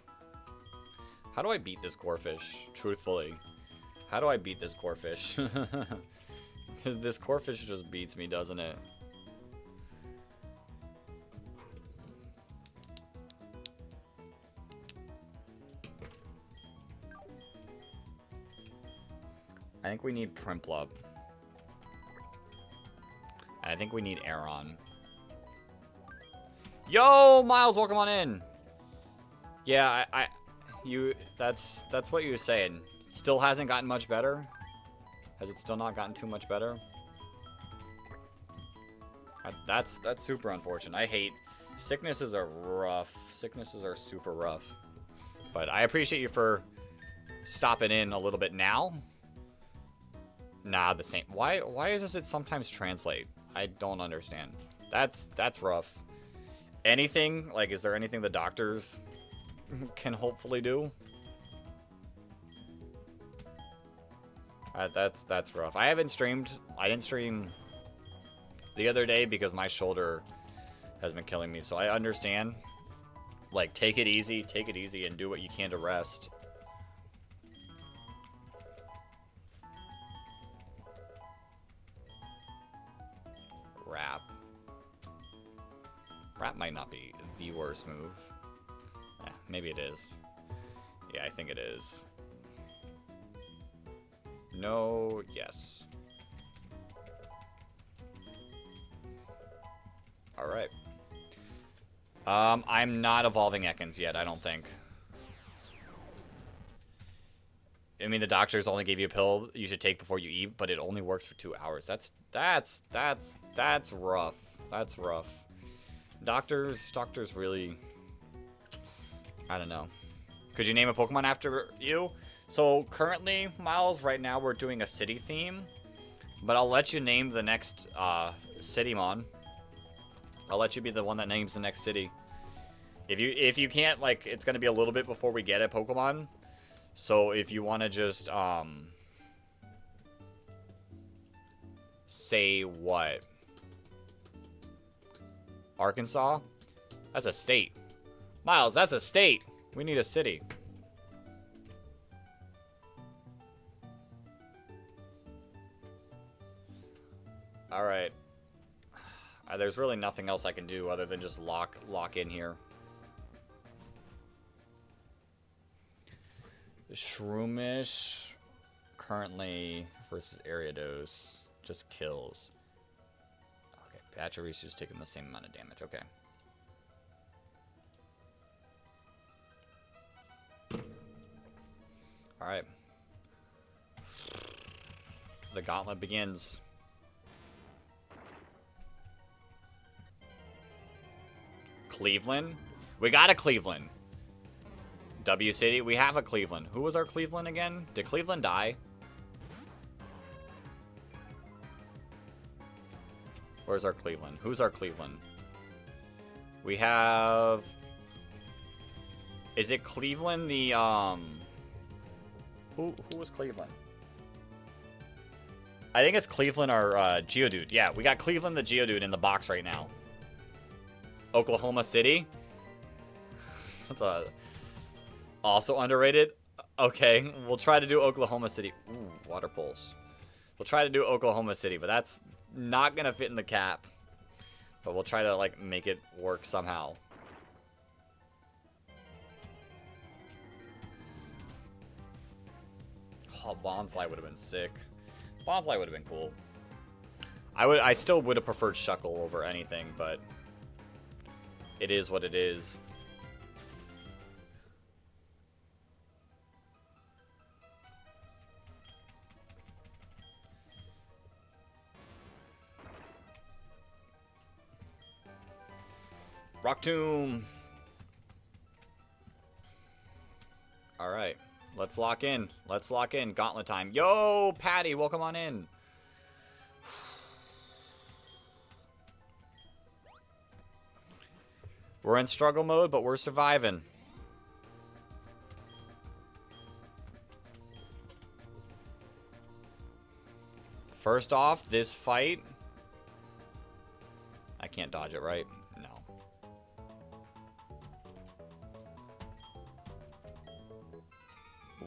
Speaker 1: How do I beat this Corphish? Truthfully. How do I beat this Corphish? This Corphish just beats me, doesn't it? I think we need Prinplup. And I think we need Aeron. Yo, Miles, welcome on in. Yeah, that's what you were saying. Still hasn't gotten much better? Has it still not gotten too much better? That's super unfortunate. I hate sicknesses are rough. Sicknesses are super rough. But I appreciate you for stopping in a little bit now. Nah, the same. Why does it sometimes translate? I don't understand. That's rough. Anything, like, is there anything the doctors can hopefully do? That's rough. I haven't streamed. I didn't stream the other day because my shoulder has been killing me. So I understand. Like, take it easy, and do what you can to rest. Wrap might not be the worst move. Yeah, maybe it is. Yeah, I think it is. No, yes. Alright. I'm not evolving Ekans yet, I don't think. I mean, the doctors only gave you a pill you should take before you eat, but it only works for 2 hours. That's rough. That's rough. Doctors really, I don't know. Could you name a Pokemon after you? So currently, Miles, right now we're doing a city theme, but I'll let you name the next Citymon. I'll let you be the one that names the next city. If you can't, like, it's gonna be a little bit before we get a Pokemon. So if you want to just say what? Arkansas? That's a state. Miles, that's a state. We need a city. Alright. There's really nothing else I can do other than just lock in here. Shroomish currently versus Ariados just kills. Okay, Pachirisu is taking the same amount of damage. Okay. Alright. The gauntlet begins. Cleveland? We got a Cleveland. W City. We have a Cleveland. Who was our Cleveland again? Did Cleveland die? Where's our Cleveland? Who's our Cleveland? We have... Is it Cleveland the, Who was Cleveland? I think it's Cleveland our, Geodude. Yeah, we got Cleveland the Geodude in the box right now. Oklahoma City. That's also underrated. Okay, we'll try to do Oklahoma City. Ooh, Water Pulse. We'll try to do Oklahoma City, but that's not going to fit in the cap. But we'll try to, like, make it work somehow. Oh, Bonsly would have been sick. Bonsly would have been cool. I still would have preferred Shuckle over anything, but it is what it is. Rock Tomb. All right. Let's lock in. Let's lock in. Gauntlet time. Yo, Patty, welcome on in. We're in struggle mode, but we're surviving. First off, this fight... I can't dodge it, right? No.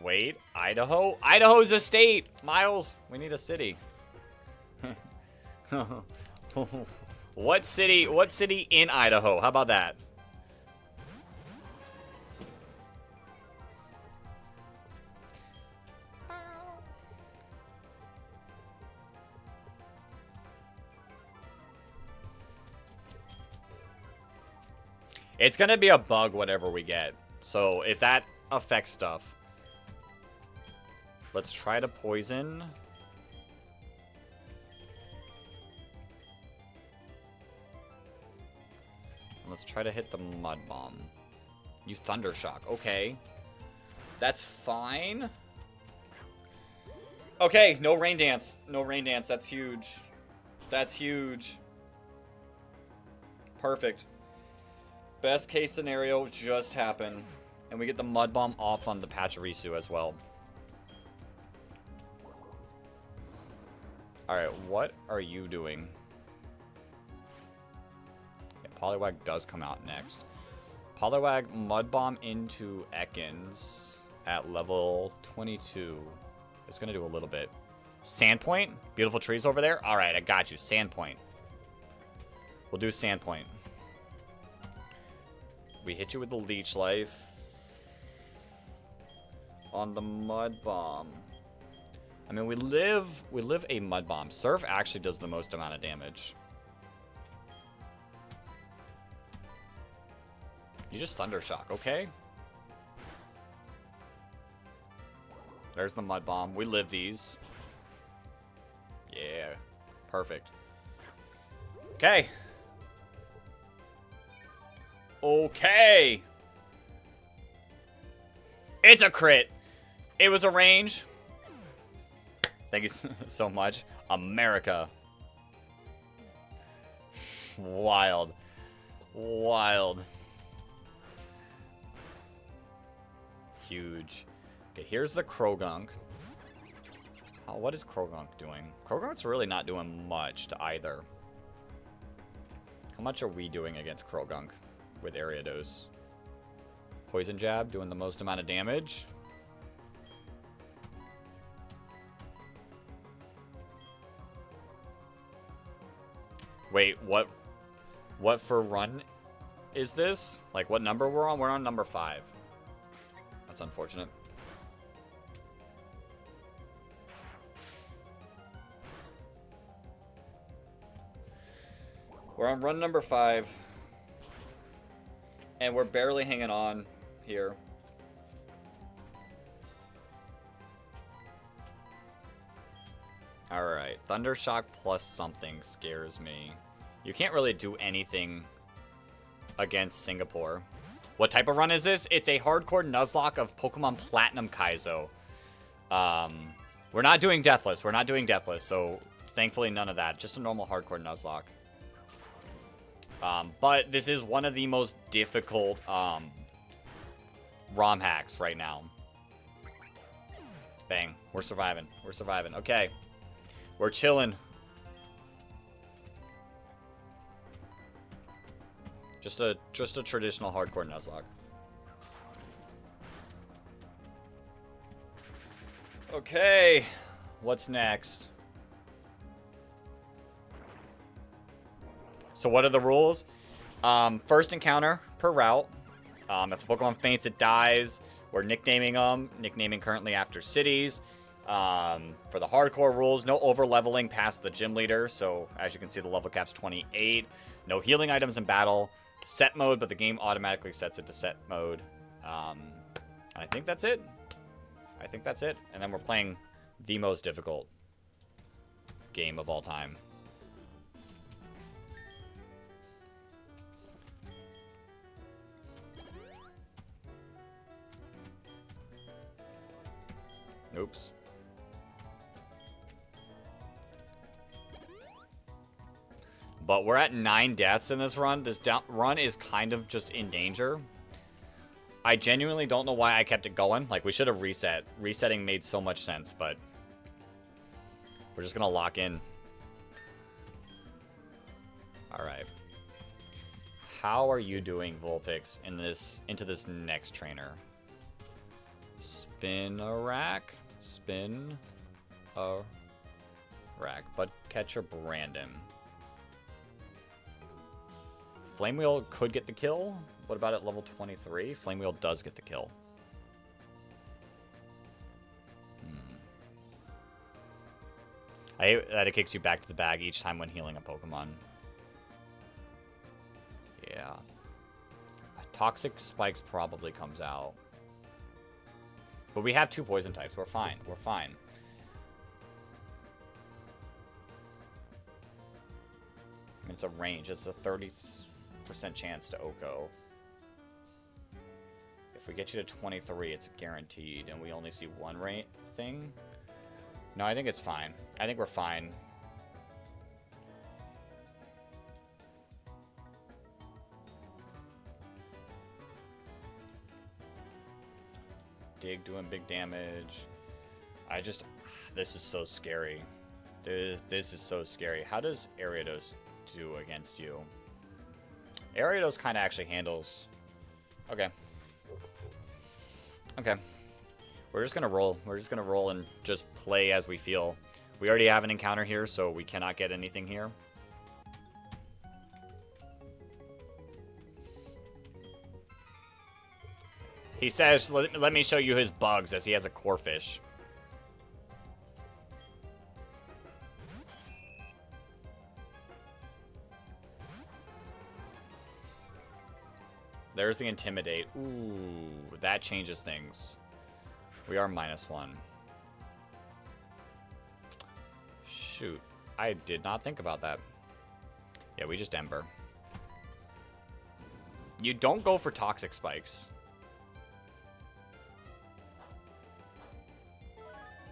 Speaker 1: Wait, Idaho? Idaho's a state! Miles, we need a city. What city in Idaho? How about that? It's gonna be a bug whatever we get. So if that affects stuff. Let's try to poison. Let's try to hit the Mud Bomb. You Thunder Shock. Okay. That's fine. Okay, no Rain Dance. No Rain Dance. That's huge. That's huge. Perfect. Best case scenario just happened. And we get the Mud Bomb off on the Pachirisu as well. Alright, what are you doing? Yeah, Poliwag does come out next. Poliwag Mud Bomb into Ekans at level 22. It's going to do a little bit. Sandpoint? Beautiful trees over there? Alright, I got you. Sandpoint. We'll do Sandpoint. We hit you with the Leech Life. On the Mud Bomb. I mean, we live a Mud Bomb. Surf actually does the most amount of damage. You just Thunder Shock, okay? There's the Mud Bomb. We live these. Yeah. Perfect. Okay. Okay. It's a crit. It was a range. Thank you so much. America. Wild. Wild. Huge. Okay, here's the Krogunk. Oh, what is Krogunk doing? Krogunk's really not doing much to either. How much are we doing against Krogunk with Ariados? Poison Jab doing the most amount of damage. Wait, what for run is this? Like, what number we're on? We're on number 5. That's unfortunate. We're on run number 5. And we're barely hanging on here. Alright, Thunder Shock plus something scares me. You can't really do anything against Singapore. What type of run is this? It's a hardcore Nuzlocke of Pokemon Platinum Kaizo. We're not doing Deathless. We're not doing Deathless, so thankfully none of that. Just a normal hardcore Nuzlocke. But this is one of the most difficult ROM hacks right now. Bang. We're surviving. We're surviving. Okay. We're chilling. Just a traditional hardcore Nuzlocke. Okay. What's next? So what are the rules? First encounter per route. If the Pokemon faints, it dies. We're nicknaming them. Nicknaming currently after cities. For the hardcore rules, no over-leveling past the gym leader. So, as you can see, the level cap's 28. No healing items in battle. Set mode, but the game automatically sets it to set mode. I think that's it. I think that's it. And then we're playing the most difficult game of all time. Oops. But we're at 9 deaths in this run. This run is kind of just in danger. I genuinely don't know why I kept it going. Like, we should have reset. Resetting made so much sense, but we're just going to lock in. All right. How are you doing, Vulpix, into this next trainer? Spin a rack. Spin a rack. But catcher Brandon. Flame Wheel could get the kill. What about at level 23? Flame Wheel does get the kill. I hate that it kicks you back to the bag each time when healing a Pokemon. Yeah. Toxic Spikes probably comes out. But we have 2 poison types. We're fine. We're fine. It's a range. It's a 30% chance to Oko. If we get you to 23, it's guaranteed, and we only see 1 rate thing. No, I think it's fine. I think we're fine. Dig doing big damage. This is so scary. This is so scary. How does Ariados do against you? Ariados kind of actually handles. Okay. Okay. We're just going to roll. We're just going to roll and just play as we feel. We already have an encounter here, so we cannot get anything here. He says, let me show you his bugs, as he has a Corphish. There's the Intimidate. Ooh, that changes things. We are -1. Shoot. I did not think about that. Yeah, we just Ember. You don't go for Toxic Spikes.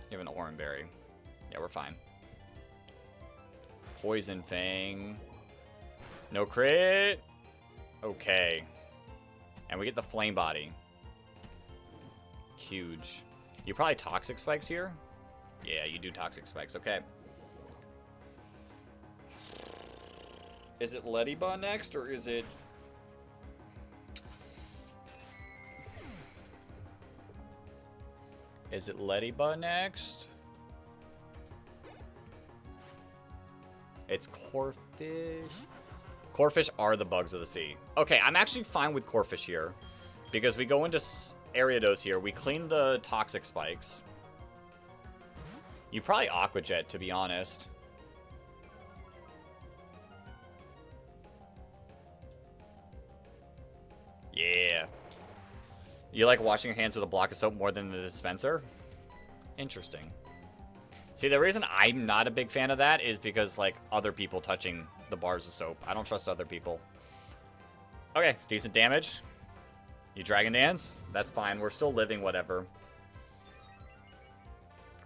Speaker 1: You have an Oranberry. Yeah, we're fine. Poison Fang. No crit. Okay. And we get the Flame Body. Huge. You probably Toxic Spikes here? Yeah, you do Toxic Spikes. Okay. Is it Leddyba next, or is it... Is it Leddyba next? It's Corphish. Corphish are the bugs of the sea. Okay, I'm actually fine with Corphish here. Because we go into Ariados here. We clean the Toxic Spikes. You probably Aqua Jet, to be honest. Yeah. You like washing your hands with a block of soap more than the dispenser? Interesting. See, the reason I'm not a big fan of that is because, like, other people touching the bars of soap. I don't trust other people. Okay, decent damage. You Dragon Dance? That's fine. We're still living whatever.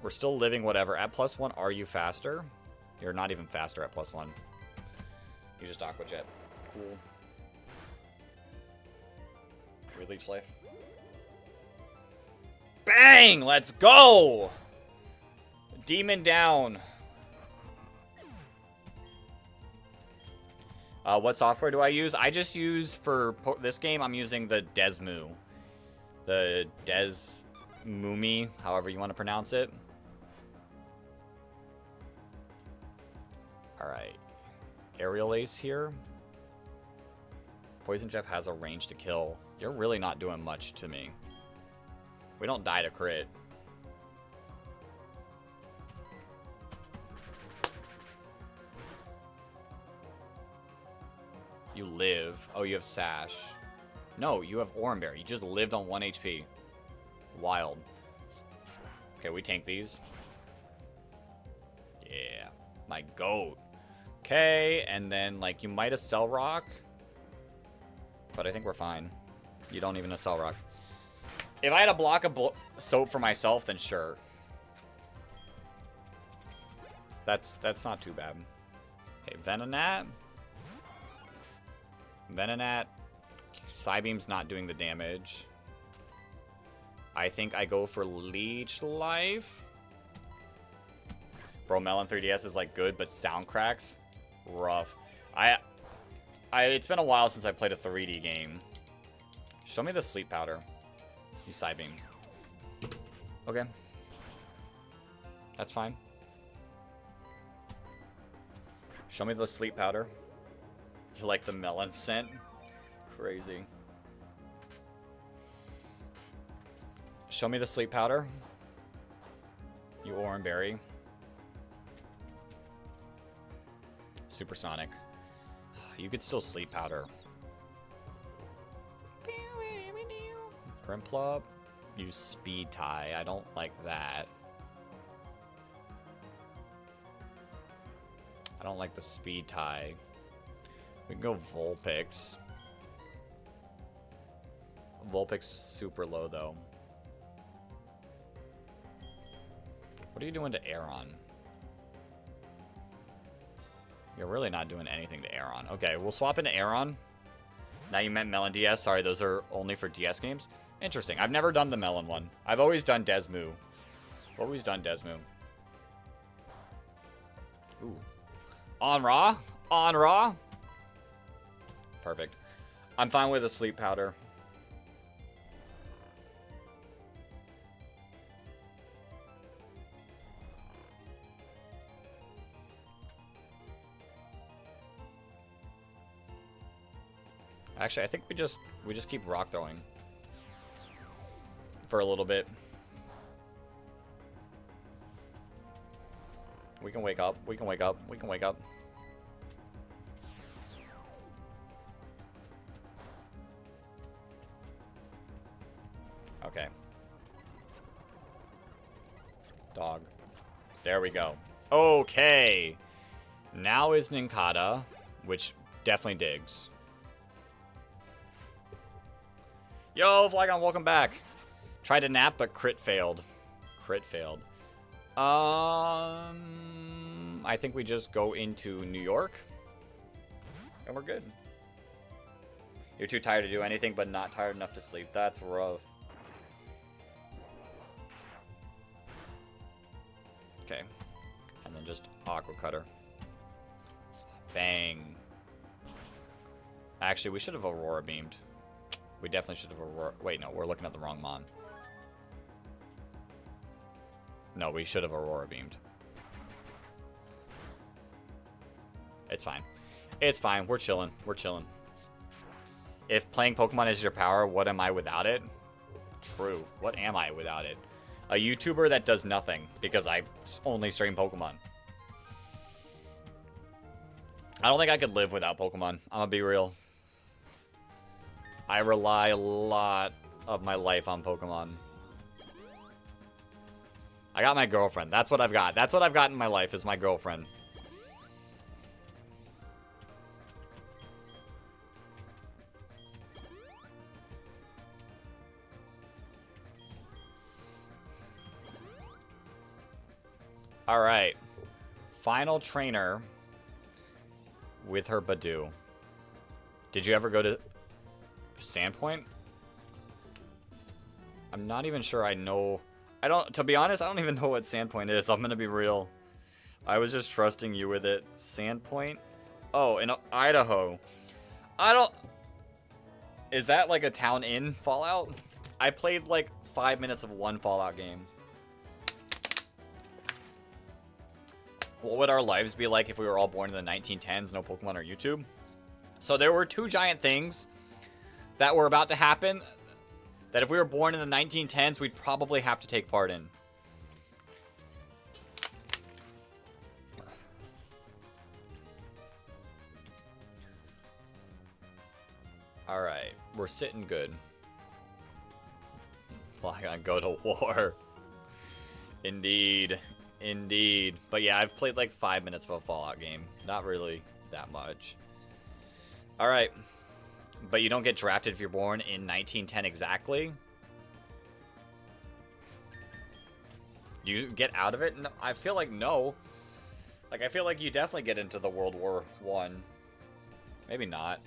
Speaker 1: We're still living whatever. At +1, are you faster? You're not even faster at +1. You just Aqua Jet. Cool. Release life. Bang! Let's go! Demon down. What software do I use? I just use, for this game, I'm using the Desmu. The Desmumi, however you want to pronounce it. Alright. Aerial Ace here. Poison Jeff has a range to kill. You're really not doing much to me. We don't die to crit. You live. Oh, you have Sash. No, you have Oranberry. You just lived on 1 HP. Wild. Okay, we tank these. Yeah. My goat. Okay, and then, like, you might have Cell Rock. But I think we're fine. You don't even have Cell Rock. If I had a block of soap for myself, then sure. That's not too bad. Okay, Venonat. Venonat. Psybeam's not doing the damage. I think I go for Leech Life. Bro, Melon 3DS is like good, but sound cracks. Rough. It's been a while since I played a 3D game. Show me the Sleep Powder. You Psybeam. Okay. That's fine. Show me the Sleep Powder. You like the melon scent? Crazy. Show me the Sleep Powder. You Oranberry. Supersonic. You could still Sleep Powder. Grimplup. Use Speed Tie. I don't like that. I don't like the Speed Tie. We can go Vulpix. Vulpix is super low, though. What are you doing to Aeron? You're really not doing anything to Aeron. Okay, we'll swap into Aeron. Now you meant Melon DS. Sorry, those are only for DS games. Interesting. I've never done the Melon one. I've always done Desmu. Always done Desmu. Ooh. On Raw? On Raw? Perfect. I'm fine with a Sleep Powder. Actually, I think we just keep rock throwing for a little bit. We can wake up. We can wake up. We can wake up. Okay. Dog. There we go. Okay. Now is Ninkata, which definitely digs. Yo, Flygon, welcome back. Tried to nap, but crit failed. Crit failed. I think we just go into New York. And we're good. You're too tired to do anything, but not tired enough to sleep. That's rough. Okay. And then just Aqua Cutter. Bang. Actually, we should have Aurora Beamed. We definitely should have Aurora... Wait, no, we're looking at the wrong mon. No, we should have Aurora Beamed. It's fine. It's fine. We're chilling. We're chilling. If playing Pokemon is your power, what am I without it? True. What am I without it? A YouTuber that does nothing because I only stream Pokemon. I don't think I could live without Pokemon. I'm gonna be real. I rely a lot of my life on Pokemon. I got my girlfriend. That's what I've got. That's what I've got in my life is my girlfriend. Alright. Final trainer with her Badoo. Did you ever go to Sandpoint? I'm not even sure I know. To be honest, I don't even know what Sandpoint is. I'm gonna be real. I was just trusting you with it. Sandpoint? Oh, in Idaho. Is that like a town in Fallout? I played like 5 minutes of one Fallout game. What would our lives be like if we were all born in the 1910s, no Pokemon or YouTube? So there were two giant things that were about to happen that if we were born in the 1910s, we'd probably have to take part in. Alright, we're sitting good. Well, I gotta go to war. Indeed. Indeed. But yeah, I've played like 5 minutes of a Fallout game. Not really that much. Alright. But you don't get drafted if you're born in 1910 exactly? You get out of it? No, I feel like no. Like, I feel like you definitely get into the World War I. Maybe not.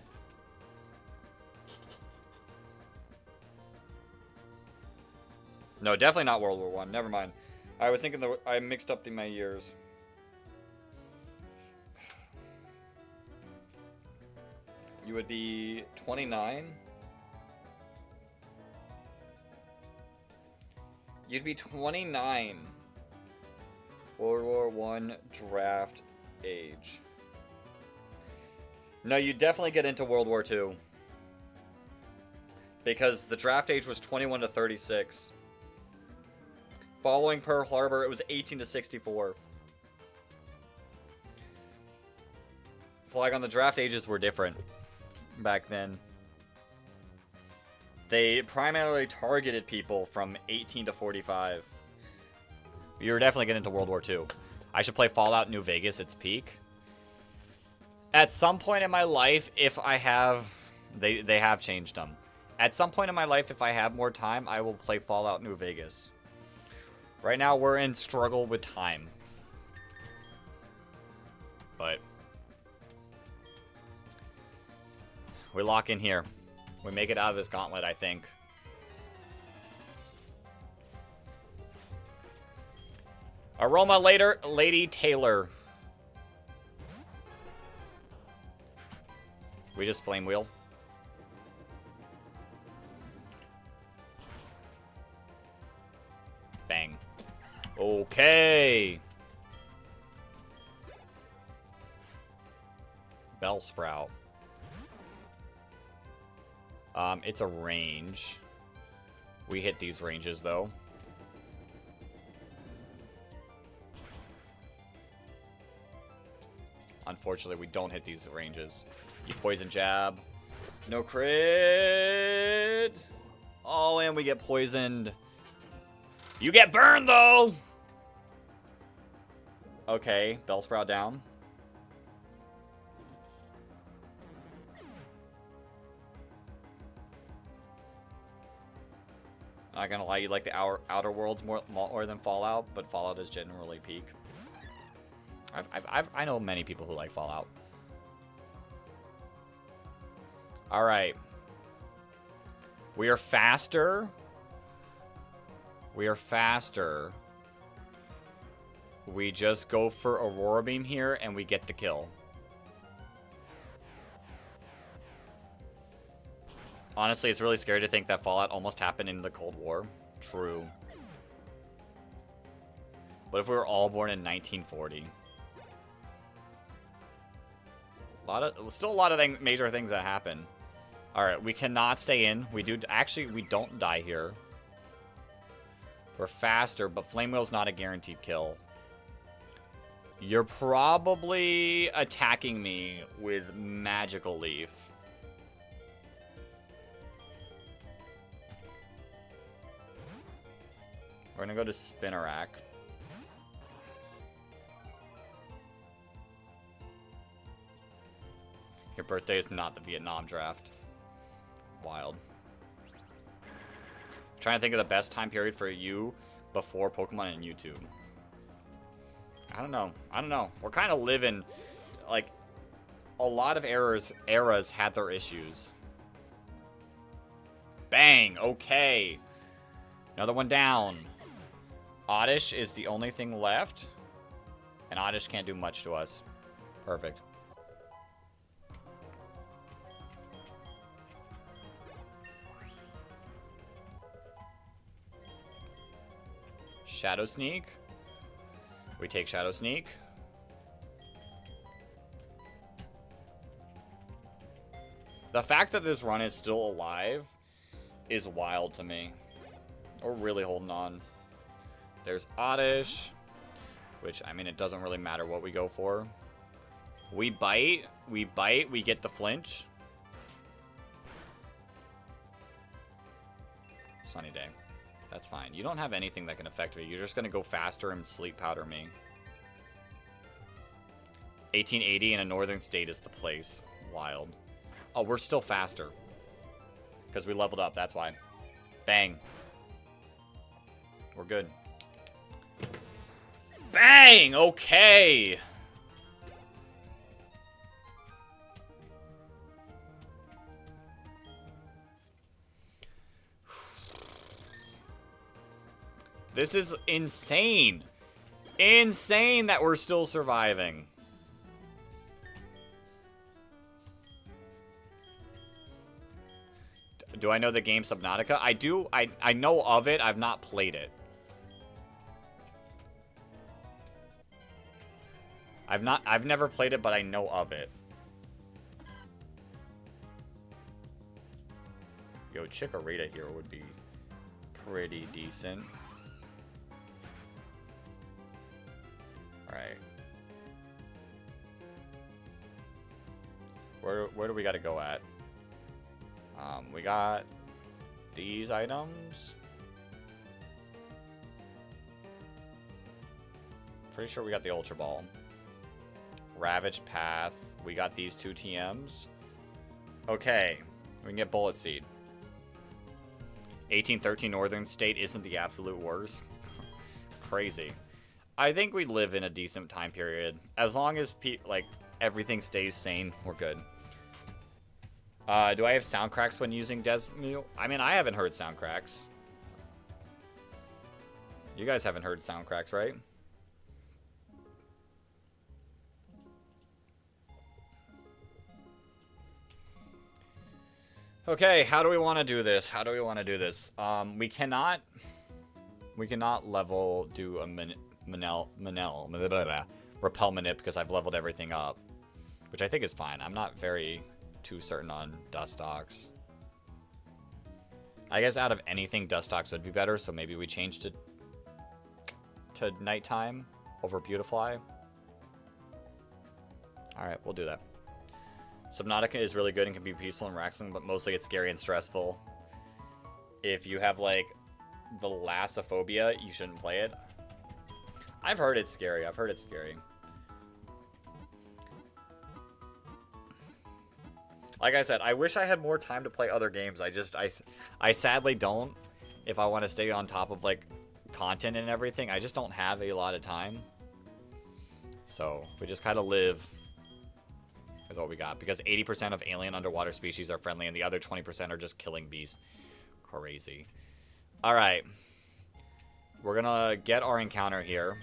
Speaker 1: No, definitely not World War I. Never mind. I was thinking that I mixed up my years. You would be 29. You'd be 29. World War I draft age. No, you definitely get into World War II. Because the draft age was 21 to 36. Following Pearl Harbor, it was 18 to 64. Flag on the draft ages were different back then. They primarily targeted people from 18 to 45. You were definitely getting into World War II. I should play Fallout New Vegas, its peak. At some point in my life, if I have... They have changed them. At some point in my life, if I have more time, I will play Fallout New Vegas. Right now, we're in struggle with time. But we lock in here. We make it out of this gauntlet, I think. Aroma later, Lady Taylor. We just flame wheel. Bang. Okay. Bellsprout. It's a range. We hit these ranges, though. Unfortunately, we don't hit these ranges. You poison jab. No crit. Oh, and we get poisoned. You get burned, though! Okay, Bellsprout down. Not gonna lie, you like the Outer Worlds more than Fallout, but Fallout is generally peak. I know many people who like Fallout. Alright. We are faster. We are faster. We just go for Aurora Beam here, and we get the kill. Honestly, it's really scary to think that Fallout almost happened in the Cold War. True. What if we were all born in 1940? Still a lot of major things that happen. Alright, we cannot stay in. Actually, we don't die here. We're faster, but Flame Wheel's not a guaranteed kill. You're probably attacking me with Magical Leaf. We're gonna go to Spinnerack. Your birthday is not the Vietnam draft. Wild. Trying to think of the best time period for you before Pokemon and YouTube. I don't know. I don't know. We're kind of living, like, a lot of eras had their issues. Bang. Okay. Another one down. Oddish is the only thing left. And Oddish can't do much to us. Perfect. Shadow Sneak. We take Shadow Sneak. The fact that this run is still alive is wild to me. We're really holding on. There's Oddish, which, I mean, it doesn't really matter what we go for. We bite, we get the flinch. Sunny Day. That's fine. You don't have anything that can affect me. You're just going to go faster and sleep powder me. 1880 in a northern state is the place. Wild. Oh, we're still faster. Because we leveled up, that's why. Bang. We're good. Bang! Okay! This is insane. Insane that we're still surviving. Do I know the game Subnautica? I do. I know of it. I've not played it. I've never played it, but I know of it. Yo, Chikorita here would be pretty decent. Alright. Where do we gotta go at? We got these items. Pretty sure we got the Ultra Ball. Ravaged Path. We got these 2 TMs. Okay. We can get Bullet Seed. 1813 Northern State isn't the absolute worst. Crazy. I think we live in a decent time period. As long as, like, everything stays sane, we're good. Do I have sound cracks when using Desmu? I mean, I haven't heard sound cracks. You guys haven't heard sound cracks, right? Okay, how do we want to do this? How do we want to do this? We cannot level do a repel manip because I've leveled everything up, which I think is fine. I'm not too certain on Dustox. I guess out of anything, Dustox would be better, so maybe we change to nighttime over Beautifly. Alright, we'll do that. Subnautica is really good and can be peaceful and relaxing, but mostly it's scary and stressful. If you have, like, the Thalassophobia, you shouldn't play it. I've heard it's scary. I've heard it's scary. Like I said, I wish I had more time to play other games. I sadly don't. If I want to stay on top of, like, content and everything, I just don't have a lot of time. So, we just kind of live with what we got. Because 80% of alien underwater species are friendly, and the other 20% are just killing beasts. Crazy. Alright. We're gonna get our encounter here.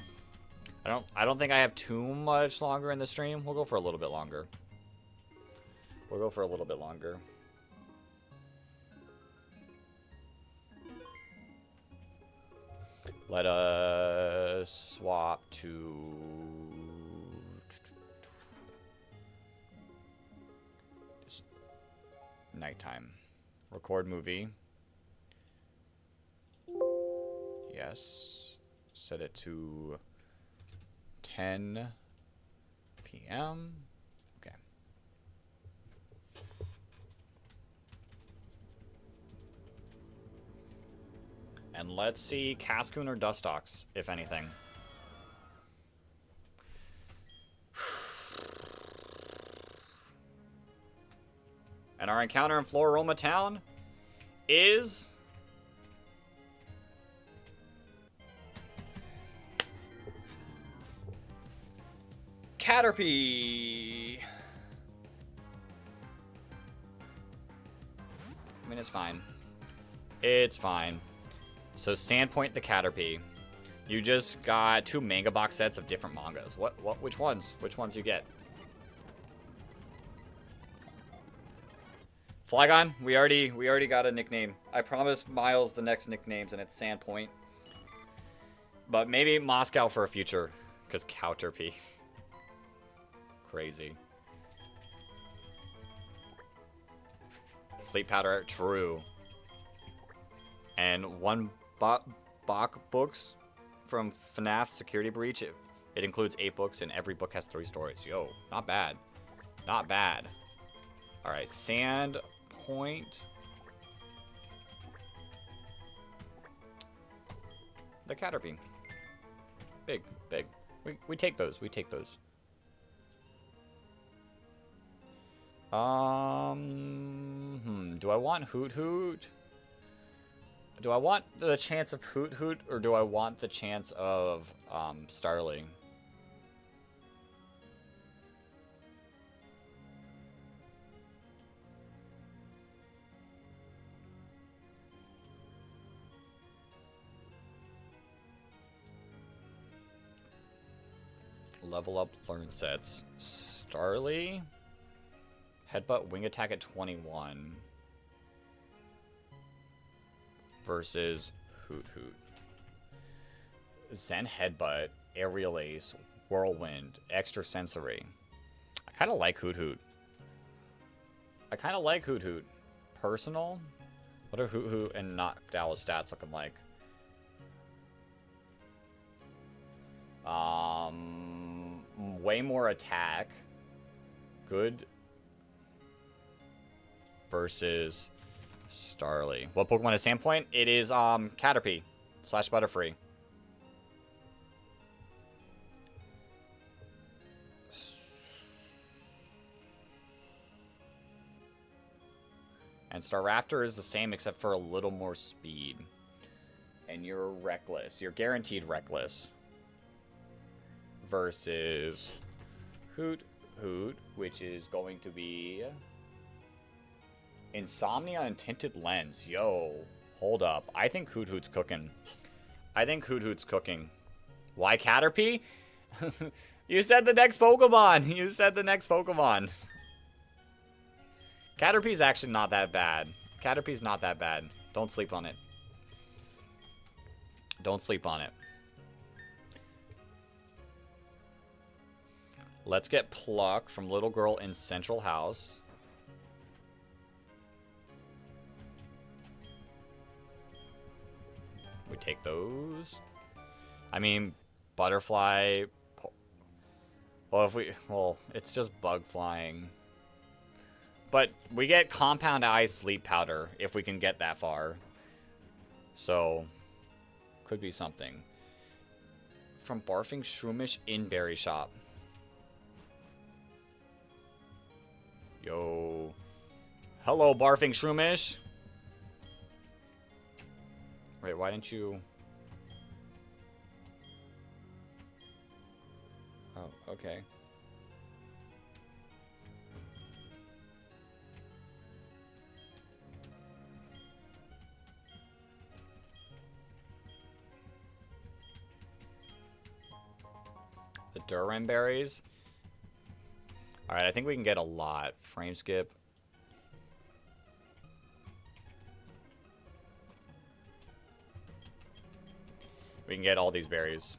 Speaker 1: I don't think I have too much longer in the stream. We'll go for a little bit longer. We'll go for a little bit longer. Let us swap to nighttime. Record movie. Yes. Set it to 10 p.m. Okay. And let's see Cascoon or Dustox, if anything. And our encounter in Floroma Town is Caterpie. I mean, it's fine. It's fine. So Sandpoint the Caterpie. You just got 2 manga box sets of different mangas. Which ones? Which ones you get? Flygon, we already got a nickname. I promised Miles the next nicknames, and it's Sandpoint. But maybe Moscow for a future, because Caterpie. Crazy. Sleep Powder, true. And 1 Bach books from FNAF Security Breach. It includes 8 books, and every book has 3 stories. Yo, not bad. Not bad. Alright, Sandpoint. The Caterpie. Big, big. We take those. We take those. Do I want Hoot Hoot? Do I want the chance of Hoot Hoot, or do I want the chance of Starly? Level up, learn sets. Starly. Headbutt, wing attack at 21. Versus Hoot Hoot. Zen Headbutt, Aerial Ace, Whirlwind, Extra Sensory. I kind of like Hoot Hoot. I kind of like Hoot Hoot. Personal? What are Hoot Hoot and Knocked Owl stats looking like? Way more attack. Good. Versus Starly. What Pokemon is Sandpoint? It is Caterpie / Butterfree. And Staraptor is the same except for a little more speed. And you're reckless. You're guaranteed reckless. Versus Hoot Hoot, which is going to be Insomnia and Tinted Lens. Yo, hold up. I think Hoot Hoot's cooking. I think Hoot Hoot's cooking. Why Caterpie? You said the next Pokemon. You said the next Pokemon. Caterpie's actually not that bad. Caterpie's not that bad. Don't sleep on it. Don't sleep on it. Let's get Pluck from Little Girl in Central House. We take those. I mean, Butterfly. Well, it's just Bug Flying. But we get Compound Eye Sleep Powder if we can get that far. So, could be something. From Barfing Shroomish in Berry Shop. Yo. Hello, Barfing Shroomish. Wait, why didn't you... Oh, okay. The Duran berries. Alright, I think we can get a lot. Frame skip. We can get all these berries.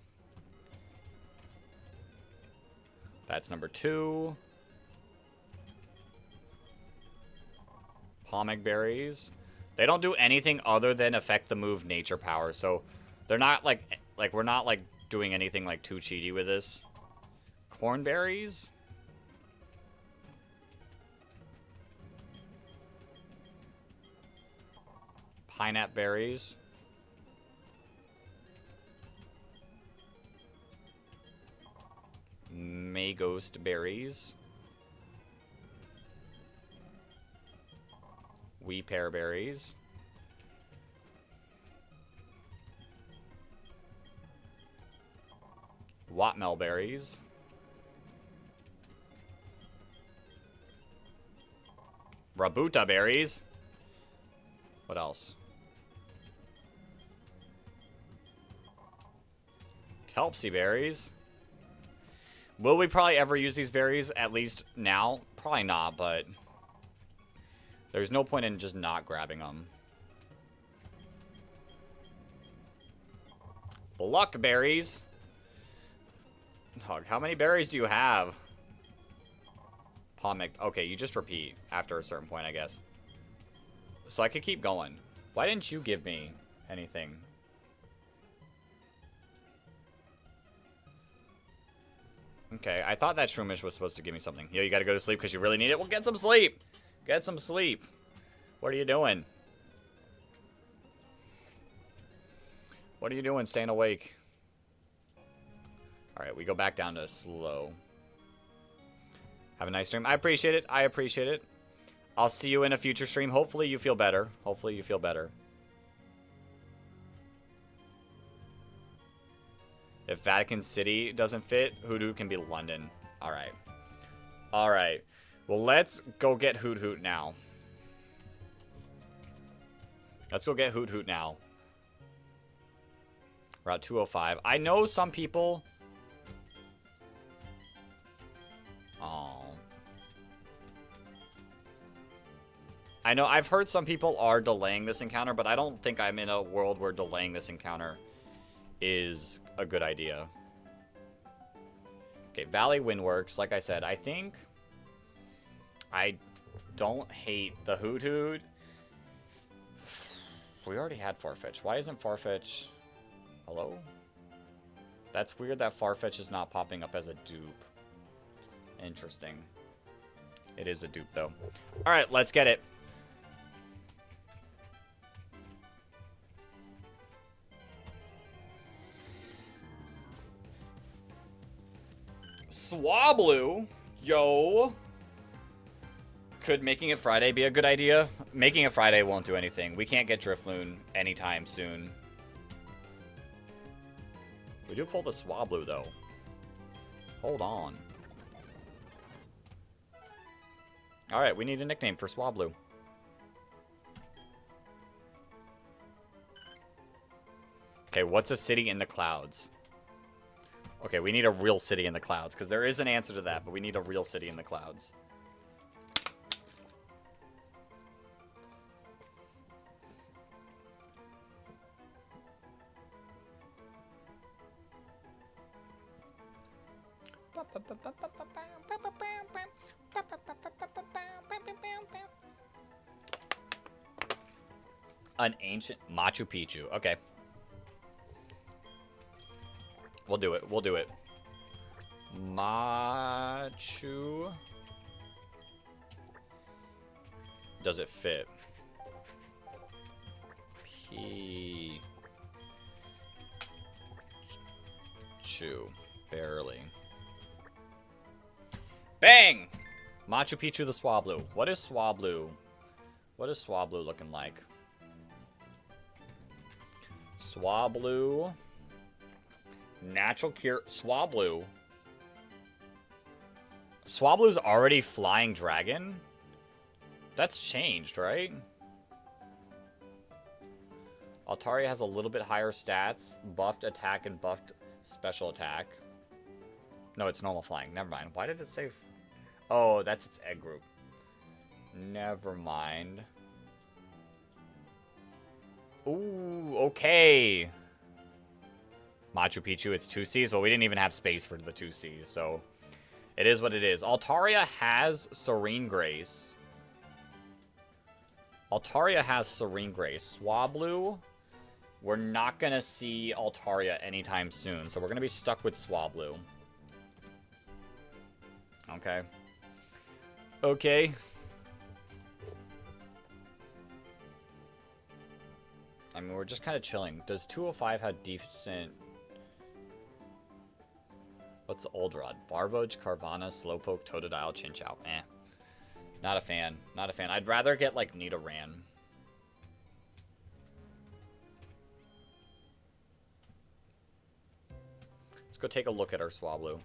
Speaker 1: That's number 2. Pomeg berries. They don't do anything other than affect the move Nature Power, so they're not like we're not like doing anything like too cheaty with this. Cornberries. Pineapple berries. Maghost berries. Weepear berries. Watmel berries. Rabuta berries. What else? Kelpsy berries. Will we probably ever use these berries, at least now? Probably not, but there's no point in just not grabbing them. Blackberries. Dog, how many berries do you have? Pomic. Okay, you just repeat after a certain point, I guess. So I could keep going. Why didn't you give me anything? Okay, I thought that Shroomish was supposed to give me something. Yo, you gotta go to sleep because you really need it? Well, get some sleep! Get some sleep. What are you doing? What are you doing staying awake? Alright, we go back down to slow. Have a nice stream. I appreciate it. I appreciate it. I'll see you in a future stream. Hopefully you feel better. Hopefully you feel better. If Vatican City doesn't fit, Hoodoo can be London. Alright. Alright. Well, let's go get Hoot Hoot now. Let's go get Hoot Hoot now. Route 205. I know some people... Oh. I know, I've heard some people are delaying this encounter, but I don't think I'm in a world where delaying this encounter is a good idea. Okay, Valley Windworks, like I said, I think I don't hate the Hoot Hoot. We already had Farfetch. Why isn't Farfetch... Hello? That's weird that Farfetch is not popping up as a dupe. Interesting. It is a dupe, though. Alright, let's get it. Swablu? Yo. Could making it Friday be a good idea? Making it Friday won't do anything. We can't get Drifloon anytime soon. We do pull the Swablu, though. Hold on. Alright, we need a nickname for Swablu. Okay, what's a city in the clouds? Okay, we need a real city in the clouds, because there is an answer to that, but we need a real city in the clouds. An ancient Machu Picchu. Okay. We'll do it. We'll do it. Machu. Does it fit? Picchu. Barely. Bang! Machu Picchu the Swablu. What is Swablu? What is Swablu looking like? Swablu. Natural cure. Swablu. Swablu's already Flying Dragon? That's changed, right? Altaria has a little bit higher stats. Buffed attack and buffed special attack. No, it's normal flying. Never mind. Why did it say... Oh, that's its egg group. Never mind. Ooh, okay. Machu Picchu, it's 2Cs. Well, we didn't even have space for the 2Cs, so... It is what it is. Altaria has Serene Grace. Altaria has Serene Grace. Swablu, we're not going to see Altaria anytime soon, so we're going to be stuck with Swablu. Okay. Okay. I mean, we're just kind of chilling. Does 205 have decent... What's the old rod? Barboge, Carvana, Slowpoke, Totodile, Chinchou. Eh. Not a fan. Not a fan. I'd rather get, like, Nidoran. Let's go take a look at our Swablu.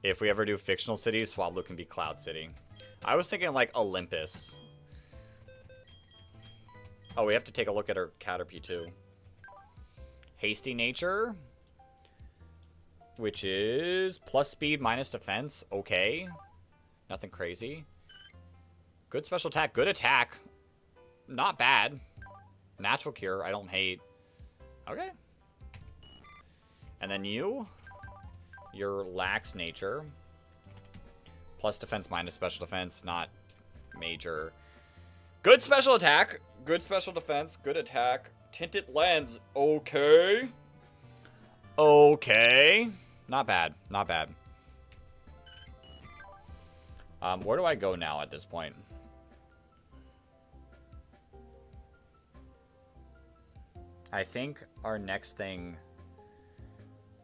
Speaker 1: If we ever do fictional cities, Swablu can be Cloud City. I was thinking like Olympus. Oh, we have to take a look at our Caterpie too. Hasty Nature, which is plus speed minus defense. Okay. Nothing crazy. Good special attack. Good attack. Not bad. Natural Cure. I don't hate. Okay. And then you. Your Lax Nature. Plus defense minus special defense. Not major. Good special attack. Good special defense. Good attack. Tinted Lens. Okay. Okay. Not bad. Not bad. Where do I go now at this point? I think our next thing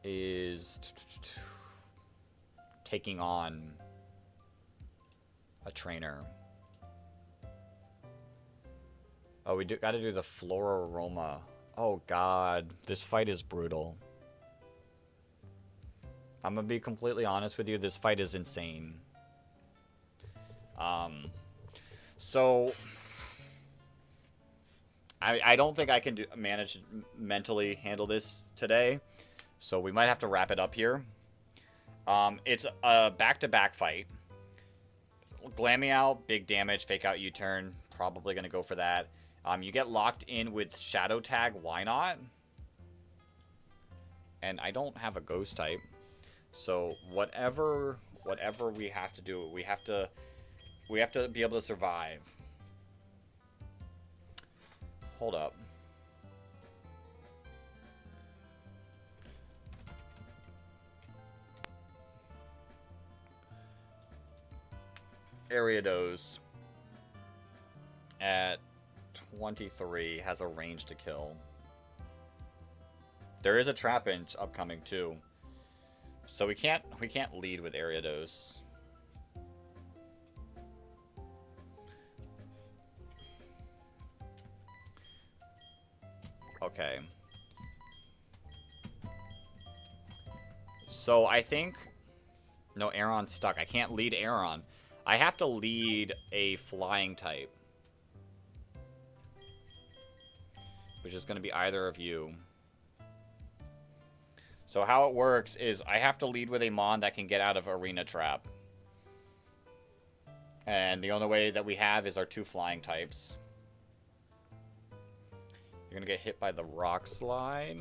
Speaker 1: is taking on a trainer. Oh, we gotta do the Flora Aroma. Oh god, this fight is brutal. I'm gonna be completely honest with you, this fight is insane. So I don't think I can manage to mentally handle this today, so we might have to wrap it up here. It's a back-to-back fight. Glameow, big damage, fake out U-turn, probably gonna go for that. You get locked in with Shadow Tag, why not? And I don't have a ghost type, so whatever we have to do, we have to be able to survive. Hold up. Ariados at 23 has a range to kill. There is a Trapinch upcoming too, so we can't lead with Ariados. Okay. So I think no, Aeron's stuck. I can't lead Aeron. I have to lead a flying type, which is going to be either of you. So how it works is I have to lead with a Mon that can get out of Arena Trap. And the only way that we have is our two flying types. You're going to get hit by the Rock Slide.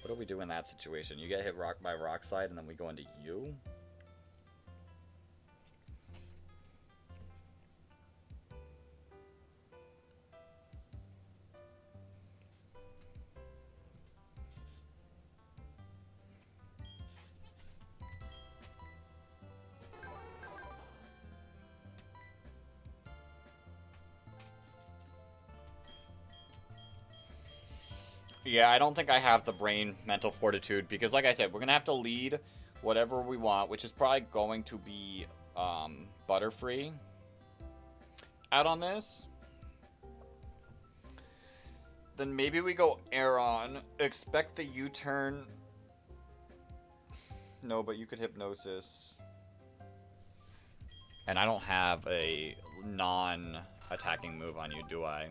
Speaker 1: What do we do in that situation? You get hit by Rock Slide and then we go into you? Yeah, I don't think I have the brain mental fortitude because, like I said, we're going to have to lead whatever we want, which is probably going to be Butterfree out on this. Then maybe we go Aeron, expect the U-turn. No, but you could Hypnosis. And I don't have a non-attacking move on you, do I?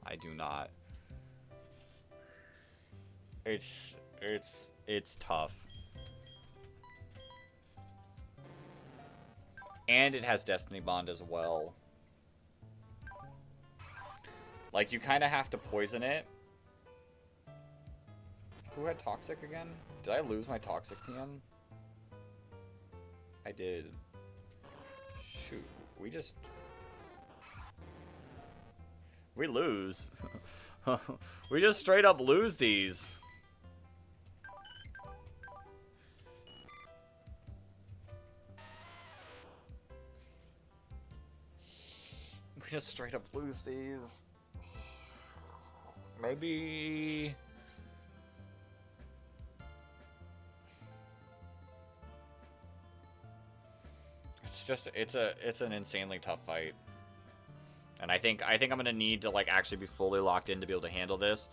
Speaker 1: I do not. It's tough. And it has Destiny Bond as well. Like, you kind of have to poison it. Who had Toxic again? Did I lose my Toxic TM? I did. Shoot. We lose. We just straight up lose these. We just straight up lose these. Maybe... It's an insanely tough fight. And I think I'm gonna need to like actually be fully locked in to be able to handle this.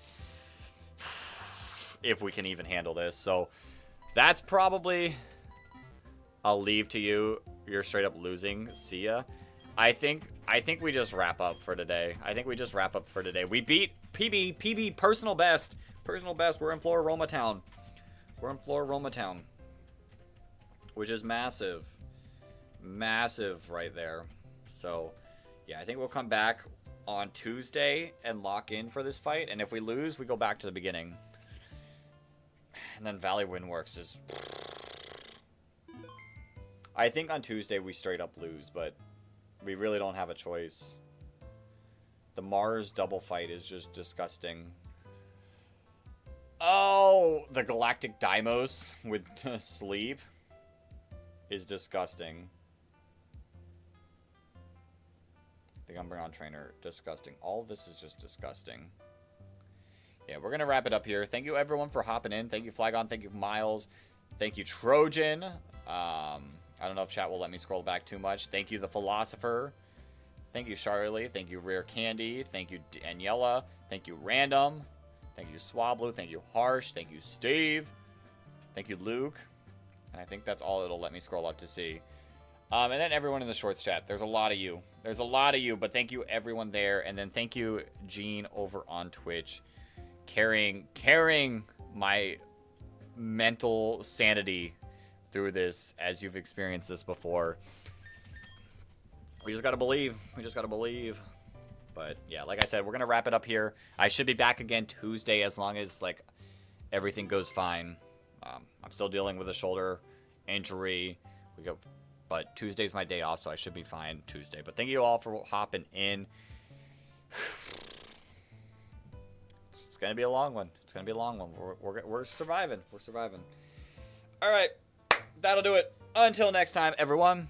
Speaker 1: If we can even handle this. So that's probably I'll leave to you. You're straight up losing. See ya. I think we just wrap up for today. We beat PB personal best. Personal best. We're in Floroma Town. Which is massive. Massive right there. So, yeah, I think we'll come back on Tuesday and lock in for this fight. And if we lose, we go back to the beginning. And then Valley Windworks is... I think on Tuesday we straight up lose, but we really don't have a choice. The Mars double fight is just disgusting. Oh, the Galactic Deimos with sleep is disgusting. The Umbreon Trainer, disgusting. All of this is just disgusting. Yeah, we're going to wrap it up here. Thank you, everyone, for hopping in. Thank you, Flygon. Thank you, Miles. Thank you, Trojan. I don't know if chat will let me scroll back too much. Thank you, The Philosopher. Thank you, Charlie. Thank you, Rare Candy. Thank you, Daniela. Thank you, Random. Thank you, Swablu. Thank you, Harsh. Thank you, Steve. Thank you, Luke. And I think that's all it'll let me scroll up to see. And then everyone in the shorts chat. There's a lot of you. But thank you, everyone there. And then thank you, Gene, over on Twitch. Carrying my mental sanity through this, as you've experienced this before. We just gotta believe. But yeah, like I said, we're gonna wrap it up here. I should be back again Tuesday as long as like everything goes fine. I'm still dealing with a shoulder injury. But Tuesday's my day off, so I should be fine Tuesday. But thank you all for hopping in. It's gonna be a long one. We're surviving. All right, that'll do it. Until next time, everyone.